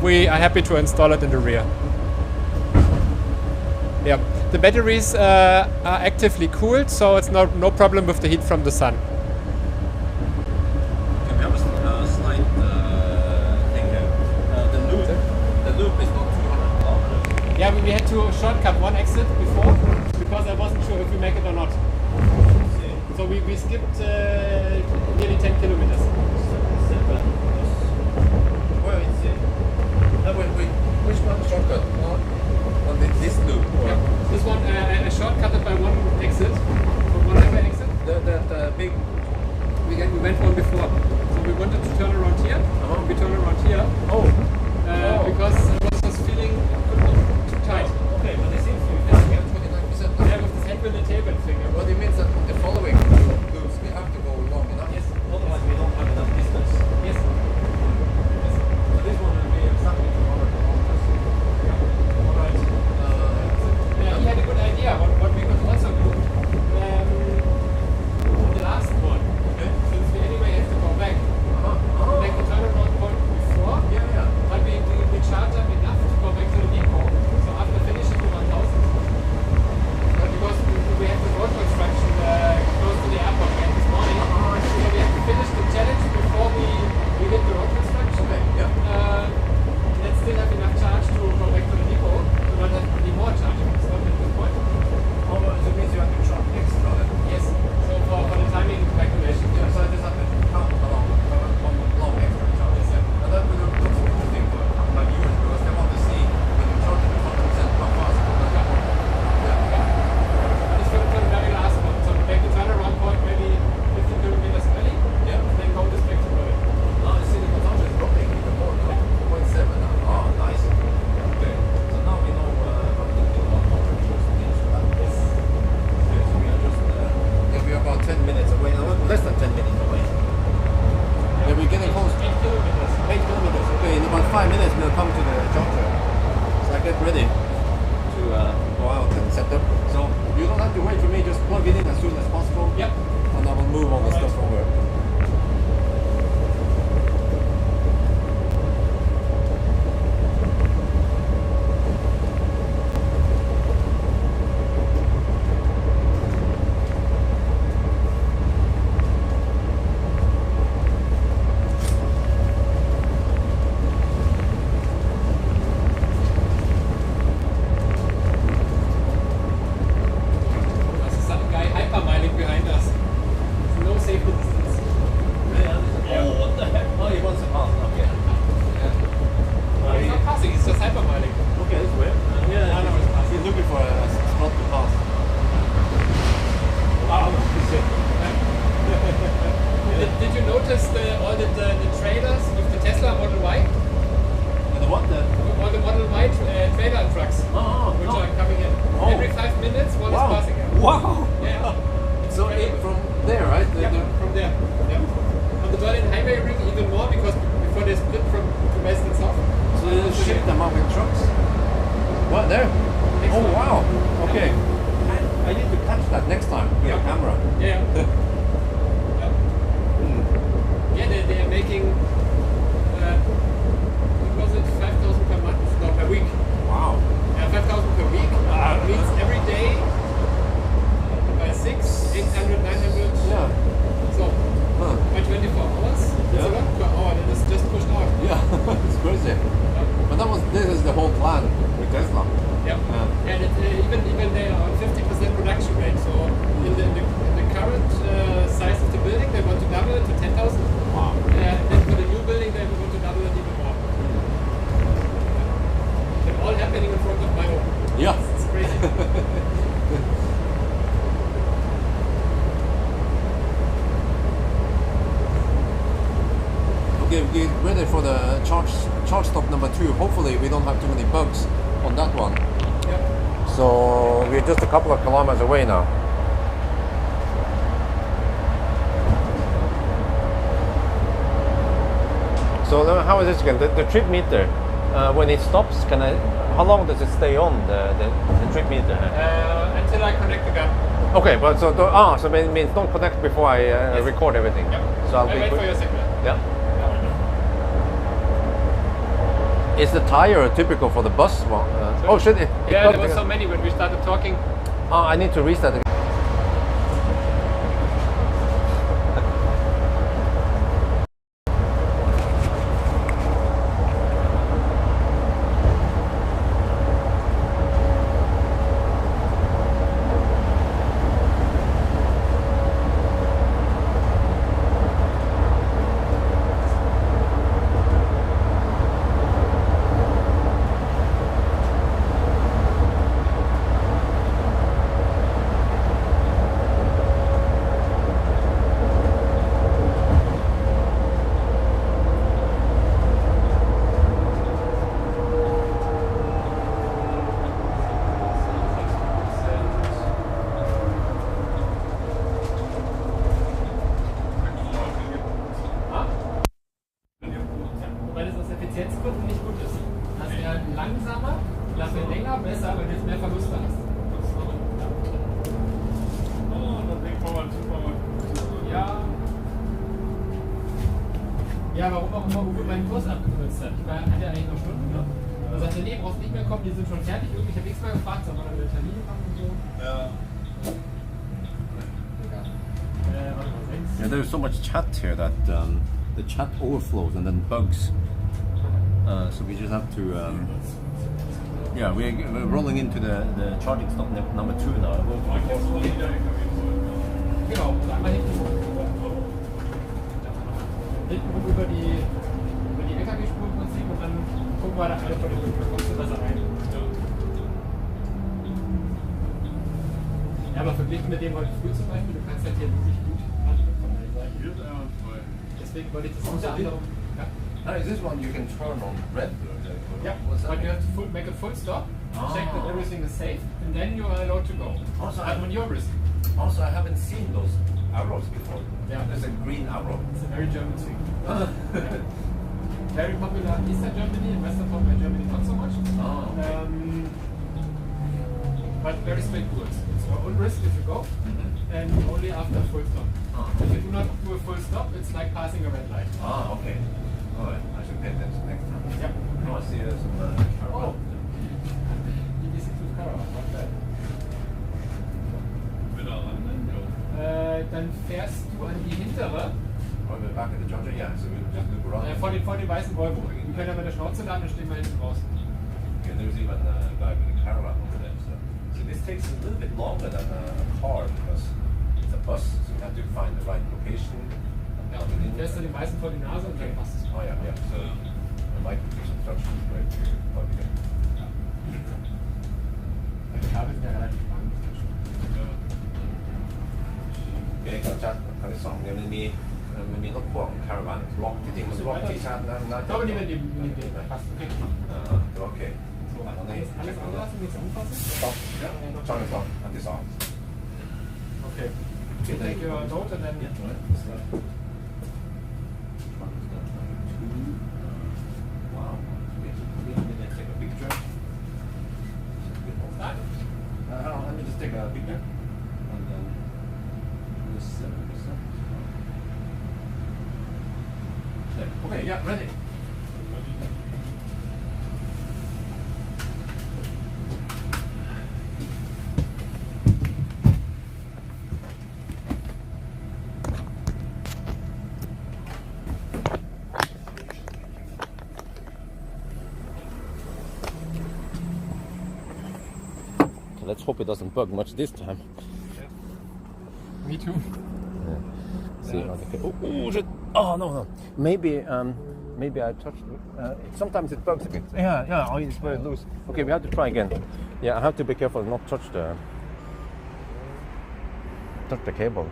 we are happy to install it in the rear. Yeah, the batteries are actively cooled, so it's no problem with the heat from the sun. Can we have a slight thing here? The loop is not 200 kilometers. Yeah, we had to shortcut one exit before because I wasn't sure if we make it or not. So we skipped nearly 10 kilometers. Well, it's which one shortcut? On this loop? Or Yeah. This one I shortcutted by one exit, from one highway exit. the big. We went one before. So we wanted to turn around here. We turn around here because I was just feeling too tight. Okay, but it seems to be we have 29%. Yeah, with this headwind and tailwind thing. What it means that the following loops we have to go long enough. Yes. Otherwise we don't have enough distance. Yes. So this one will be exactly 200 kilometers. Alright. He had a good idea what we could also do. The last one, since we anyway have to go back, make the turnaround point before, but we charge up enough to go back to the depot. So after finishing the 1000, because we have the road construction close to the airport again this morning, so we have to finish the challenge before we hit the road construction. Let's still have enough charge to go back to the depot, to not have any more charging stop at this point. So it means you have to charge extra then. Yes, so for the timing calculation. So I just have to count along long extra charges. And that will look also interesting for my viewers because they want to see when you charge it 100% how fast. This for the very last one. So make the turnaround point maybe 50 kilometers early, then go this back to Berlin. Now you see the consumption is dropping even more now. 0.7 now. Oh, nice. Okay. So now we know how many kilowatt hours we use to use that. Yes. Okay, so we are just we are about 10 minutes away. No, less than 10 minutes away. Yeah, we're getting close. 8 kilometers. 8 kilometers. Okay, in about 5 minutes we'll come to the charger. So I get ready to go out and set up. So you don't have to wait for me. Just plug it in as soon as possible. Yep. And I will move all the stuff over. There's some guy hypermiling behind us. There's no safety distance. Oh, what the heck? Oh, he wants to pass. Okay. He's not passing, he's just hypermiling. Okay, that's weird. Yeah, I know it's passing. he's looking for a spot to pass. Wow, Did you notice all the trailers with the Tesla Model Y? and the what? All the Model Y trailer trucks which no. are coming in. Oh. Every 5 minutes one Wow. is passing out. Wow. Yeah. So from there, right? Yeah, from there. Yeah. On the Berlin highway ring even more because before they split from to west and south. So you ship them out with trucks? What, there? Next Oh, one. wow. Okay. I need to catch that next time with a camera. Yeah. Yeah, they are making, what was it, 5,000 per week. Means every day by 6, 800, 900. Yeah. So Huh. by 24 hours, it's a lot per hour that is just pushed out. Yeah, it's crazy. But this is the whole plan with Tesla. Yeah. And even they are on 50% production rate. So in the current size of the building, they want to double it to 10,000. Wow. And then for the new building, they want to double it even more. And all happening in front of my home. Yeah. It's crazy. Okay, we get ready for the charge stop number 2. Hopefully we don't have too many bugs on that one. Yep. So we're just a couple of kilometers away now. So how is this again? The trip meter, when it stops, how long does it stay on the trip meter? Until I connect the gun. Okay, but so it means don't connect before I record everything. Yep. So I'll I be wait quick. for your signal. Yeah. Is the tire typical for the bus one? Oh shit! Yeah, there were so many when we started talking. I need to restart again. Weil es aus Effizienzgründen nicht gut ist. Das wäre langsamer, das wäre länger, besser, weil du jetzt mehr Verluste hast. Ja. Ja, warum auch immer Uwe meinen Kurs abgekürzt hat. Ich hatte ja eigentlich noch Stunden, ne? Er sagte, nee, brauchst nicht mehr kommen, die sind schon fertig. Ich habe nichts mehr gefragt, sondern eine Termine machen und so. Ja. Warte mal, 6. Yeah, there's so much chat here that the chat overflows and then bugs. So we just have to. Yeah, we're rolling into the charging stop number 2 now. Genau, also einmal hinten rum. Hinten rum über die LKW-Spur im Prinzip und dann gucken wir da alle von den Rücken, da kommst du besser rein. Ja, aber verglichen mit dem heute früh zum Beispiel, du kannst halt hier wirklich gut atmen von der Seite. Deswegen wollte ich das unter anderem. Ja. Now, is this one you can turn on red? Yeah, What's but that? you have to make a full stop, check that everything is safe, and then you are allowed to go. Also, At on your risk. Also, I haven't seen those arrows before. Yeah. There's a green arrow. It's a very German thing. Very popular in Eastern Germany, in Western part of Germany not so much. Oh, okay. But very straight rules. It's your own risk if you go, and only after full stop. Oh. If you do not do a full stop, it's like passing a red light. Ah, okay. Alright, I should pay attention next time. Yep. Oh, I see there's some Oh. EB6 caravan, not bad. Dann fährst du an die hintere, Oh, we're back at the junction? Yeah, so we'll just loop around. vor den weißen Volvo. Die können ja mit der Schnauze laden, dann stehen wir hinten raus. Okay, there's even a guy with a caravan over there. So this takes a little bit longer than a car because it's a bus, so you have to find the right location. Ja, und dann fährst du den weißen vor die Nase und dann passt es. Oh yeah, yeah. So I might do some instructions right here. Probably good. Die Kabel sind ja relativ lang. Okay, ครั้งที่สองเนี่ยมันมีรถพ่วงคาราvanล็อกจริงๆมันล็อกที่ชาร์จน่า Ich glaube, die werden dem passt. Okay. โอเค So, alles anlassen, nichts anfassen? สต็อปช่องที่สองอันที่สอง Okay. You take your note and then. Wow. Let's take a picture. Start. Let me just take a picture. And then this 7%. Okay, yeah, ready. let's hope it doesn't bug much this time. Me too. See how they oh shit! Oh no. Maybe maybe I touched. Sometimes it bugs a bit. Yeah. Oh, it's very loose. Okay, we have to try again. Yeah, I have to be careful not touch the cable.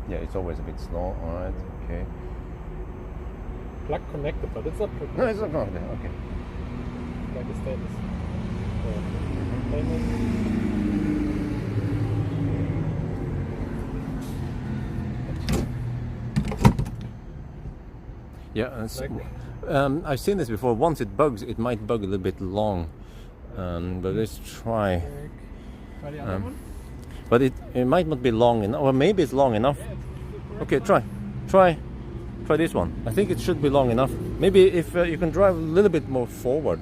Yeah, it's always a bit slow. All right. Okay. Plug connected, but it's not plugged. No, it's not connected. Okay. Like a status. Yeah, I've seen this before. Once it bugs, it might bug a little bit long. But let's try. Try the other one? But it might not be long enough, or maybe it's long enough. Okay, try this one. I think it should be long enough. Maybe if you can drive a little bit more forward.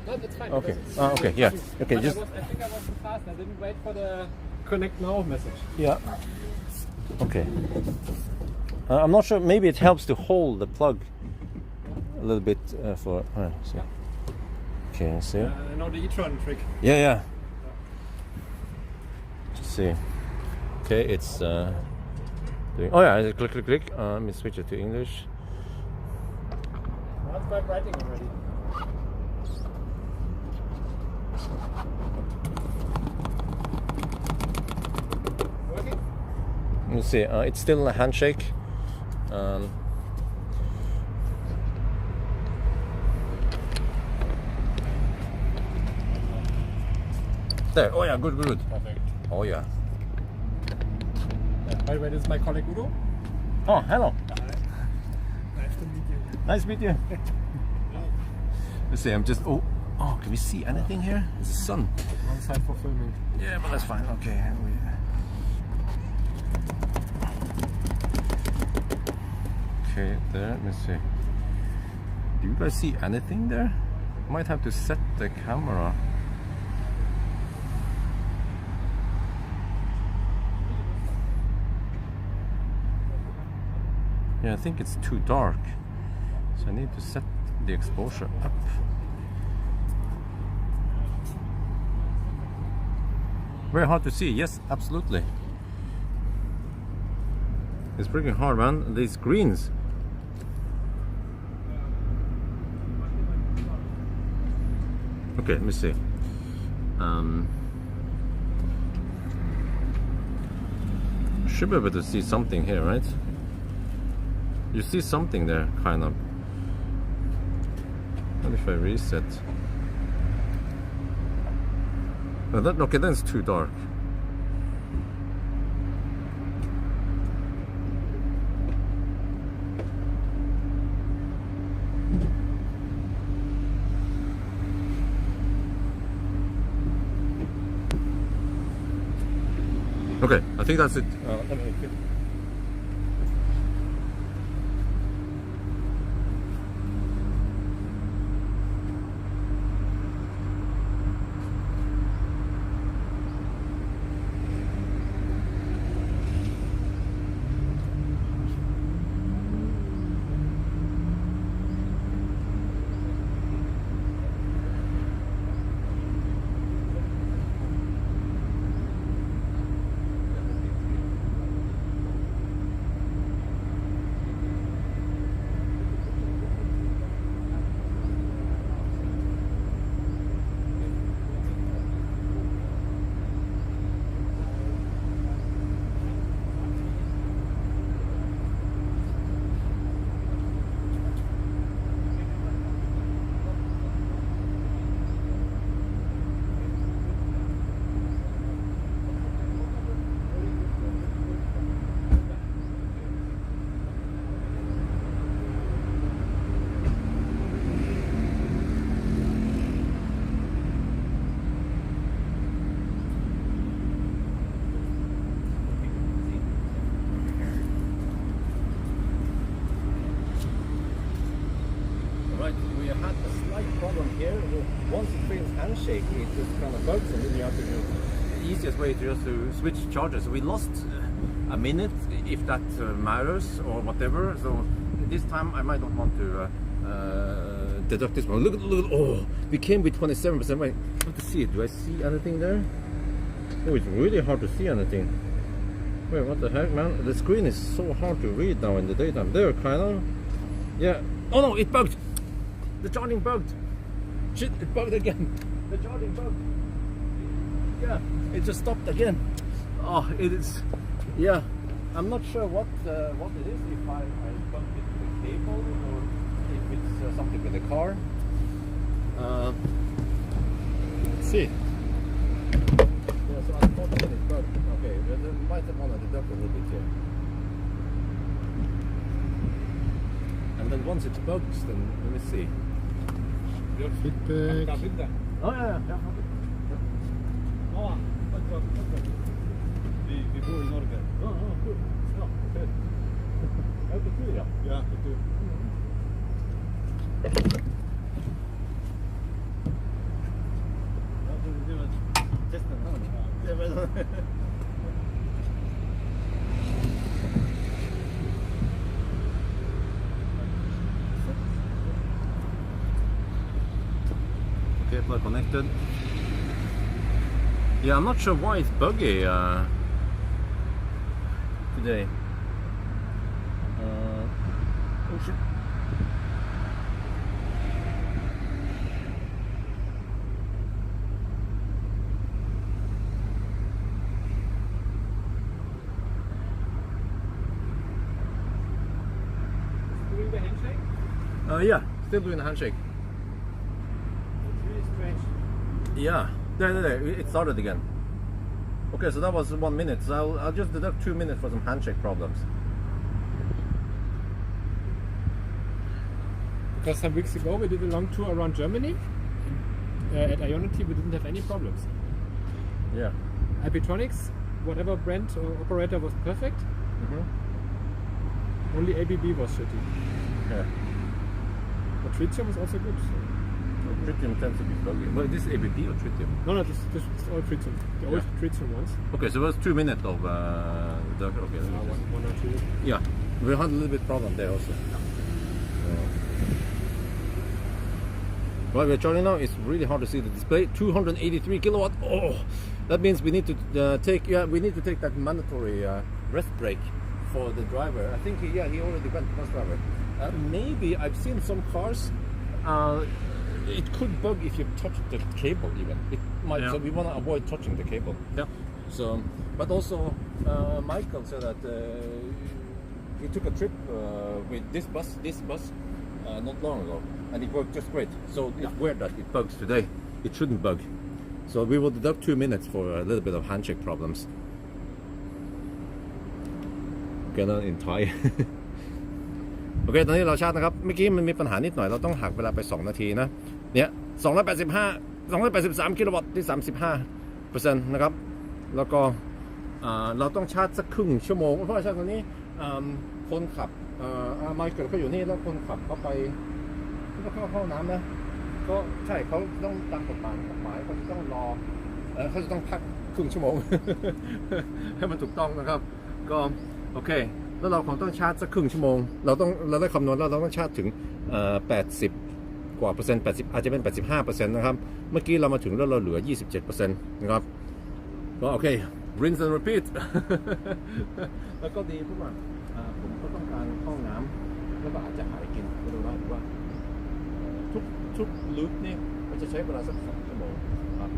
No, that's fine. Okay. Okay. Yeah. Okay. Just. I think I was too fast. I didn't wait for the connect now message. Yeah. Okay. I'm not sure. Maybe it helps to hold the plug a little bit for. See. Okay. See. I know the e-tron trick. Yeah. Let's see. Okay, it's doing. Oh yeah, click. Let me switch it to English. Now it's vibrating already. Working? Let me see. It's still a handshake. There. Oh yeah, good. Perfect. Oh yeah. By the way, this is my colleague Udo. Oh, hello. Nice to meet you. Nice to meet you. Let's see. I'm just. Oh, can we see anything here? It's the sun. One side for filming. Yeah, but that's fine. Okay. Okay, there. Let me see. Do you guys see anything there? Might have to set the camera. Yeah, I think it's too dark, so I need to set the exposure up. Very hard to see. Yes, absolutely. It's pretty hard, man. These greens. Okay, let me see. Should be able to see something here, right? You see something there, kind of. What if I reset? No, okay, then it's too dark. Okay, I think that's it. We had a slight problem here. Once it feels handshake, it just kind of bugs, and then you have to do the easiest way to just to switch chargers. We lost a minute, if that matters, or whatever. So this time I might not want to deduct this one. Look, oh, we came with 27%. Wait, I have to see it. Do I see anything there? Oh, it's really hard to see anything. Wait, what the heck, man? The screen is so hard to read now in the daytime. There, kind of. Yeah. Oh no, it bugged. The charging bugged. Shit, it bugged again. The charging bugged. Yeah, it just stopped again. Oh, it is. Yeah, I'm not sure what it is. If I bumped it with the cable or if it's something with the car. Let's see. Yeah, so unfortunately it bugged. Okay, we might have want to deduct a little bit here. And then once it bugs, then let me see. Feedback. Oh yeah. Ja, vi bor i Norge. Oh, cool. Ja, okay. Ja, betyr, ja. Ja, betyr. Ja, det var testen her. Det var Okay, plug connected. Yeah, I'm not sure why it's buggy today. Oh shit. Doing the handshake? Yeah, still doing the handshake. It's really strange. Yeah, there, it started again. Okay, so that was 1 minute. So I'll just deduct 2 minutes for some handshake problems. Because some weeks ago we did a long tour around Germany. At Ionity we didn't have any problems. Yeah. Alpitronics, whatever brand or operator was perfect. Only ABB was shitty. Yeah. But Tritium was also good. So. Tritium tends to be buggy. Well, this is ABB or Tritium? No, this is all Tritium. The old Tritium ones. Okay, so it was 2 minutes of deduct. Okay. One or two. Yeah, we had a little bit problem there also. Well, we're charging now. It's really hard to see the display. 283 kilowatt. Oh, that means we need to take that mandatory rest break for the driver. I think he already went to bus driver. Maybe I've seen some cars. It could bug if you touch the cable even. It might. Yeah. So we want to avoid touching the cable. Yeah. So, but also Michael said that he took a trip with this bus not long ago, and it worked just great. So it's weird that it bugs today. It shouldn't bug. So we will deduct 2 minutes for a little bit of handshake problems. Okay, now in Thai. โอเคตอนนี้เราชาร์จนะครับเมื่อกี้มันมีปัญหานิดหน่อยเราต้องหักเวลาไป2นาทีนะเนี่ย283กิโลวัตต์ที่ 35% นะครับแล้วก็เราต้องชาร์จสักครึ่งชั่วโมงเพราะว่าชาร์จตอนนี้คนขับไมเคิลเขาอยู่นี่แล้วคนขับเขาไปเข้าห้องน้ำนะก็ใช่เขาต้องตามกฎหมายเขาจะต้องรอเขาจะต้องพักครึ่งชั่วโมง ให้มันถูกต้องนะครับก็โอเคแล้วเราคงต้องชาร์จสักครึ่งชั่วโมงเราได้คำนวณแล้วเราต้องชาร์จถึง80 กว่าเปอร์เซ็นต์80อาจจะเป็น 85% นะครับเมื่อกี้เรามาถึงแล้วเราเหลือ 27% นะครับก็โอเค rinse and repeat แล้วก็ดีเพราะว่าผมก็ต้องการเข้าห้องน้ำแล้วก็อาจจะหายกินก็ดูได้ว่าทุกลูปนี่มันจะใช้เวลาสัก2 ชั่วโมงครับ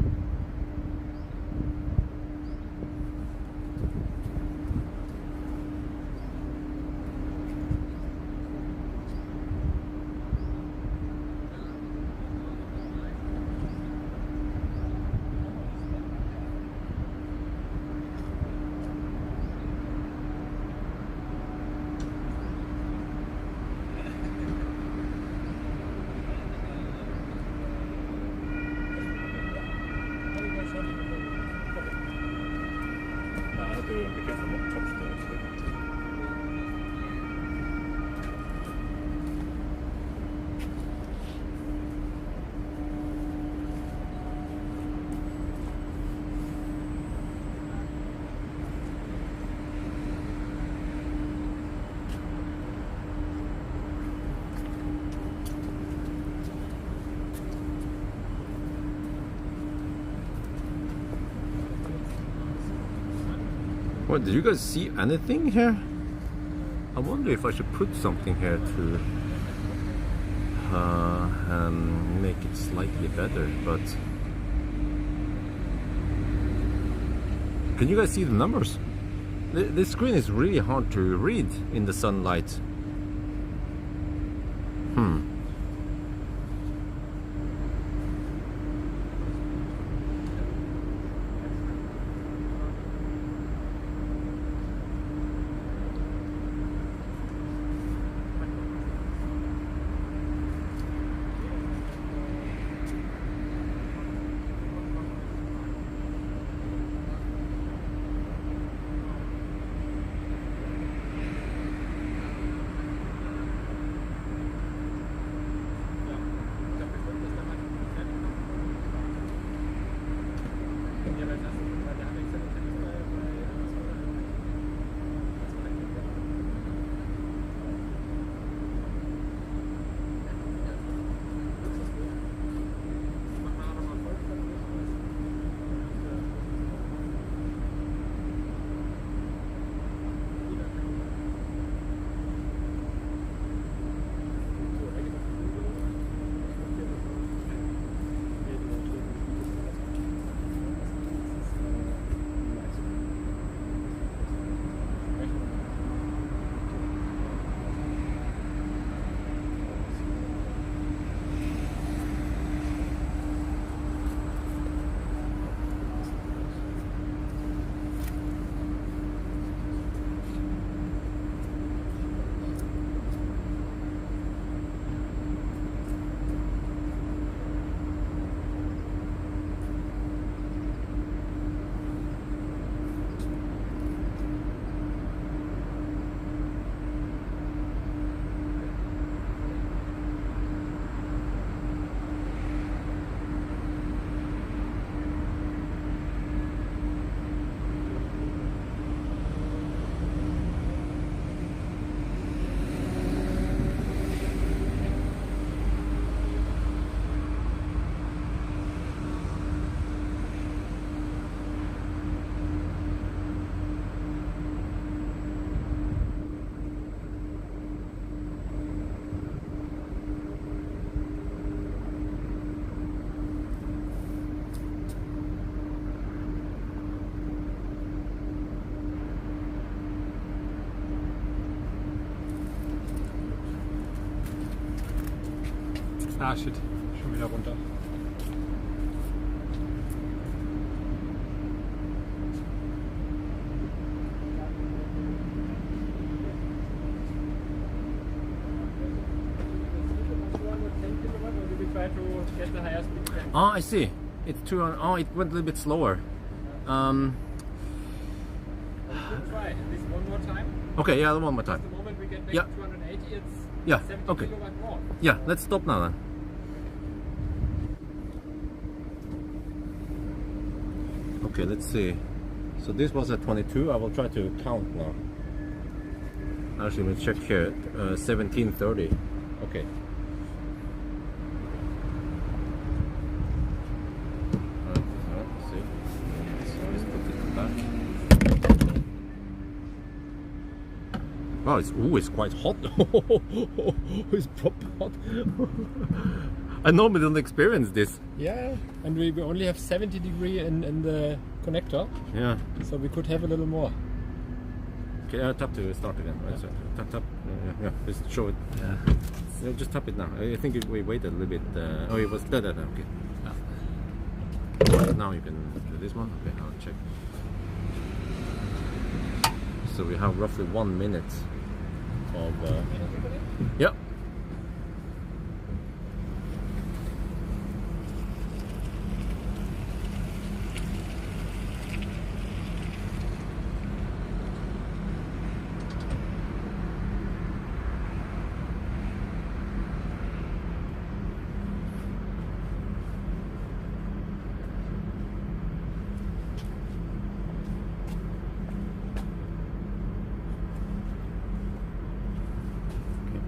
What, did you guys see anything here? I wonder if I should put something here to make it slightly better, but can you guys see the numbers? This screen is really hard to read in the sunlight. Ah shit, schon wieder runter. Oh, I see. It's 200. Oh, it went a little bit slower. Try this one more time. Okay, yeah, one more time. The moment we get back Yeah. to 280, it's Yeah, 70 okay. kilowatt more. Yeah, let's stop now then. Okay, let's see. So this was at 22. I will try to count now. Actually, we'll check here. 1730. Okay. Let's see. So let's put it back. Wow, it's quite hot. It's proper hot. I normally don't experience this. Yeah, and we only have 70 degree in the connector, Yeah. so we could have a little more. Okay, tap to start again. Right, so tap. Yeah. Just show it. Yeah, just tap it now. I think we waited a little bit. Oh, it was that. Okay. Yeah. Now you can do this one. Okay, I'll check. So we have roughly 1 minute of. Yeah.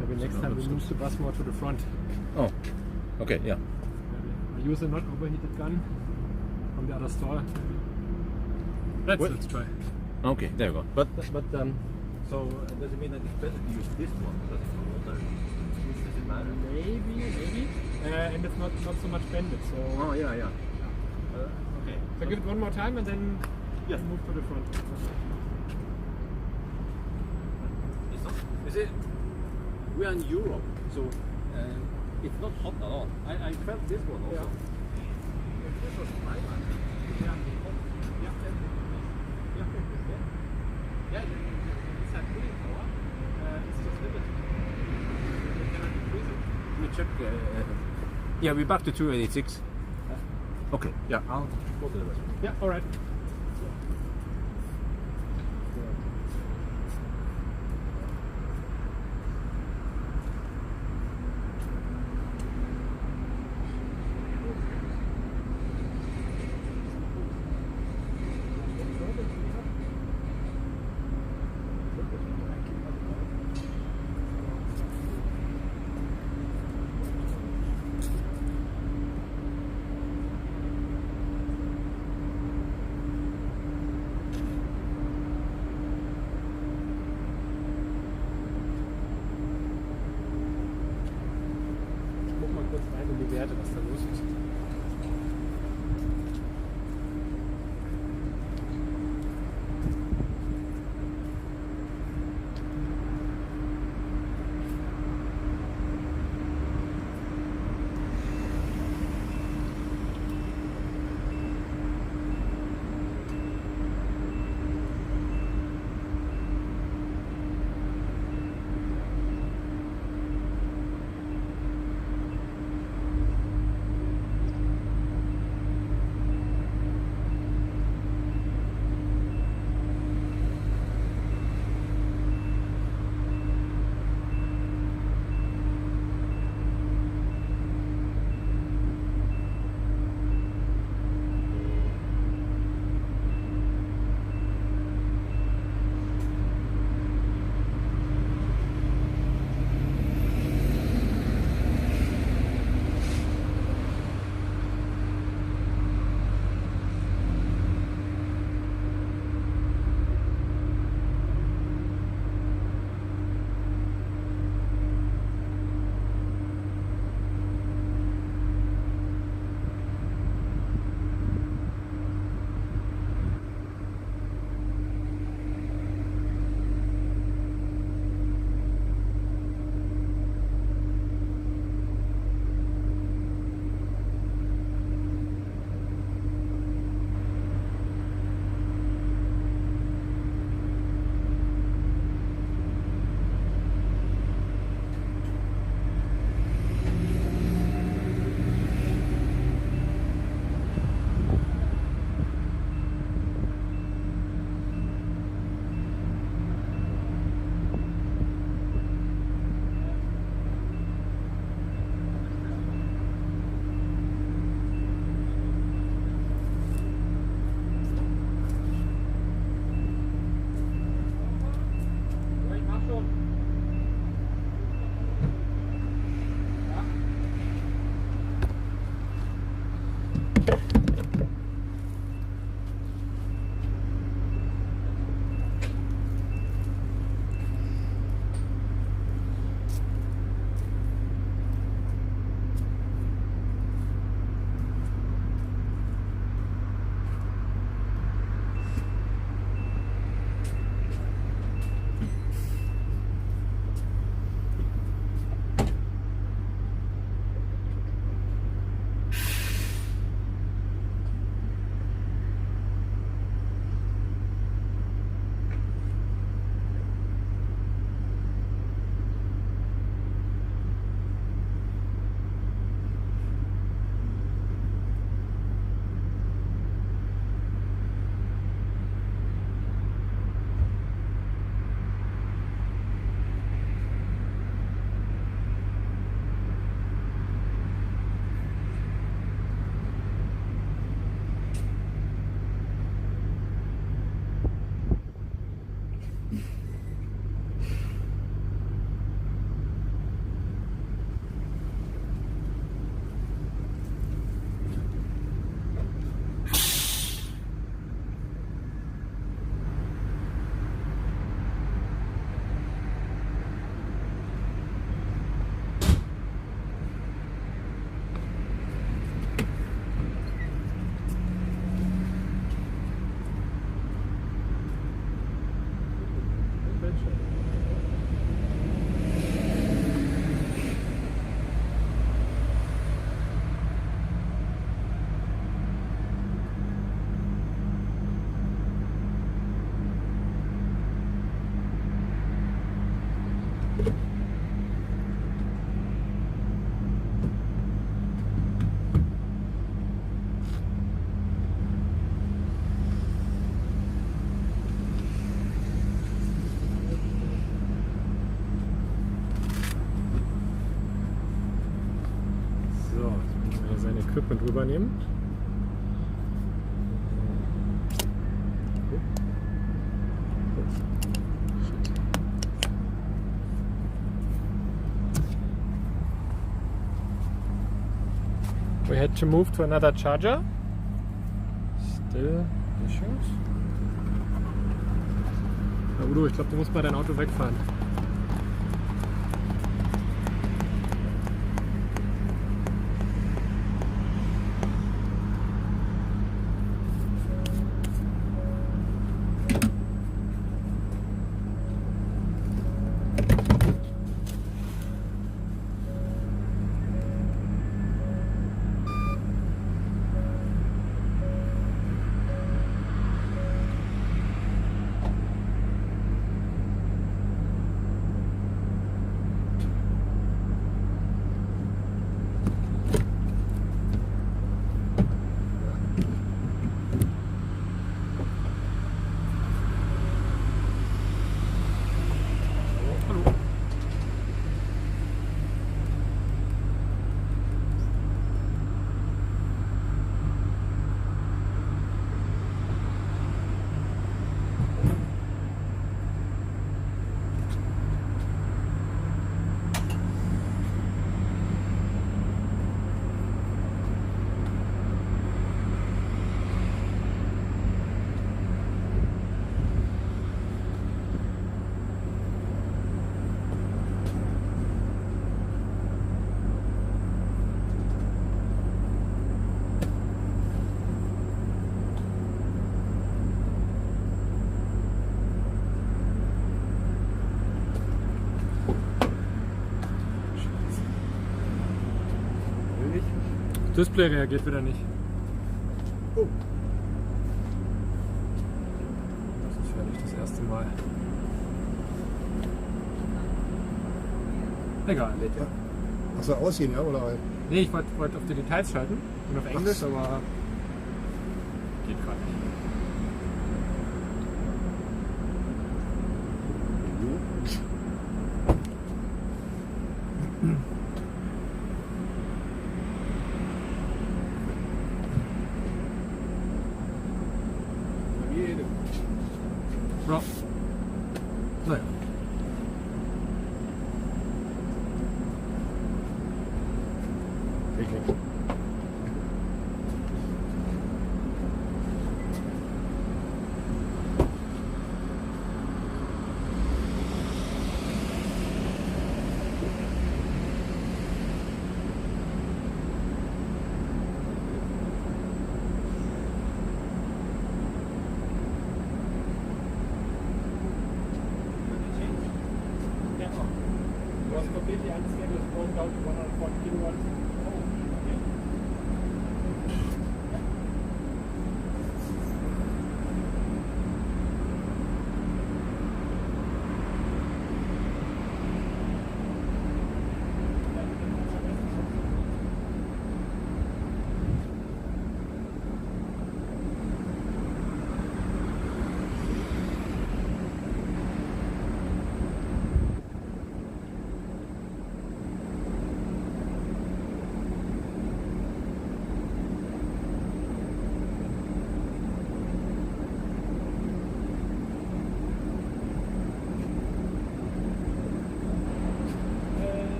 Maybe next time we move the bus more to the front. Oh. Okay. Yeah. I use a not overheated gun from the other store. Let's try. Okay, there you go. But So does it mean that it's better to use this one because it's older? Does it matter? Maybe. And it's not so much bended. So oh yeah. Okay. so give it one more time and then Yes. move to the front. It's not. Is it? We are in Europe, so it's not hot at all. I felt this one also. Yeah. This was fine. Yeah, it's a cooling power. It's just limited. You cannot increase it. Let me check. Yeah, we're back to 286. Okay, yeah, I'll go to the rest. Yeah, all right. Equipment rübernehmen. We had to move to another charger. Still issues. Na Udo, ich glaube, du musst mal dein Auto wegfahren. Display reagiert wieder nicht. Oh. Das ist ja nicht das erste Mal. Egal. Ja. Achso, ausgehen, ja? Oder? Nee, ich wollte auf die Details schalten und auf Englisch, aber geht gerade nicht. Ja. Naja. Wirklich.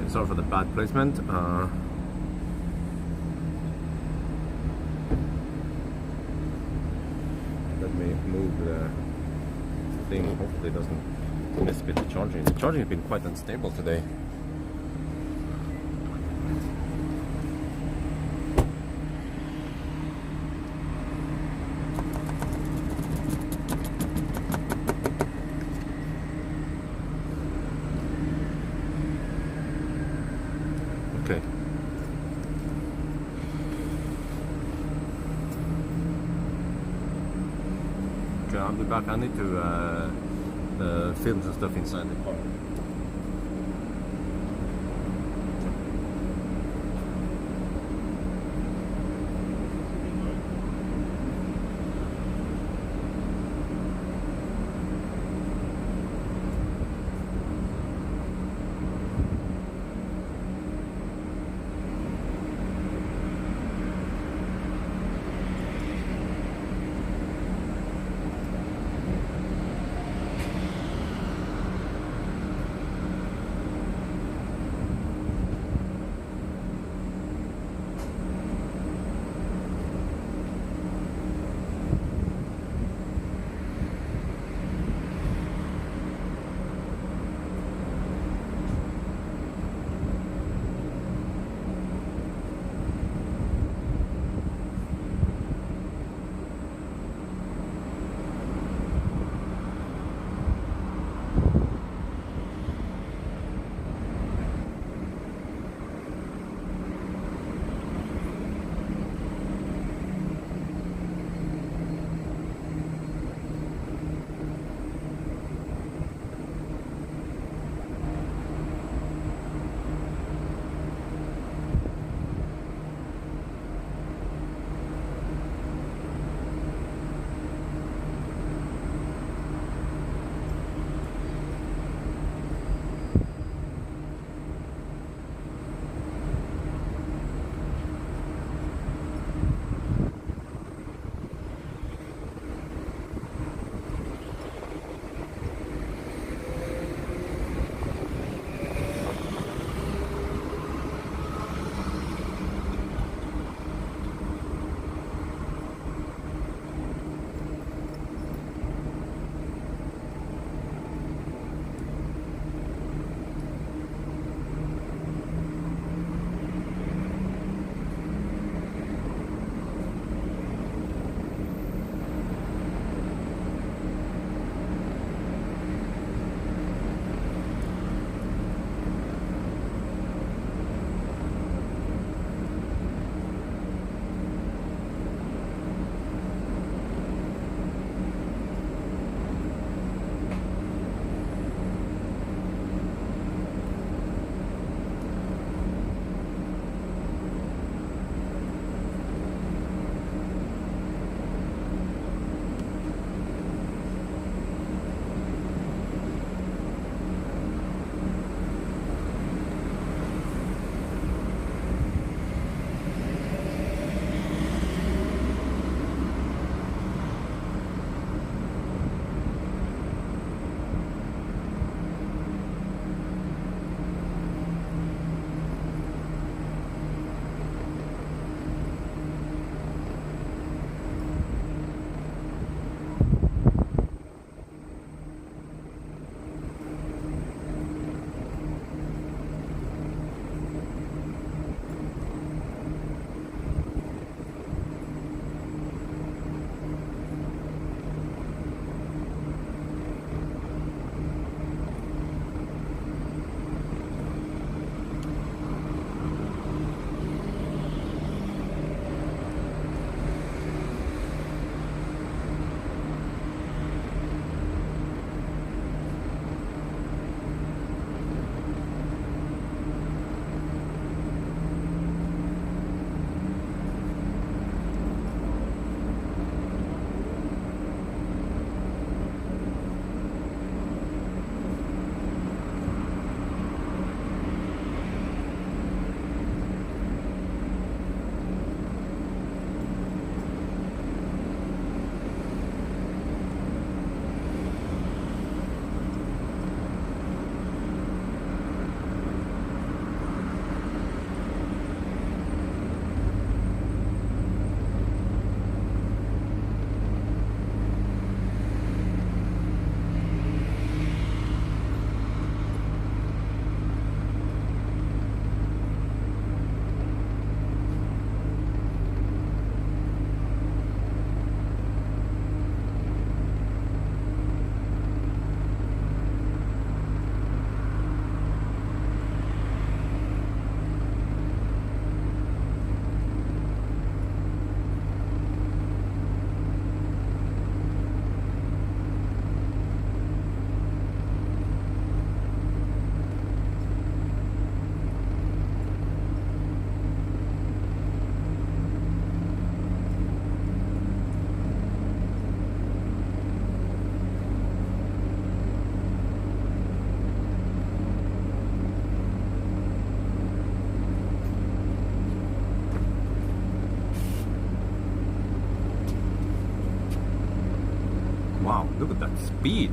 Okay, sorry for the bad placement. Let me move the thing. Hopefully it doesn't mess with the charging. The charging has been quite unstable today. Okay. Okay, I'll be back. I need to film some stuff inside the car. Wow, look at that speed.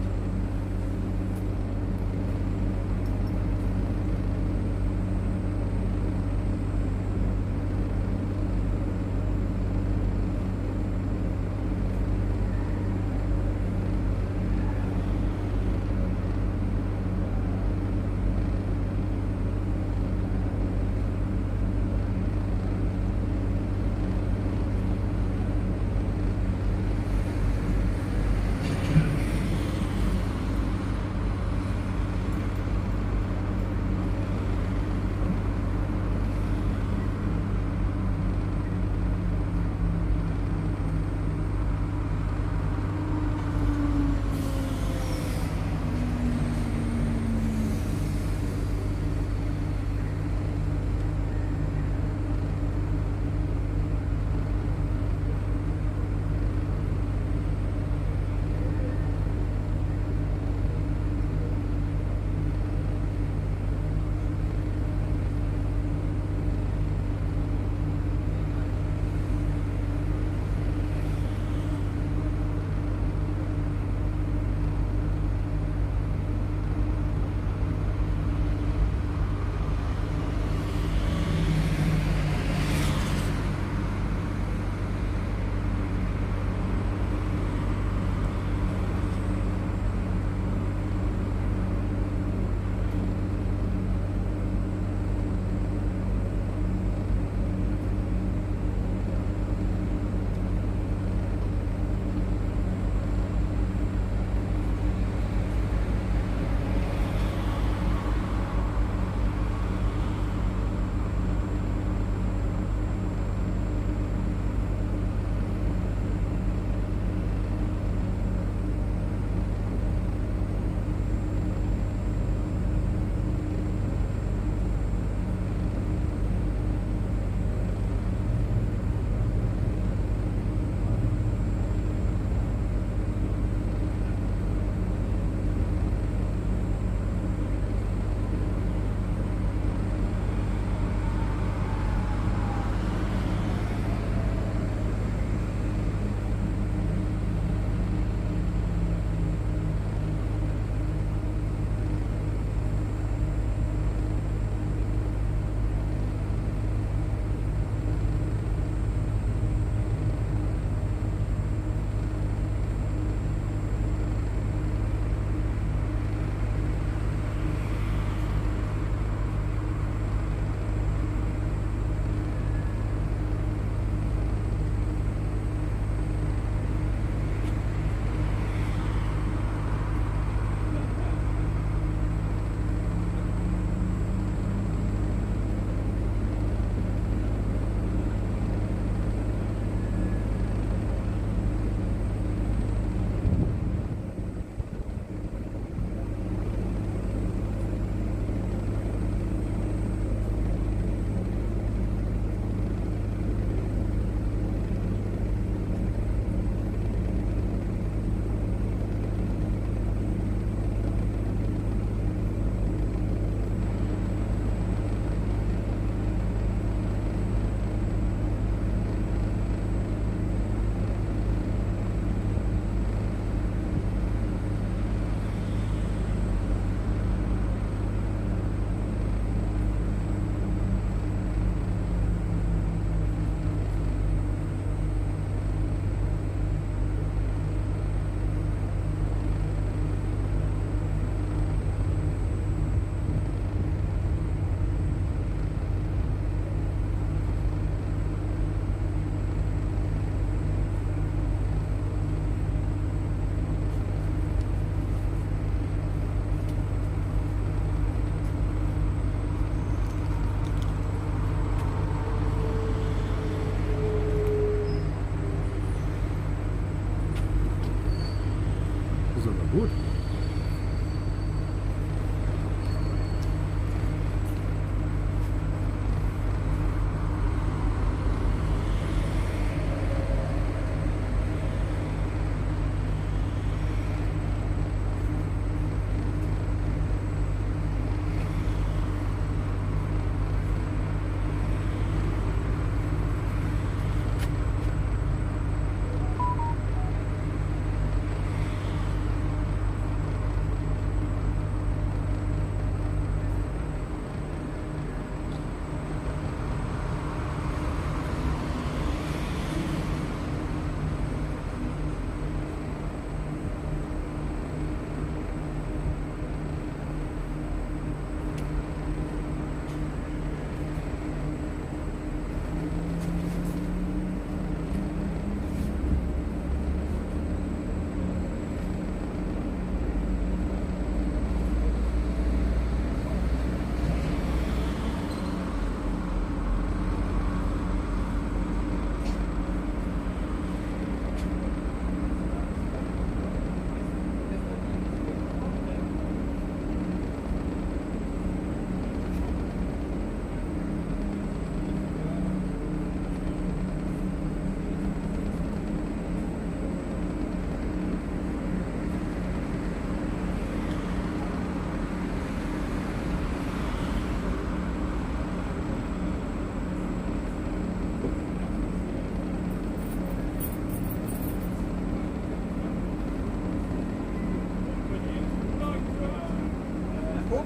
Gut.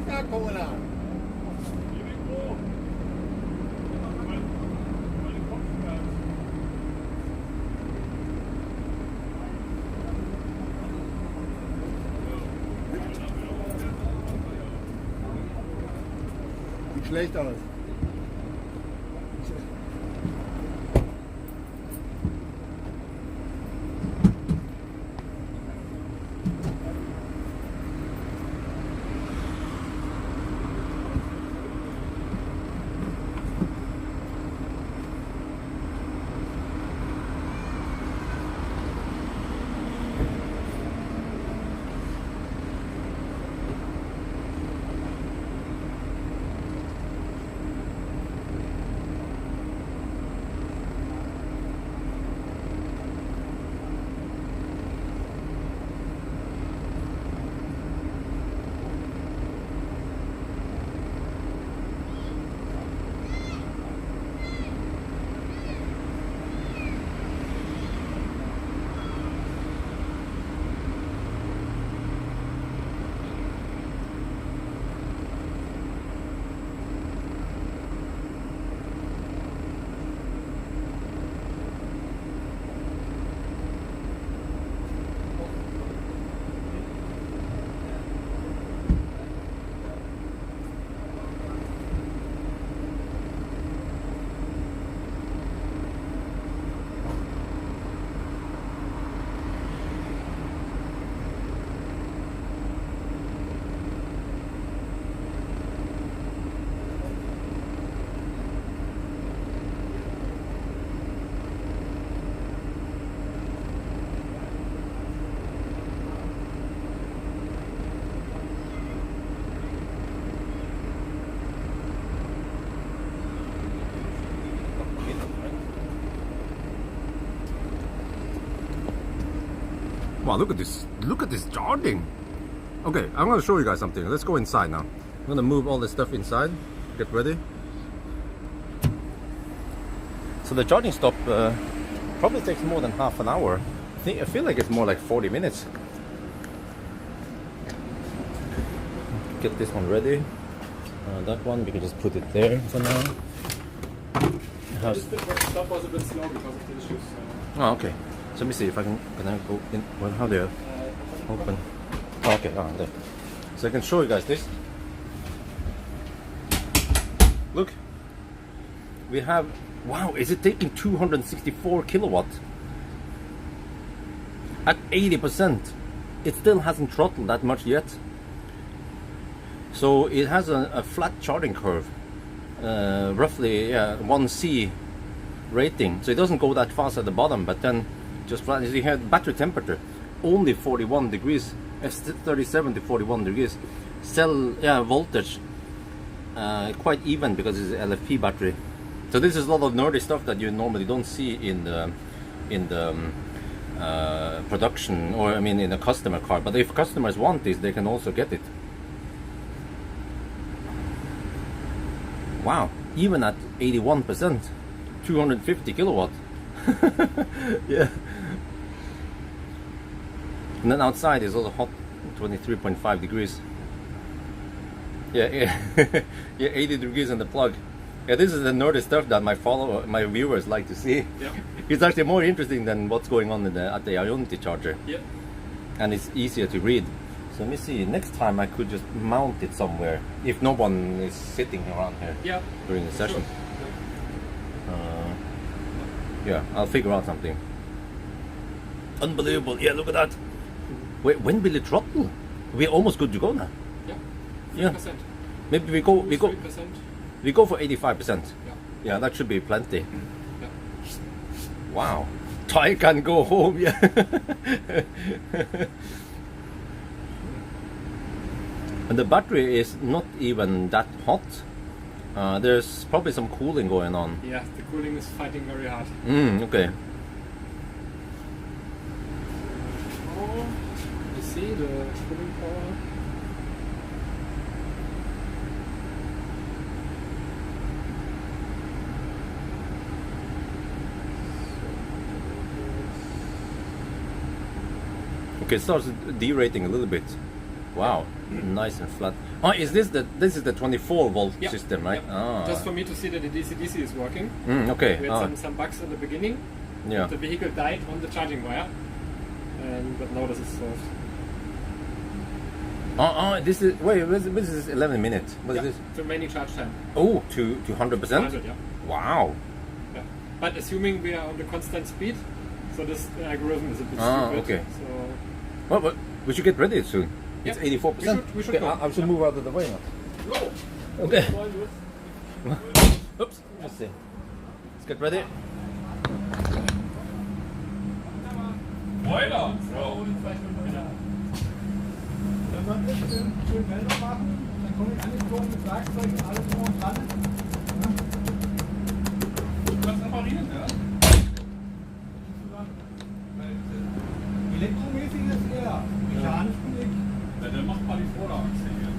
What's that going on? Sieht schlecht aus. Wow, look at this. Look at this charging. Okay, I'm gonna show you guys something. Let's go inside now. I'm gonna move all this stuff inside. Get ready. So the charging stop probably takes more than half an hour. I feel like it's more like 40 minutes. Get this one ready. That one, we can just put it there for now. This stop was a bit slow because of the issues. Oh, okay. So let me see if I can I go in. Well, how do you open? Oh, okay, there. So I can show you guys this. Look, we have. Wow, is it taking 264 kilowatt at 80%? It still hasn't throttled that much yet. So it has a flat charging curve, roughly 1C rating. So it doesn't go that fast at the bottom, but then just flat. You have battery temperature only 41 degrees, 37 to 41 degrees. Cell voltage quite even because it's an LFP battery. So this is a lot of nerdy stuff that you normally don't see in the production, or I mean in a customer car. But if customers want this, they can also get it. Wow, even at 81%, 250 kilowatt. Yeah. And then outside is also hot, 23.5 degrees. Yeah, 80 degrees in the plug. Yeah, this is the nerdy stuff that my viewers like to see. Yeah. It's actually more interesting than what's going on at the Ionity charger. Yeah. And it's easier to read. So let me see, next time I could just mount it somewhere if no one is sitting around here during the session. Sure. Yeah, I'll figure out something. Unbelievable. Yeah, look at that. Wait, when will it throttle? We're almost good to go now. Yeah. 3%. Yeah. Maybe we go 3%. we go for 85%. Yeah. Yeah, that should be plenty. Yeah. Wow. I can go home, yeah. And the battery is not even that hot. There's probably some cooling going on. Yeah, the cooling is fighting very hard. Okay. Oh, you see the cooling power. Okay, it starts derating a little bit. Wow, nice and flat. Oh, is this the 24 volt Yeah. system, right? Yeah. Ah. Just for me to see that the DC-DC is working. Okay. We had Ah, some bugs in the beginning. yeah. The vehicle died on the charging wire. But now this is solved. This is this is 11 minutes. What is Yeah, this? the remaining charge time. Oh, to 100%. 100, yeah. Wow. Yeah. But assuming we are on the constant speed, so this algorithm is a bit Ah, stupid. okay. So Well, but we should get ready soon. It's yeah, 84%. We should Okay, go. I should move out of the way now. Okay. Oops. Let's see. Let's get ready. Boiler! Wenn wir ein bisschen schön Wälder machen, dann komme ich angeflogen mit Werkzeug und alles drum und dran. Was reparieren, ja? Elektromäßig ist er, mechanisch bin ich. Ja, der macht mal die Vorderachse hier.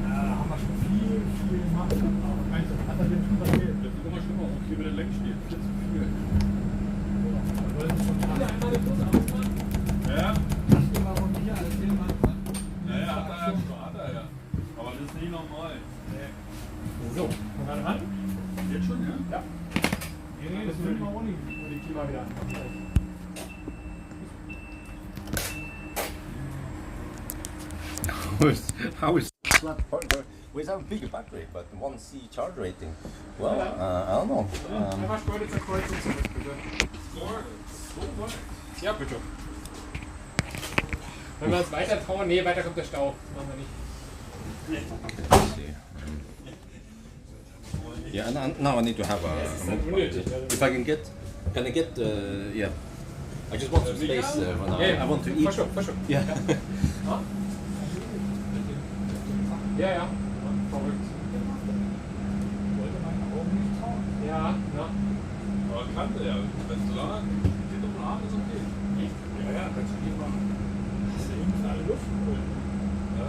Ja, da haben wir schon viel gemacht. Aber meinst du, hat er den schon erzählt? Das ist immer schlimmer, auch hier mit der Lenkstiel. Viel zu viel. Wollen Sie schon alle einmal den Bus ausmachen? Ja? Lass mir mal von hier alles hin, Mann. Naja, hat er ja. Aber das ist nicht normal. So, kommen wir ran? Jetzt schon, ja? Ja. Nee, das will man auch nicht. Und die Klima wieder an. How is flat partner? We have a bigger battery, but 1C charge rating. Well, I don't know. Einfach Steuer zur Kreuzung zurück, bitte. Ja, bitte. Wenn wir uns weiter trauen, nee, weiter kommt der Stau. Das machen wir nicht. Let's see. Yeah, and now I need to have Das ist a. dann unnötig. If I can get, yeah. I just want some space for now. I want to eat. Verschub. Yeah. Ja, ja. Verrückt. Ja, ja. Aber kann der ja. Wenn es so lange geht, doch mal Arm ist okay. Ja, kannst du nicht machen. Das ist irgendwie alle Luft. Ja.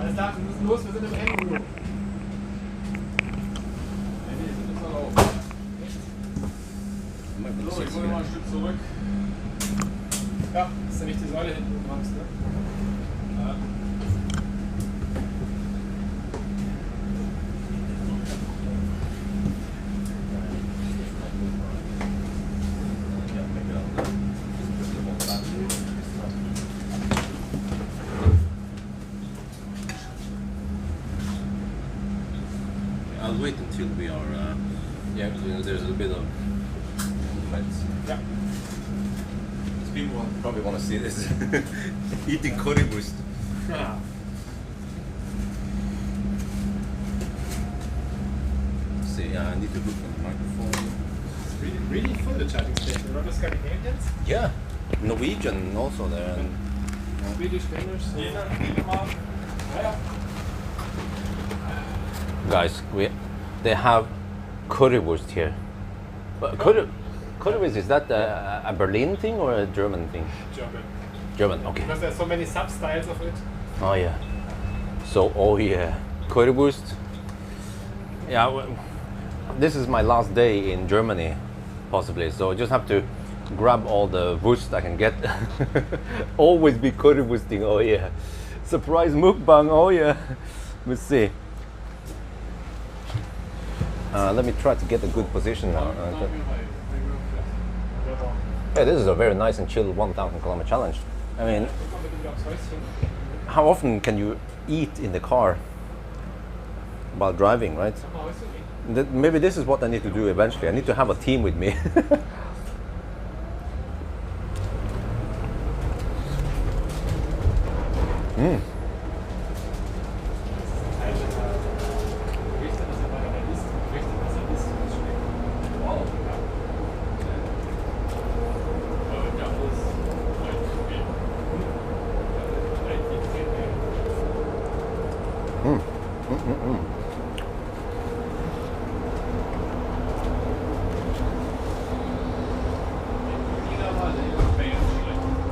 Alles klar, wir müssen los, wir sind im Enduro. Nee, das ist erlaubt. So, ich hole mal ein Stück zurück. Ja, ist ja nicht die Säule hinten dran, ne? Ja. I'll wait until we are. Yeah, there's a bit of lights. Ja. People probably want to see this. Eating currywurst. Ja. See, yeah, I need to look on the microphone. It's really full, the charging station. Not the Scandinavians? Yeah, Norwegian also there. And Swedish, Danish. Ja. guys, they have currywurst here. But currywurst, is that a Berlin thing or a German thing? German. German, okay. Because there's so many sub-styles of it. Oh yeah. So, oh yeah, currywurst. Yeah, well, this is my last day in Germany, possibly. So I just have to grab all the wurst I can get. Always be currywursting, oh yeah. Surprise mukbang, oh yeah. Let's see. Let me try to get a good position now. Yeah, this is a very nice and chill 1,000 kilometer challenge. I mean, how often can you eat in the car while driving, right? Maybe this is what I need to do eventually. I need to have a team with me.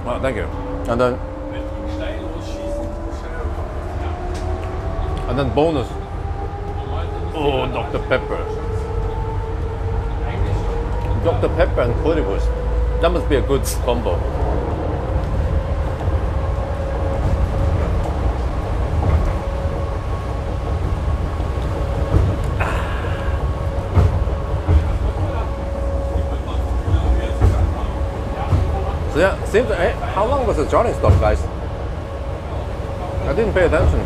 Oh, thank you. And then bonus. Oh, Dr. Pepper. Dr. Pepper and currywurst. That must be a good combo. seems. How long was the charging stop, guys? I didn't pay attention.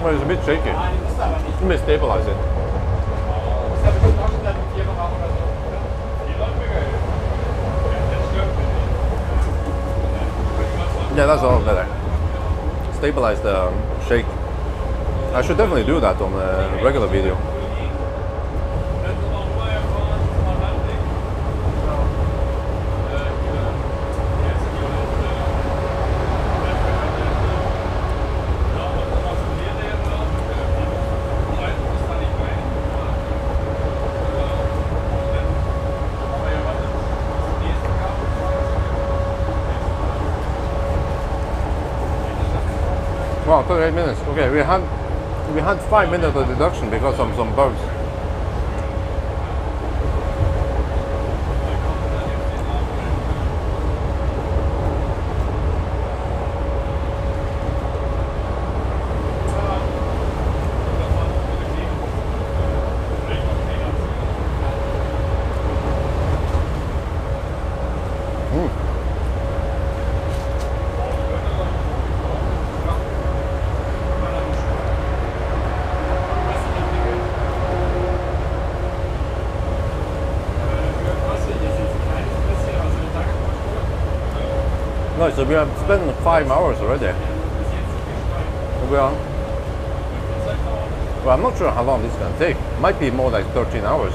Well, it's a bit shaky. Let me stabilize it. Yeah, that's all better. Stabilize the shake. I should definitely do that on a regular video. Wow, 38 minutes. Okay, we had 5 minutes of deduction because of some bugs. No, so we have spent 5 hours already. We are. Well, I'm not sure how long this is going to take. Might be more like 13 hours.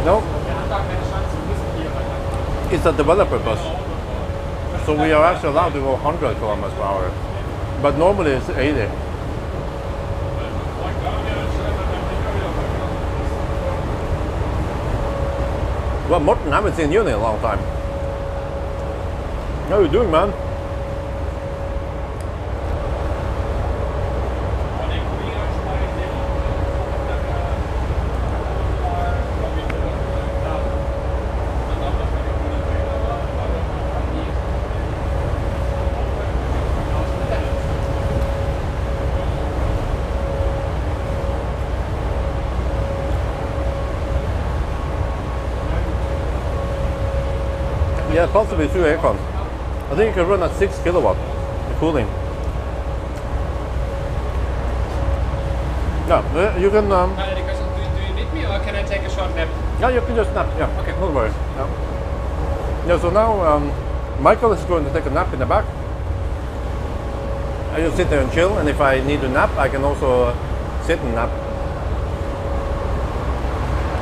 No, it's a developer bus. So we are actually allowed to go 100 kilometers per hour. But normally it's 80. Well, Morten, I haven't seen you in a long time. How are you doing, man? Yeah, possibly 2 aircon. I think you can run at 6 kilowatt the cooling. Yeah, you can. Do you need me or can I take a short nap? Yeah, you can just nap. Yeah, Okay. don't worry. Yeah. So now Michael is going to take a nap in the back. I just sit there and chill, and if I need to nap, I can also sit and nap.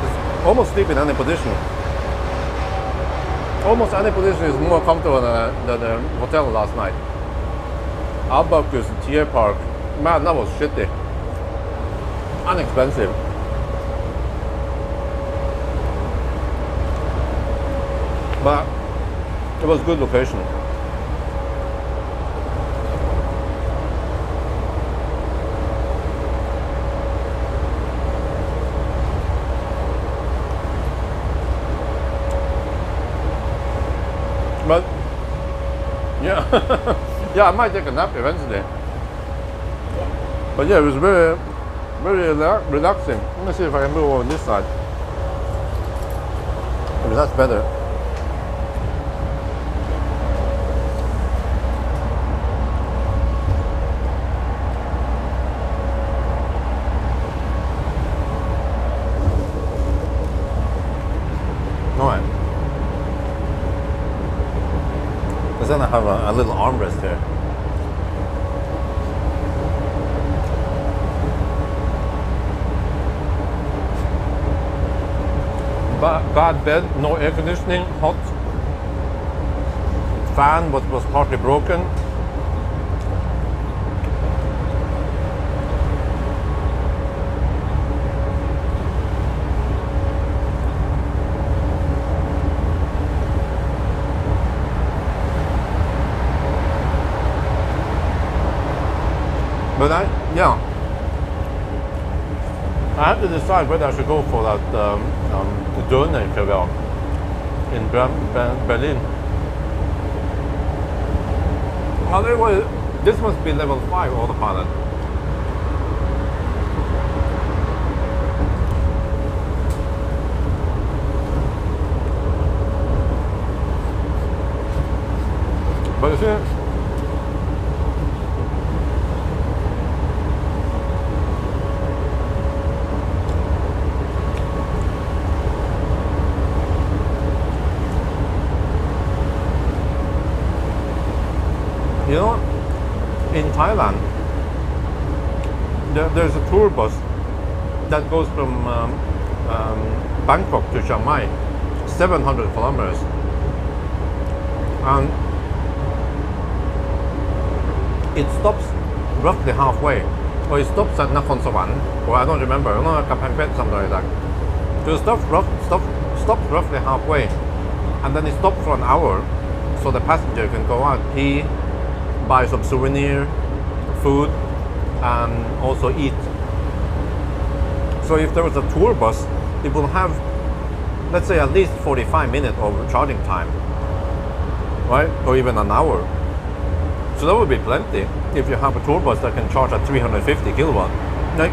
Just almost sleep in any position. Almost any position is more comfortable than the hotel last night. Abacus, Tier Park, man, that was shitty. Inexpensive. But it was good location. But yeah, yeah, I might take a nap eventually. But yeah, it was very, very relaxing. Let me see if I can move over this side. Maybe that's better. Alright. Because then I have a little armrest here. Bad bed, no air conditioning, hot. fan was partly broken. But I have to decide whether I should go for that Döner Pawel in Berlin. Otherwise, this must be level 5 autopilot. But you see, you know, in Thailand, there's a tour bus that goes from Bangkok to Chiang Mai, 700 kilometers. And it stops roughly halfway. Or it stops at Nakhon Sawan, or I don't remember, I don't know, Kampang Phet, something like that. So it stops roughly halfway. And then it stops for an hour, so the passenger can go out, pee, buy some souvenir, food, and also eat. So if there was a tour bus, it will have, let's say, at least 45 minutes of charging time, right? Or even an hour. So that would be plenty if you have a tour bus that can charge at 350 kilowatt. Like,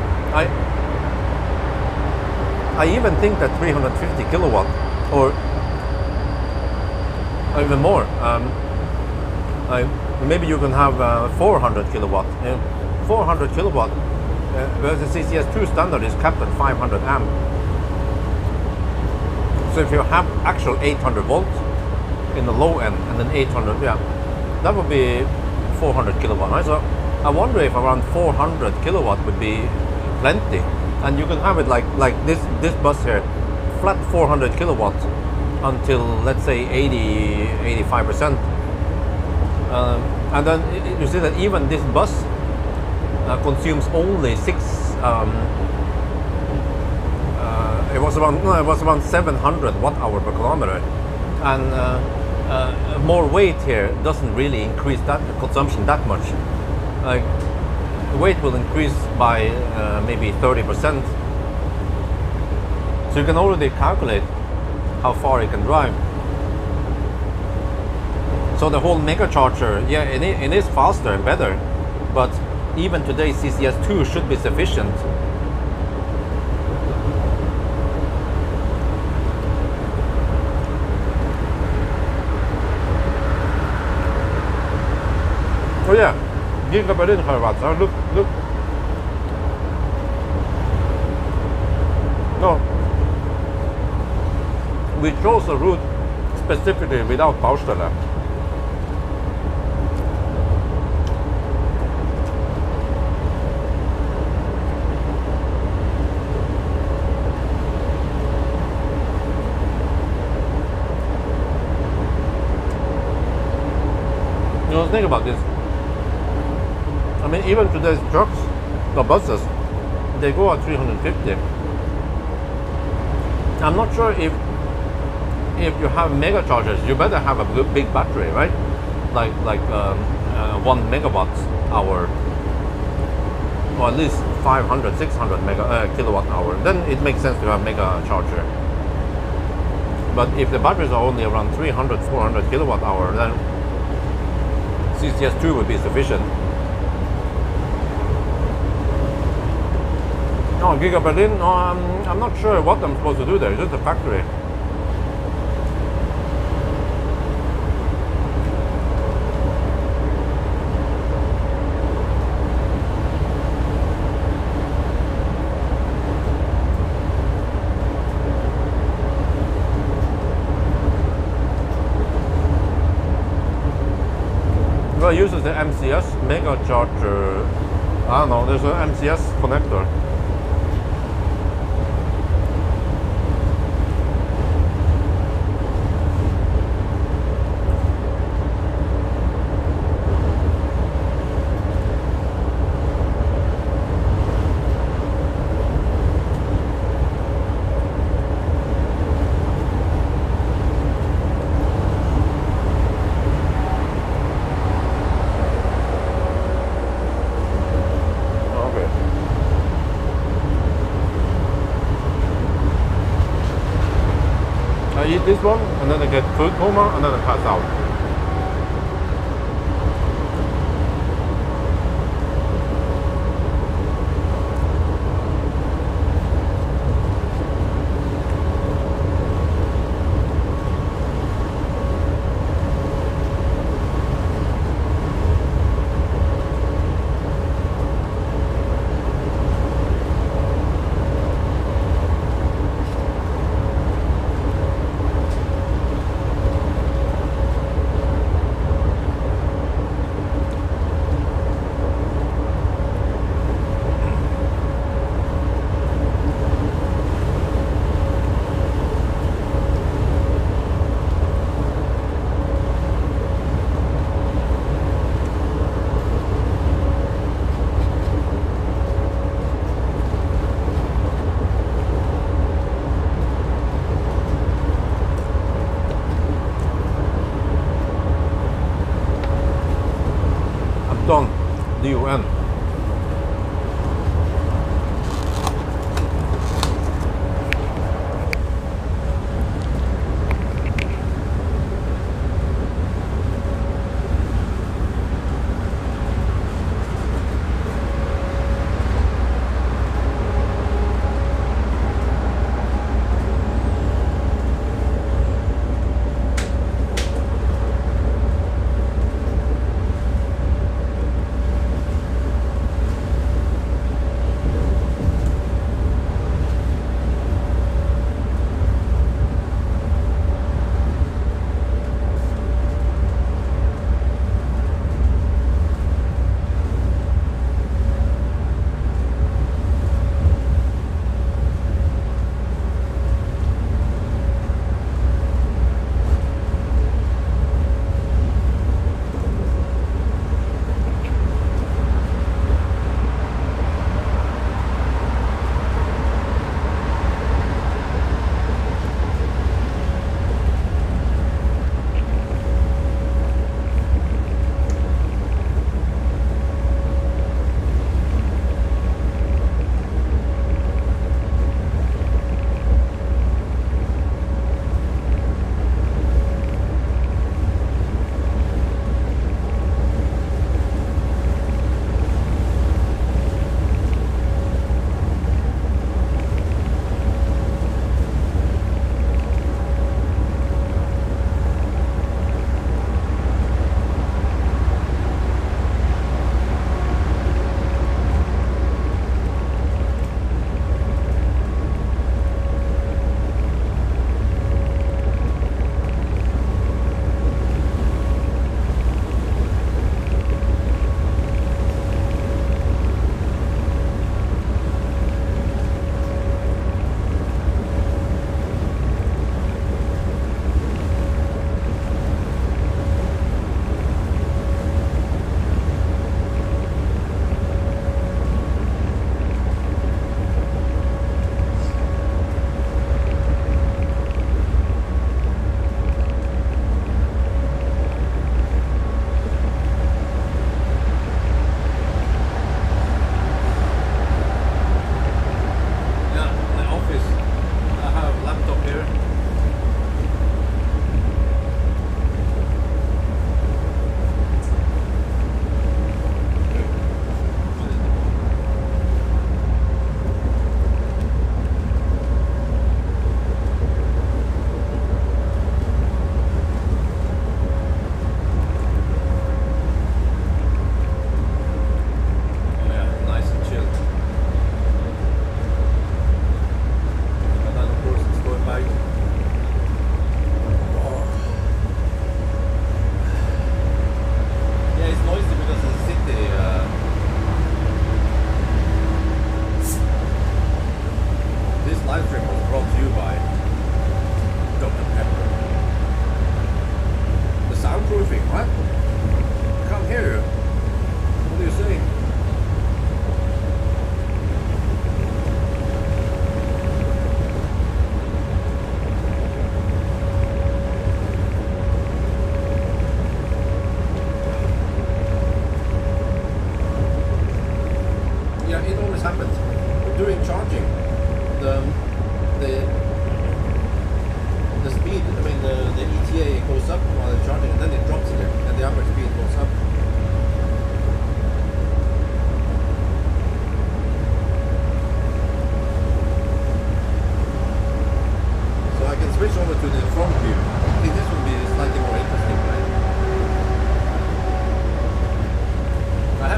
I even think that 350 kilowatt, or even more, maybe you can have 400 kilowatt. 400 kilowatt, whereas the CCS2 standard is capped at 500 amp. So if you have actual 800 volts in the low end and then 800, yeah, that would be 400 kilowatt, right? So I wonder if around 400 kilowatt would be plenty, and you can have it like this bus here, flat 400 kilowatts until, let's say, 85%. And then you see that even this bus consumes only it was around 700 watt hour per kilometer, and more weight here doesn't really increase that consumption that much. Like, the weight will increase by maybe 30%. So you can already calculate how far it can drive. So the whole mega charger, yeah, it is faster and better, but even today CCS2 should be sufficient. Oh yeah, Giga Berlin Eurabus. Look. No, we chose a route specifically without Baustelle. You know, think about this. I mean, even today's trucks, the buses, they go at 350. I'm not sure if you have mega chargers, you better have a big battery, right? Like 1 megawatt hour, or at least 500, 600 kilowatt hour. Then it makes sense to have mega charger. But if the batteries are only around 300, 400 kilowatt hour, then CCS2 would be sufficient. No, Giga Berlin, no, I'm not sure what I'm supposed to do there. It's just a factory. Well, it uses the MCS mega charger. I don't know, there's an MCS connector. this one, and then I get food coma, and then I pass out. Done. D-O-N.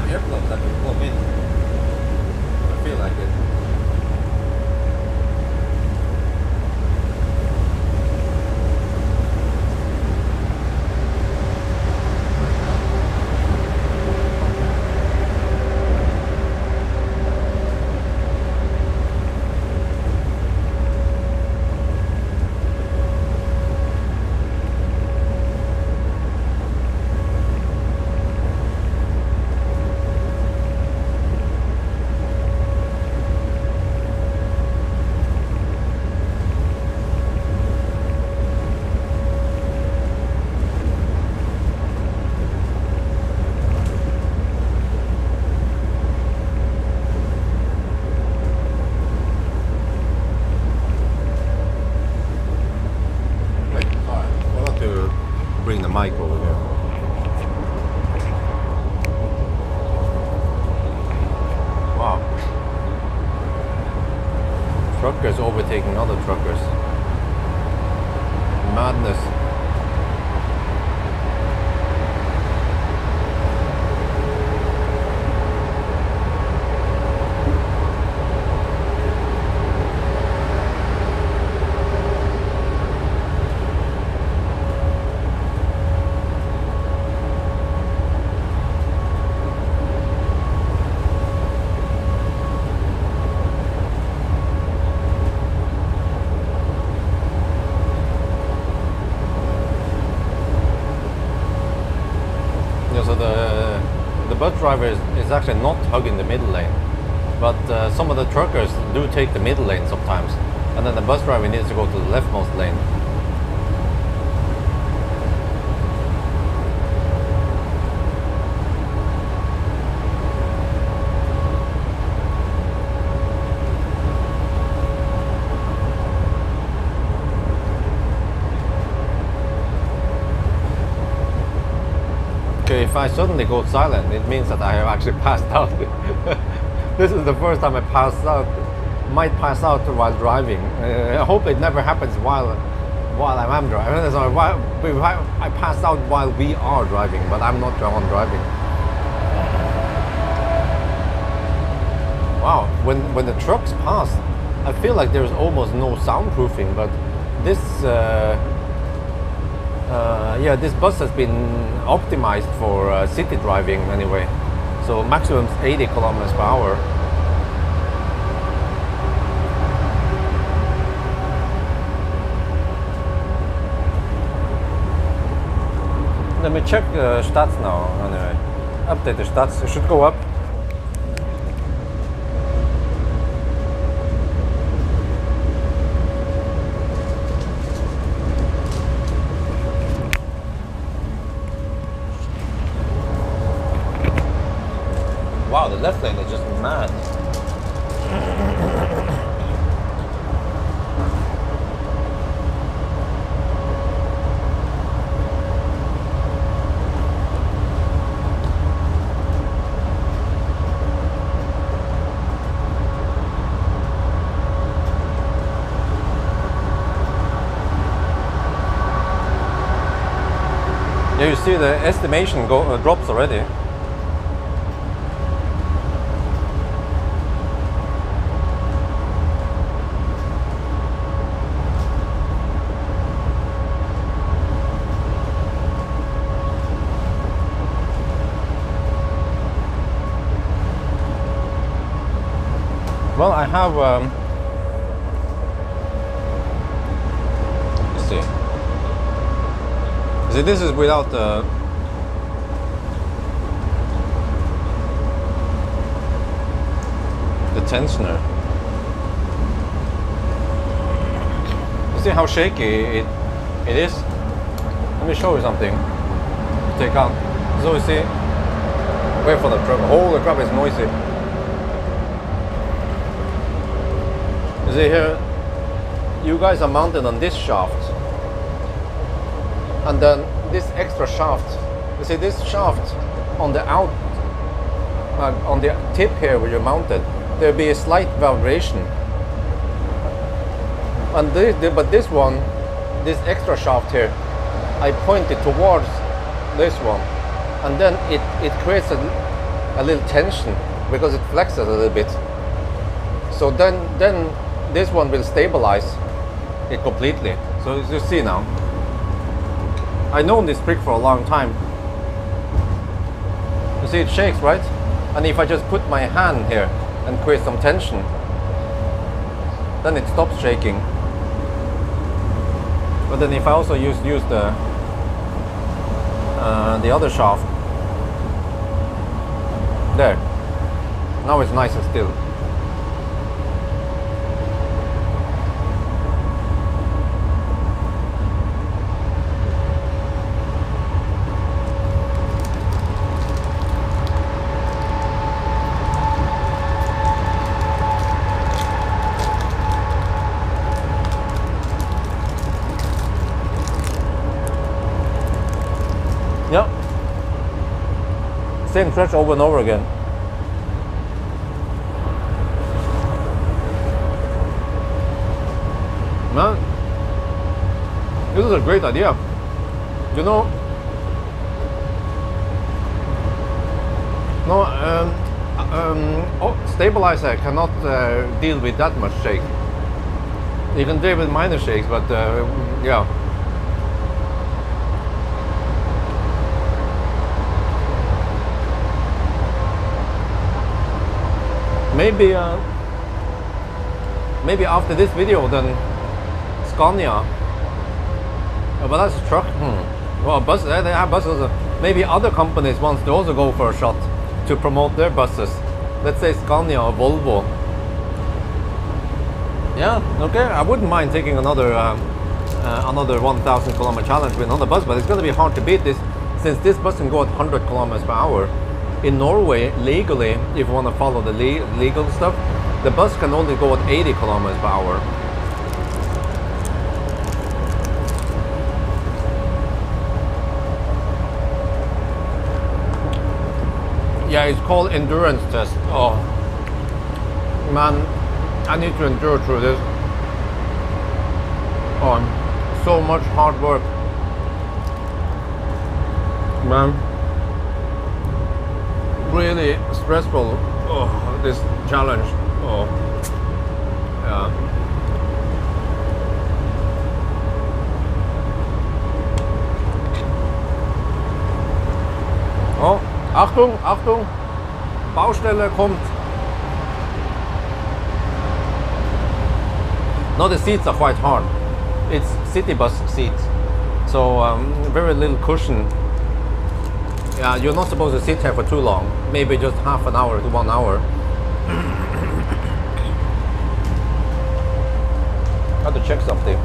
have earplugs that can plug in. I feel like it. Bring the mic over here. Wow. Truckers overtaking other truckers. Madness. So the bus driver is actually not hugging the middle lane, but some of the truckers do take the middle lane sometimes, and then the bus driver needs to go to the leftmost lane. If I suddenly go silent, it means that I have actually passed out. This is the first time I might pass out while driving. I hope it never happens while I am driving. So I passed out while we are driving, but I'm not the one driving. Wow, when the trucks pass, I feel like there's almost no soundproofing, but this yeah, this bus has been optimized for city driving anyway. So maximum 80 kilometers per hour. Let me check the stats now anyway. Update the stats, it should go up. Wow, the left lane is just mad. Yeah, you see the estimation drops already. Well, I have, let's see. See, this is without the tensioner. You see how shaky it is? Let me show you something. Take out. So you see, wait for the truck. Oh, the truck is noisy. You see here, you guys are mounted on this shaft, and then this extra shaft. You see this shaft on the on the tip here where you're mounted, there'll be a slight vibration. And but this one, this extra shaft here, I point it towards this one, and then it creates a little tension because it flexes a little bit. So then this one will stabilize it completely. So as you see now, I known this brick for a long time. You see it shakes, right? And if I just put my hand here and create some tension, then it stops shaking. But then if I also use the other shaft, there, now it's nice and still. Yeah. Same stretch over and over again. Man, this is a great idea. You know, no, stabilizer cannot deal with that much shake. You can deal with minor shakes, but yeah. Maybe after this video, then Scania. But that's a truck. Well, bus. They have buses. Maybe other companies wants to also go for a shot to promote their buses. Let's say Scania or Volvo. Yeah, okay. I wouldn't mind taking another 1,000 kilometer challenge with another bus, but it's going to be hard to beat this since this bus can go at 100 kilometers per hour. In Norway, legally, if you want to follow the legal stuff, the bus can only go at 80 kilometers per hour. Yeah, it's called endurance test. Oh, man, I need to endure through this. Oh, so much hard work. Man. Really stressful. Oh, this challenge. Oh, yeah. Oh, Achtung, Achtung, Baustelle kommt. No, the seats are quite hard. It's city bus seats, so very little cushion. Yeah, you're not supposed to sit here for too long. Maybe just half an hour to 1 hour. Got to check something.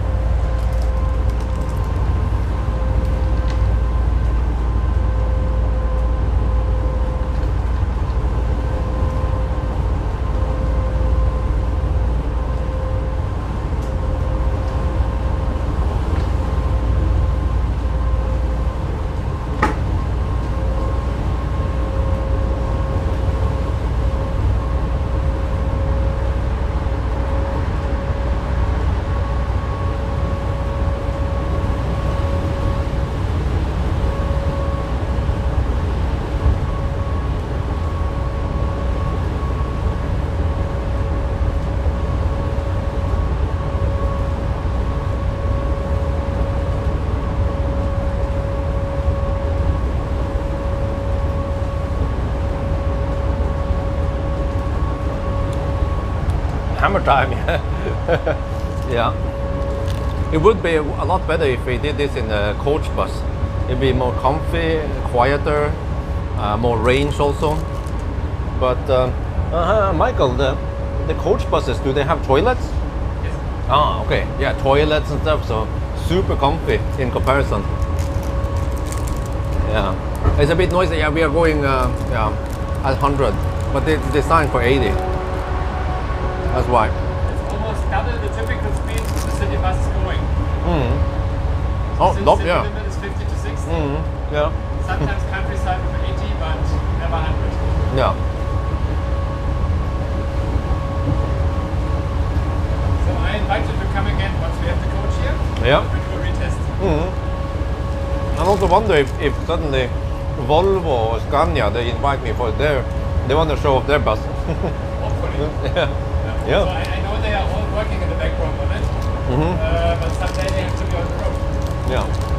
Hammer time, yeah. It would be a lot better if we did this in a coach bus. It'd be more comfy, quieter, more range also. But Michael, the coach buses, do they have toilets? Yes. Ah, okay. Yeah, toilets and stuff. So super comfy in comparison. Yeah, it's a bit noisy. Yeah, we are going at 100, but it's designed for 80. That's why. It's almost double the typical speed the city bus is going. Oh, Since nope, city yeah. limit is 50 to 60. Yeah. Sometimes countryside with 80, but never 100. Yeah. So I invite you to come again once we have the coach here. Yeah. We do a retest. I also wonder if suddenly Volvo or Scania, they invite me for they want to show off their bus. Hopefully. Yeah. So I know they are all working in the background on it, but someday they have to be on the road. Yeah.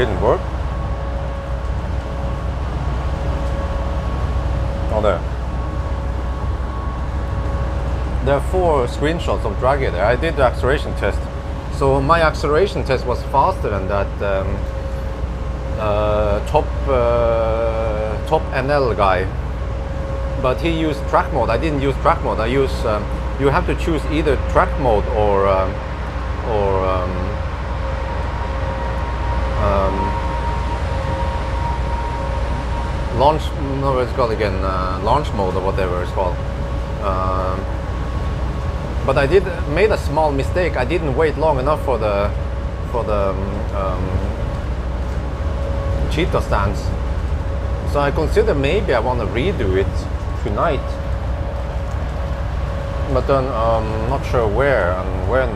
didn't work. Oh, there. There are 4 screenshots of Draghi there. I did the acceleration test. So my acceleration test was faster than that top NL guy. But he used track mode. I didn't use track mode. I use, you have to choose either track mode or launch, no, it's called again, launch mode or whatever it's called. But I made a small mistake. I didn't wait long enough for the cheetah stance. So I consider maybe I want to redo it tonight. But then not sure where and when.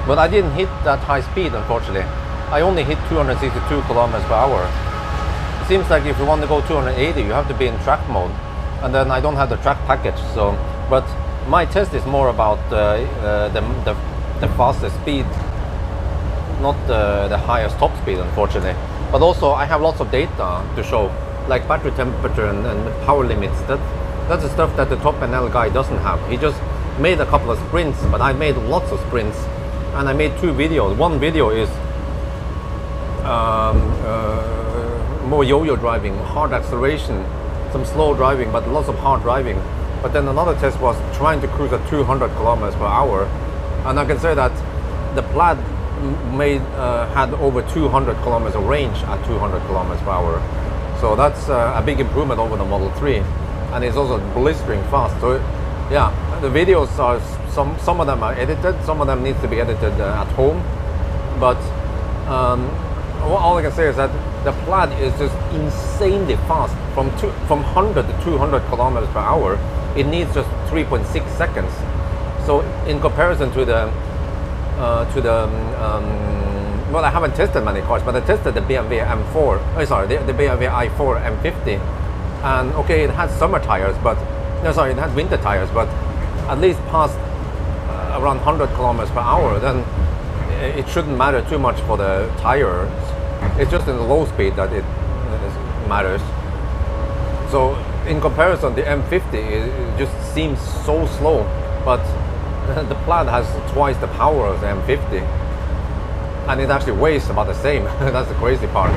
But I didn't hit that high speed, unfortunately. I only hit 262 kilometers per hour. It seems like if you want to go 280, you have to be in track mode, and then I don't have the track package. So, but my test is more about the fastest speed, not the highest top speed, unfortunately. But also, I have lots of data to show, like battery temperature and power limits. That's the stuff that the top NL guy doesn't have. He just made a couple of sprints, but I made lots of sprints. And I made 2 videos. One video is more yo-yo driving, hard acceleration, some slow driving, but lots of hard driving. But then another test was trying to cruise at 200 kilometers per hour. And I can say that the Plaid had over 200 kilometers of range at 200 kilometers per hour. So that's a big improvement over the Model 3. And it's also blistering fast. So yeah, the videos are, some of them are edited, some of them needs to be edited at home. But all I can say is that the Plaid is just insanely fast. From 100 to 200 kilometers per hour, it needs just 3.6 seconds. So in comparison to the well, I haven't tested many cars, but I tested the BMW M4. The BMW i4 M50, and okay, it has summer tires, but it has winter tires, but at least past around 100 kilometers per hour, then it shouldn't matter too much for the tires. It's just in the low speed that it matters. So in comparison, the M50 it just seems so slow, but the Plaid has twice the power of the M50, and it actually weighs about the same. That's the crazy part.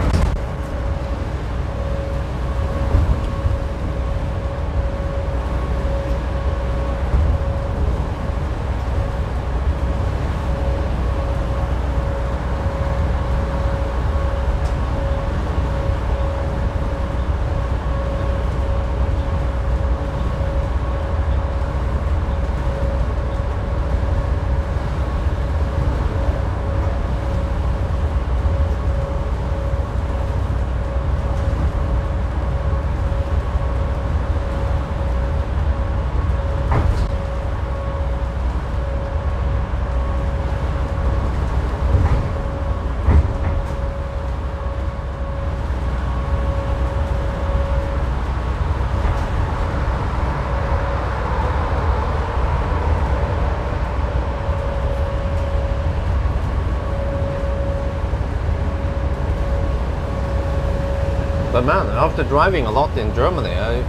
But man, after driving a lot in Germany, I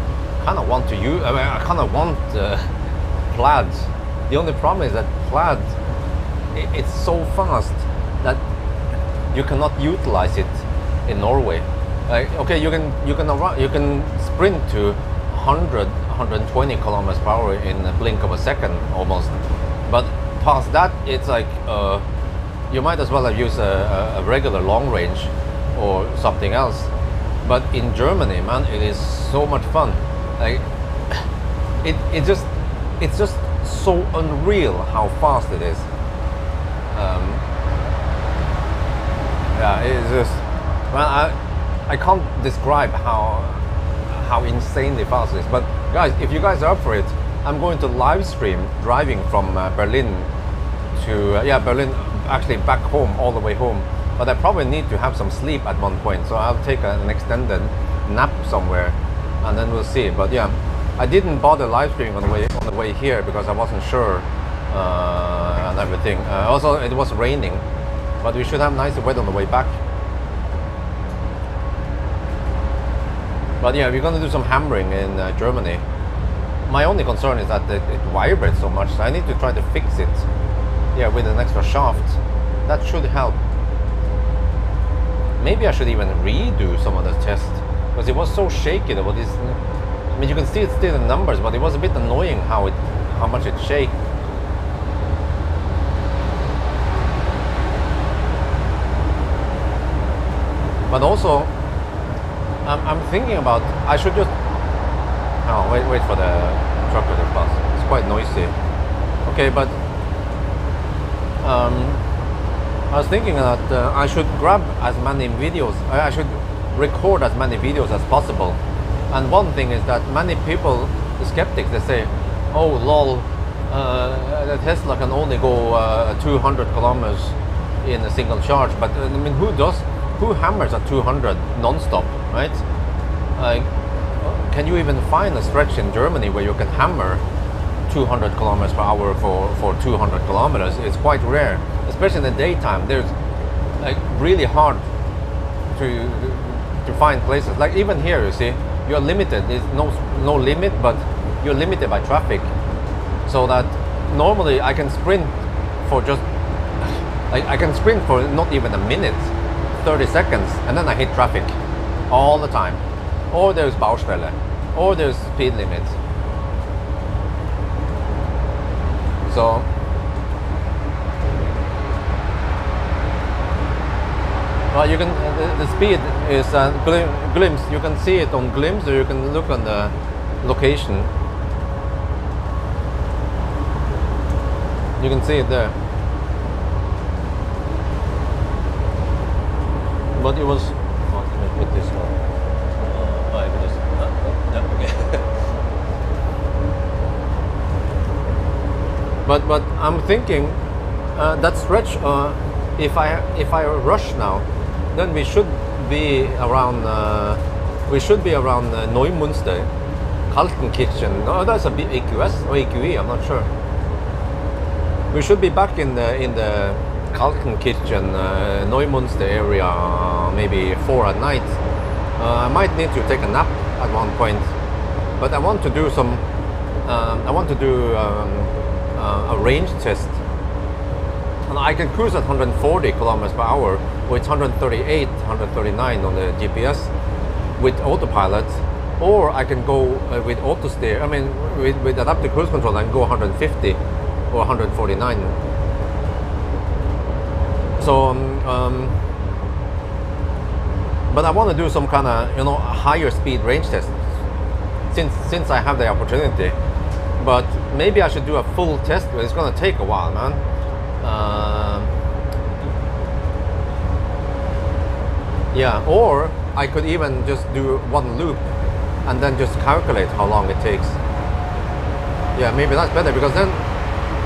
kind of want to use. I mean, I kind of want Plaids. The only problem is that Plaid, it's so fast that you cannot utilize it in Norway. Okay, you can sprint to 120 kilometers per hour in a blink of a second almost. But past that, it's like you might as well have used a regular long range or something else. But in Germany, man, it is so much fun. Like it's just so unreal how fast it is. Yeah, it's just Well, I can't describe how insanely fast it is. But guys, if you guys are up for it, I'm going to live stream driving from Berlin to Berlin, actually back home, all the way home. But I probably need to have some sleep at one point, so I'll take an extended nap somewhere, and then we'll see. But yeah, I didn't bother live streaming on the way here because I wasn't sure and everything. Also, it was raining, but we should have nice weather on the way back. But yeah, we're gonna do some hammering in Germany. My only concern is that it vibrates so much, so I need to try to fix it. Yeah, with an extra shaft. That should help. Maybe I should even redo some of the tests, because it was so shaky that I mean, you can see still the numbers, but it was a bit annoying how much it shaked. But also, I'm thinking about, I should just, oh, wait for the truck with the bus. It's quite noisy. Okay, but I was thinking that I should grab as many videos, I should record as many videos as possible. And one thing is that many people, the skeptics, they say, oh lol, the Tesla can only go 200 kilometers in a single charge. But I mean, who hammers at 200 non-stop, right? Can you even find a stretch in Germany where you can hammer 200 kilometers per hour for 200 kilometers? It's quite rare, especially in the daytime. There's like really hard to find places. Like even here, you see, you're limited. There's no limit, but you're limited by traffic. So that normally I can sprint for just, I can sprint for not even a minute, 30 seconds, and then I hit traffic all the time. Or there's Baustelle, or there's speed limits. So well, you can the speed is glimpse. You can see it on glimpse, or you can look on the location. You can see it there. But it was. Oh, let me put this one. But I'm thinking that stretch. If I rush now, then we should be around. Neumünster, Kaltenkirchen. No, that's a bit AQS or AQE. I'm not sure. We should be back in the Kaltenkirchen, Neumünster area, maybe 4 at night. I might need to take a nap at one point, but I want to do some. I want to do a range test, and I can cruise at 140 kilometers per hour, or it's 138, 139 on the GPS with autopilot, or I can go with auto steer. I mean, with adaptive cruise control, I can go 150 or 149. So, but I want to do some kind of higher speed range test since I have the opportunity. But maybe I should do a full test, but it's gonna take a while, man. Yeah, or I could even just do one loop and then just calculate how long it takes. Yeah, maybe that's better, because then,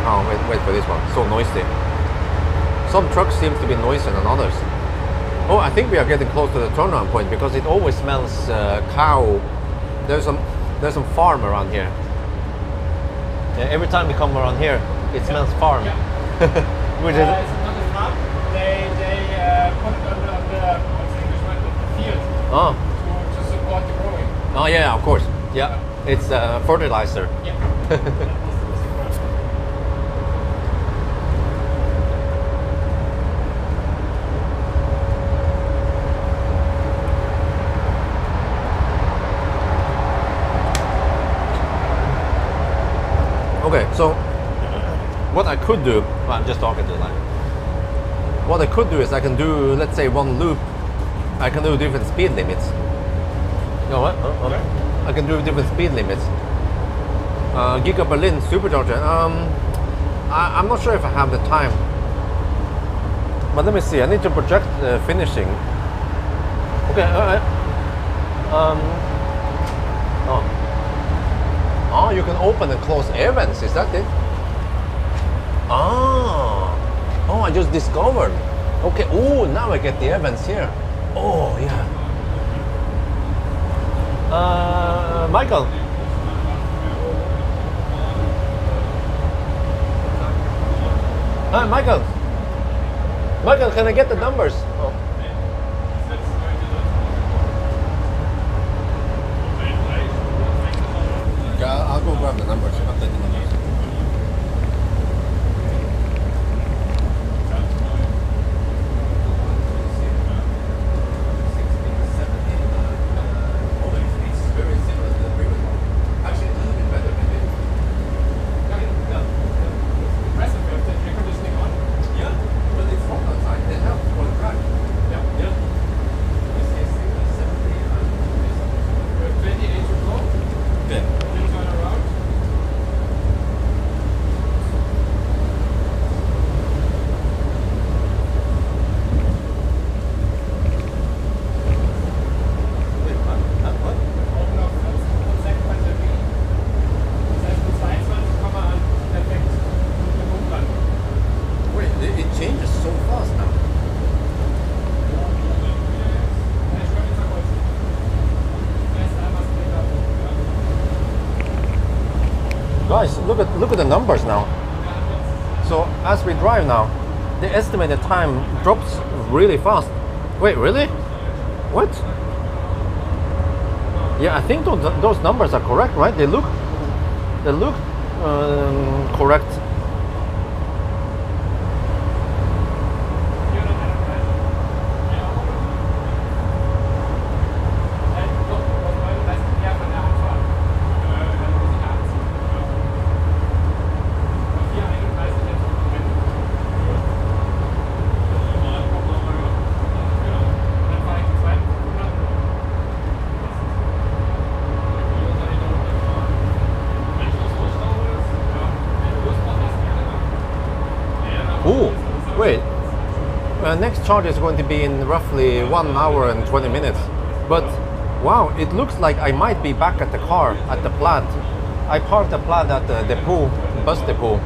oh wait for this one, so noisy. Some trucks seem to be noisier than others. Oh, I think we are getting close to the turnaround point, because it always smells cow. There's some farm around here. Yeah, every time we come around here, it smells farm. Yeah. Which is It's not a farm. They put it on the what's the English word? The field. oh To support the growing. oh yeah, of course. Yeah, it's fertilizer. Yeah. Okay, so what I could do, well, I'm just talking to the line. What I could do is I can do, let's say, one loop. I can do different speed limits. You know what? Okay. I can do different speed limits. Giga Berlin supercharger. I'm not sure if I have the time. But let me see. I need to project finishing. Okay. Oh, you can open and close air vents. Is that it? Oh, I just discovered. Okay. Oh, now I get the air vents here. Oh, yeah. Michael. Hi, Michael. Michael, can I get the numbers? Oh. Yeah, I'll go grab the numbers. Update the numbers. Guys, look at the numbers now. So as we drive now, the estimated time drops really fast. Wait, really? What? Yeah, I think those numbers are correct, right? They look correct. Wait, next charge is going to be in roughly 1 hour and 20 minutes. But wow, it looks like I might be back at the car at the plant. I parked the plant at the depot, bus depot.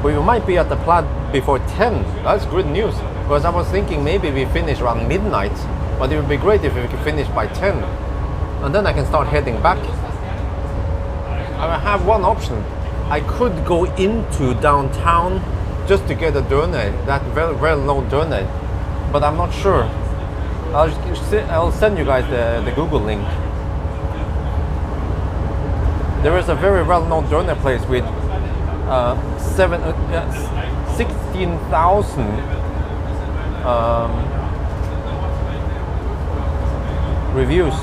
We might be at the plant before 10. That's good news, because I was thinking maybe we finish around midnight, but it would be great if we could finish by 10. And then I can start heading back. I have one option. I could go into downtown just to get a doene, that very well-known doene, but I'm not sure. I'll send you guys the Google link. There is a very well-known doene place with 16,000 reviews.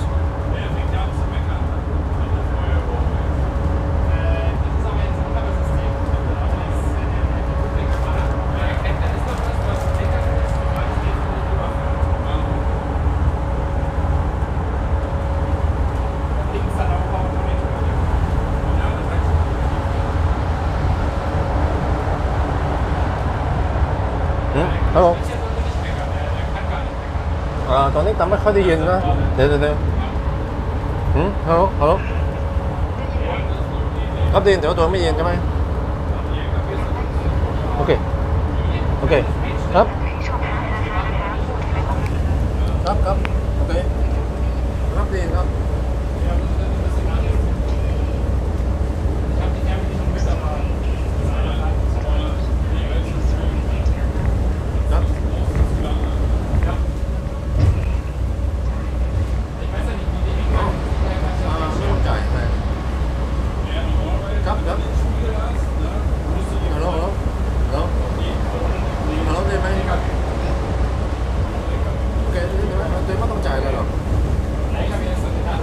Hello ตอนนี้แต่ไม่ค่อยได้ยินนะเดี๋ยวHello Hello ครับได้ยินแต่ว่าตัวไม่ยินใช่ไหมโอเคครับโอเคครับได้ยินครับค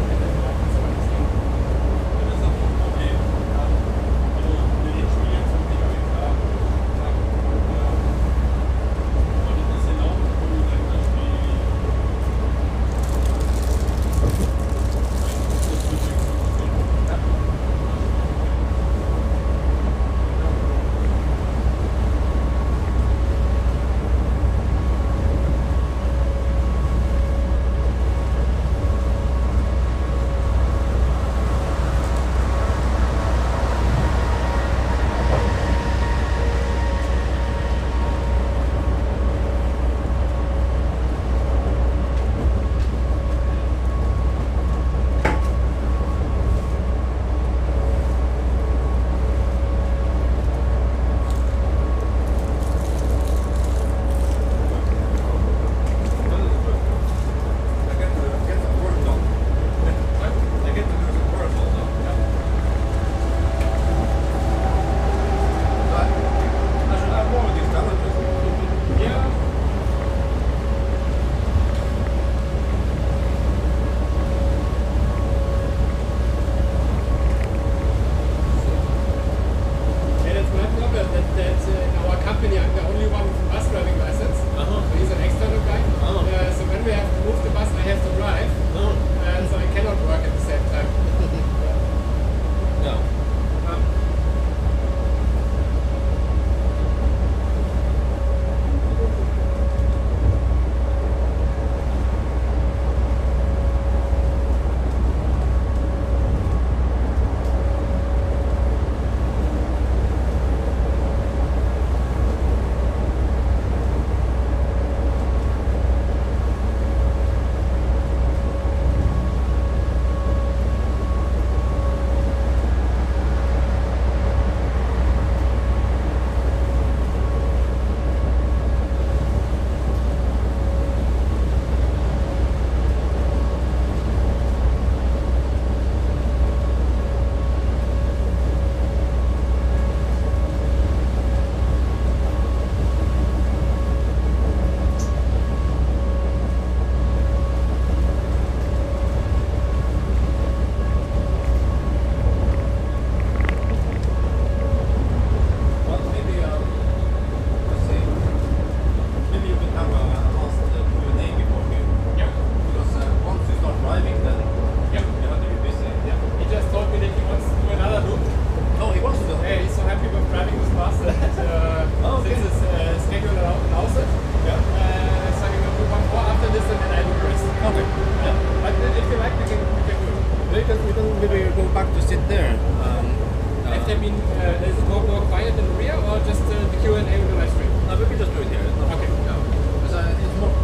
is it more quiet in the rear or just the Q&A in the live stream? No, we can just do it here. No, Okay. No. Because, it's more,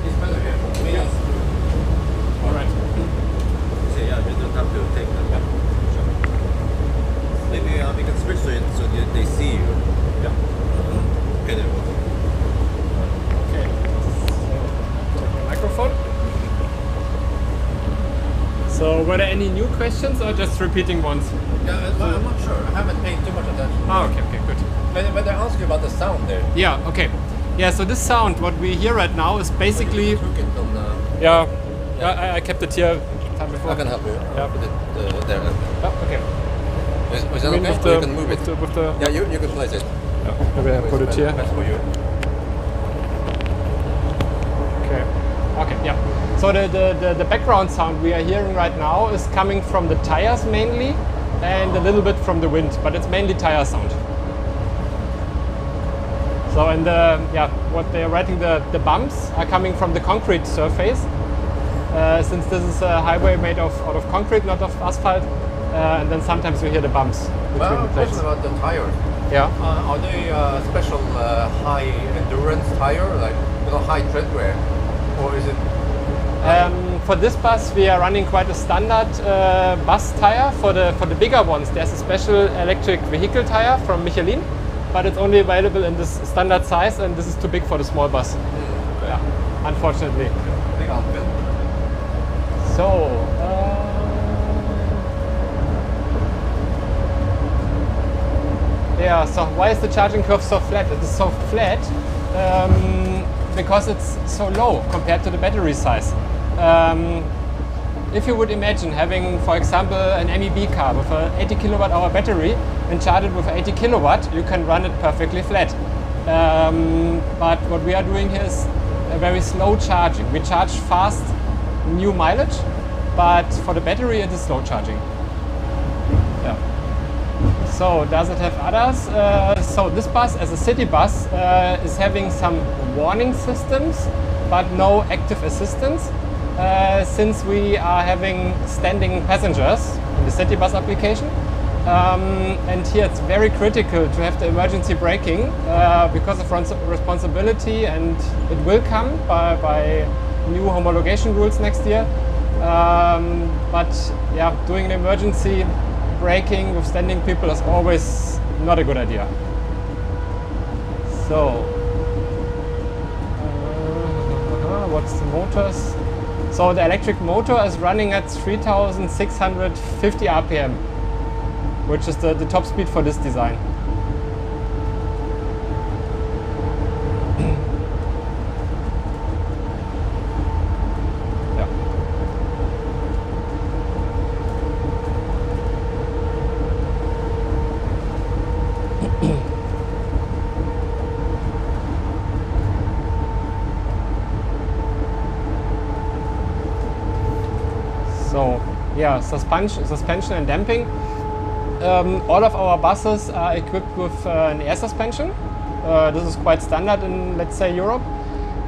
it's better here. I mean, All right. so yeah, we don't have to take them. Yeah. Sure. Maybe we can switch to it so they see you. Yeah. Okay, there we go. Okay. So, check the microphone. So, were there any new questions or just repeating ones? Yeah, well, I'm not sure. I haven't paid too much attention. Oh, okay, good. But I asked you about the sound there. Yeah, okay. Yeah, so this sound, what we hear right now is basically... You took it on the... Yeah, I kept it here time before. I can help you. Yeah. Put it there. Oh, okay. Is that okay? Or you can move it. With the, Yeah, you can place it. yeah, maybe I put it here. Best for you. Okay, yeah. So the background sound we are hearing right now is coming from the tires mainly and a little bit from the wind, but it's mainly tire sound. So and what they're writing, the bumps are coming from the concrete surface. Since this is a highway made out of concrete, not of asphalt, and then sometimes you hear the bumps between Well, the plates. question about the tires. Yeah. Are they special high endurance tire, like high tread wear, or is it? For this bus, we are running quite a standard bus tire. For the bigger ones, there's a special electric vehicle tire from Michelin, but it's only available in this standard size, and this is too big for the small bus. Yeah, unfortunately. Big outfit. So, yeah. So why is the charging curve so flat? It is so flat because it's so low compared to the battery size. If you would imagine having, for example, an MEB car with an 80 kilowatt hour battery and charge it with 80 kilowatt, you can run it perfectly flat. But what we are doing here is a very slow charging. We charge fast new mileage, but for the battery it is slow charging. Yeah. So does it have others? So this bus, as a city bus, is having some warning systems, but no active assistance. Since we are having standing passengers in the city bus application. And here it's very critical to have the emergency braking because of responsibility, and it will come by new homologation rules next year. But yeah, doing the emergency braking with standing people is always not a good idea. So, what's the motors? So the electric motor is running at 3,650 RPM, which is the top speed for this design. Yeah. So, yeah, suspension and damping. All of our buses are equipped with an air suspension. This is quite standard in, let's say, Europe.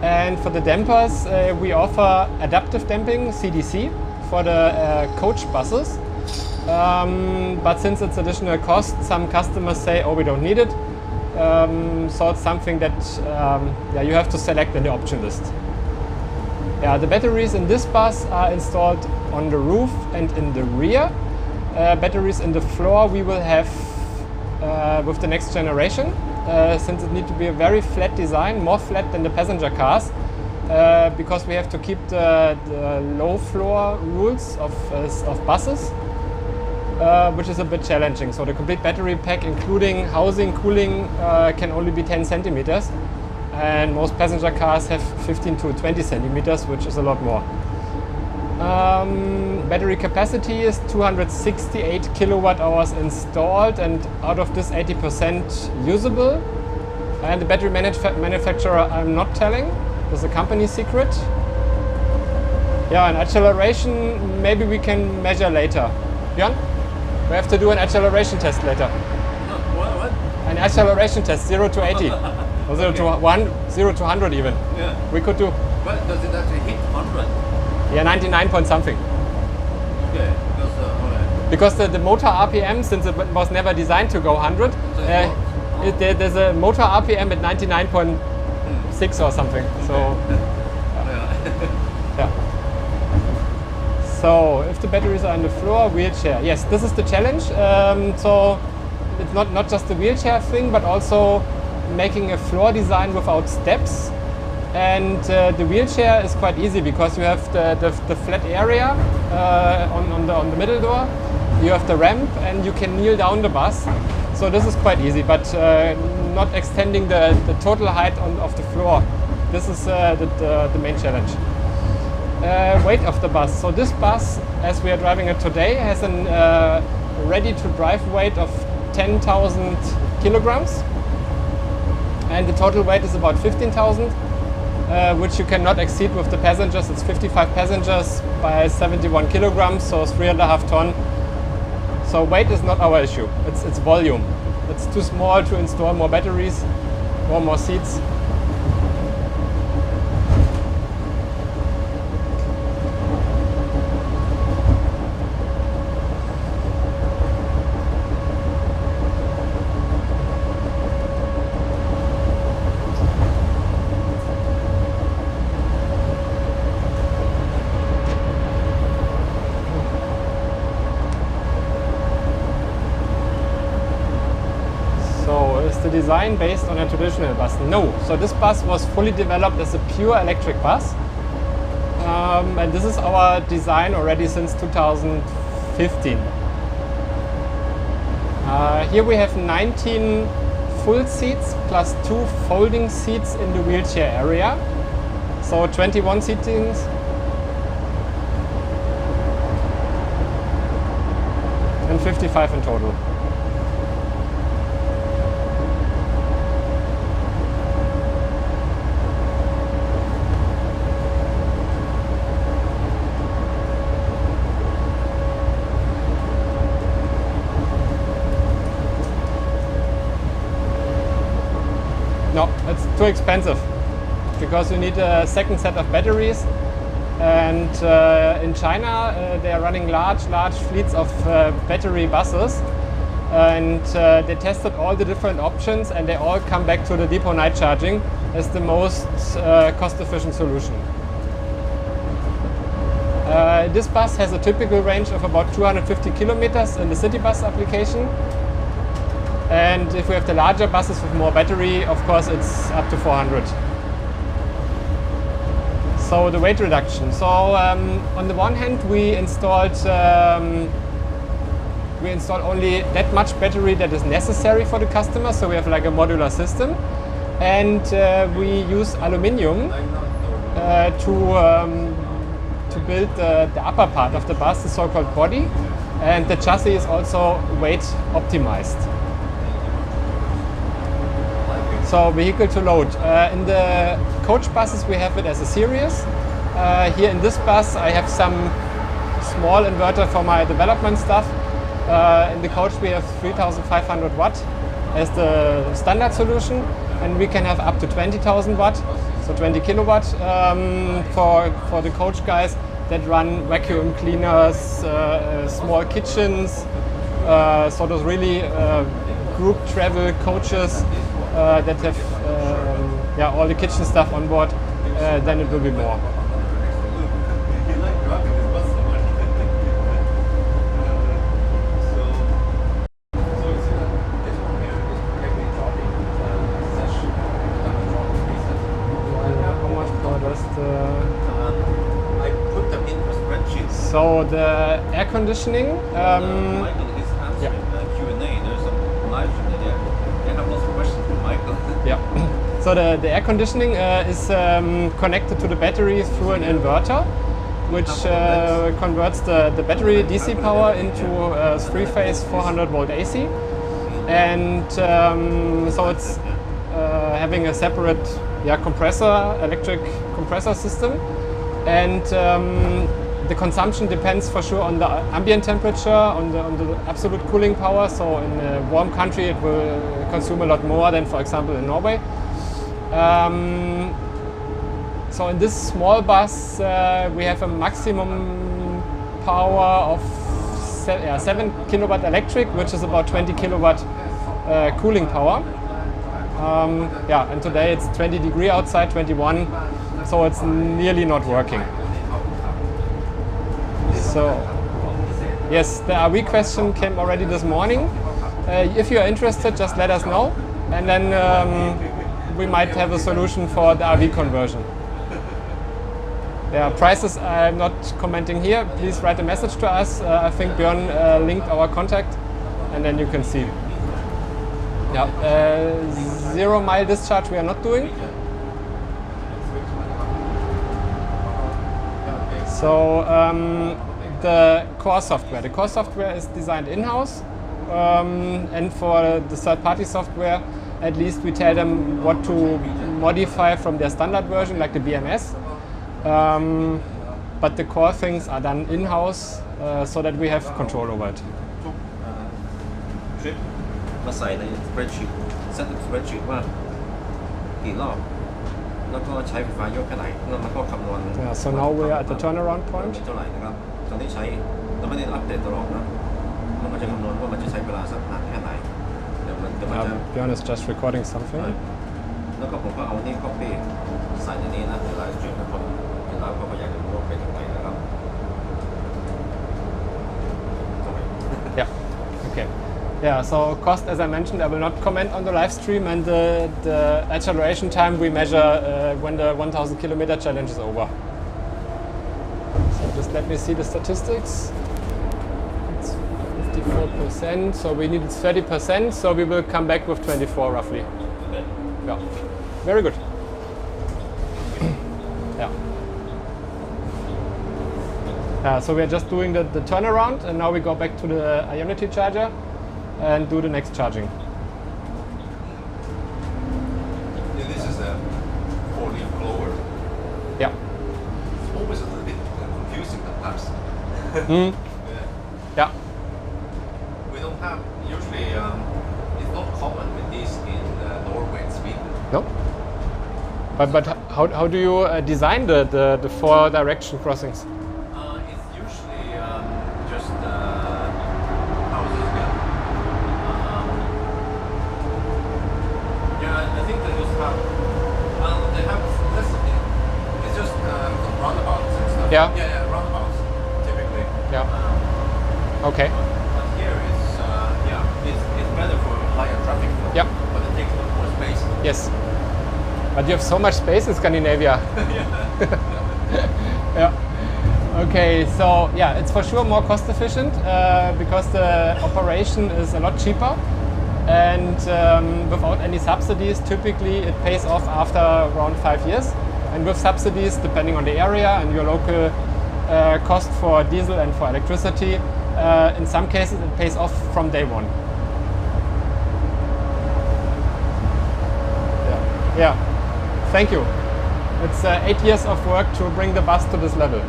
And for the dampers, we offer adaptive damping, CDC, for the coach buses. But since it's additional cost, some customers say, oh, we don't need it. So it's something that you have to select in the option list. Yeah, the batteries in this bus are installed on the roof and in the rear. Batteries in the floor we will have with the next generation, since it needs to be a very flat design, more flat than the passenger cars, because we have to keep the low floor rules of buses, which is a bit challenging. So the complete battery pack, including housing, cooling, can only be 10 centimeters. And most passenger cars have 15 to 20 centimeters, which is a lot more. Battery capacity is 268 kilowatt hours installed, and out of this 80% usable. And the battery manufacturer I'm not telling, this is a company secret. Yeah, and acceleration maybe we can measure later. Björn, we have to do an acceleration test later. What? An acceleration test, 0 to 80. Or 0 to 1, 0 to 100 even. Yeah. We could do. But does it actually hit 100? Yeah, 99 point something. Okay, because because the motor RPM, since it was never designed to go 100, there's a motor RPM at 99.6 or something. So, yeah. So if the batteries are on the floor, wheelchair. Yes, this is the challenge. So it's not just the wheelchair thing, but also making a floor design without steps. And the wheelchair is quite easy because you have the flat area on the middle door. You have the ramp and you can kneel down the bus. So this is quite easy, but not extending the total height of the floor. This is the main challenge. Weight of the bus. So this bus, as we are driving it today, has a ready-to-drive weight of 10,000 kilograms. And the total weight is about 15,000, which you cannot exceed with the passengers. It's 55 passengers by 71 kilograms, so 3.5 tons. So weight is not our issue, it's volume. It's too small to install more batteries or more seats. The design based on a traditional bus? No. So this bus was fully developed as a pure electric bus, and this is our design already since 2015. Here we have 19 full seats plus 2 folding seats in the wheelchair area, so 21 seatings. And 55 in total. No, it's too expensive because you need a second set of batteries, and in China they are running large fleets of battery buses, and they tested all the different options and they all come back to the depot night charging as the most cost-efficient solution. This bus has a typical range of about 250 kilometers in the city bus application. And if we have the larger buses with more battery, of course it's up to 400. So the weight reduction. So on the one hand we installed only that much battery that is necessary for the customer. So we have like a modular system, and we use aluminium to build the upper part of the bus, the so-called body, and the chassis is also weight optimized. So vehicle to load. In the coach buses we have it as a series. Here in this bus I have some small inverter for my development stuff. In the coach we have 3500 watt as the standard solution, and we can have up to 20,000 watt, so 20 kilowatt for the coach guys that run vacuum cleaners, small kitchens, so those really group travel coaches that have all the kitchen stuff on board, then it will be more. How much power does I put them in a spreadsheet. So the air conditioning. Michael is answering Q&A. There's some live in there. I have lots of questions for Michael. Yeah. So the air conditioning is connected to the battery through an inverter, which converts the battery DC power into 3-phase 400 volt AC. And so it's having a separate electric compressor system. And the consumption depends for sure on the ambient temperature, on the absolute cooling power. So in a warm country it will consume a lot more than, for example, in Norway. So in this small bus we have a maximum power of 7 kilowatt electric, which is about 20 kilowatt cooling power. Yeah, and today it's 20 degrees outside, 21, so it's nearly not working. So, yes, the RV question came already this morning. If you are interested, just let us know, and then we might have a solution for the RV conversion. Yeah, prices I'm not commenting here. Please write a message to us. I think Björn linked our contact, and then you can see. Yeah, 0 mile discharge we are not doing. So the core software. The core software is designed in-house, and for the third-party software, at least we tell them what to modify from their standard version, like the BMS. But the core things are done in-house, so that we have control over it. มาใส่ใน spreadsheet set up spreadsheet ว่ากี่รอบแล้วก็ใช้ไฟฟ้าเยอะแค่ไหนแล้วมันก็คำนวณ Yeah, so now we are at the turnaround point. เท่าไหร่นะครับตอนนี้ใช้เราไม่ได้อัปเดตตลอดนะมันก็จะคำนวณว่ามันจะใช้เวลาสักนานแค่ไหนเดี๋ยวมันจะ Björn is just recording something. แล้วก็ผมก็เอานี่ copy ใส่ในนี้นะเวลาช่วยคนเวลาเขาก็อยากจะรู้ว่าเป็นยังไงนะครับ Yeah. Okay. Yeah, so cost, as I mentioned, I will not comment on the live stream, and the acceleration time we measure when the 1000 kilometer challenge is over. So just let me see the statistics. It's 54%, so we need 30%, so we will come back with 24 roughly. Yeah, very good. Yeah. So we are just doing the turnaround, and now we go back to the Ionity charger and do the next charging. Yeah, this is a 4-leaf blower. Yeah. It's always a little bit confusing sometimes. Yeah. We don't have, usually it's not common with this in Norway and Sweden. No. But how do you design the 4 direction crossings? It's usually just, how is this going? Yeah, I think they just have, they have less, it's just roundabouts and stuff. Yeah. Yeah, roundabouts, typically. Yeah. Okay. But here it's, it's better for higher traffic flow. Yeah. But it takes a lot more space. Yes. But you have so much space in Scandinavia. Yeah. Okay, so yeah, it's for sure more cost efficient because the operation is a lot cheaper, and without any subsidies, typically it pays off after around 5 years. And with subsidies, depending on the area and your local cost for diesel and for electricity, in some cases it pays off from day one. Yeah. Thank you. It's 8 years of work to bring the bus to this level.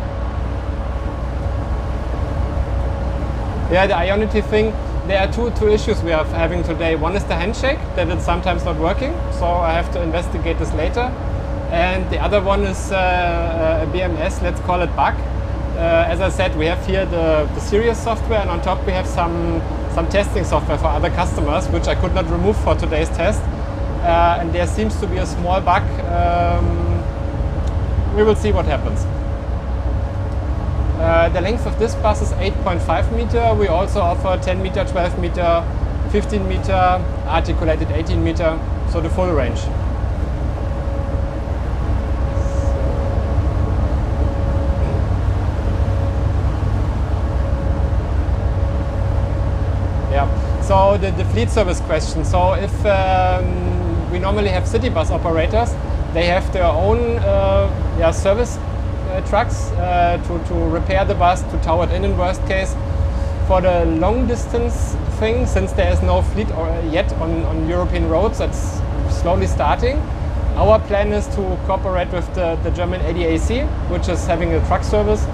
Yeah, the Ionity thing, there are two issues we are having today. One is the handshake, that it's sometimes not working, so I have to investigate this later. And the other one is a BMS, let's call it bug. As I said, we have here the serious software, and on top we have some testing software for other customers, which I could not remove for today's test. And there seems to be a small bug. We will see what happens. The length of this bus is 8.5 meter. We also offer 10 meter, 12 meter, 15 meter, articulated 18 meter, so the full range. Yeah. So the fleet service question. So if we normally have city bus operators, they have their own service trucks to repair the bus, to tow it in worst case. For the long distance thing, since there is no fleet yet on European roads, that's slowly starting. Our plan is to cooperate with the German ADAC, which is having a truck service,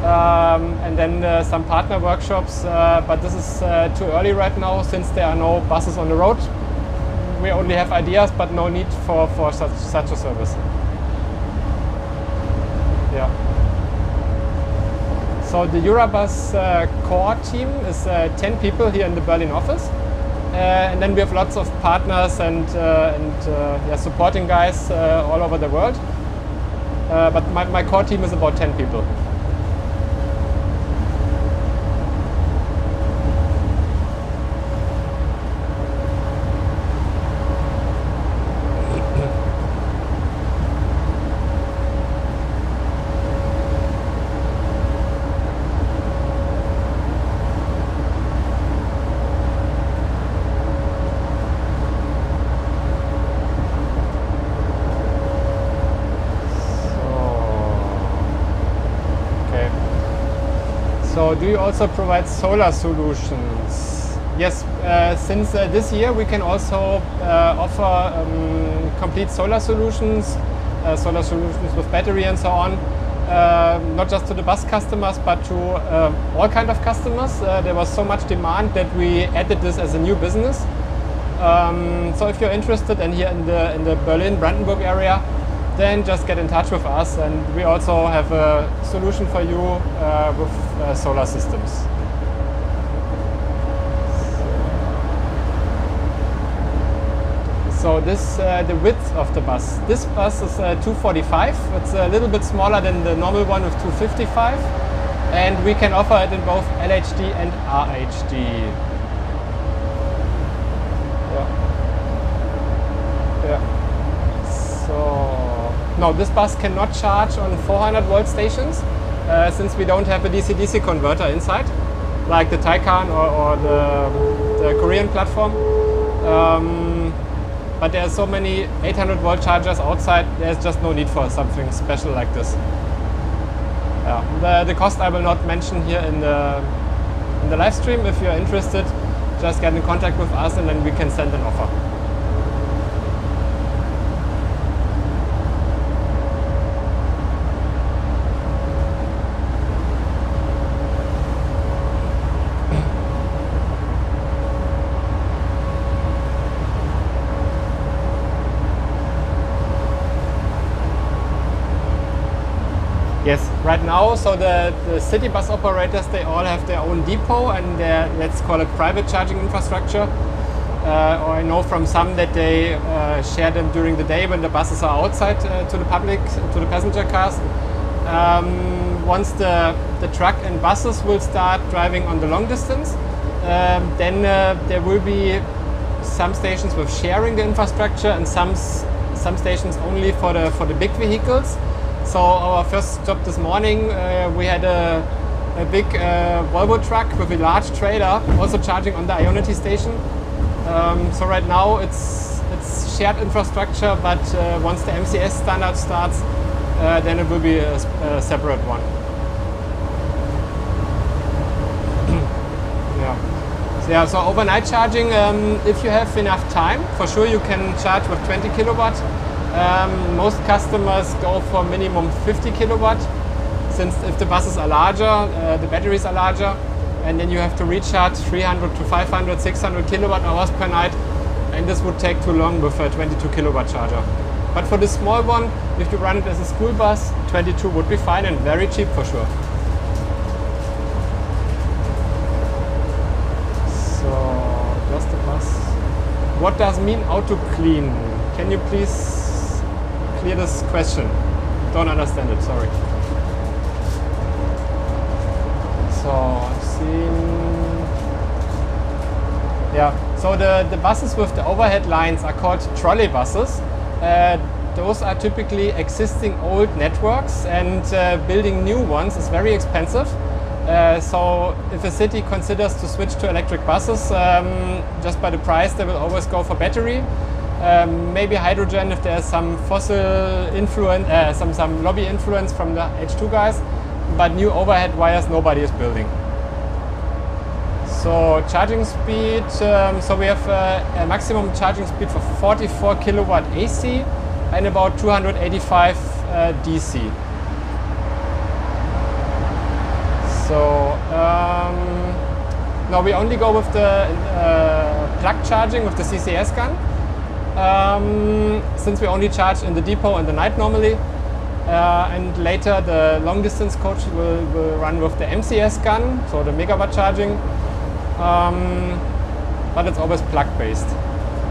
and then some partner workshops, but this is too early right now since there are no buses on the road. We only have ideas, but no need for such a service. Yeah. So the Eurabus core team is 10 people here in the Berlin office. And then we have lots of partners and supporting guys all over the world. But my core team is about 10 people. So do you also provide solar solutions? Yes, since this year we can also offer complete solar solutions with battery and so on, not just to the bus customers but to all kind of customers. There was so much demand that we added this as a new business. So if you're interested and here in the Berlin-Brandenburg area, then just get in touch with us, and we also have a solution for you with solar systems. So this the width of the bus. This bus is 245. It's a little bit smaller than the normal one with 255, and we can offer it in both LHD and RHD. Yeah. So. No, this bus cannot charge on 400 volt stations since we don't have a DC-DC converter inside, like the Taycan or the Korean platform. But there are so many 800 volt chargers outside, there's just no need for something special like this. The cost I will not mention here in the live stream. If you're interested, just get in contact with us and then we can send an offer. Yes, right now, so the city bus operators, they all have their own depot and their, let's call it, private charging infrastructure. Or I know from some that they share them during the day when the buses are outside to the public, to the passenger cars. Once the truck and buses will start driving on the long distance, then there will be some stations with sharing the infrastructure and some stations only for the big vehicles. So our first stop this morning, we had a big Volvo truck with a large trailer also charging on the Ionity station. So right now it's shared infrastructure, but once the MCS standard starts, then it will be a separate one. So overnight charging, if you have enough time, for sure you can charge with 20 kilowatt. Most customers go for minimum 50 kilowatt, since if the buses are larger, the batteries are larger, and then you have to recharge 300 to 500, 600 kilowatt hours per night, and this would take too long with a 22 kilowatt charger. But for the small one, if you run it as a school bus, 22 would be fine and very cheap for sure. So, just a bus. What does mean auto clean? Can you please clear this question? Don't understand it, sorry. So, so the buses with the overhead lines are called trolley buses. Those are typically existing old networks, and building new ones is very expensive. So if a city considers to switch to electric buses, just by the price they will always go for battery. Maybe hydrogen if there's some fossil influence, some lobby influence from the H2 guys, but new overhead wires nobody is building. So charging speed, so we have a maximum charging speed for 44 kilowatt AC and about 285 DC. So now we only go with the plug charging with the CCS gun, since we only charge in the depot in the night normally. and later the long distance coach will run with the MCS gun, so the megawatt charging, but it's always plug based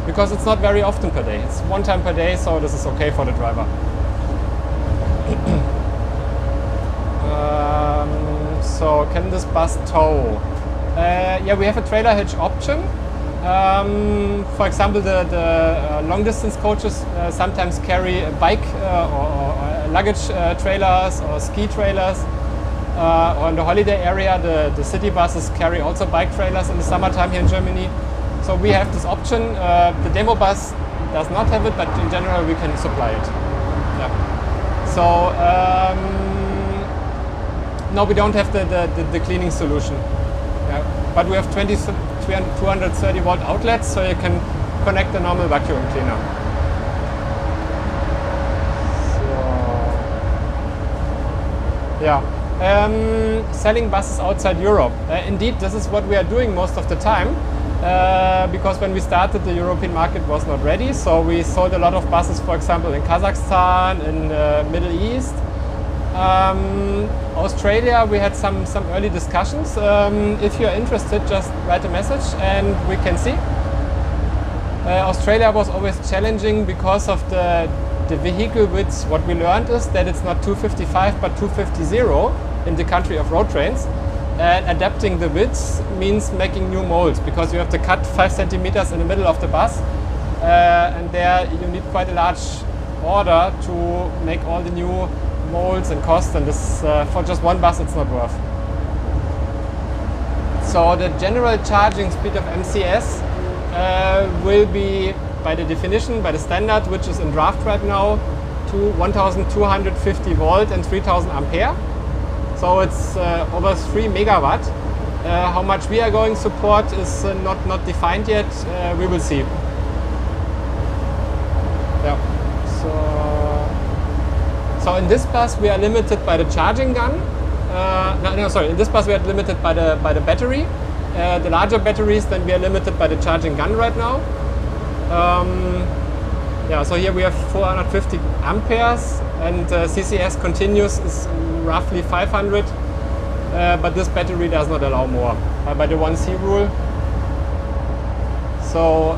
because it's not very often per day. It's one time per day, so this is okay for the driver. So can this bus tow? Yeah, we have a trailer hitch option. For example, the long distance coaches sometimes carry a bike or luggage trailers or ski trailers. Or in the holiday area, the city buses carry also bike trailers in the summertime here in Germany. So we have this option. The demo bus does not have it, but in general we can supply it. Yeah. So no, we don't have the cleaning solution. Yeah. But we have 230 volt outlets, so you can connect the normal vacuum cleaner. So, yeah. Selling buses outside Europe. Indeed, this is what we are doing most of the time, because when we started, the European market was not ready. So we sold a lot of buses, for example, in Kazakhstan, in the Middle East. Australia, we had some early discussions. If you're interested, just write a message and we can see. Australia was always challenging because of the vehicle width. What we learned is that it's not 255 but 250 in the country of road trains. And adapting the width means making new molds, because you have to cut 5 centimeters in the middle of the bus, and there you need quite a large order to make all the new molds and costs, and this for just one bus it's not worth. So the general charging speed of MCS will be, by the definition, by the standard, which is in draft right now, to 1250 volt and 3000 ampere. So it's over 3 megawatt. How much we are going to support is not defined yet. We will see. Yeah. So in this bus we are limited by the charging gun. In this bus we are limited by the battery. The larger batteries, then we are limited by the charging gun right now. Yeah, so here we have 450 amperes, and CCS continuous is roughly 500, but this battery does not allow more by the 1C rule. So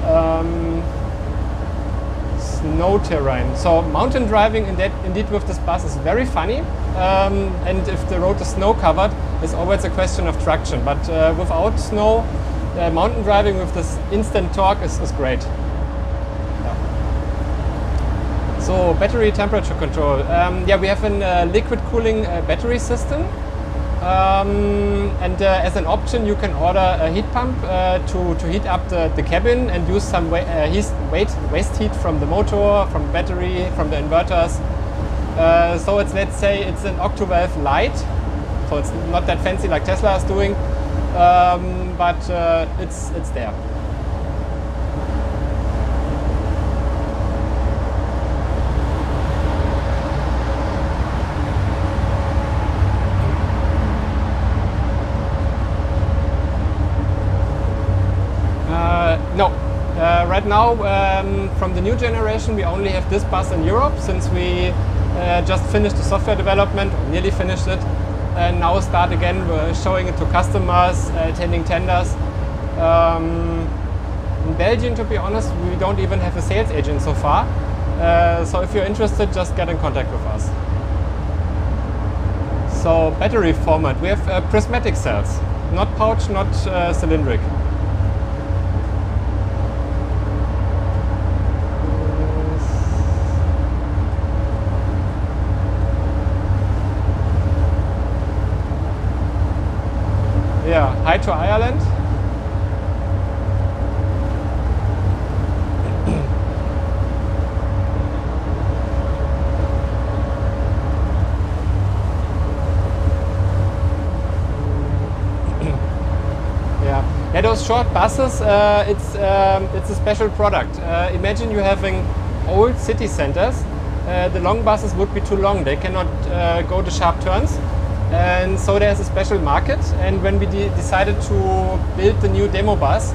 snow terrain. So mountain driving indeed with this bus is very funny, and if the road is snow covered, it's always a question of traction. But without snow, mountain driving with this instant torque is great. Yeah. So battery temperature control. Yeah, we have a liquid cooling battery system. And as an option, you can order a heat pump to heat up the cabin and use some waste heat from the motor, from the battery, from the inverters. So it's, let's say, it's an Octovalve Lite. So it's not that fancy like Tesla is doing, but it's there. No. Right now, from the new generation, we only have this bus in Europe, since we just finished the software development, or nearly finished it, and now start again showing it to customers, attending tenders. In Belgium, to be honest, we don't even have a sales agent so far. So if you're interested, just get in contact with us. So battery format, we have prismatic cells, not pouch, not cylindric. Yeah, hi to Ireland. Yeah, those short buses, it's a special product. Imagine you having old city centers. The long buses would be too long. They cannot go the sharp turns. And so there's a special market, and when we decided to build the new demo bus,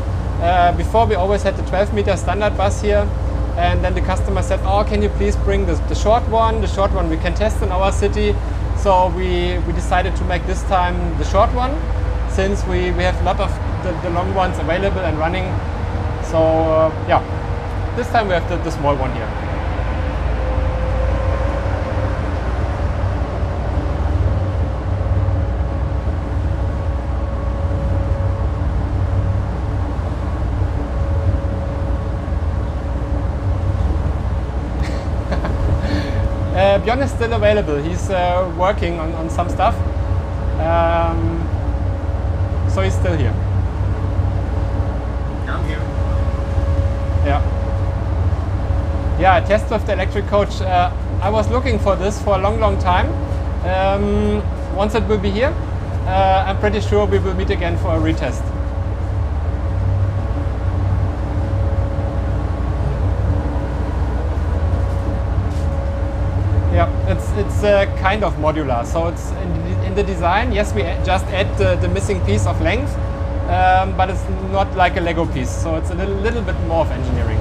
before we always had the 12-meter standard bus here, And then the customer said, oh, can you please bring the short one? The short one we can test in our city. So we decided to make this time the short one, since we have a lot of the long ones available and running. So yeah, this time we have the small one here. Björn is still available. He's working on some stuff. So he's still here. I'm here. Yeah. Yeah, test with the electric coach. I was looking for this for a long time. Once it will be here, I'm pretty sure we will meet again for a retest. Yeah, it's kind of modular. So it's in the design. Yes, we just add the missing piece of length, but it's not like a Lego piece. So it's a little bit more of engineering.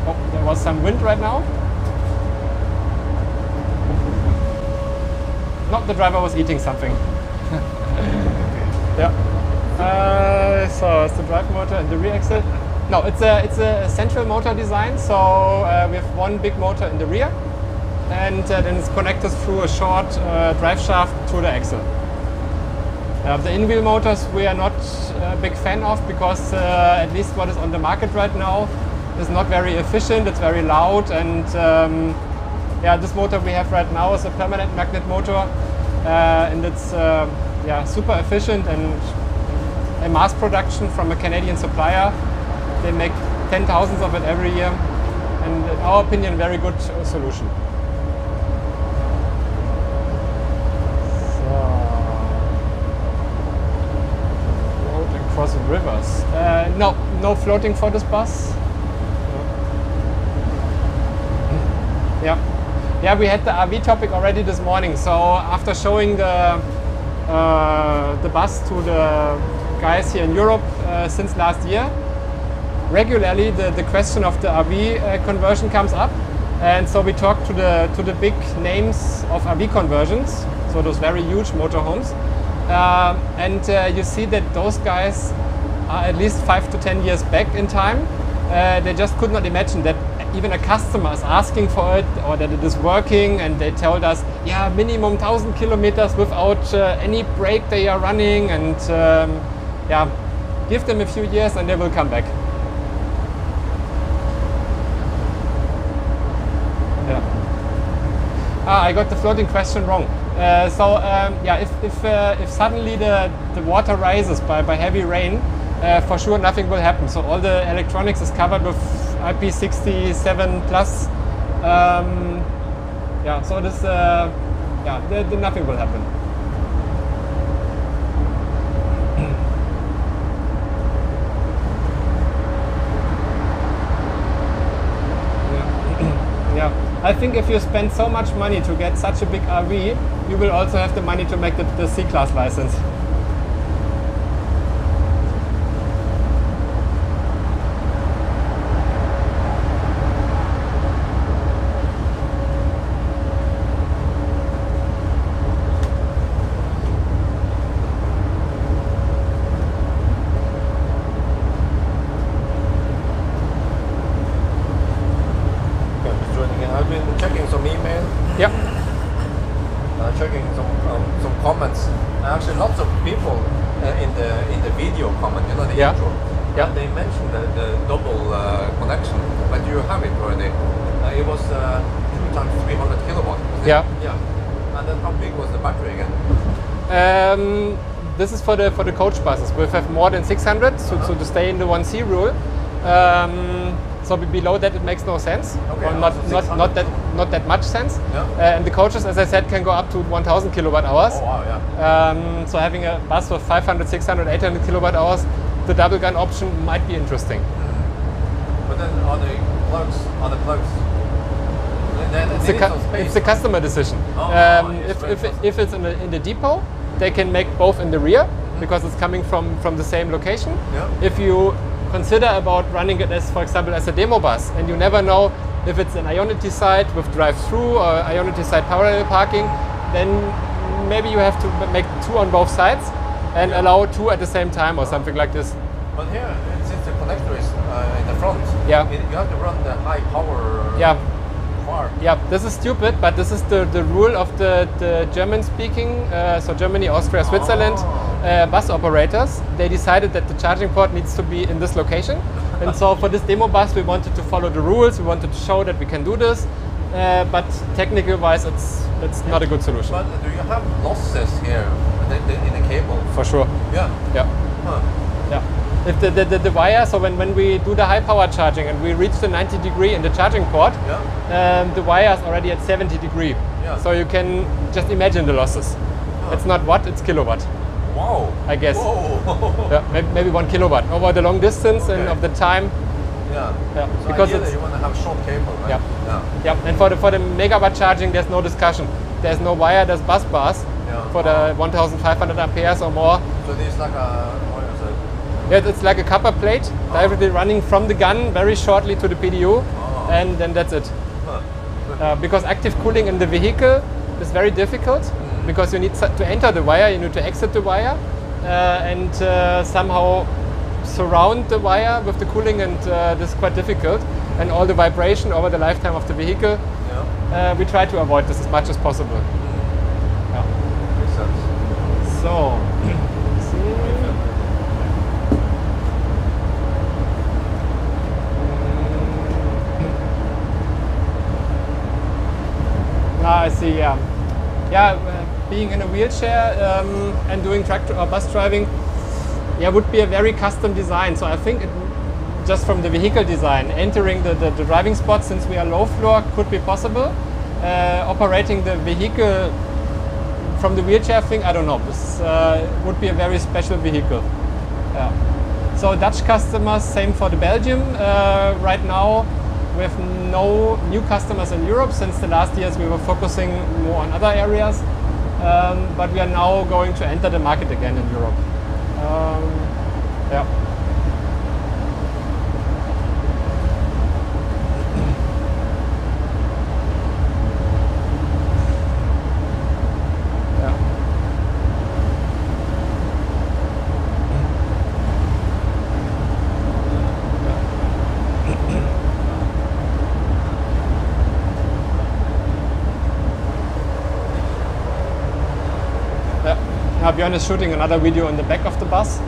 Oh, there was some wind right now. No, the driver was eating something. Yeah. So it's the drive motor and the rear axle. No, it's a central motor design. So we have one big motor in the rear, and then it's connected through a short drive shaft to the axle. The in-wheel motors we are not a big fan of, because at least what is on the market right now is not very efficient. It's very loud, and yeah, this motor we have right now is a permanent magnet motor, and it's yeah, super efficient and a mass production from a Canadian supplier. They make 10,000 of it every year, and in our opinion, very good solution. Crossing rivers. No floating for this bus. Yeah, we had the RV topic already this morning. So after showing the bus to the guys here in Europe since last year, regularly the question of the RV conversion comes up, and so we talked to the big names of RV conversions. So those very huge motorhomes. And you see that those guys are at least 5 to 10 years back in time. They just could not imagine that even a customer is asking for it, or that it is working, and they told us, yeah, minimum 1,000 kilometers without any brake they are running, and yeah, give them a few years and they will come back. Yeah. I got the floating question wrong. Yeah, if suddenly the water rises by heavy rain, for sure nothing will happen. So all the electronics is covered with IP67 plus. Yeah, so this yeah, nothing will happen. Yeah, I think if you spend so much money to get such a big RV, you will also have the money to make the C-Class license. I've been checking some email. Yeah. Checking some comments. Actually, lots of people in the video comment, you know, the Yeah. intro. Yeah. They mentioned the double connection, but you have it already. It was 2 times 300 kilowatt. wasn't it? Yeah. Yeah. And then how big was the battery again? This is for the coach buses. We have more than 600, so to stay in the 1C rule. So below that it makes no sense, Okay, or so not that much sense. Yeah. And the coaches, as I said, can go up to 1,000 kilowatt hours. Oh wow, yeah. So having a bus with 500, 600, 800 kilowatt hours, the double gun option might be interesting. But then are the plugs? It's a customer decision. Oh, yes, If it's in the depot, they can make both in the rear, because it's coming from the same location. Yeah. If you consider about running it as, for example, as a demo bus, and you never know if it's an Ionity site with drive-through or Ionity site parallel parking, then maybe you have to make 2 on both sides and allow 2 at the same time or something like this. But here, since the connector is in the front, Yeah. you have to run the high power Yeah. far. Yeah, this is stupid, but this is the rule of the German-speaking, so Germany, Austria, Switzerland, bus operators. They decided that the charging port needs to be in this location. And so for this demo bus, we wanted to follow the rules. We wanted to show that we can do this. But technical-wise, it's not a good solution. But do you have losses here in the cable? For sure. Yeah. Yeah. Huh. Yeah. If the wire, so when we do the high power charging and we reach the 90 degree in the charging port, the wire is already at 70 degree. Yeah. So you can just imagine the losses. It's not watt, it's kilowatt, Wow. I guess. Whoa. Yeah, maybe 1 kilowatt over the long distance and Okay. of the time. Yeah. Yeah. So Because ideally it's, you want to have short cable, right? Yeah. Yeah. yeah. And for the megawatt charging, there's no discussion. There's no wire, there's bus bars Yeah. for the 1,500 amperes or more. So there's like a, what is it? Yeah, it's like a copper plate directly running from the gun very shortly to the PDU, and then that's it. Huh. Because active cooling in the vehicle is very difficult because you need to enter the wire, you need to exit the wire, and somehow surround the wire with the cooling, and this is quite difficult. And all the vibration over the lifetime of the vehicle, Yeah. we try to avoid this as much as possible. Yeah. Makes sense. So, I see. Yeah, being in a wheelchair and doing tractor or bus driving, would be a very custom design. So I think just from the vehicle design, entering the driving spot, since we are low floor, could be possible. Operating the vehicle from the wheelchair thing, I don't know. This would be a very special vehicle. Yeah. So Dutch customers, same for the Belgium. Right now, we have no new customers in Europe. Since the last years, we were focusing more on other areas. But we are now going to enter the market again in Europe. Yeah. Now Björn is shooting another video in the back of the bus.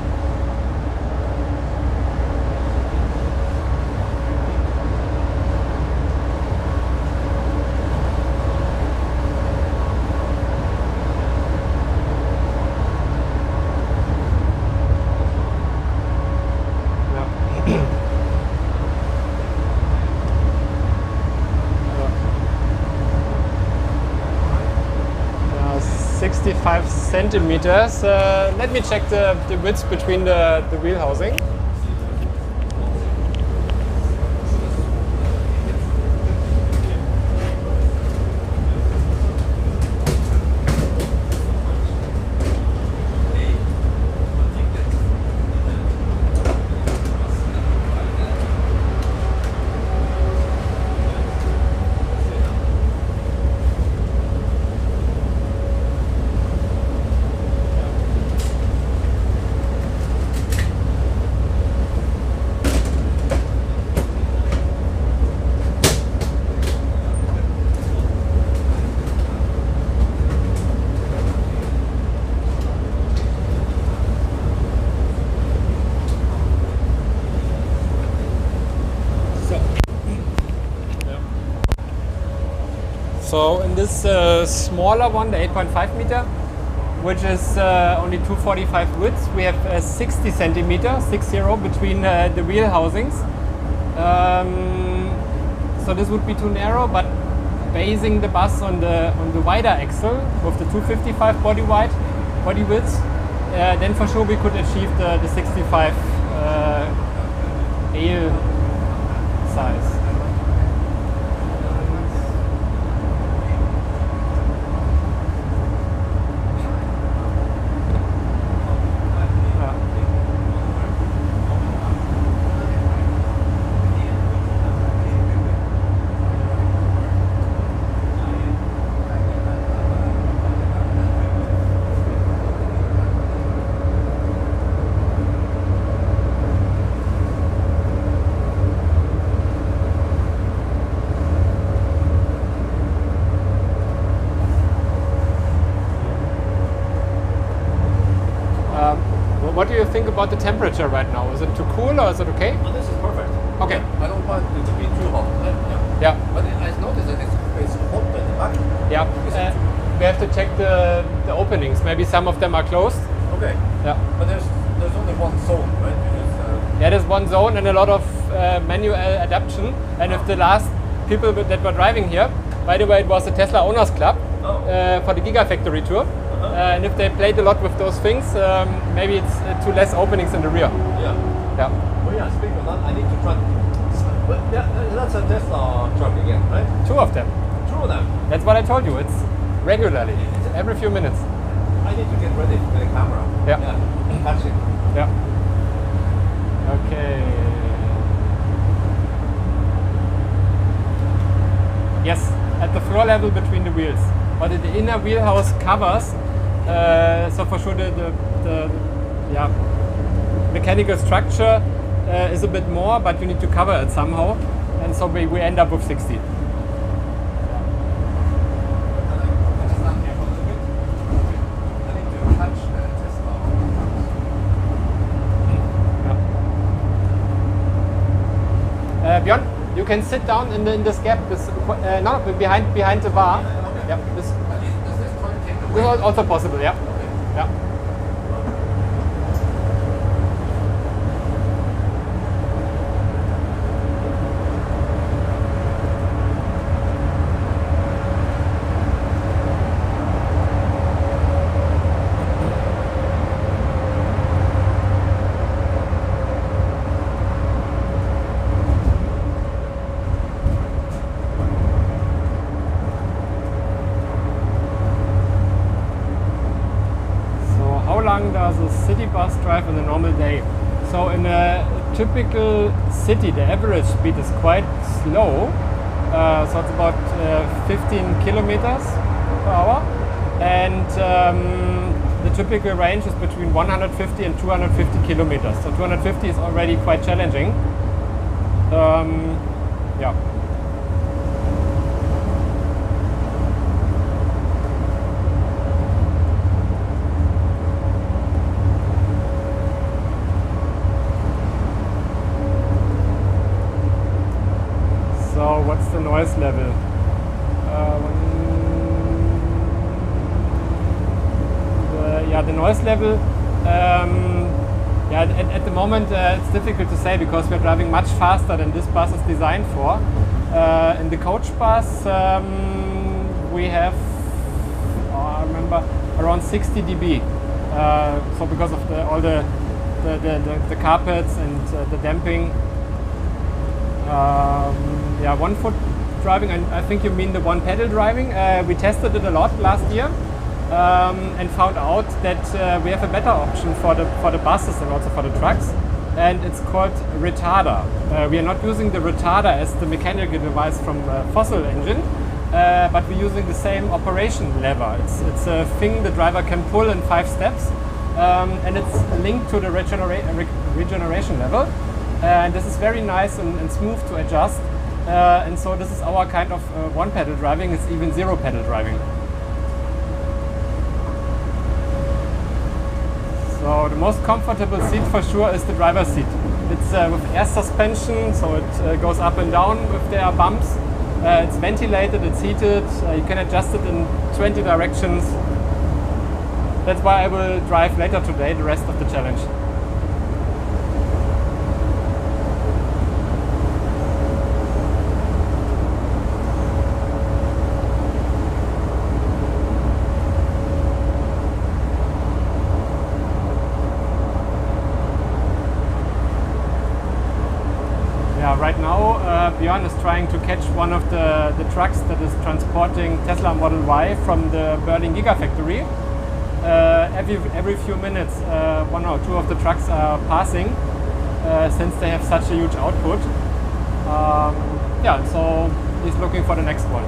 Yeah. 65 centimeters. Let me check the width between the wheel housing. So in this smaller one, the 8.5 meter, which is only 245 width, we have 60 centimeter, 60 between the wheel housings. So this would be too narrow, but basing the bus on the wider axle with the 255 body width, then for sure we could achieve the 65 AL size. think about the temperature right now? Is it too cool or is it okay? Oh, this is perfect. Okay. I don't want it to be too hot. Yeah. But I noticed that it's hot at the back. Yeah. We have to check the openings. Maybe some of them are closed. Okay. Yeah. But there's only one zone, right? Yeah, there's one zone and a lot of manual adaptation. And if the last people that were driving here, by the way, it was the Tesla Owners Club for the Giga Factory tour. And if they played a lot with those things, maybe it's to less openings in the rear. Yeah. Yeah. Well, yeah, speaking of that, I need to try. But yeah, that's a Tesla truck again, right? 2 of them. 2 of them. That's what I told you. It's regularly, every few minutes. I need to get ready with the camera. Yeah. Catch it. Yeah. Okay. Yes, at the floor level between the wheels. But the inner wheelhouse covers, so for sure the mechanical structure is a bit more, but you need to cover it somehow. And so we end up with 60. Björn, you can sit down in this gap. No, behind the bar. Yeah, this is also possible. Yeah, yeah. Does a city bus drive on a normal day? So in a typical city, the average speed is quite slow. So it's about 15 kilometers per hour. And the typical range is between 150 and 250 kilometers. So 250 is already quite challenging. Yeah. So what's the noise level? The noise level, at the moment it's difficult to say because we're driving much faster than this bus is designed for. In the coach bus we have, I remember, around 60 dB. So because of all the carpets and the damping. 1 foot driving, and I think you mean the one pedal driving. We tested it a lot last year and found out that we have a better option for the buses and also for the trucks, and it's called retarder. We are not using the retarder as the mechanical device from the fossil engine, but we're using the same operation lever. It's a thing the driver can pull in 5 steps, and it's linked to the regeneration level. And this is very nice and smooth to adjust. And so this is our kind of one pedal driving. It's even 0 pedal driving. So the most comfortable seat for sure is the driver's seat. It's with air suspension, so it goes up and down if there are bumps. It's ventilated, it's heated. You can adjust it in 20 directions. That's why I will drive later today the rest of the challenge. Right now, Björn is trying to catch one of the trucks that is transporting Tesla Model Y from the Berlin Giga Factory. Every few minutes, 1 or 2 of the trucks are passing since they have such a huge output. So he's looking for the next one.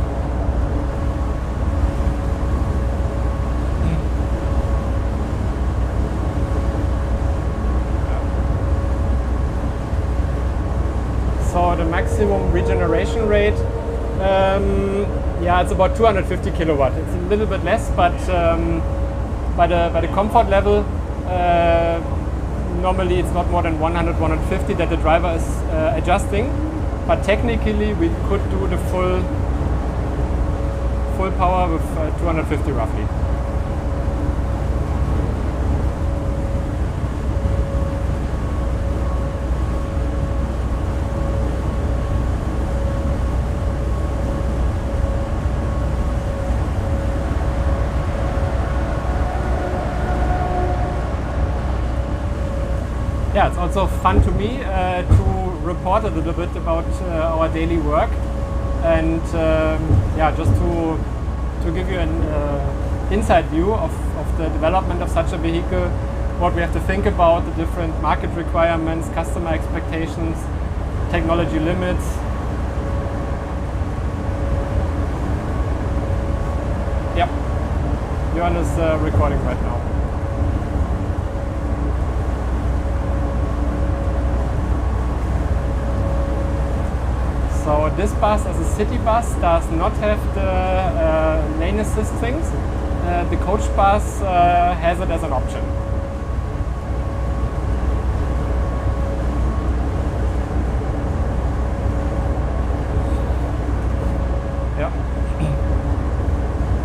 So the maximum regeneration rate, it's about 250 kilowatt. It's a little bit less, but by the comfort level, normally it's not more than 100, 150 that the driver is adjusting, but technically we could do the full power with 250 roughly. Yeah, it's also fun to me to report a little bit about our daily work, and yeah, just to give you an inside view of the development of such a vehicle, what we have to think about, the different market requirements, customer expectations, technology limits. Yep, Björn is recording right now. So this bus as a city bus does not have the lane assist things. The coach bus has it as an option. Yeah.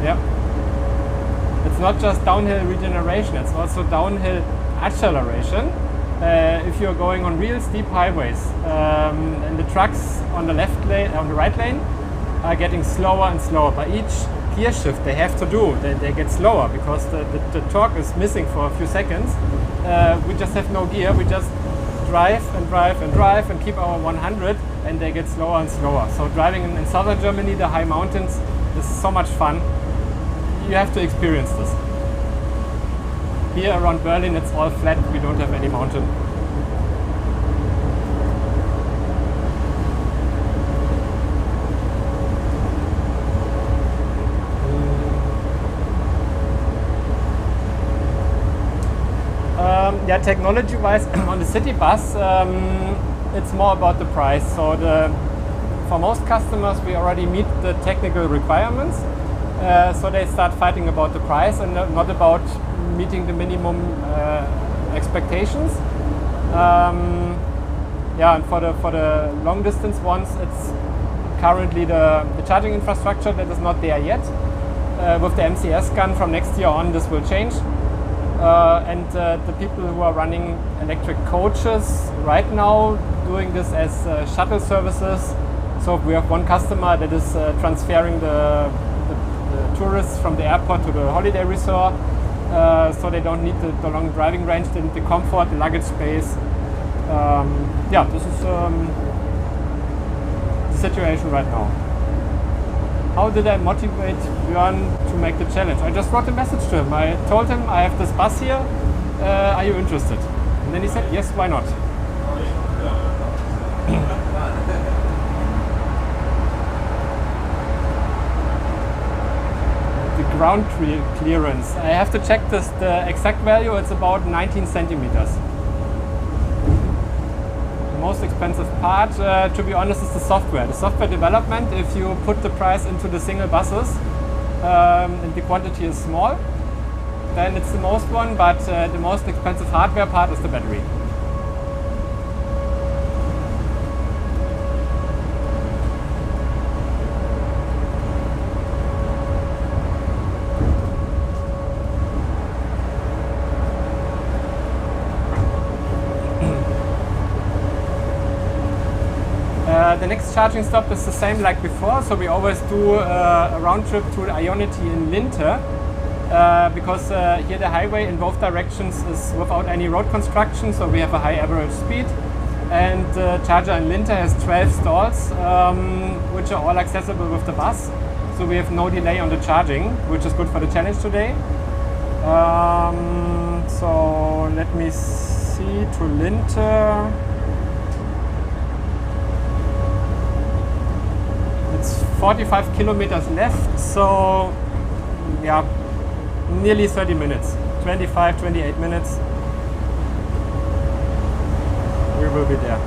Yeah. It's not just downhill regeneration, it's also downhill acceleration. If you're going on real steep highways, and the trucks on the left lane, on the right lane, are getting slower and slower. By each gear shift they have to do, they get slower because the torque is missing for a few seconds. We just have no gear. We just drive and drive and drive and keep our 100, and they get slower and slower. So driving in southern Germany, the high mountains, is so much fun. You have to experience this. Here around Berlin it's all flat, we don't have any mountain. Yeah, technology-wise, on the city bus, it's more about the price. So for most customers we already meet the technical requirements, so they start fighting about the price and not about meeting the minimum expectations. Yeah, and for the long distance ones, it's currently the charging infrastructure that is not there yet. With the MCS gun from next year on, this will change. And the people who are running electric coaches right now doing this as shuttle services. So we have one customer that is transferring the tourists from the airport to the holiday resort. So they don't need the long driving range, they need the comfort, the luggage space. Yeah, this is the situation right now. How did I motivate Björn to make the challenge? I just wrote a message to him. I told him I have this bus here, are you interested? And then he said, yes, why not? Ground clearance. I have to check the exact value. It's about 19 centimeters. The most expensive part, to be honest, is the software. The software development, if you put the price into the single buses and the quantity is small, then it's the most one, but the most expensive hardware part is the battery. The next charging stop is the same like before, so we always do a round trip to the Ionity in Linte, because here the highway in both directions is without any road construction, so we have a high average speed, and the charger in Linte has 12 stalls, which are all accessible with the bus, so we have no delay on the charging, which is good for the challenge today. So let me see, to Linte. It's 45 kilometers left, so yeah, nearly 30 minutes, 25, 28 minutes. We will be there.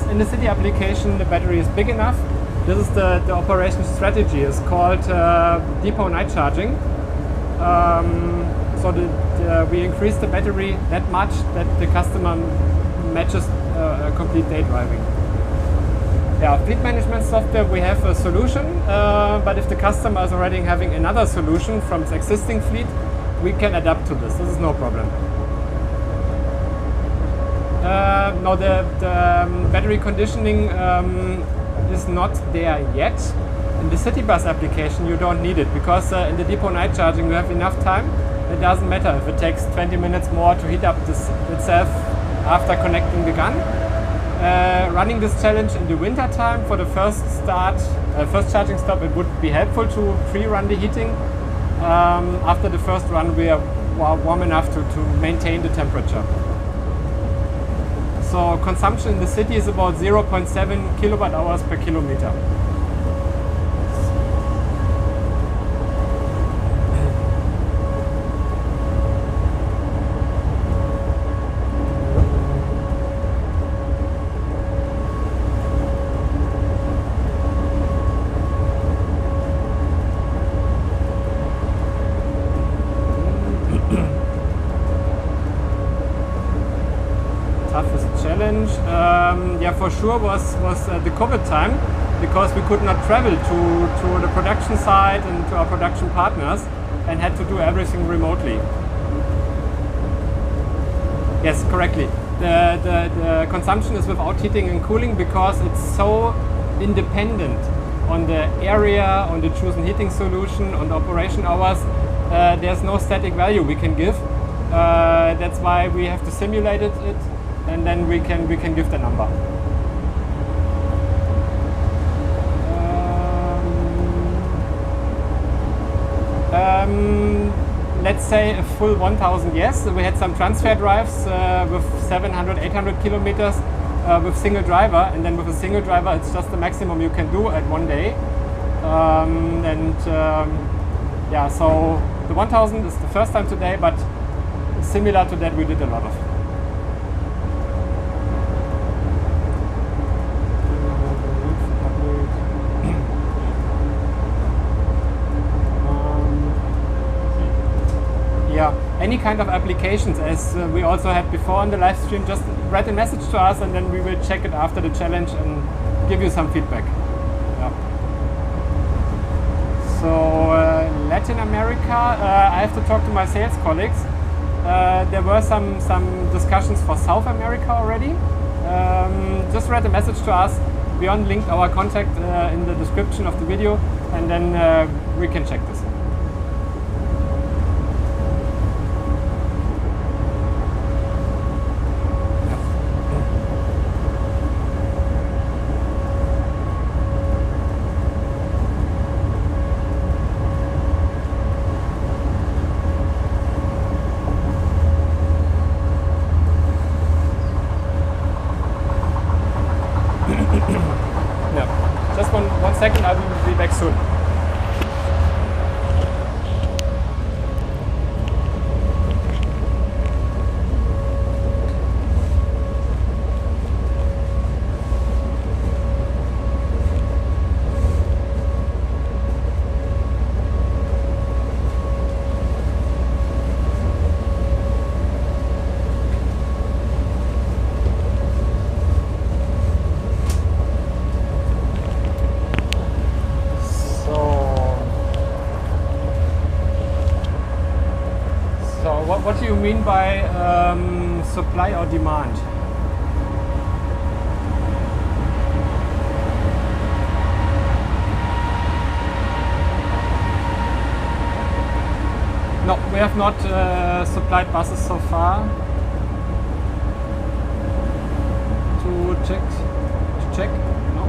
in the city application, the battery is big enough. This is the operation strategy. It's called depot night charging. So we increase the battery that much that the customer matches a complete day driving. Yeah, fleet management software, we have a solution, but if the customer is already having another solution from its existing fleet, we can adapt to this. This is no problem. No, the battery conditioning is not there yet. In the city bus application, you don't need it because in the depot night charging, you have enough time. It doesn't matter if it takes 20 minutes more to heat up this itself after connecting the gun. Running this challenge in the winter time for the first charging stop, it would be helpful to pre-run the heating. After the first run, we are warm enough to maintain the temperature. So consumption in the city is about 0.7 kilowatt hours per kilometer. Yeah, for sure was the COVID time, because we could not travel to the production site and to our production partners and had to do everything remotely. Yes, correctly. The consumption is without heating and cooling because it's so independent on the area, on the chosen heating solution, on the operation hours. There's no static value we can give. That's why we have to simulate it and then we can give the number. Let's say a full 1000, yes. We had some transfer drives with 700, 800 kilometers with single driver, and then with a single driver it's just the maximum you can do at one day. Yeah, so the 1000 is the first time today, but similar to that we did a lot of. Yeah, any kind of applications, as we also had before on the live stream, just write a message to us and then we will check it after the challenge and give you some feedback. Yeah. So Latin America, I have to talk to my sales colleagues. There were some discussions for South America already. Just write a message to us. We linked our contact in the description of the video, and then we can check this. Just one second, I will be back soon. What do you mean by supply or demand? No, we have not supplied buses so far. To check? No.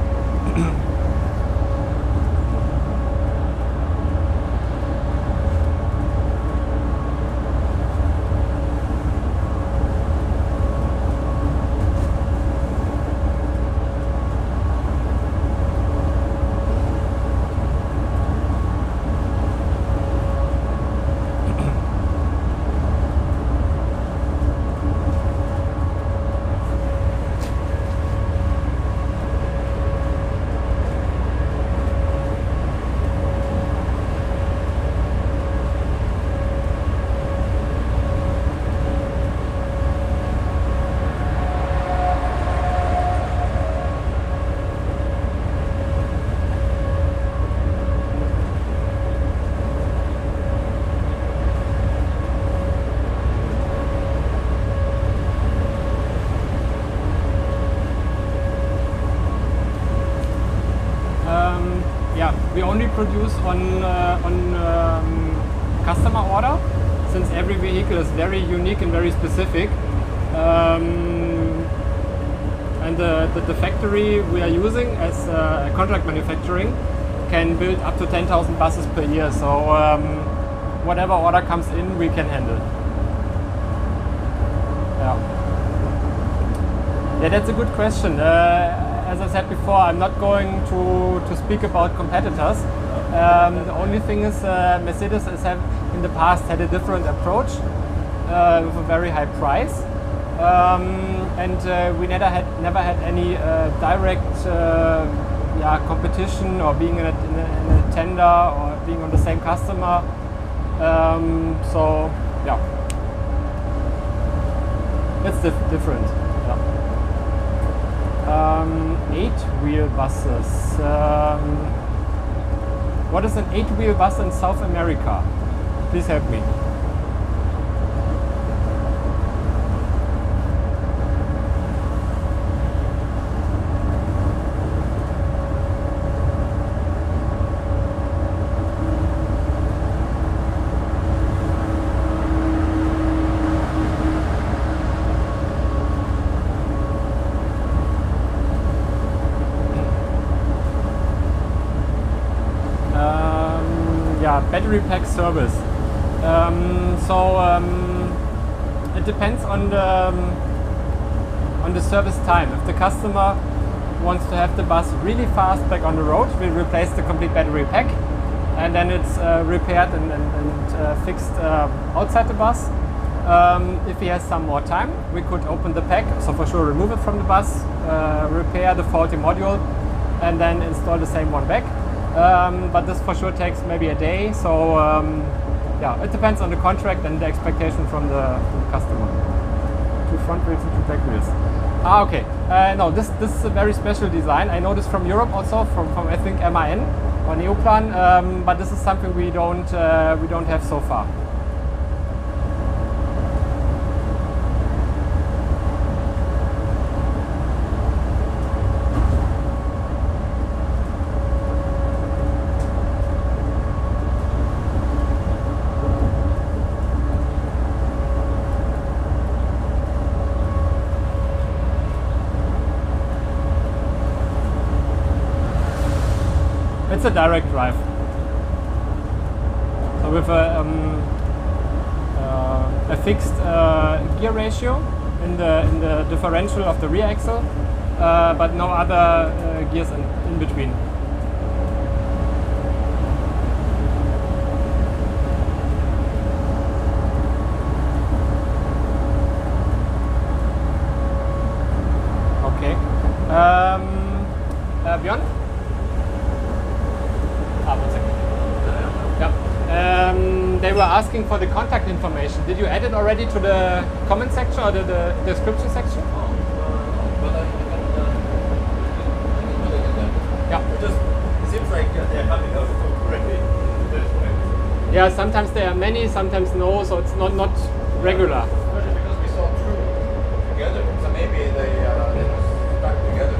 We only produce on customer order, since every vehicle is very unique and very specific. And the factory we are using as contract manufacturing can build up to 10,000 buses per year. So whatever order comes in, we can handle. Yeah, that's a good question. As I said before, I'm not going to speak about competitors. The only thing is Mercedes have in the past had a different approach with a very high price. And we never had any direct competition or being in a tender or being on the same customer. So yeah, it's different. Yeah. 8-wheel buses. What is an 8-wheel bus in South America? Please help me. Battery pack service. It depends on the service time. If the customer wants to have the bus really fast back on the road, we replace the complete battery pack, and then it's repaired and fixed outside the bus. If he has some more time, we could open the pack, so for sure remove it from the bus, repair the faulty module, and then install the same one back. But this for sure takes maybe a day, so yeah, it depends on the contract and the expectation from the customer. 2 front wheels and 2 back wheels. Okay. No, this is a very special design. I know this from Europe also, from I think MAN or Neoplan, but this is something we don't have so far. It's a direct drive. So with a fixed gear ratio in the differential of the rear axle, but no other gears in between. Okay. Björn? One second. Yeah. They were asking for the contact information. Did you add it already to the comment section or the description section? But I can do it again. Yeah. It seems like they're having us already. Yeah, sometimes there are many, sometimes no, so it's not regular. Because we saw 2 together, so maybe they just stuck together.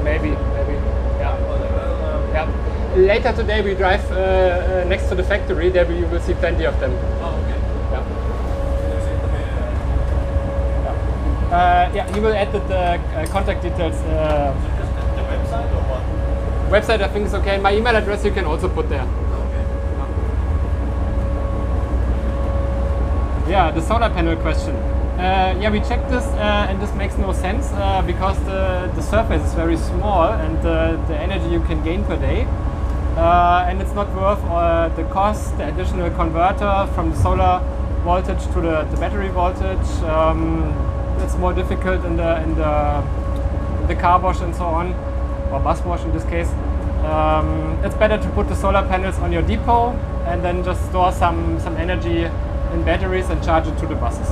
Maybe. Yeah. Yeah. Later today we drive next to the factory. There you will see plenty of them. Oh, okay. Yeah. Yeah, he will add the contact details. Just the website or what? Website I think is okay. My email address you can also put there. Okay. Yeah, the solar panel question. Yeah, we checked this and this makes no sense because the surface is very small and the energy you can gain per day. And it's not worth the cost, the additional converter from the solar voltage to the battery voltage. It's more difficult in the car wash and so on, or bus wash in this case. It's better to put the solar panels on your depot and then just store some energy in batteries and charge it to the buses.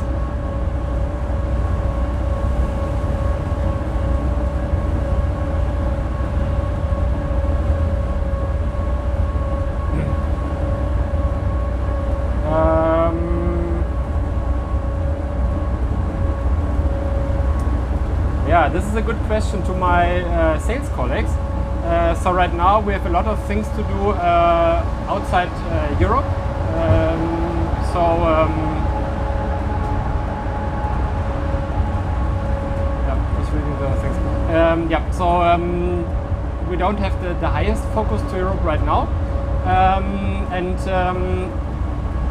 Yeah, this is a good question to my sales colleagues. So right now we have a lot of things to do outside Europe. Just reading the things. We don't have the highest focus to Europe right now.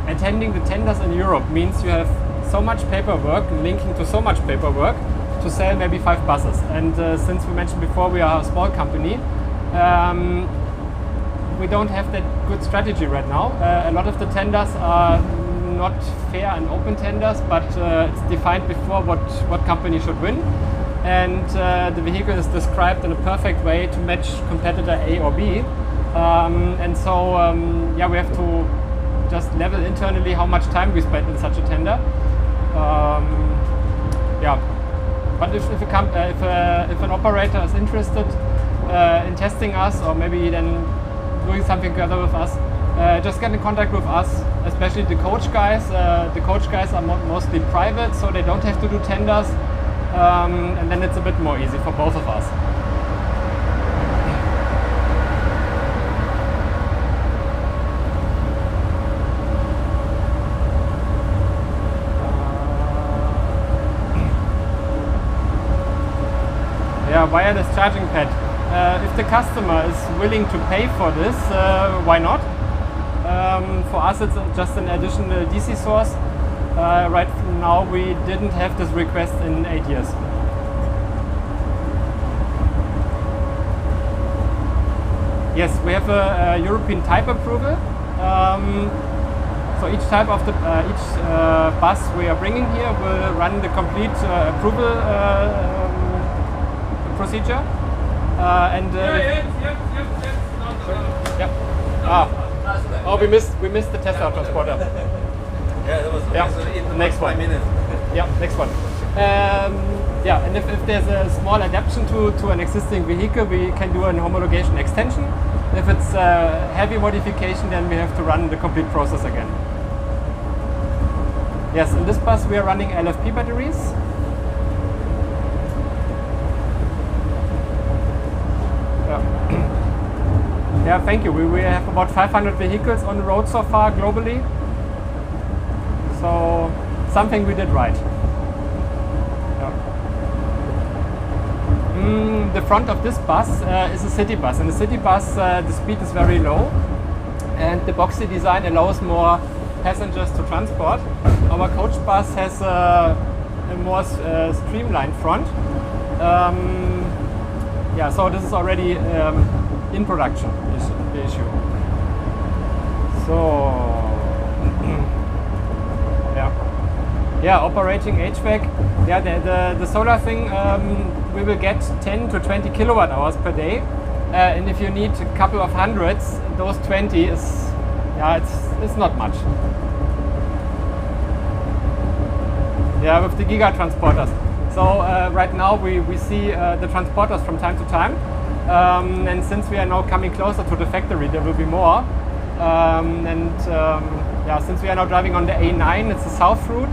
Attending the tenders in Europe means you have so much paperwork, linking to so much paperwork to sell maybe 5 buses. And since we mentioned before we are a small company, we don't have that good strategy right now. A lot of the tenders are not fair and open tenders, but it's defined before what company should win. And the vehicle is described in a perfect way to match competitor A or B. We have to just level internally how much time we spend in such a tender. But if an operator is interested in testing us, or maybe then doing something together with us, just get in contact with us, especially the coach guys. The coach guys are mostly private, so they don't have to do tenders, and then it's a bit more easy for both of us. Wireless charging pad. If the customer is willing to pay for this, why not? For us it's just an additional DC source. Right now we didn't have this request in 8 years. Yes, we have a European type approval. So each type of each bus we are bringing here will run the complete approval procedure. We missed the Tesla transporter. That was the next one. 5 minutes. Next one. And if there's a small adaptation to an existing vehicle, we can do an homologation extension. If it's a heavy modification, then we have to run the complete process again. Yes, in this bus we are running LFP batteries. Yeah, thank you. We have about 500 vehicles on the road so far globally. So something we did right. The front of this bus is a city bus. In the city bus the speed is very low and the boxy design allows more passengers to transport. Our coach bus has a more streamlined front. So this is already in production, is the issue. So, operating HVAC. The solar thing, we will get 10 to 20 kilowatt hours per day. And if you need a couple of hundreds, those 20 is, it's not much. With the Giga transporters. So right now we see the transporters from time to time. And since we are now coming closer to the factory, there will be more. Since we are now driving on the A9, it's the south route.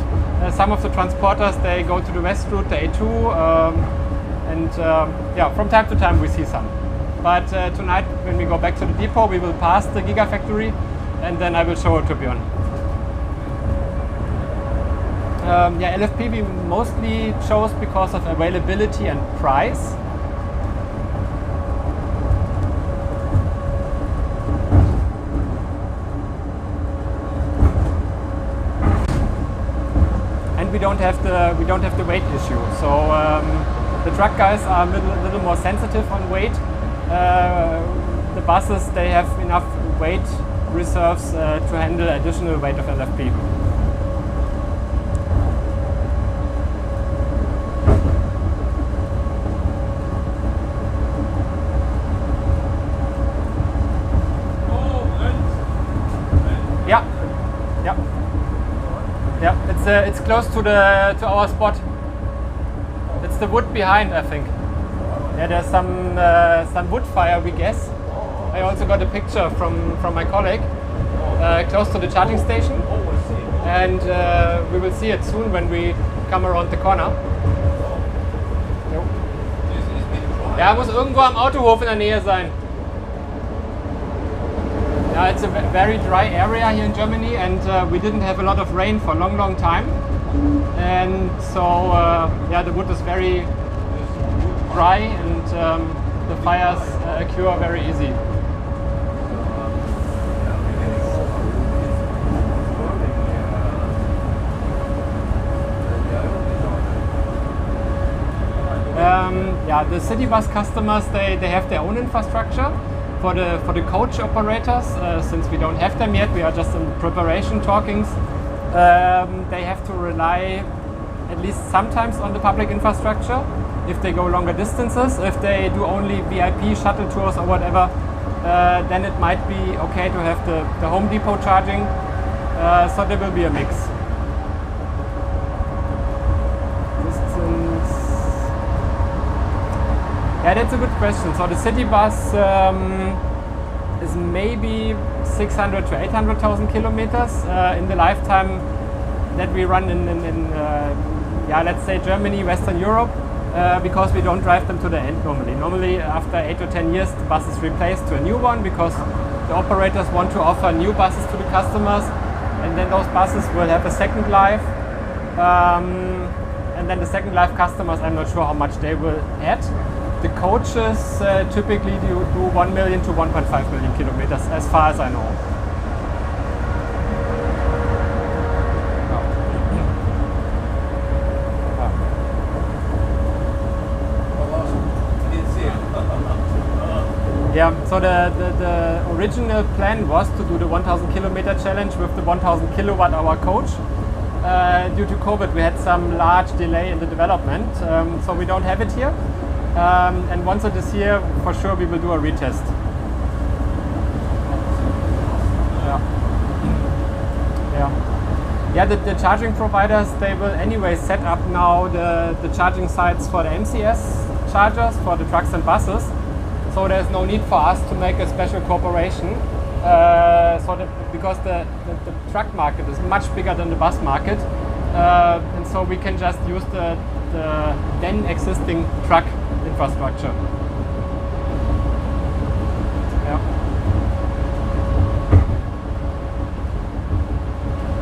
Some of the transporters, they go to the west route, the A2. From time to time we see some. But tonight, when we go back to the depot, we will pass the Giga Factory, and then I will show it to Björn. LFP we mostly chose because of availability and price. And we don't have the weight issue. So the truck guys are a little more sensitive on weight. The buses, they have enough weight reserves to handle additional weight of LFP. It's close to our spot. It's the wood behind, I think. There's some wood fire, we guess. I also got a picture from my colleague close to the charging station, and we will see it soon when we come around the corner. Ja, muss irgendwo am Autohof in der Nähe sein. Yeah, it's a very dry area here in Germany, and we didn't have a lot of rain for a long time. And so, yeah, the wood is very dry, and the fires occur very easy. Yeah, the city bus customers, they have their own infrastructure. For the coach operators, since we don't have them yet, we are just in preparation talkings. They have to rely at least sometimes on the public infrastructure if they go longer distances. If they do only VIP shuttle tours or whatever, then it might be okay to have the Home Depot charging. So there will be a mix. Yeah, that's a good question. So the city bus is maybe 600 to 800,000 kilometers in the lifetime that we run in yeah, let's say Germany, Western Europe, because we don't drive them to the end normally. Normally, after 8 or 10 years, the bus is replaced to a new one because the operators want to offer new buses to the customers, and then those buses will have a second life. And then the second life customers, I'm not sure how much they will add. The coaches typically do 1 million to 1.5 million kilometers, as far as I know. Yeah, so the original plan was to do the 1000 kilometer challenge with the 1000 kilowatt hour coach. Due to COVID, we had some large delay in the development, so we don't have it here. And once it is here, for sure we will do a retest. Yeah, the charging providers, they will anyway set up now the charging sites for the MCS chargers for the trucks and buses. So there's no need for us to make a special cooperation. Because the truck market is much bigger than the bus market, and so we can just use the then existing truck infrastructure. Yeah.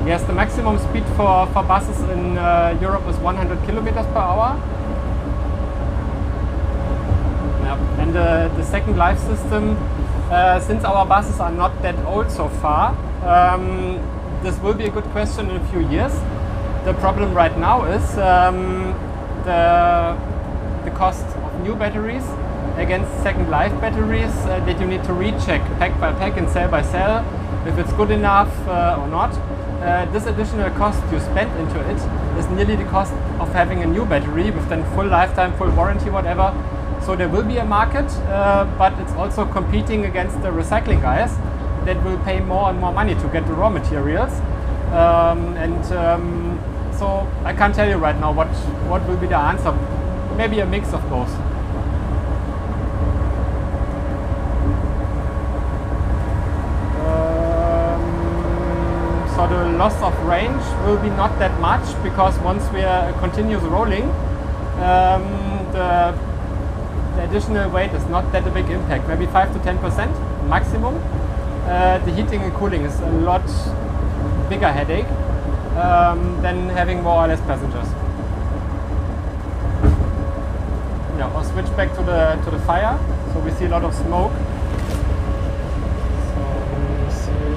Yes, the maximum speed for buses in Europe is 100 kilometers per hour. Yeah. And the second life system, since our buses are not that old so far, this will be a good question in a few years. The problem right now is the cost of new batteries against second life batteries that you need to recheck pack by pack and cell by cell if it's good enough or not. This additional cost you spend into it is nearly the cost of having a new battery with then full lifetime, full warranty, whatever. So there will be a market, but it's also competing against the recycling guys that will pay more and more money to get the raw materials. So I can't tell you right now what will be the answer. Maybe a mix of both. So the loss of range will be not that much, because once we are continuous rolling, the additional weight is not that a big impact, maybe 5 to 10% maximum. The heating and cooling is a lot bigger headache than having more or less passengers. Yeah, I'll switch back to the fire. So we see a lot of smoke. So let me see.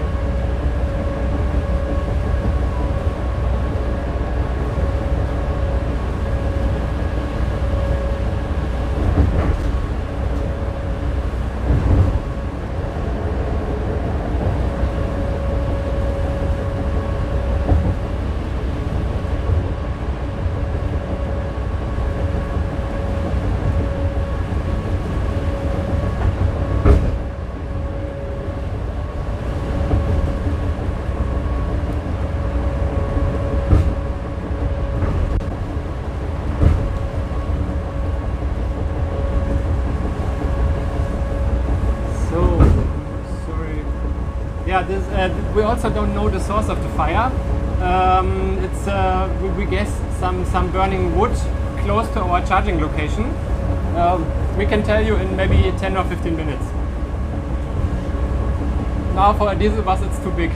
Yeah, we also don't know the source of the fire. We guess some burning wood close to our charging location. we can tell you in maybe 10 or 15 minutes. Now for a diesel bus it's too big.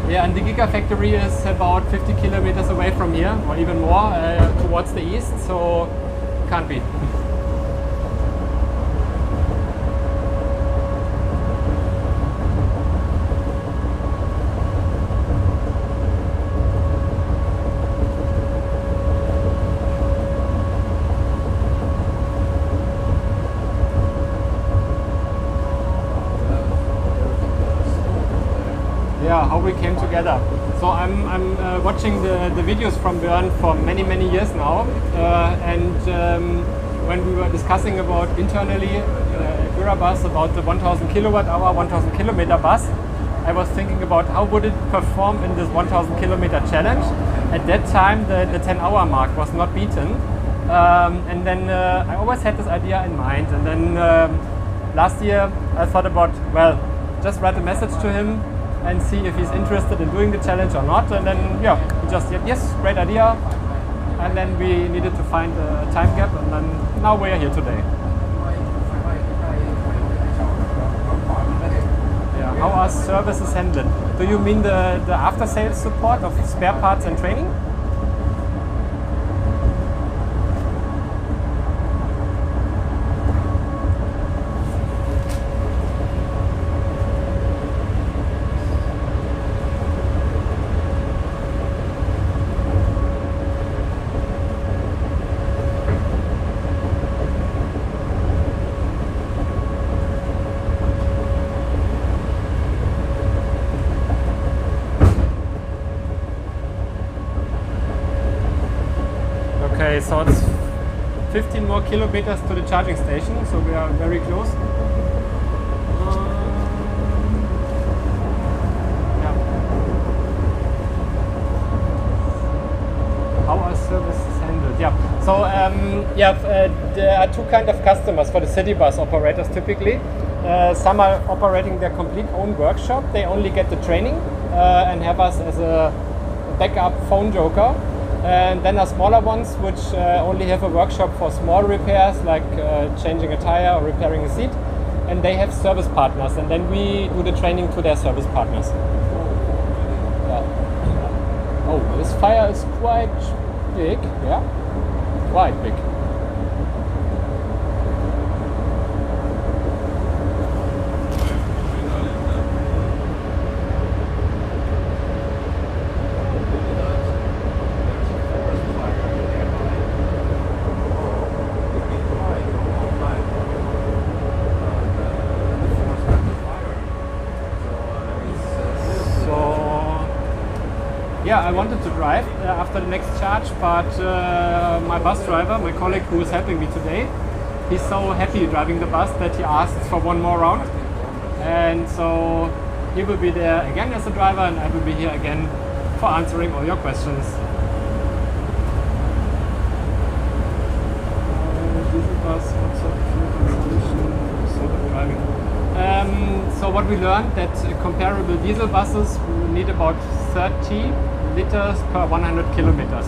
Yeah, and the Giga Factory is about 50 kilometers away from here, or even more, towards the east, so can't be. Yeah, how we came together. So I'm watching the videos from Björn for many years now, and when we were discussing about internally at Eurabus about the 1000 kilowatt hour, 1000 kilometer bus, I was thinking about how would it perform in this 1000 kilometer challenge. At that time the 10-hour mark was not beaten, and then I always had this idea in mind, and then last year I thought about, well, just write a message to him and see if he's interested in doing the challenge or not, and then yeah, he just said yes, great idea, and then we needed to find a time gap, and then now we're here today. Yeah, how are services handled? Do you mean the after sales support of spare parts and training? Okay, so it's 15 more kilometers to the charging station, so we are very close. Yeah. How are services handled? Yeah. So there are two kind of customers for the city bus operators typically. Some are operating their complete own workshop. They only get the training and have us as a backup phone joker. And then are smaller ones which only have a workshop for small repairs like changing a tire or repairing a seat, and they have service partners, and then we do the training to their service partners. Yeah. Oh, this fire is quite big, yeah, quite big. Yeah, I wanted to drive after the next charge, but my bus driver, my colleague who is helping me today, he's so happy driving the bus that he asked for one more round. And so he will be there again as a driver, and I will be here again for answering all your questions. Diesel bus, what sort of fuel consumption, sort of driving. So what we learned that comparable diesel buses will need about 30 liters per 100 kilometers.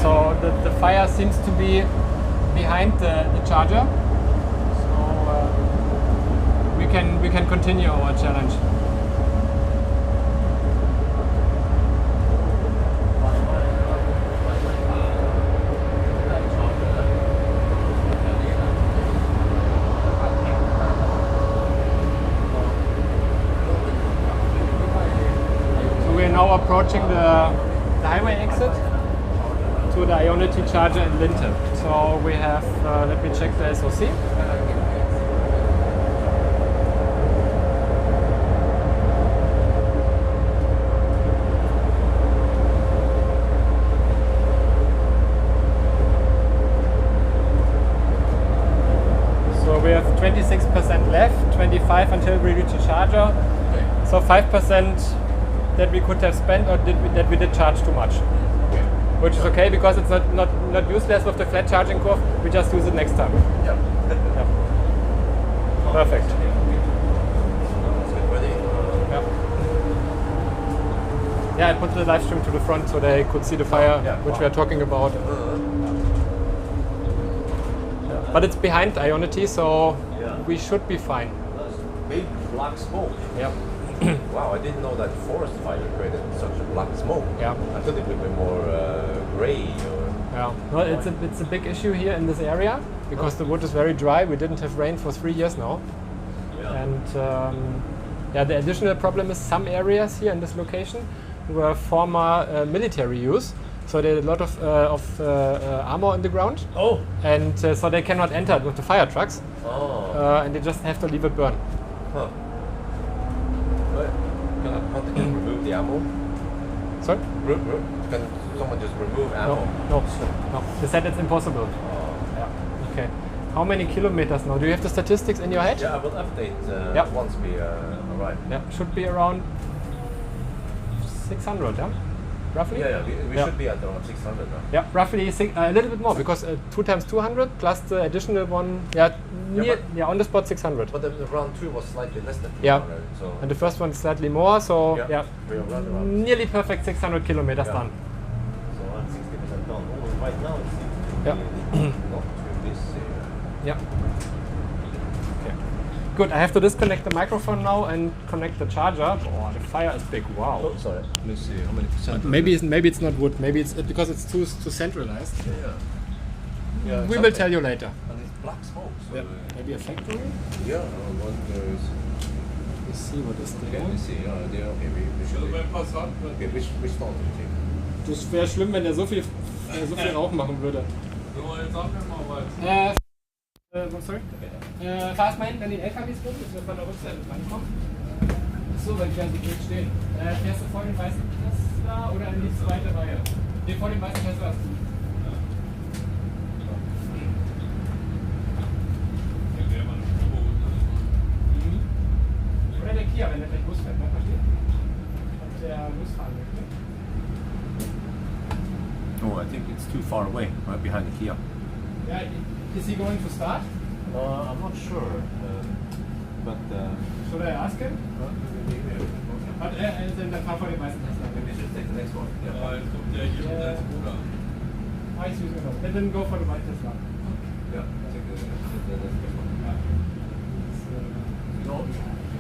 So the fire seems to be behind the charger, so we can continue our challenge. So we are now approaching the highway exit to the Ionity charger in Linte. So we have, let me check the SOC. So we have 26% left, 25% here. So 5% that we could have spent, or that we did charge too much. Which is okay because it's not useless with the flat charging curve. We just use it next time. Yeah. Yeah. Perfect. That's good, ready. Yeah, I put the live stream to the front so they could see the fire, which we are talking about. But it's behind Ionity, so we should be fine. That's big black smoke. Yeah. Wow, I didn't know that forest fire created such a black smoke. Yeah. I thought it would be more gray or... Yeah. Well, it's a big issue here in this area because the wood is very dry. We didn't have rain for 3 years now. Yeah. And the additional problem is some areas here in this location were former military use. So there are a lot of armor on the ground. Oh! And so they cannot enter with the fire trucks. Oh. And they just have to leave it burn. Huh. But can't they remove the ammo? Sorry? Can someone just remove ammo? No. They said it's impossible. Oh. Yeah. Okay. How many kilometers now? Do you have the statistics in your head? Yeah, I will update Yeah. once we arrive. Yeah. Should be around 600, yeah? Roughly? Yeah, we should be at around 600 now. Yeah, roughly a little bit more because 2 times 200 plus the additional one, on the spot 600. But the round 2 was slightly less than 200. Yeah. So And the first one is slightly more, so yeah, we are around. nearly perfect 600 kilometers done. So I'm 60% done. Oh, right now it seems to be Yeah. not too busy. Yeah. Okay. Good. I have to disconnect the microphone now and connect the charger. Oh, the fire is big. Wow. Oh, sorry. Let me see how many percent. Maybe it's not wood. Maybe it's because it's too centralized. Yeah. We will tell you later. And it's black smoke. So Maybe a factory. yeah, I wonder. Let's see what is Okay, there. let me see. Yeah, okay, we should. Beim Passat. Okay, which start do you take? Das wäre schlimm, wenn er so viel Rauch machen würde. So, jetzt sag mir mal was. Sorry? Fahr es mal hinten an den LKWs rum, dass wir von der Rückseite rankommen. Achso, weil die da so blöd stehen. Fährst du vor dem weißen Tesla oder in die zweite Reihe? Ne, vor dem weißen Tesla hast du. Oder der Kia, wenn der gleich losfährt, ne? Versteht? Ob der losfahren möchte. Oh, I think it's too far away, right behind the Kia. Yeah, is he going to start? I'm not sure, but Should I ask him? But then the fahr vor dem weißen Tesla. maybe we should take the next one. Ja, jetzt kommt der hier mit seinem Bruder. Ah, excuse me. Then go for the white Tesla. Yeah, take the next one. Yeah. You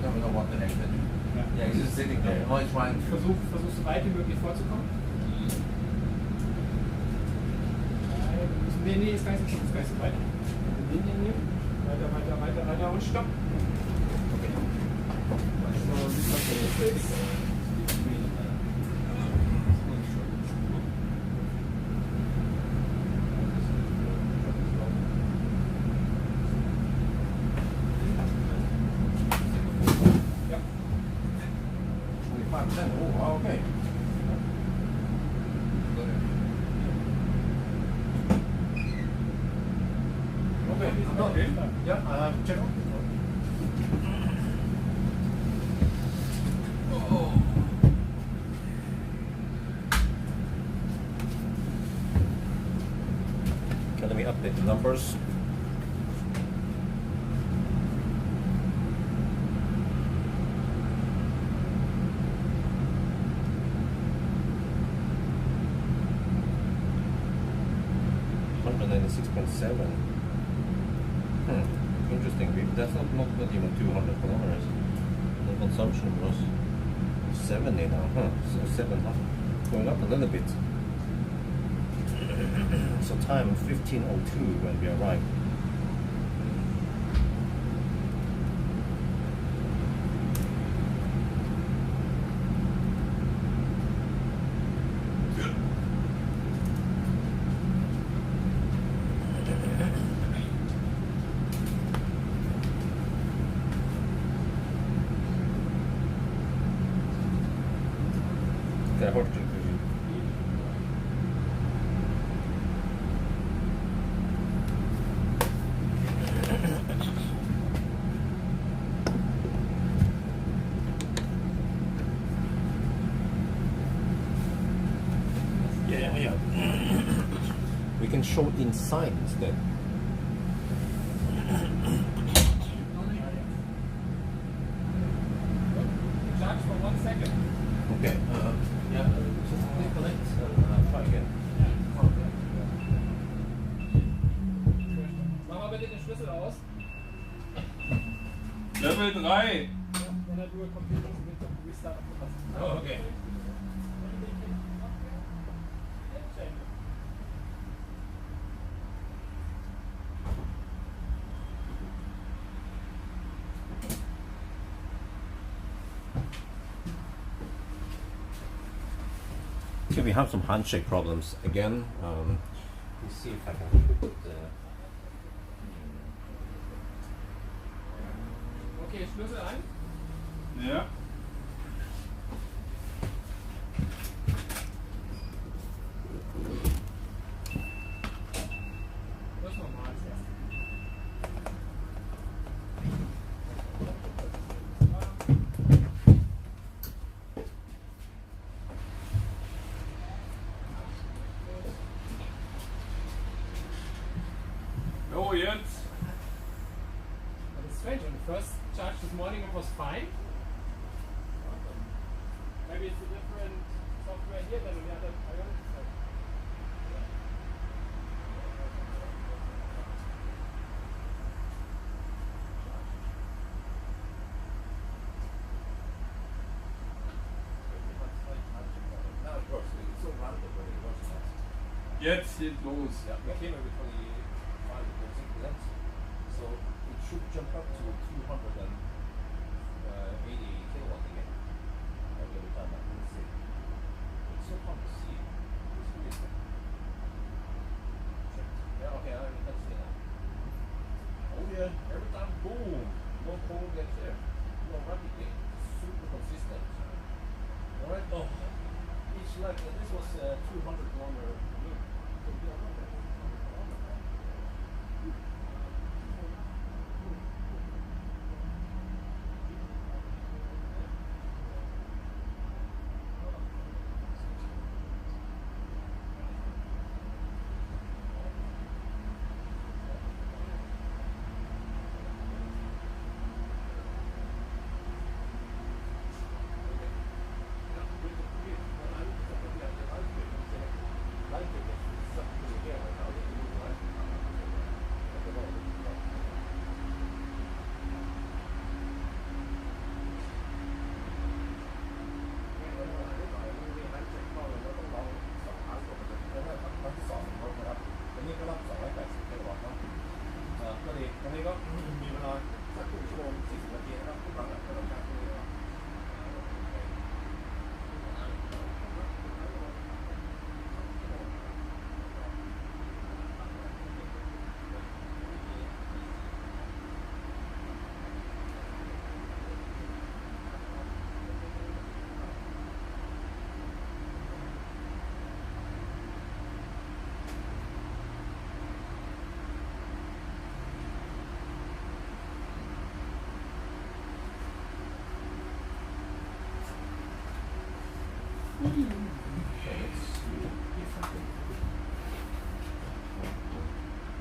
never know what the heck they do. Yeah, he's just sitting there. Oh, he's trying to. Versuchst so weit wie möglich vorzukommen. Nee, ist gar nicht so weit. Linien nehmen. Weiter und stopp. Okay. Ja. 25%. Oh, okay. Okay. Yeah, check. Okay, let me update the numbers. $196.7. Interesting. That's not even 200 kilometers. The consumption was 70 now. So 700, going up a little bit. So time 15:02 when we arrived. Det är hårt. Yeah. We can show inside instead. Charge for 1 second. Okay. Yeah. Just disconnect and try again. Mach mal bitte den Schlüssel aus. Level 3. Wenn er nur Computer restart. Oh, okay. Okay, we have some handshake problems again. Let's see if I can put the. Okay, Schlüssel ein. Ja. Das nochmal als erstes. Oh, jetzt. That is strange. On the first charge this morning it was fine. Maybe it's a different software here than on the other ionic side. Now it works. It's so random when it works. Jetzt geht los. Yeah, we came with 25.6%, so it should jump up to 280 kilowatt again every time. Let's see. It's so hard to see. It's really check. Yeah, okay, I can see that. Oh yeah, every time, boom, no cold gets there. No rapid gain. Super consistent. Alright, oh, it's like this was 200 kilometer.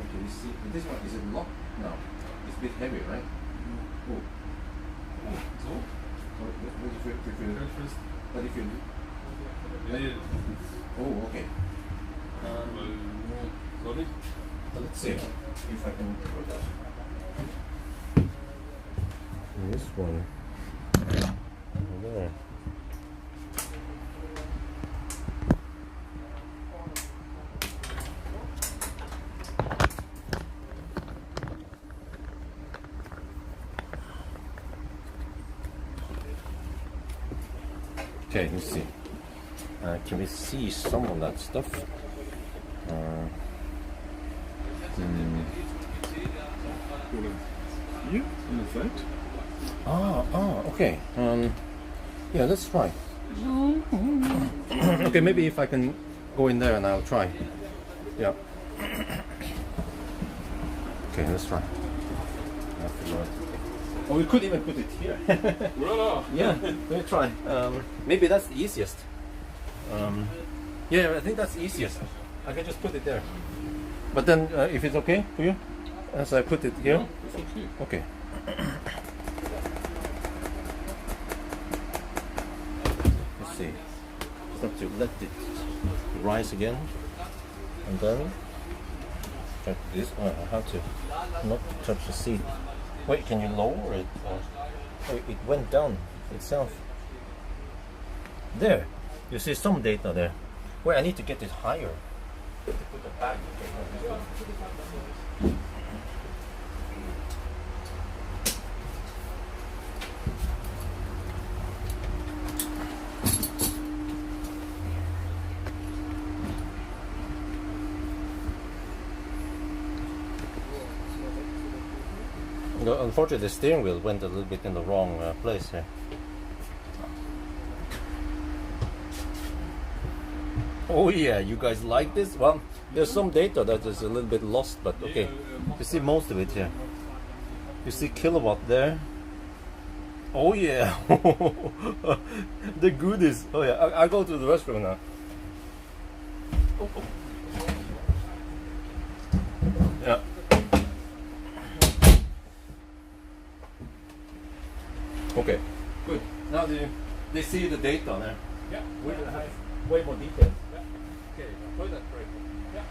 Okay, you see, this one is it locked? No, it's a bit heavy, right? Oh, So? But if you, Nee. oh, okay. Soll ich? Let's see if I can put that. This one. There. Okay, let's see. Can we see some of that stuff? Hier, an der Seite. Okay. Yeah, let's try. Okay, maybe if I can go in there and I'll try. Yeah. Okay, let's try. Oh, we could even put it here. Voilà. Yeah, let me try. Maybe that's the easiest. Yeah, I think that's easiest. I can just put it there. But then, if it's okay for you, as I put it here. Ja, ist okay. Okay. Let's see. Just have to let it rise again, and then like this. Oh, I have to not touch the seat. Wait, can you lower it? Oh, it went down itself. There, you see some data there. Wait, I need to get it higher. To put the back. No, unfortunately, the steering wheel went a little bit in the wrong place here. Oh yeah, you guys like this? Well, there's some data that is a little bit lost, but okay. You see most of it here. You see kilowatt there. Oh yeah, the goodies. Oh yeah, I'll go to the restroom now. Yeah. Okay, good. Now they see the data there. Ja, We nice. have way more details. Okay, Toilet break. Ja.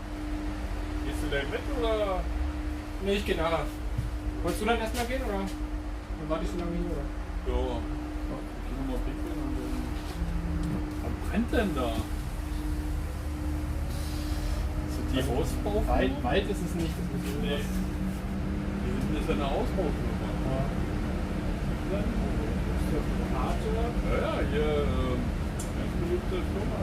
Gehst du gleich mit oder? Nee, ich gehe nachher. Wolltest du dann erstmal gehen oder? Dann warte ich so lange hier, oder? Ja. Ich geh nochmal pinkeln und dann. Was brennt denn da? Sind die Ausbau? Weit ist es nicht. Das ist Nee. Das ist ja eine Ausbaufirma. Ja, ja, hier ganz beliebte Firma.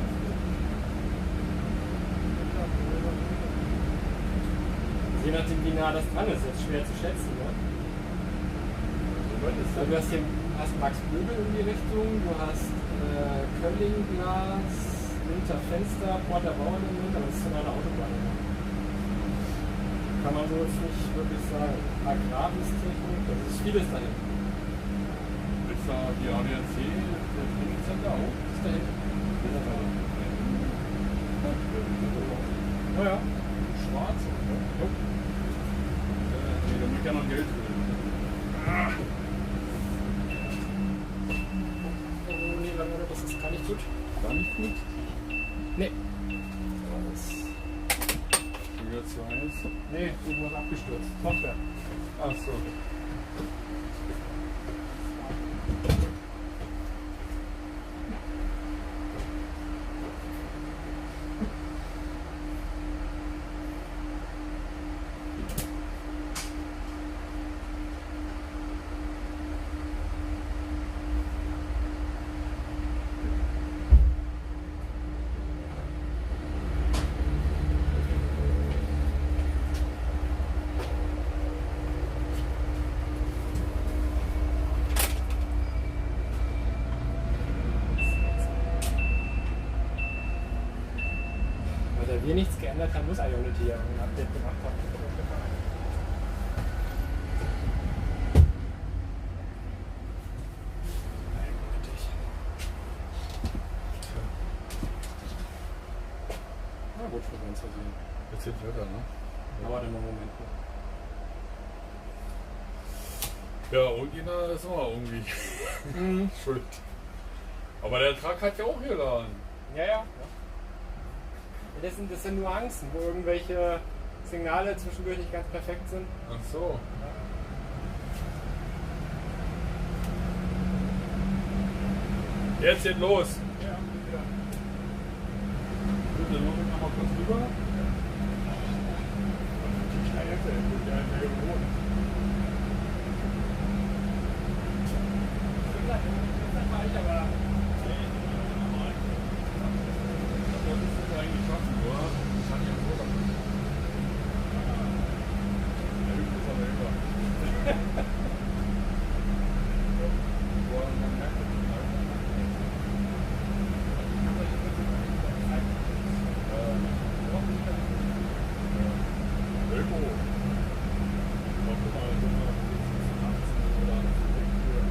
Je nachdem, wie nah das dran ist, jetzt schwer zu schätzen. Ne? Du hast Max Böbel in die Richtung, du hast Kölling-Glas, Winterfenster, Porter Bauelement, aber das ist von einer Autobahn. Kann man so jetzt nicht wirklich sagen. Agrarwissentechnik, das ist vieles dahin. Ist da die ADAC, der Trainingscenter auch? Ist dahin. Oh ja. Schwarz, oder? Jo. Nee, da muss ich ja noch Geld für. Oh nee, warte, das ist gar nicht gut. Gar nicht gut. Nee. Wieder zu heiß. Nee, irgendwas abgestürzt. Software. Ach so. Weil wir nichts geändert haben, muss Ionity ja ein Update gemacht haben. Na gut, für uns versehen. Jetzt sind wir da, ne? Dauert immer einen Moment. Ja, irgendjemand ist immer irgendwie schuld. Aber der Truck hat ja auch geladen. Ja. Das sind Nuancen, wo irgendwelche Signale zwischendurch nicht ganz perfekt sind. Ach so. Jetzt geht los. Ja, wieder. Gut, dann muss ich noch mal kurz rüber. Die Steilste, der ist ja gewohnt. Das war ich aber. Das ist eigentlich schaffen, oder? Das kann ich ja so machen. Der Hügel ist aber über. Boah, man merkt das nicht. Öko. Guck mal, so mal 18 oder 18 Uhr.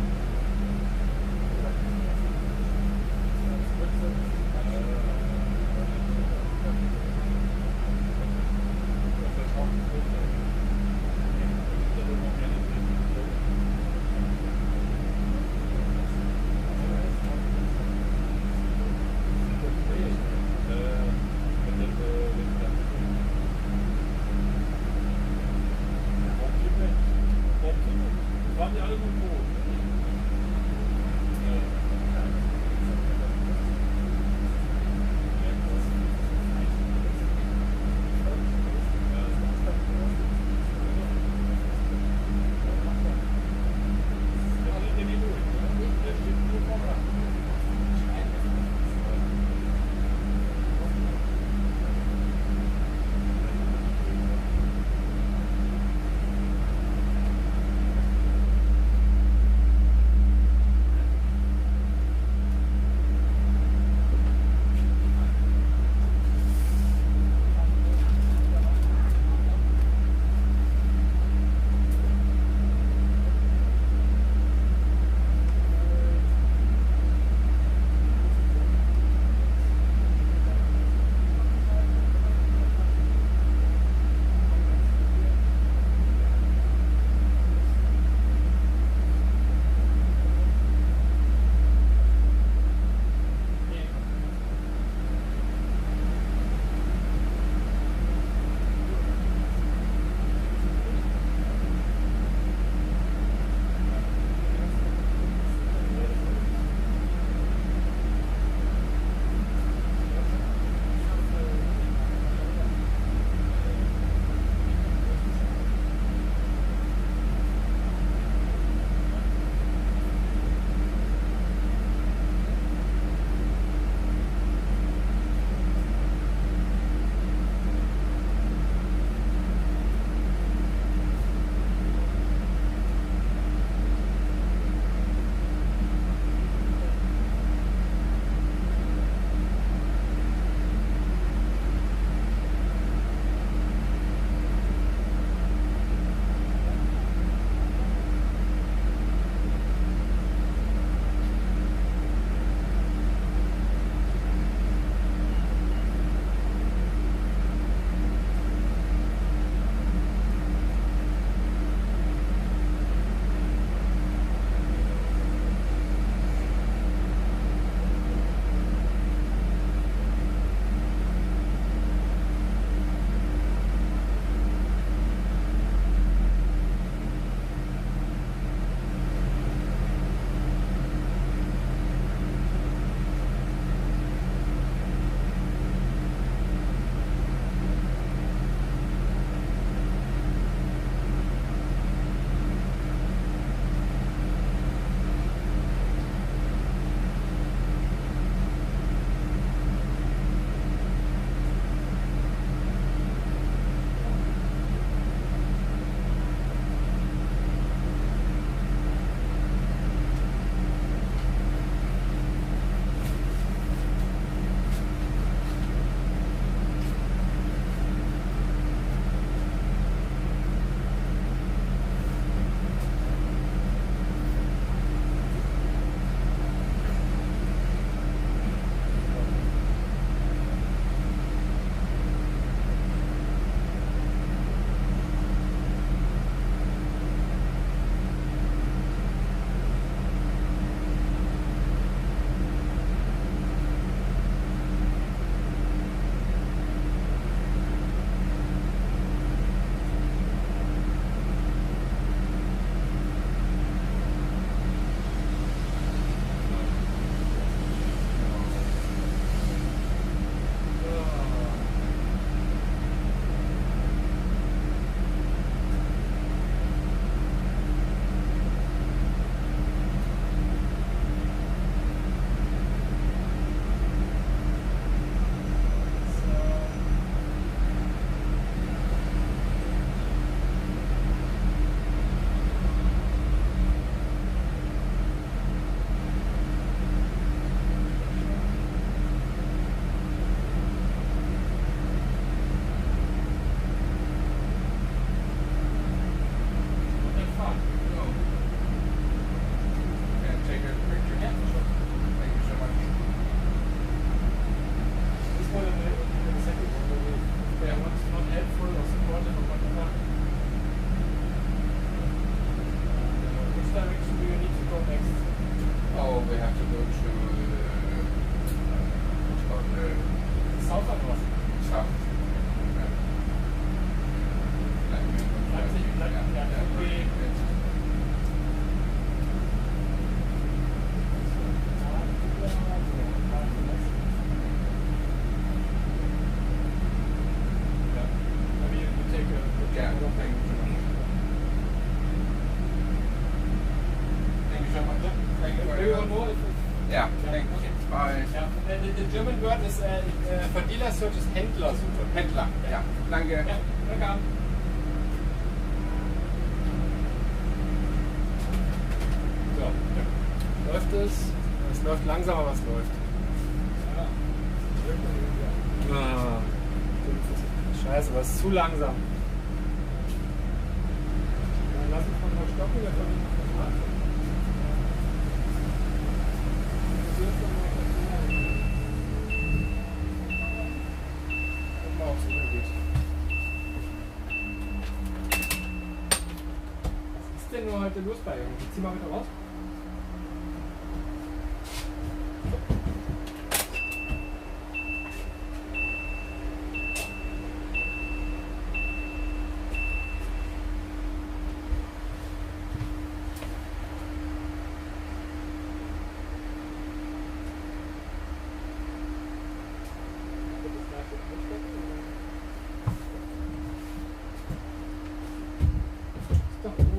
we have to go to what's called South or north? south. Ja, thanks. Bye. Ja, the German word is for dealer search is Händlersuche. Händler. Ja, danke. Ja, danke. So, läuft es? Es läuft langsam, aber es läuft. Ah, Scheiße, das ist zu langsam. Dann lass uns mal stoppen, wir können noch was machen. Guck mal, ob es übergeht. Was ist denn nur heute los bei Ihnen? Zieh mal bitte raus.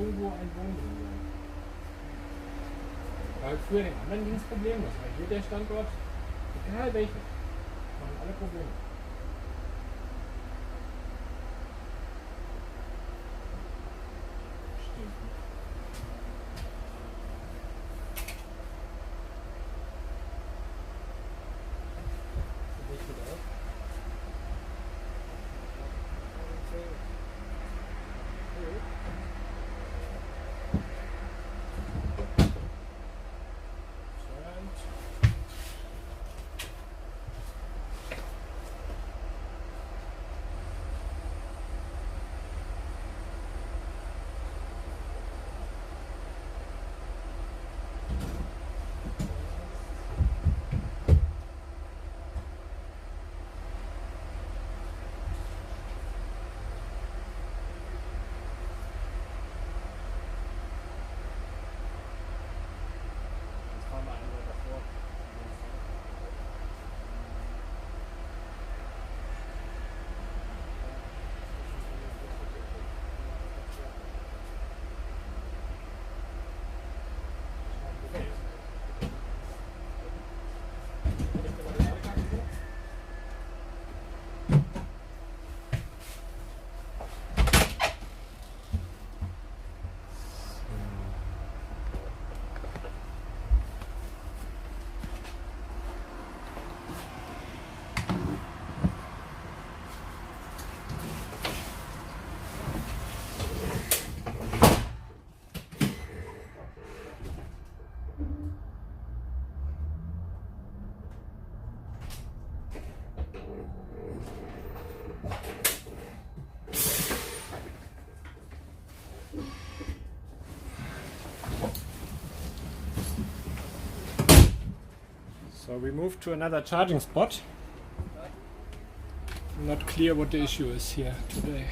Irgendwo ein Wohn drin sein. Weil früher den anderen ging es problemlos, weil hier der Standort, egal welcher, machen alle Probleme. Stimmt. Sieht nicht gut aus. So we moved to another charging spot. Not clear what the issue is here today.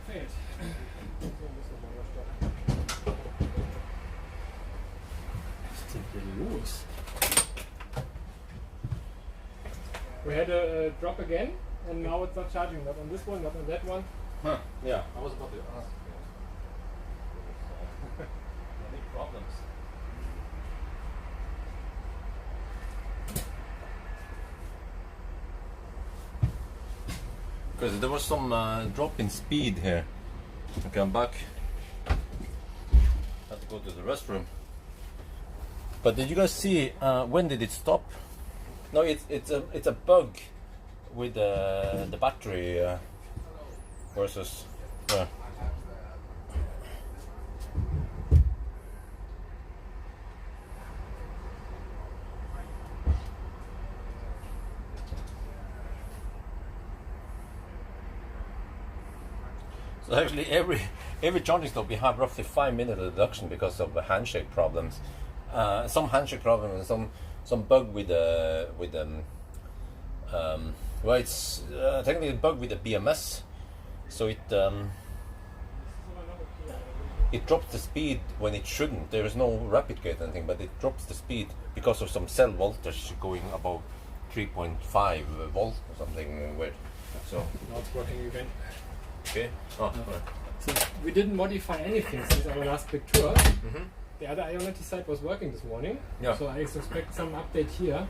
Fehlt. So muss noch mal starten. Was ist denn hier los? We had a drop again, and now it's not charging. Not on this one, not on that one. Huh. Yeah, I was about to ask. Any problems? Because there was some drop in speed here. Okay, I'm back. Had to go to the restroom. But did you guys see when did it stop? No, it's a bug with the battery versus. So actually, every charging stop we have roughly 5-minute reduction because of the handshake problems. Some handshake problem and some bug with well, it's technically a bug with the BMS, so it drops the speed when it shouldn't. There is no rapid gate or anything, but it drops the speed because of some cell voltage going above 3.5 volt or something weird. So Now it's working again. okay. Oh, alright. So we didn't modify anything since our last big tour. The other Ionity site was working this morning, Yeah. so I expect some update here,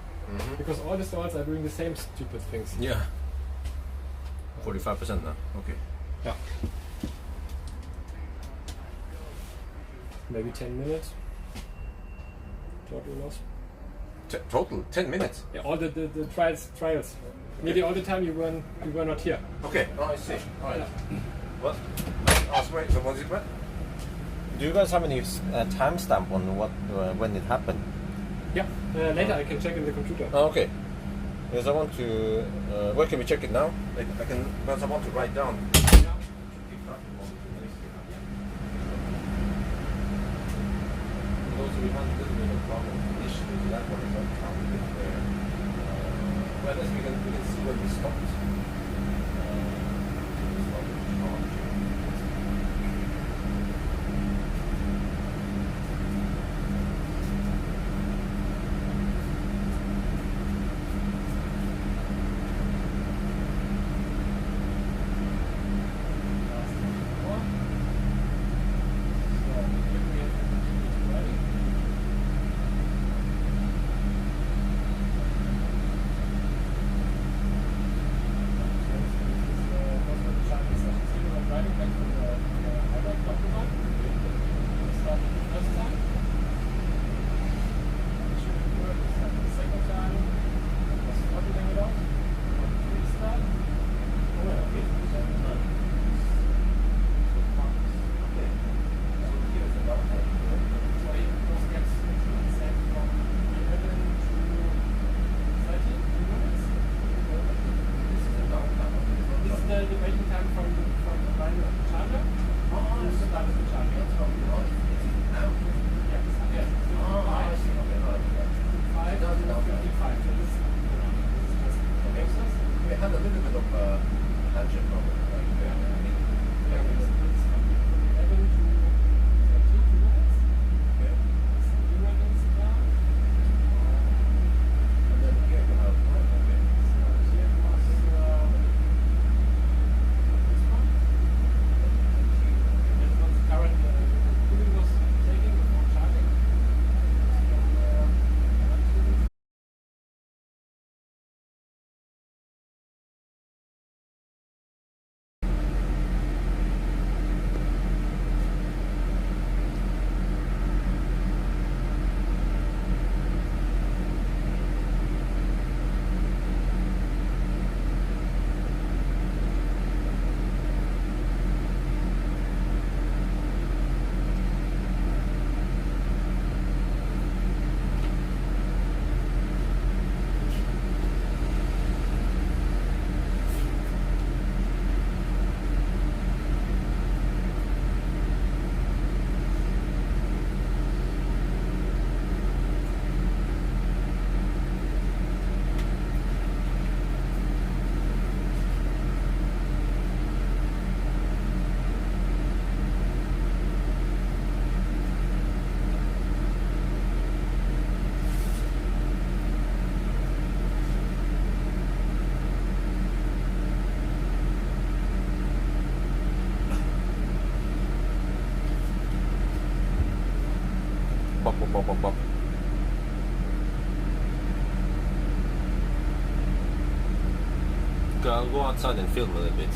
because all the stalls are doing the same stupid things. Yeah. 45% now. Okay. Yeah. Maybe 10 minutes. Total loss. Total 10 minutes. Yeah, all the trials. Nearly all the time you were not here. Okay. Oh, I see. All right. What? Oh, great. So what's it about? Do you guys have any timestamp on what when it happened? Yeah. Later I can check in the computer. Oh, okay. Because I want to. Where can we check it now? I can. Because I want to write down. Also, we had a little bit of problem initially. That one is not counted there. Well, as we can see where we stopped. bop, bop, bop. Okay, I'll go outside and film a little bit.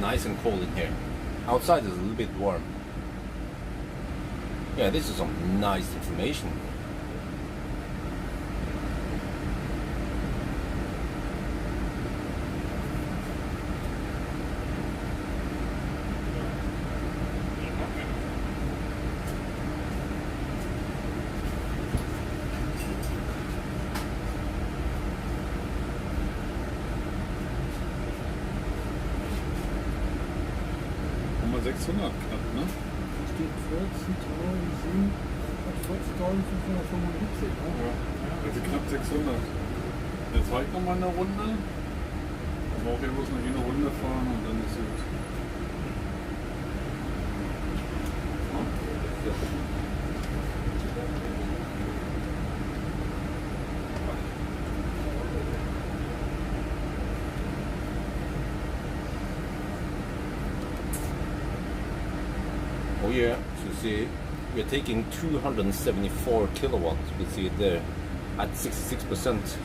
Nice and cold in here. Outside is a little bit warm. Yeah, this is some nice information. Mal 600 knapp, ne? Da steht 14.575, ne? Also knapp 600. Jetzt fahre ich nochmal eine Runde. Dann brauche ich bloß noch eine Runde fahren und dann ist es. Oh yeah, so you see, we're taking 274 kilowatts, you can see it there. at 66%.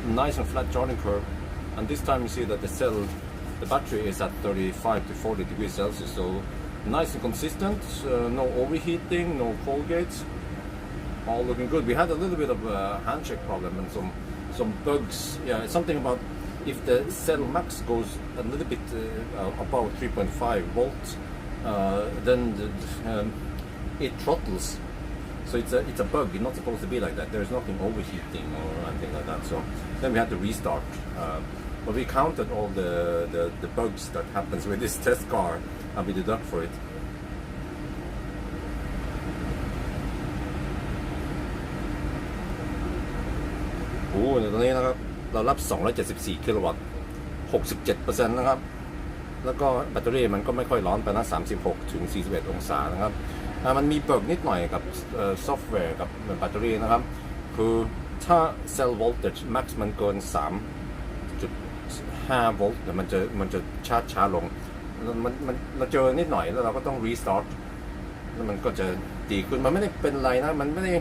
Nice and flat charging curve. And this time you see that the battery is at 35 to 40 degrees Celsius. So nice and consistent, no overheating, no cold gates. All looking good. We had a little bit of a handshake problem and some bugs. Yeah, it's something about if the cell max goes a little bit above 3.5 volts, then it throttles. So it's a bug. It's not supposed to be like that. There's nothing overheating or anything like that. So then we had to restart. But we counted all the bugs that happens with this test car, and we deduct for it. โอ้ตอนนี้นะครับเรารับ274กิโลวัตต์ 67% นะครับแล้วก็แบตเตอรี่มันก็ไม่ค่อยร้อนไปนะ36ถึง41องศานะครับมันมีเบิกนิดหน่อยกับซอฟต์แวร์กับแบตเตอรี่นะครับคือถ้าเซลล์โวลต์แม็กซ์มันเกิน 3.5 โวลต์มันจะชาร์จช้าลงเราเจอนิดหน่อยแล้วเราก็ต้องรีสตาร์ทแล้วมันก็จะดีขึ้นมันไม่ได้เป็นไรนะมันไม่ได้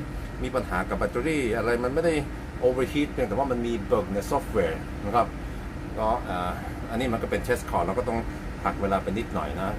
มีปัญหากับแบตเตอรี่อะไรมันไม่ได้overheat เพียงแต่ว่ามันมีเบิกในซอฟต์แวร์นะครับก็อันนี้มันก็เป็นเทสคอร์เราก็ต้องหักเวลาไปนิดหน่อยนะ น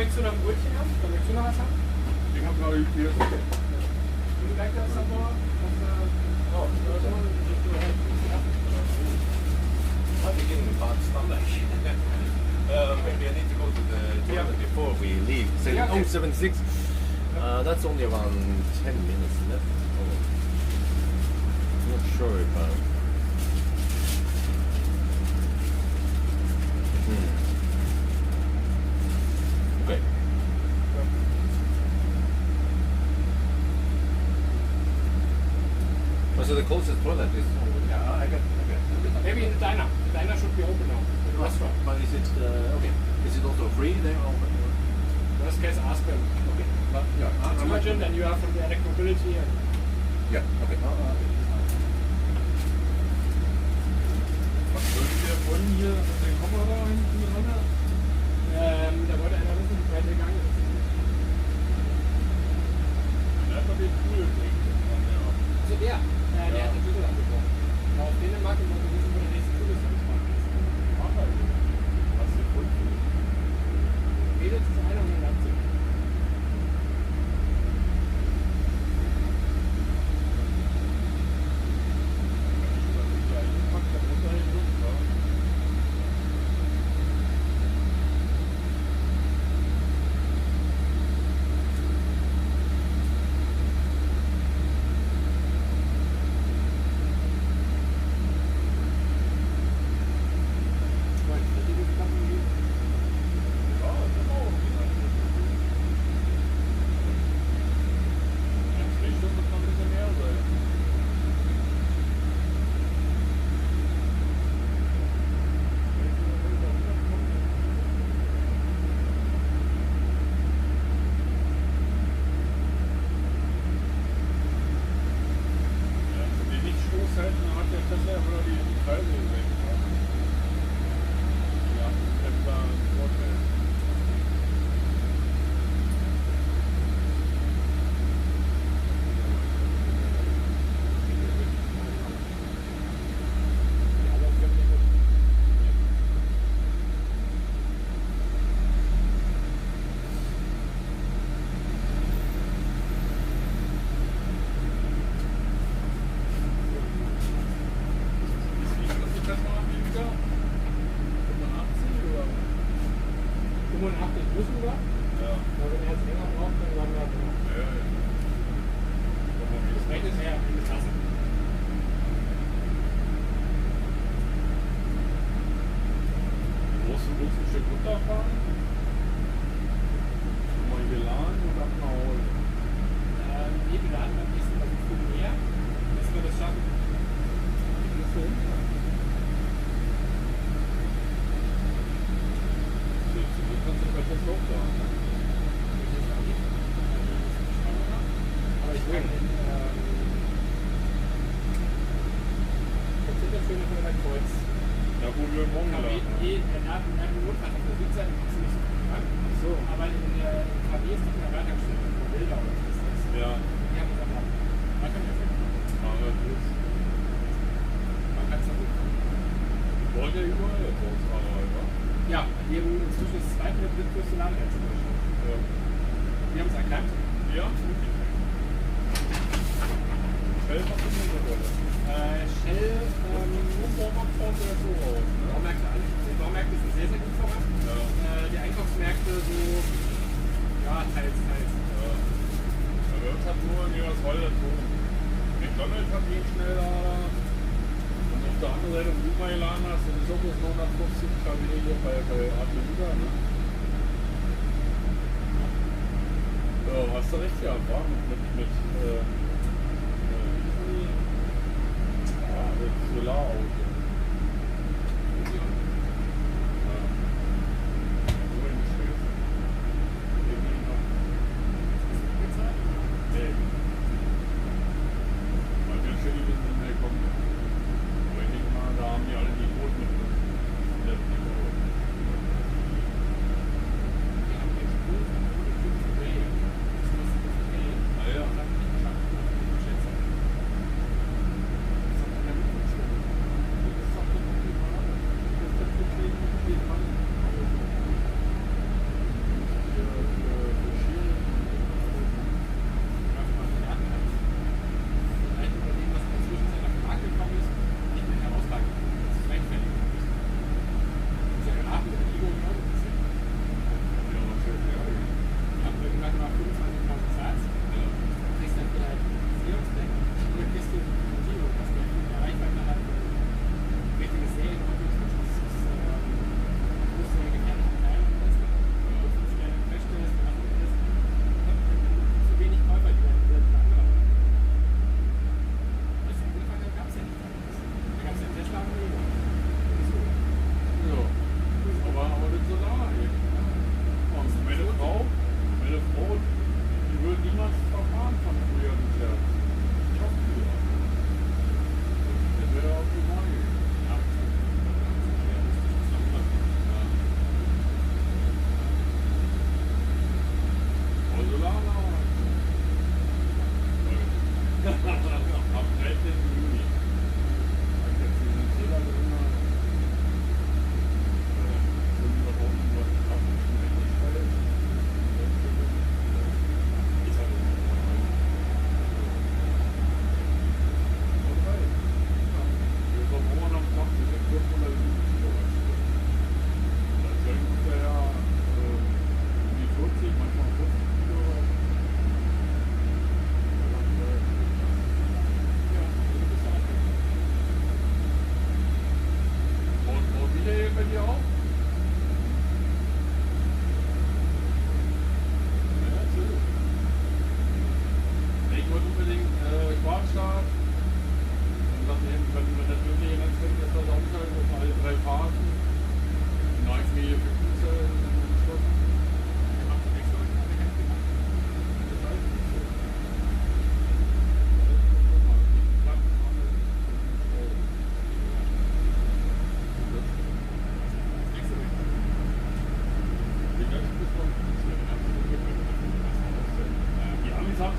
möchtest du noch ein Brötchen haben? Oder möchtest du noch was haben? Ich habe gerade hier. Would you like to have some more? I'm beginning with bad stomach. Maybe I need to go to the toilet before we leave. Say Yeah, okay. 076. That's only around 10 minutes left. Oh. I'm not sure if Okay. Oh, so the closest toilet is over there. I get. Maybe in the diner. The diner should be open now. The restaurant. But is it okay? Is it also free there? Or? Worst case, ask them. Okay. But, yeah. It's urgent and you are from the electromobility. And Yeah. Okay. Was würden wir vorhin hier den Koffer da hinten dran? da wollte einer wissen, wie weit der Gang ist. Der hat doch den Pool drin. Also der hat den Schlüssel angebrochen. War auf Dänemark und wollte wissen, wo der nächste Pool ist. Was gefunden? Redet ist einer und in Leipzig.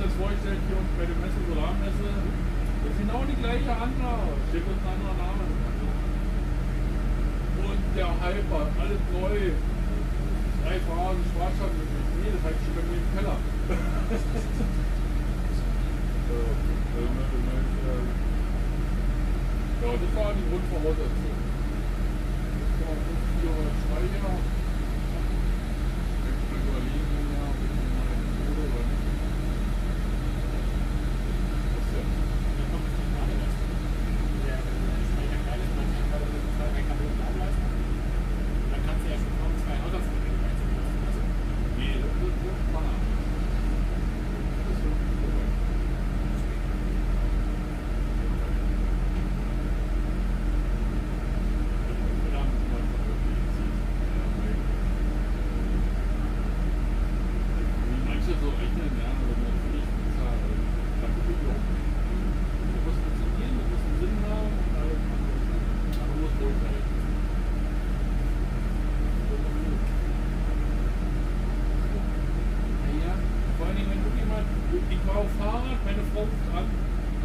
das vorgestellt hier unten bei der Messe, Solarmesse. Das ist genau die gleiche Anlage. Steht uns ein anderer Name dran. Und der Hyper, alles neu. 3 Phasen, Schwarzschatten. Nee, das heißt schon bei mir im Keller. Ja, das war die Grundvoraussetzung. Das war 400 Speicher. Jetzt mal überlegen, ja, ob ich mal eine Mode oder nicht. Was denn? Nee, das ist Mann. Das ist vorbei. Manche so rechnen, ja, aber wenn man nicht bezahlt, dann gucke ich auch. Das muss funktionieren, das muss einen Sinn haben und alles andere. Aber muss durchhalten. Naja, vor allen Dingen, wenn irgendjemand, ich war auf Fahrrad, meine Frau ruft an,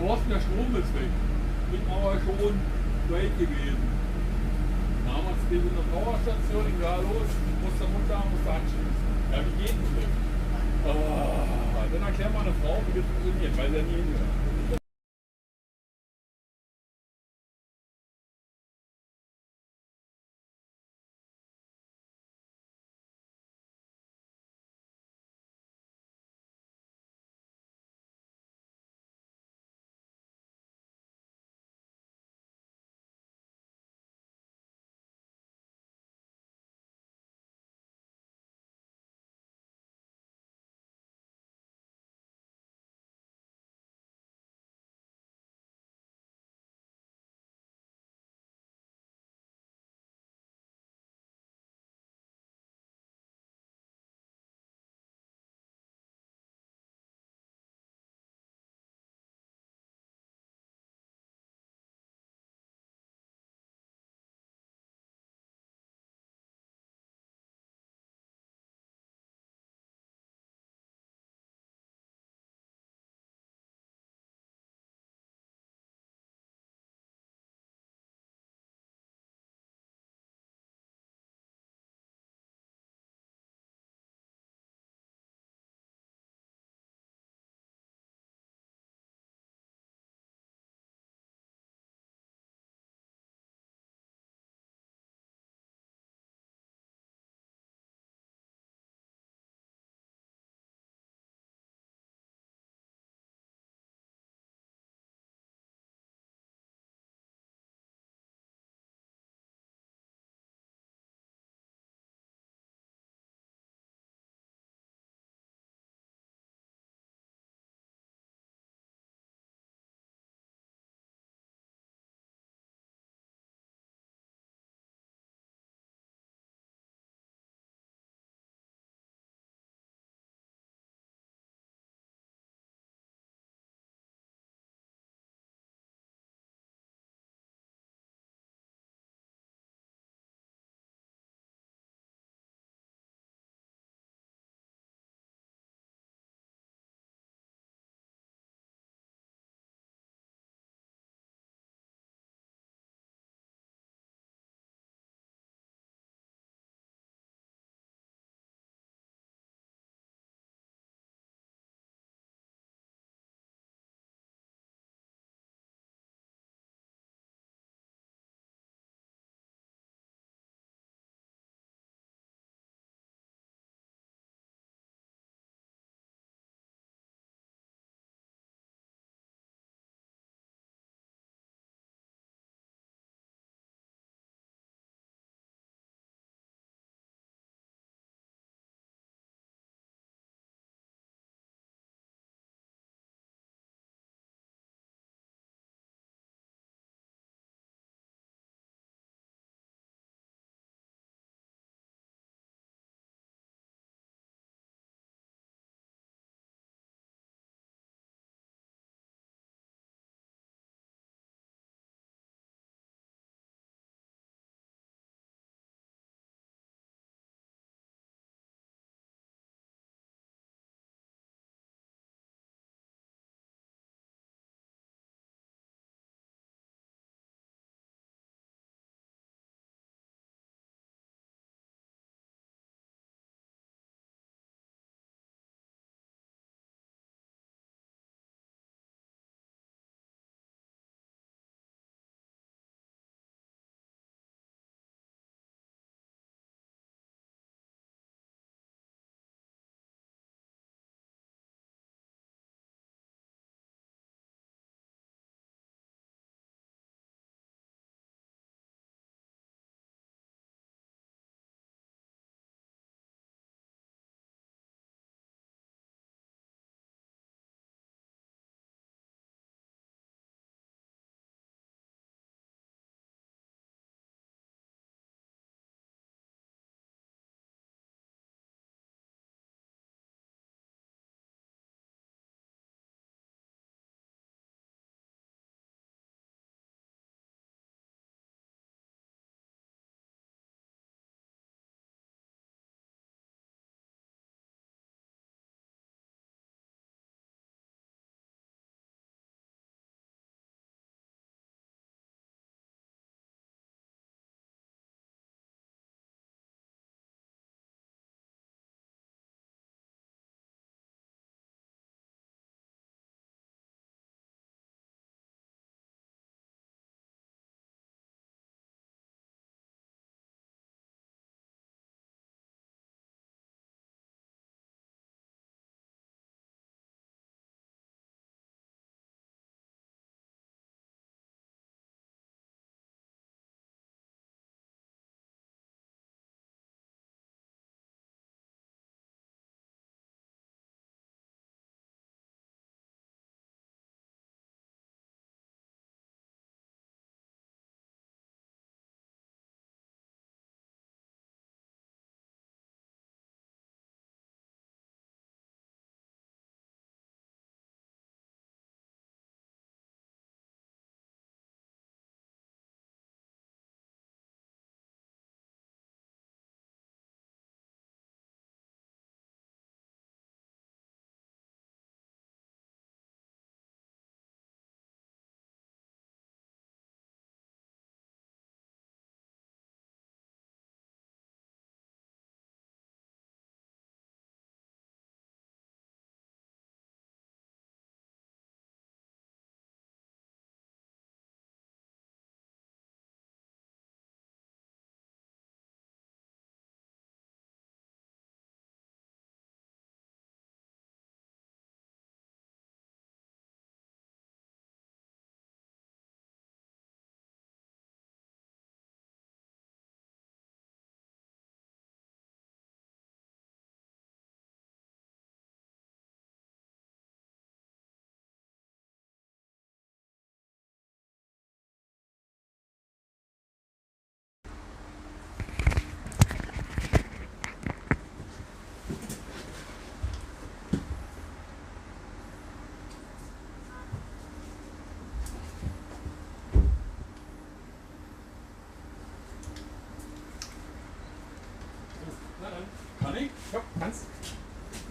Thorsten, der Strom ist weg. Ich bin aber schon weit gewesen. Damals steht in der Powerstation, ich war los, musste runter, musste anschließen. Ja, wie geht das denn? Dann erklär mal eine Frau, wie das funktioniert, weil sie ja nie hinhört.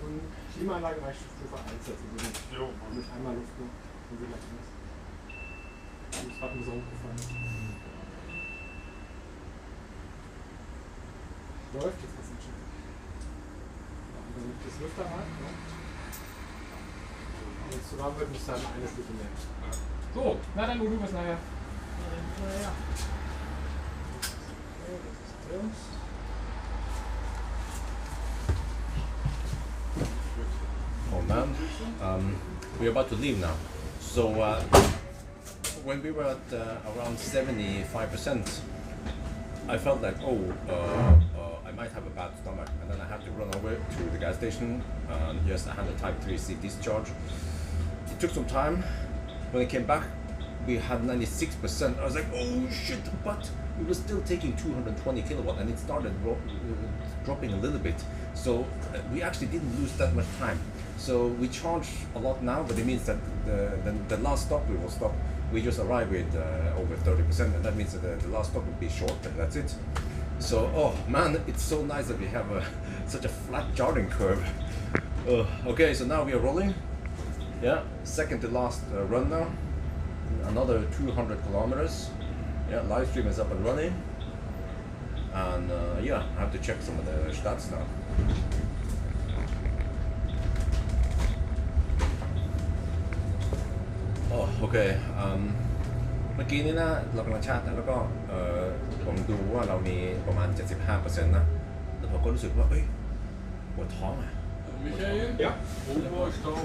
Und Klimaanlage mache ich Stufe 1 jetzt. Also Jo. mit einmal Luft nur. Und wieder alles. Das hat mir so gefallen. Läuft jetzt was nicht. Ja, und dann das Lüfterrad. Ja. Wenn es zu warm wird, muss dann eine Stufe mehr. So, na dann du was nachher. Naja. Oh man, we're about to leave now. So when we were at around 75%, I felt like, I might have a bad stomach, and then I had to run over to the gas station. And yes, I had a Type 3C discharge. It took some time. When I came back, we had 96%. I was like, oh shit, but we were still taking 220 kilowatt, and it started dropping a little bit. So we actually didn't lose that much time. So we charge a lot now, but it means that the last stop we will stop. We just arrived with over 30%, and that means that the last stop will be short, and that's it. So, oh man, it's so nice that we have such a flat charging curve. Okay, so now we are rolling. Yeah, second to last run now. Another 200 kilometers. Yeah, live stream is up and running. And yeah, I have to check some of the stats now. Oh, okay. เมื่อกี้นี้นะเรากำลังชาร์จนะแล้วก็ผมดูว่าเรามีประมาณ 75% นะแล้วผมก็รู้สึกว่าเอ้ยปวดท้องอ่ะ Michael? Ja. Oberstau.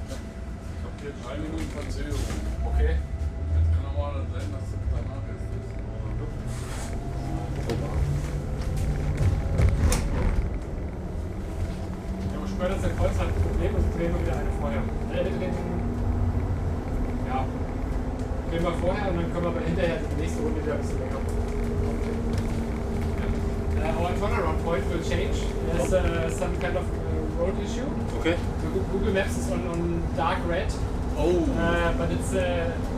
Ich hab hier 3 Minuten Verzögerung. Okay. Jetzt kann aber sein, dass es danach ist. Ja, aber spätestens der Kreuz hat ein Problem und drehen wir wieder eine vorher. Ja, drehen wir vorher und dann können wir aber hinterher die nächste Runde wieder ein bisschen länger. Our turnaround point will change. There's some kind of road issue. Okay. So Google Maps is on dark red. Oh. But it's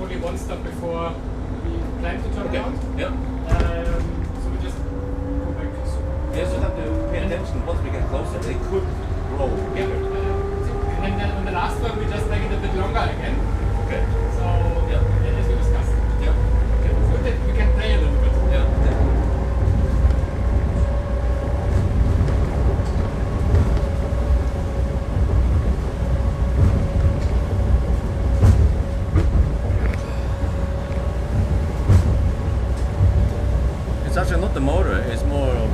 only one stop before we plan to turn Okay. around. Yeah. So we just go back. Yes, you have to pay attention. Once we get closer, they could roll. Yeah. And then on the last one, we just make it a bit longer again. Okay. So Yeah. as we discussed. Yeah. Okay. It's good that we can play a little bit. Yeah. It's actually not the motor, it's more of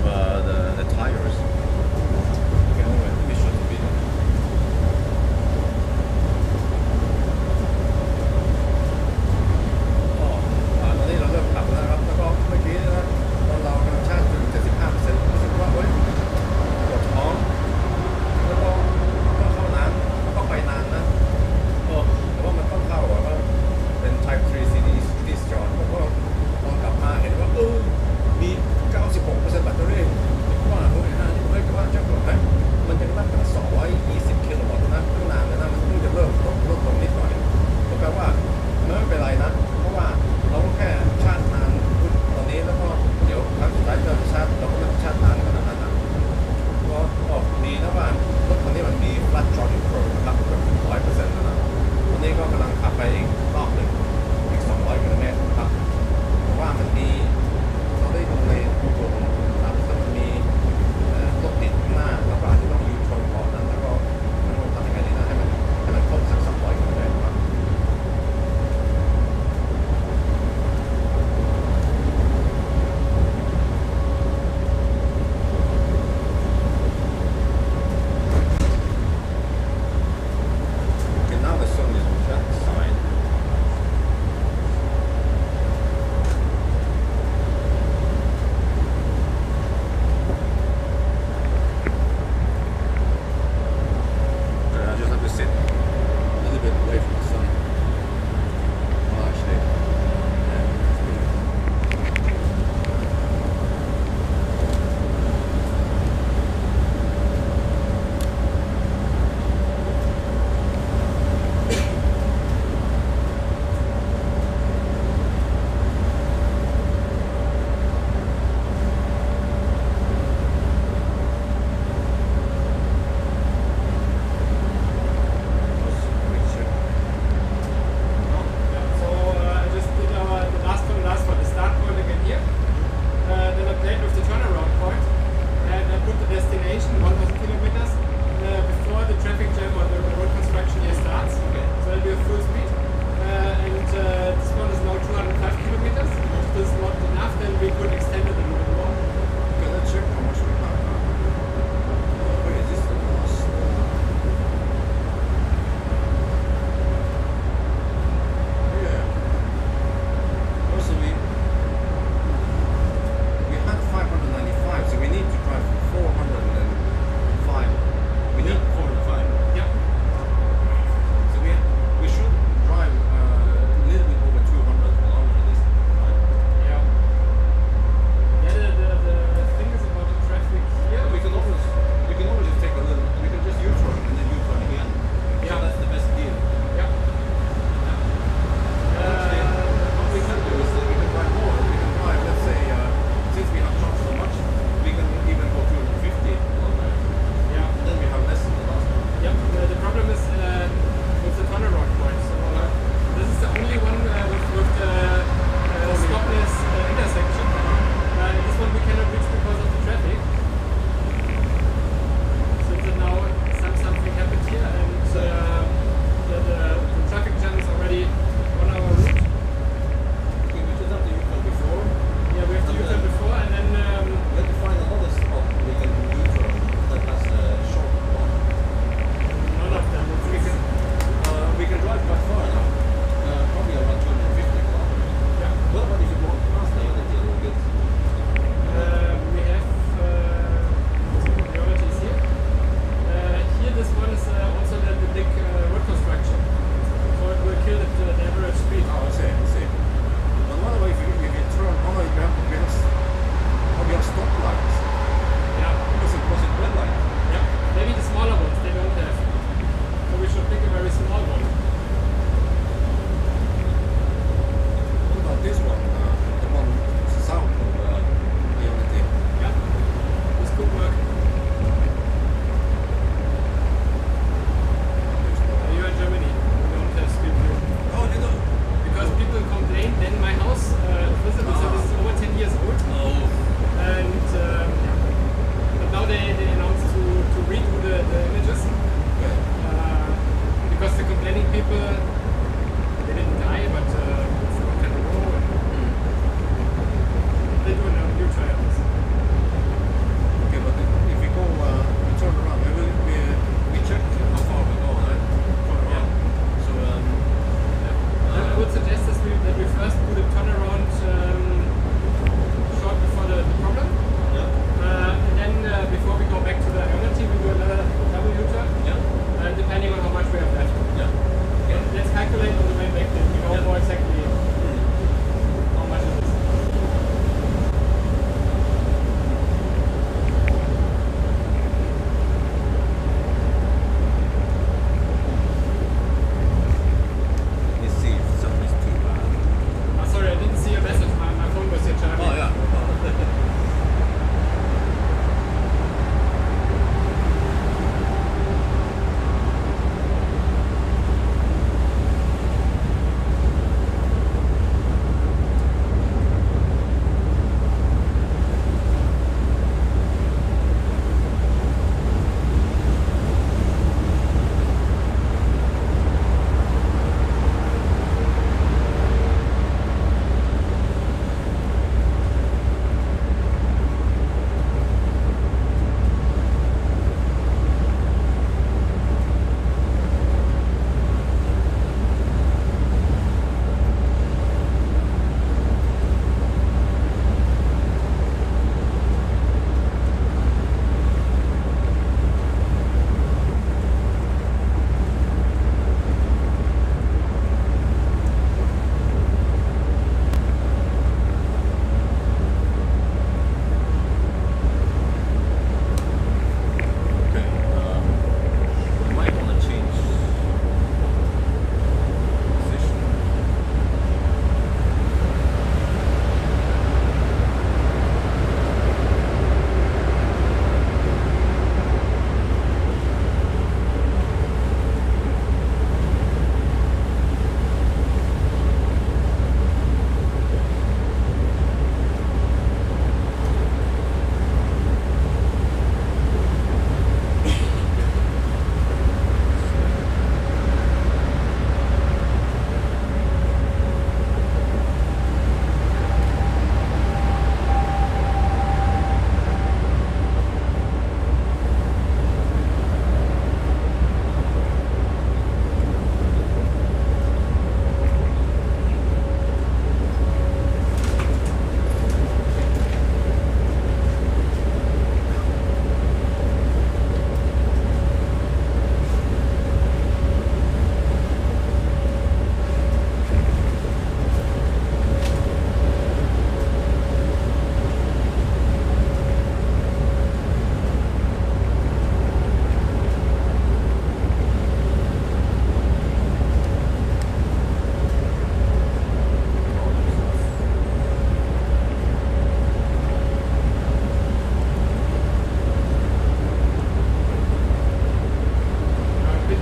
the tires. Okay, anyway, we should be there.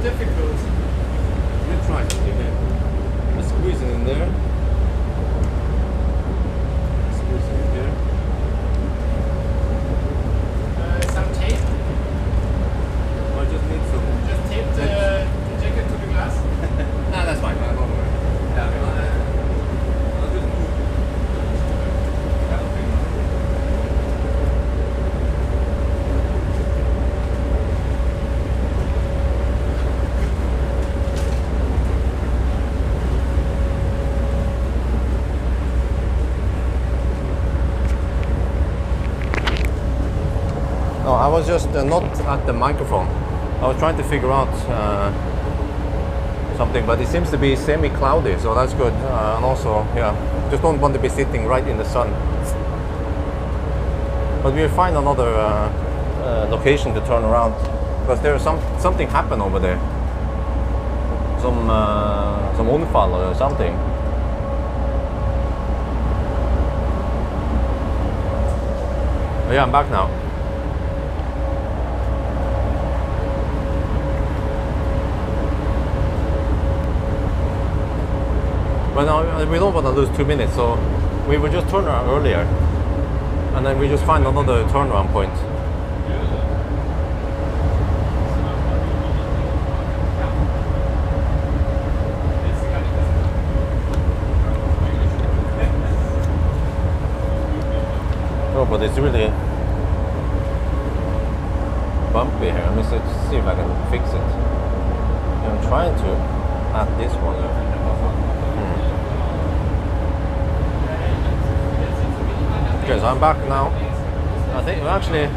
difficult. Let's try something here. Let's squeeze it in there. Squeeze it in here. Some tape. I just need some. Just tape the jacket to the glass. No, that's fine. Don't worry. Yeah, I'll just move. No, I was just not at the microphone. I was trying to figure out something, but it seems to be semi-cloudy, so that's good. And also, yeah, just don't want to be sitting right in the sun. But we'll find another location to turn around, because there's something happened over there. Some unfall or something. Oh, yeah, I'm back now. But now we don't want to lose 2 minutes, so we will just turn around earlier, and then we just find another turnaround point. Oh, but it's really bumpy here. Let me see if I can fix it. I'm trying to add this one. Okay, so I'm back now. I think actually,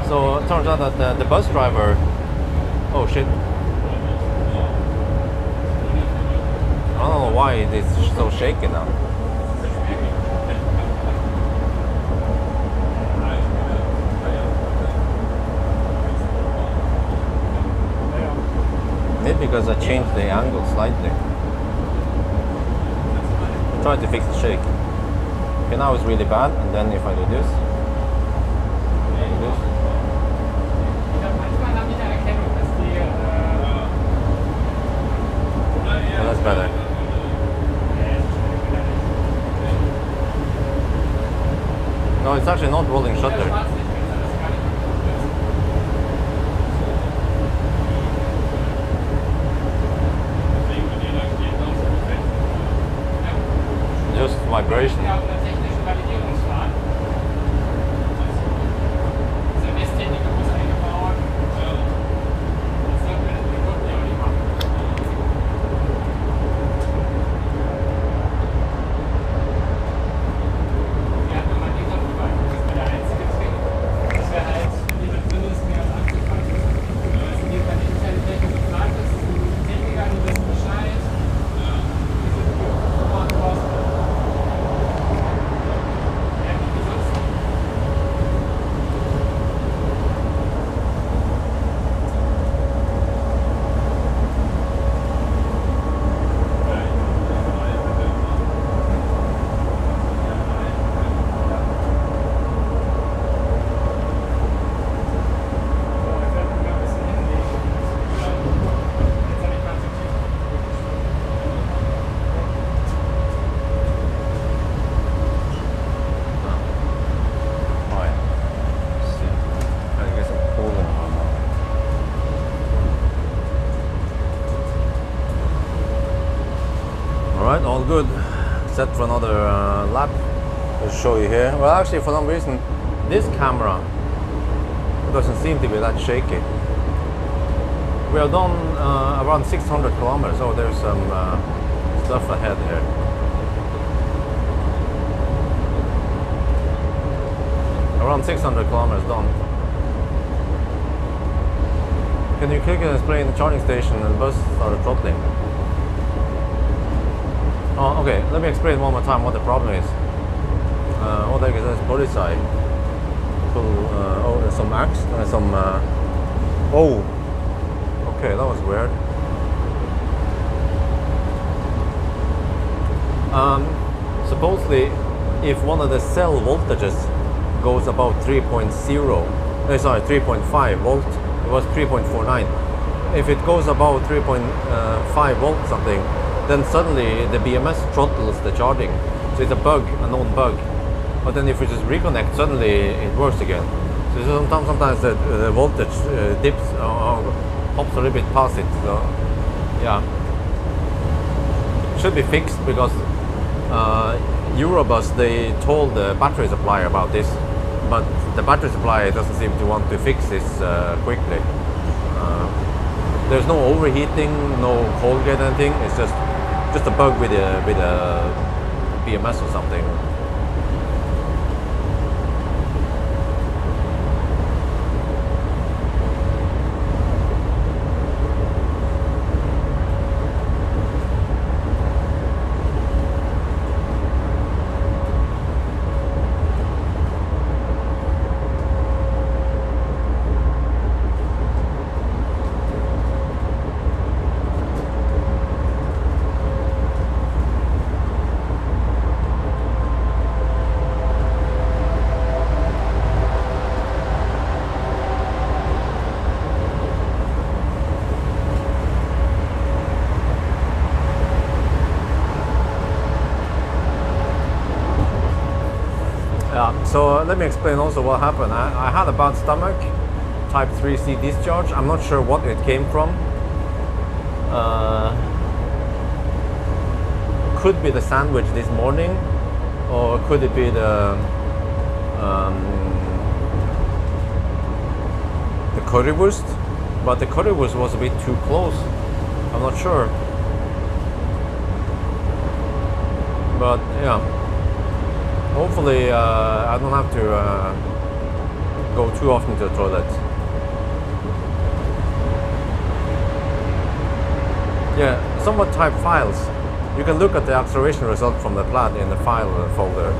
so it turns out that the bus driver. Oh shit! I don't know why it is so shaky now. Maybe because I changed the angle slightly. I'm trying to fix the shake. Okay, now it's really bad, and then if I do this, oh, that's better. No, it's actually not rolling shutter. Just vibration. Alright, all good. Set for another lap. I'll show you here. Well, actually, for some reason, this camera doesn't seem to be that shaky. We are done around 600 kilometers. Oh, there's some stuff ahead here. Around 600 kilometers done. Can you click and display in the charging station and the bus started throttling? Oh, okay, let me explain one more time what the problem is. Oh, there is Polizei. Oh, there's some axe, some. Oh, okay, that was weird. Supposedly, if one of the cell voltages goes about 3.0, sorry, 3.5 volt, it was 3.49. if it goes above 3.5 volt something, then suddenly the BMS throttles the charging. So it's a bug, a known bug. But then if we just reconnect, suddenly it works again. So sometimes the voltage dips or hops a little bit past it. So yeah, should be fixed because Eurabus, they told the battery supplier about this, but the battery supplier doesn't seem to want to fix this quickly. There's no overheating, no cold gate, anything. It's just a bug with a BMS or something. So let me explain also what happened. I had a bad stomach, type 3C discharge. I'm not sure what it came from. Could be the sandwich this morning, or could it be the currywurst? But the currywurst was a bit too close. I'm not sure. But yeah. Hopefully I don't have to go too often to the toilet. Yeah, somewhat type files. You can look at the acceleration result from the plat in the file folder.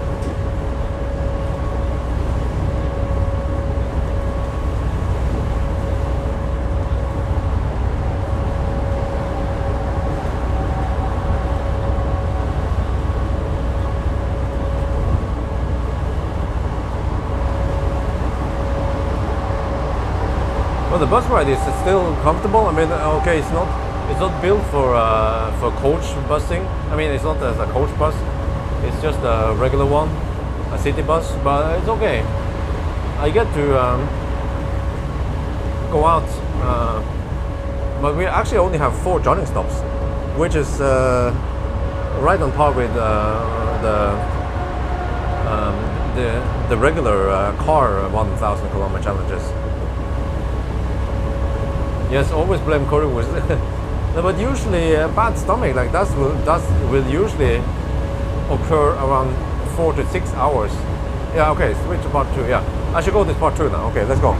Well, the bus ride is still comfortable. I mean, okay, it's not built for coach busing. I mean, it's not as a coach bus. It's just a regular one, a city bus. But it's okay. I get to go out. But we actually only have 4 charging stops, which is right on par with the regular car 1,000 kilometer challenges. Yes, always blame currywurst. No, but usually a bad stomach like that will usually occur around 4 to 6 hours. Yeah, okay, switch to part 2. Yeah, I should go to part 2 now. Okay, let's go.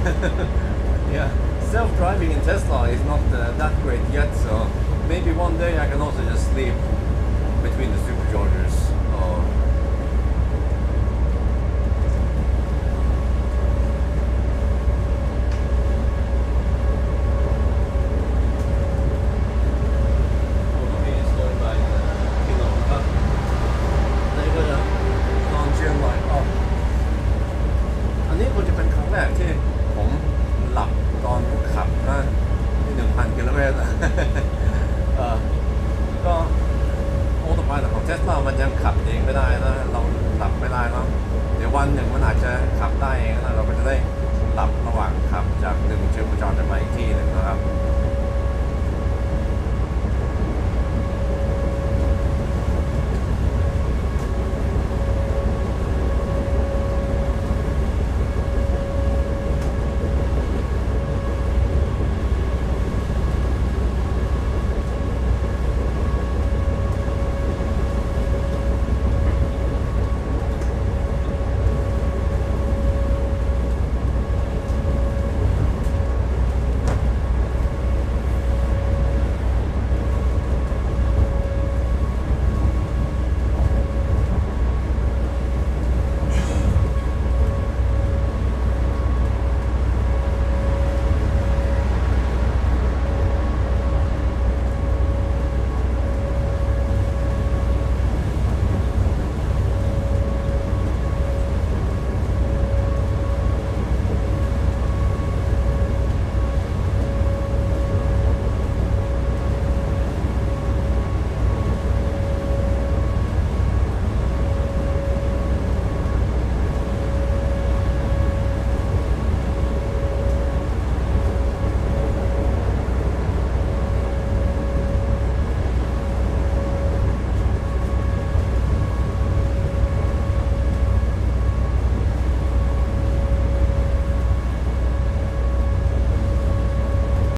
Yeah, self-driving in Tesla is not that great yet, so maybe one day I can also just sleep between the superchargers.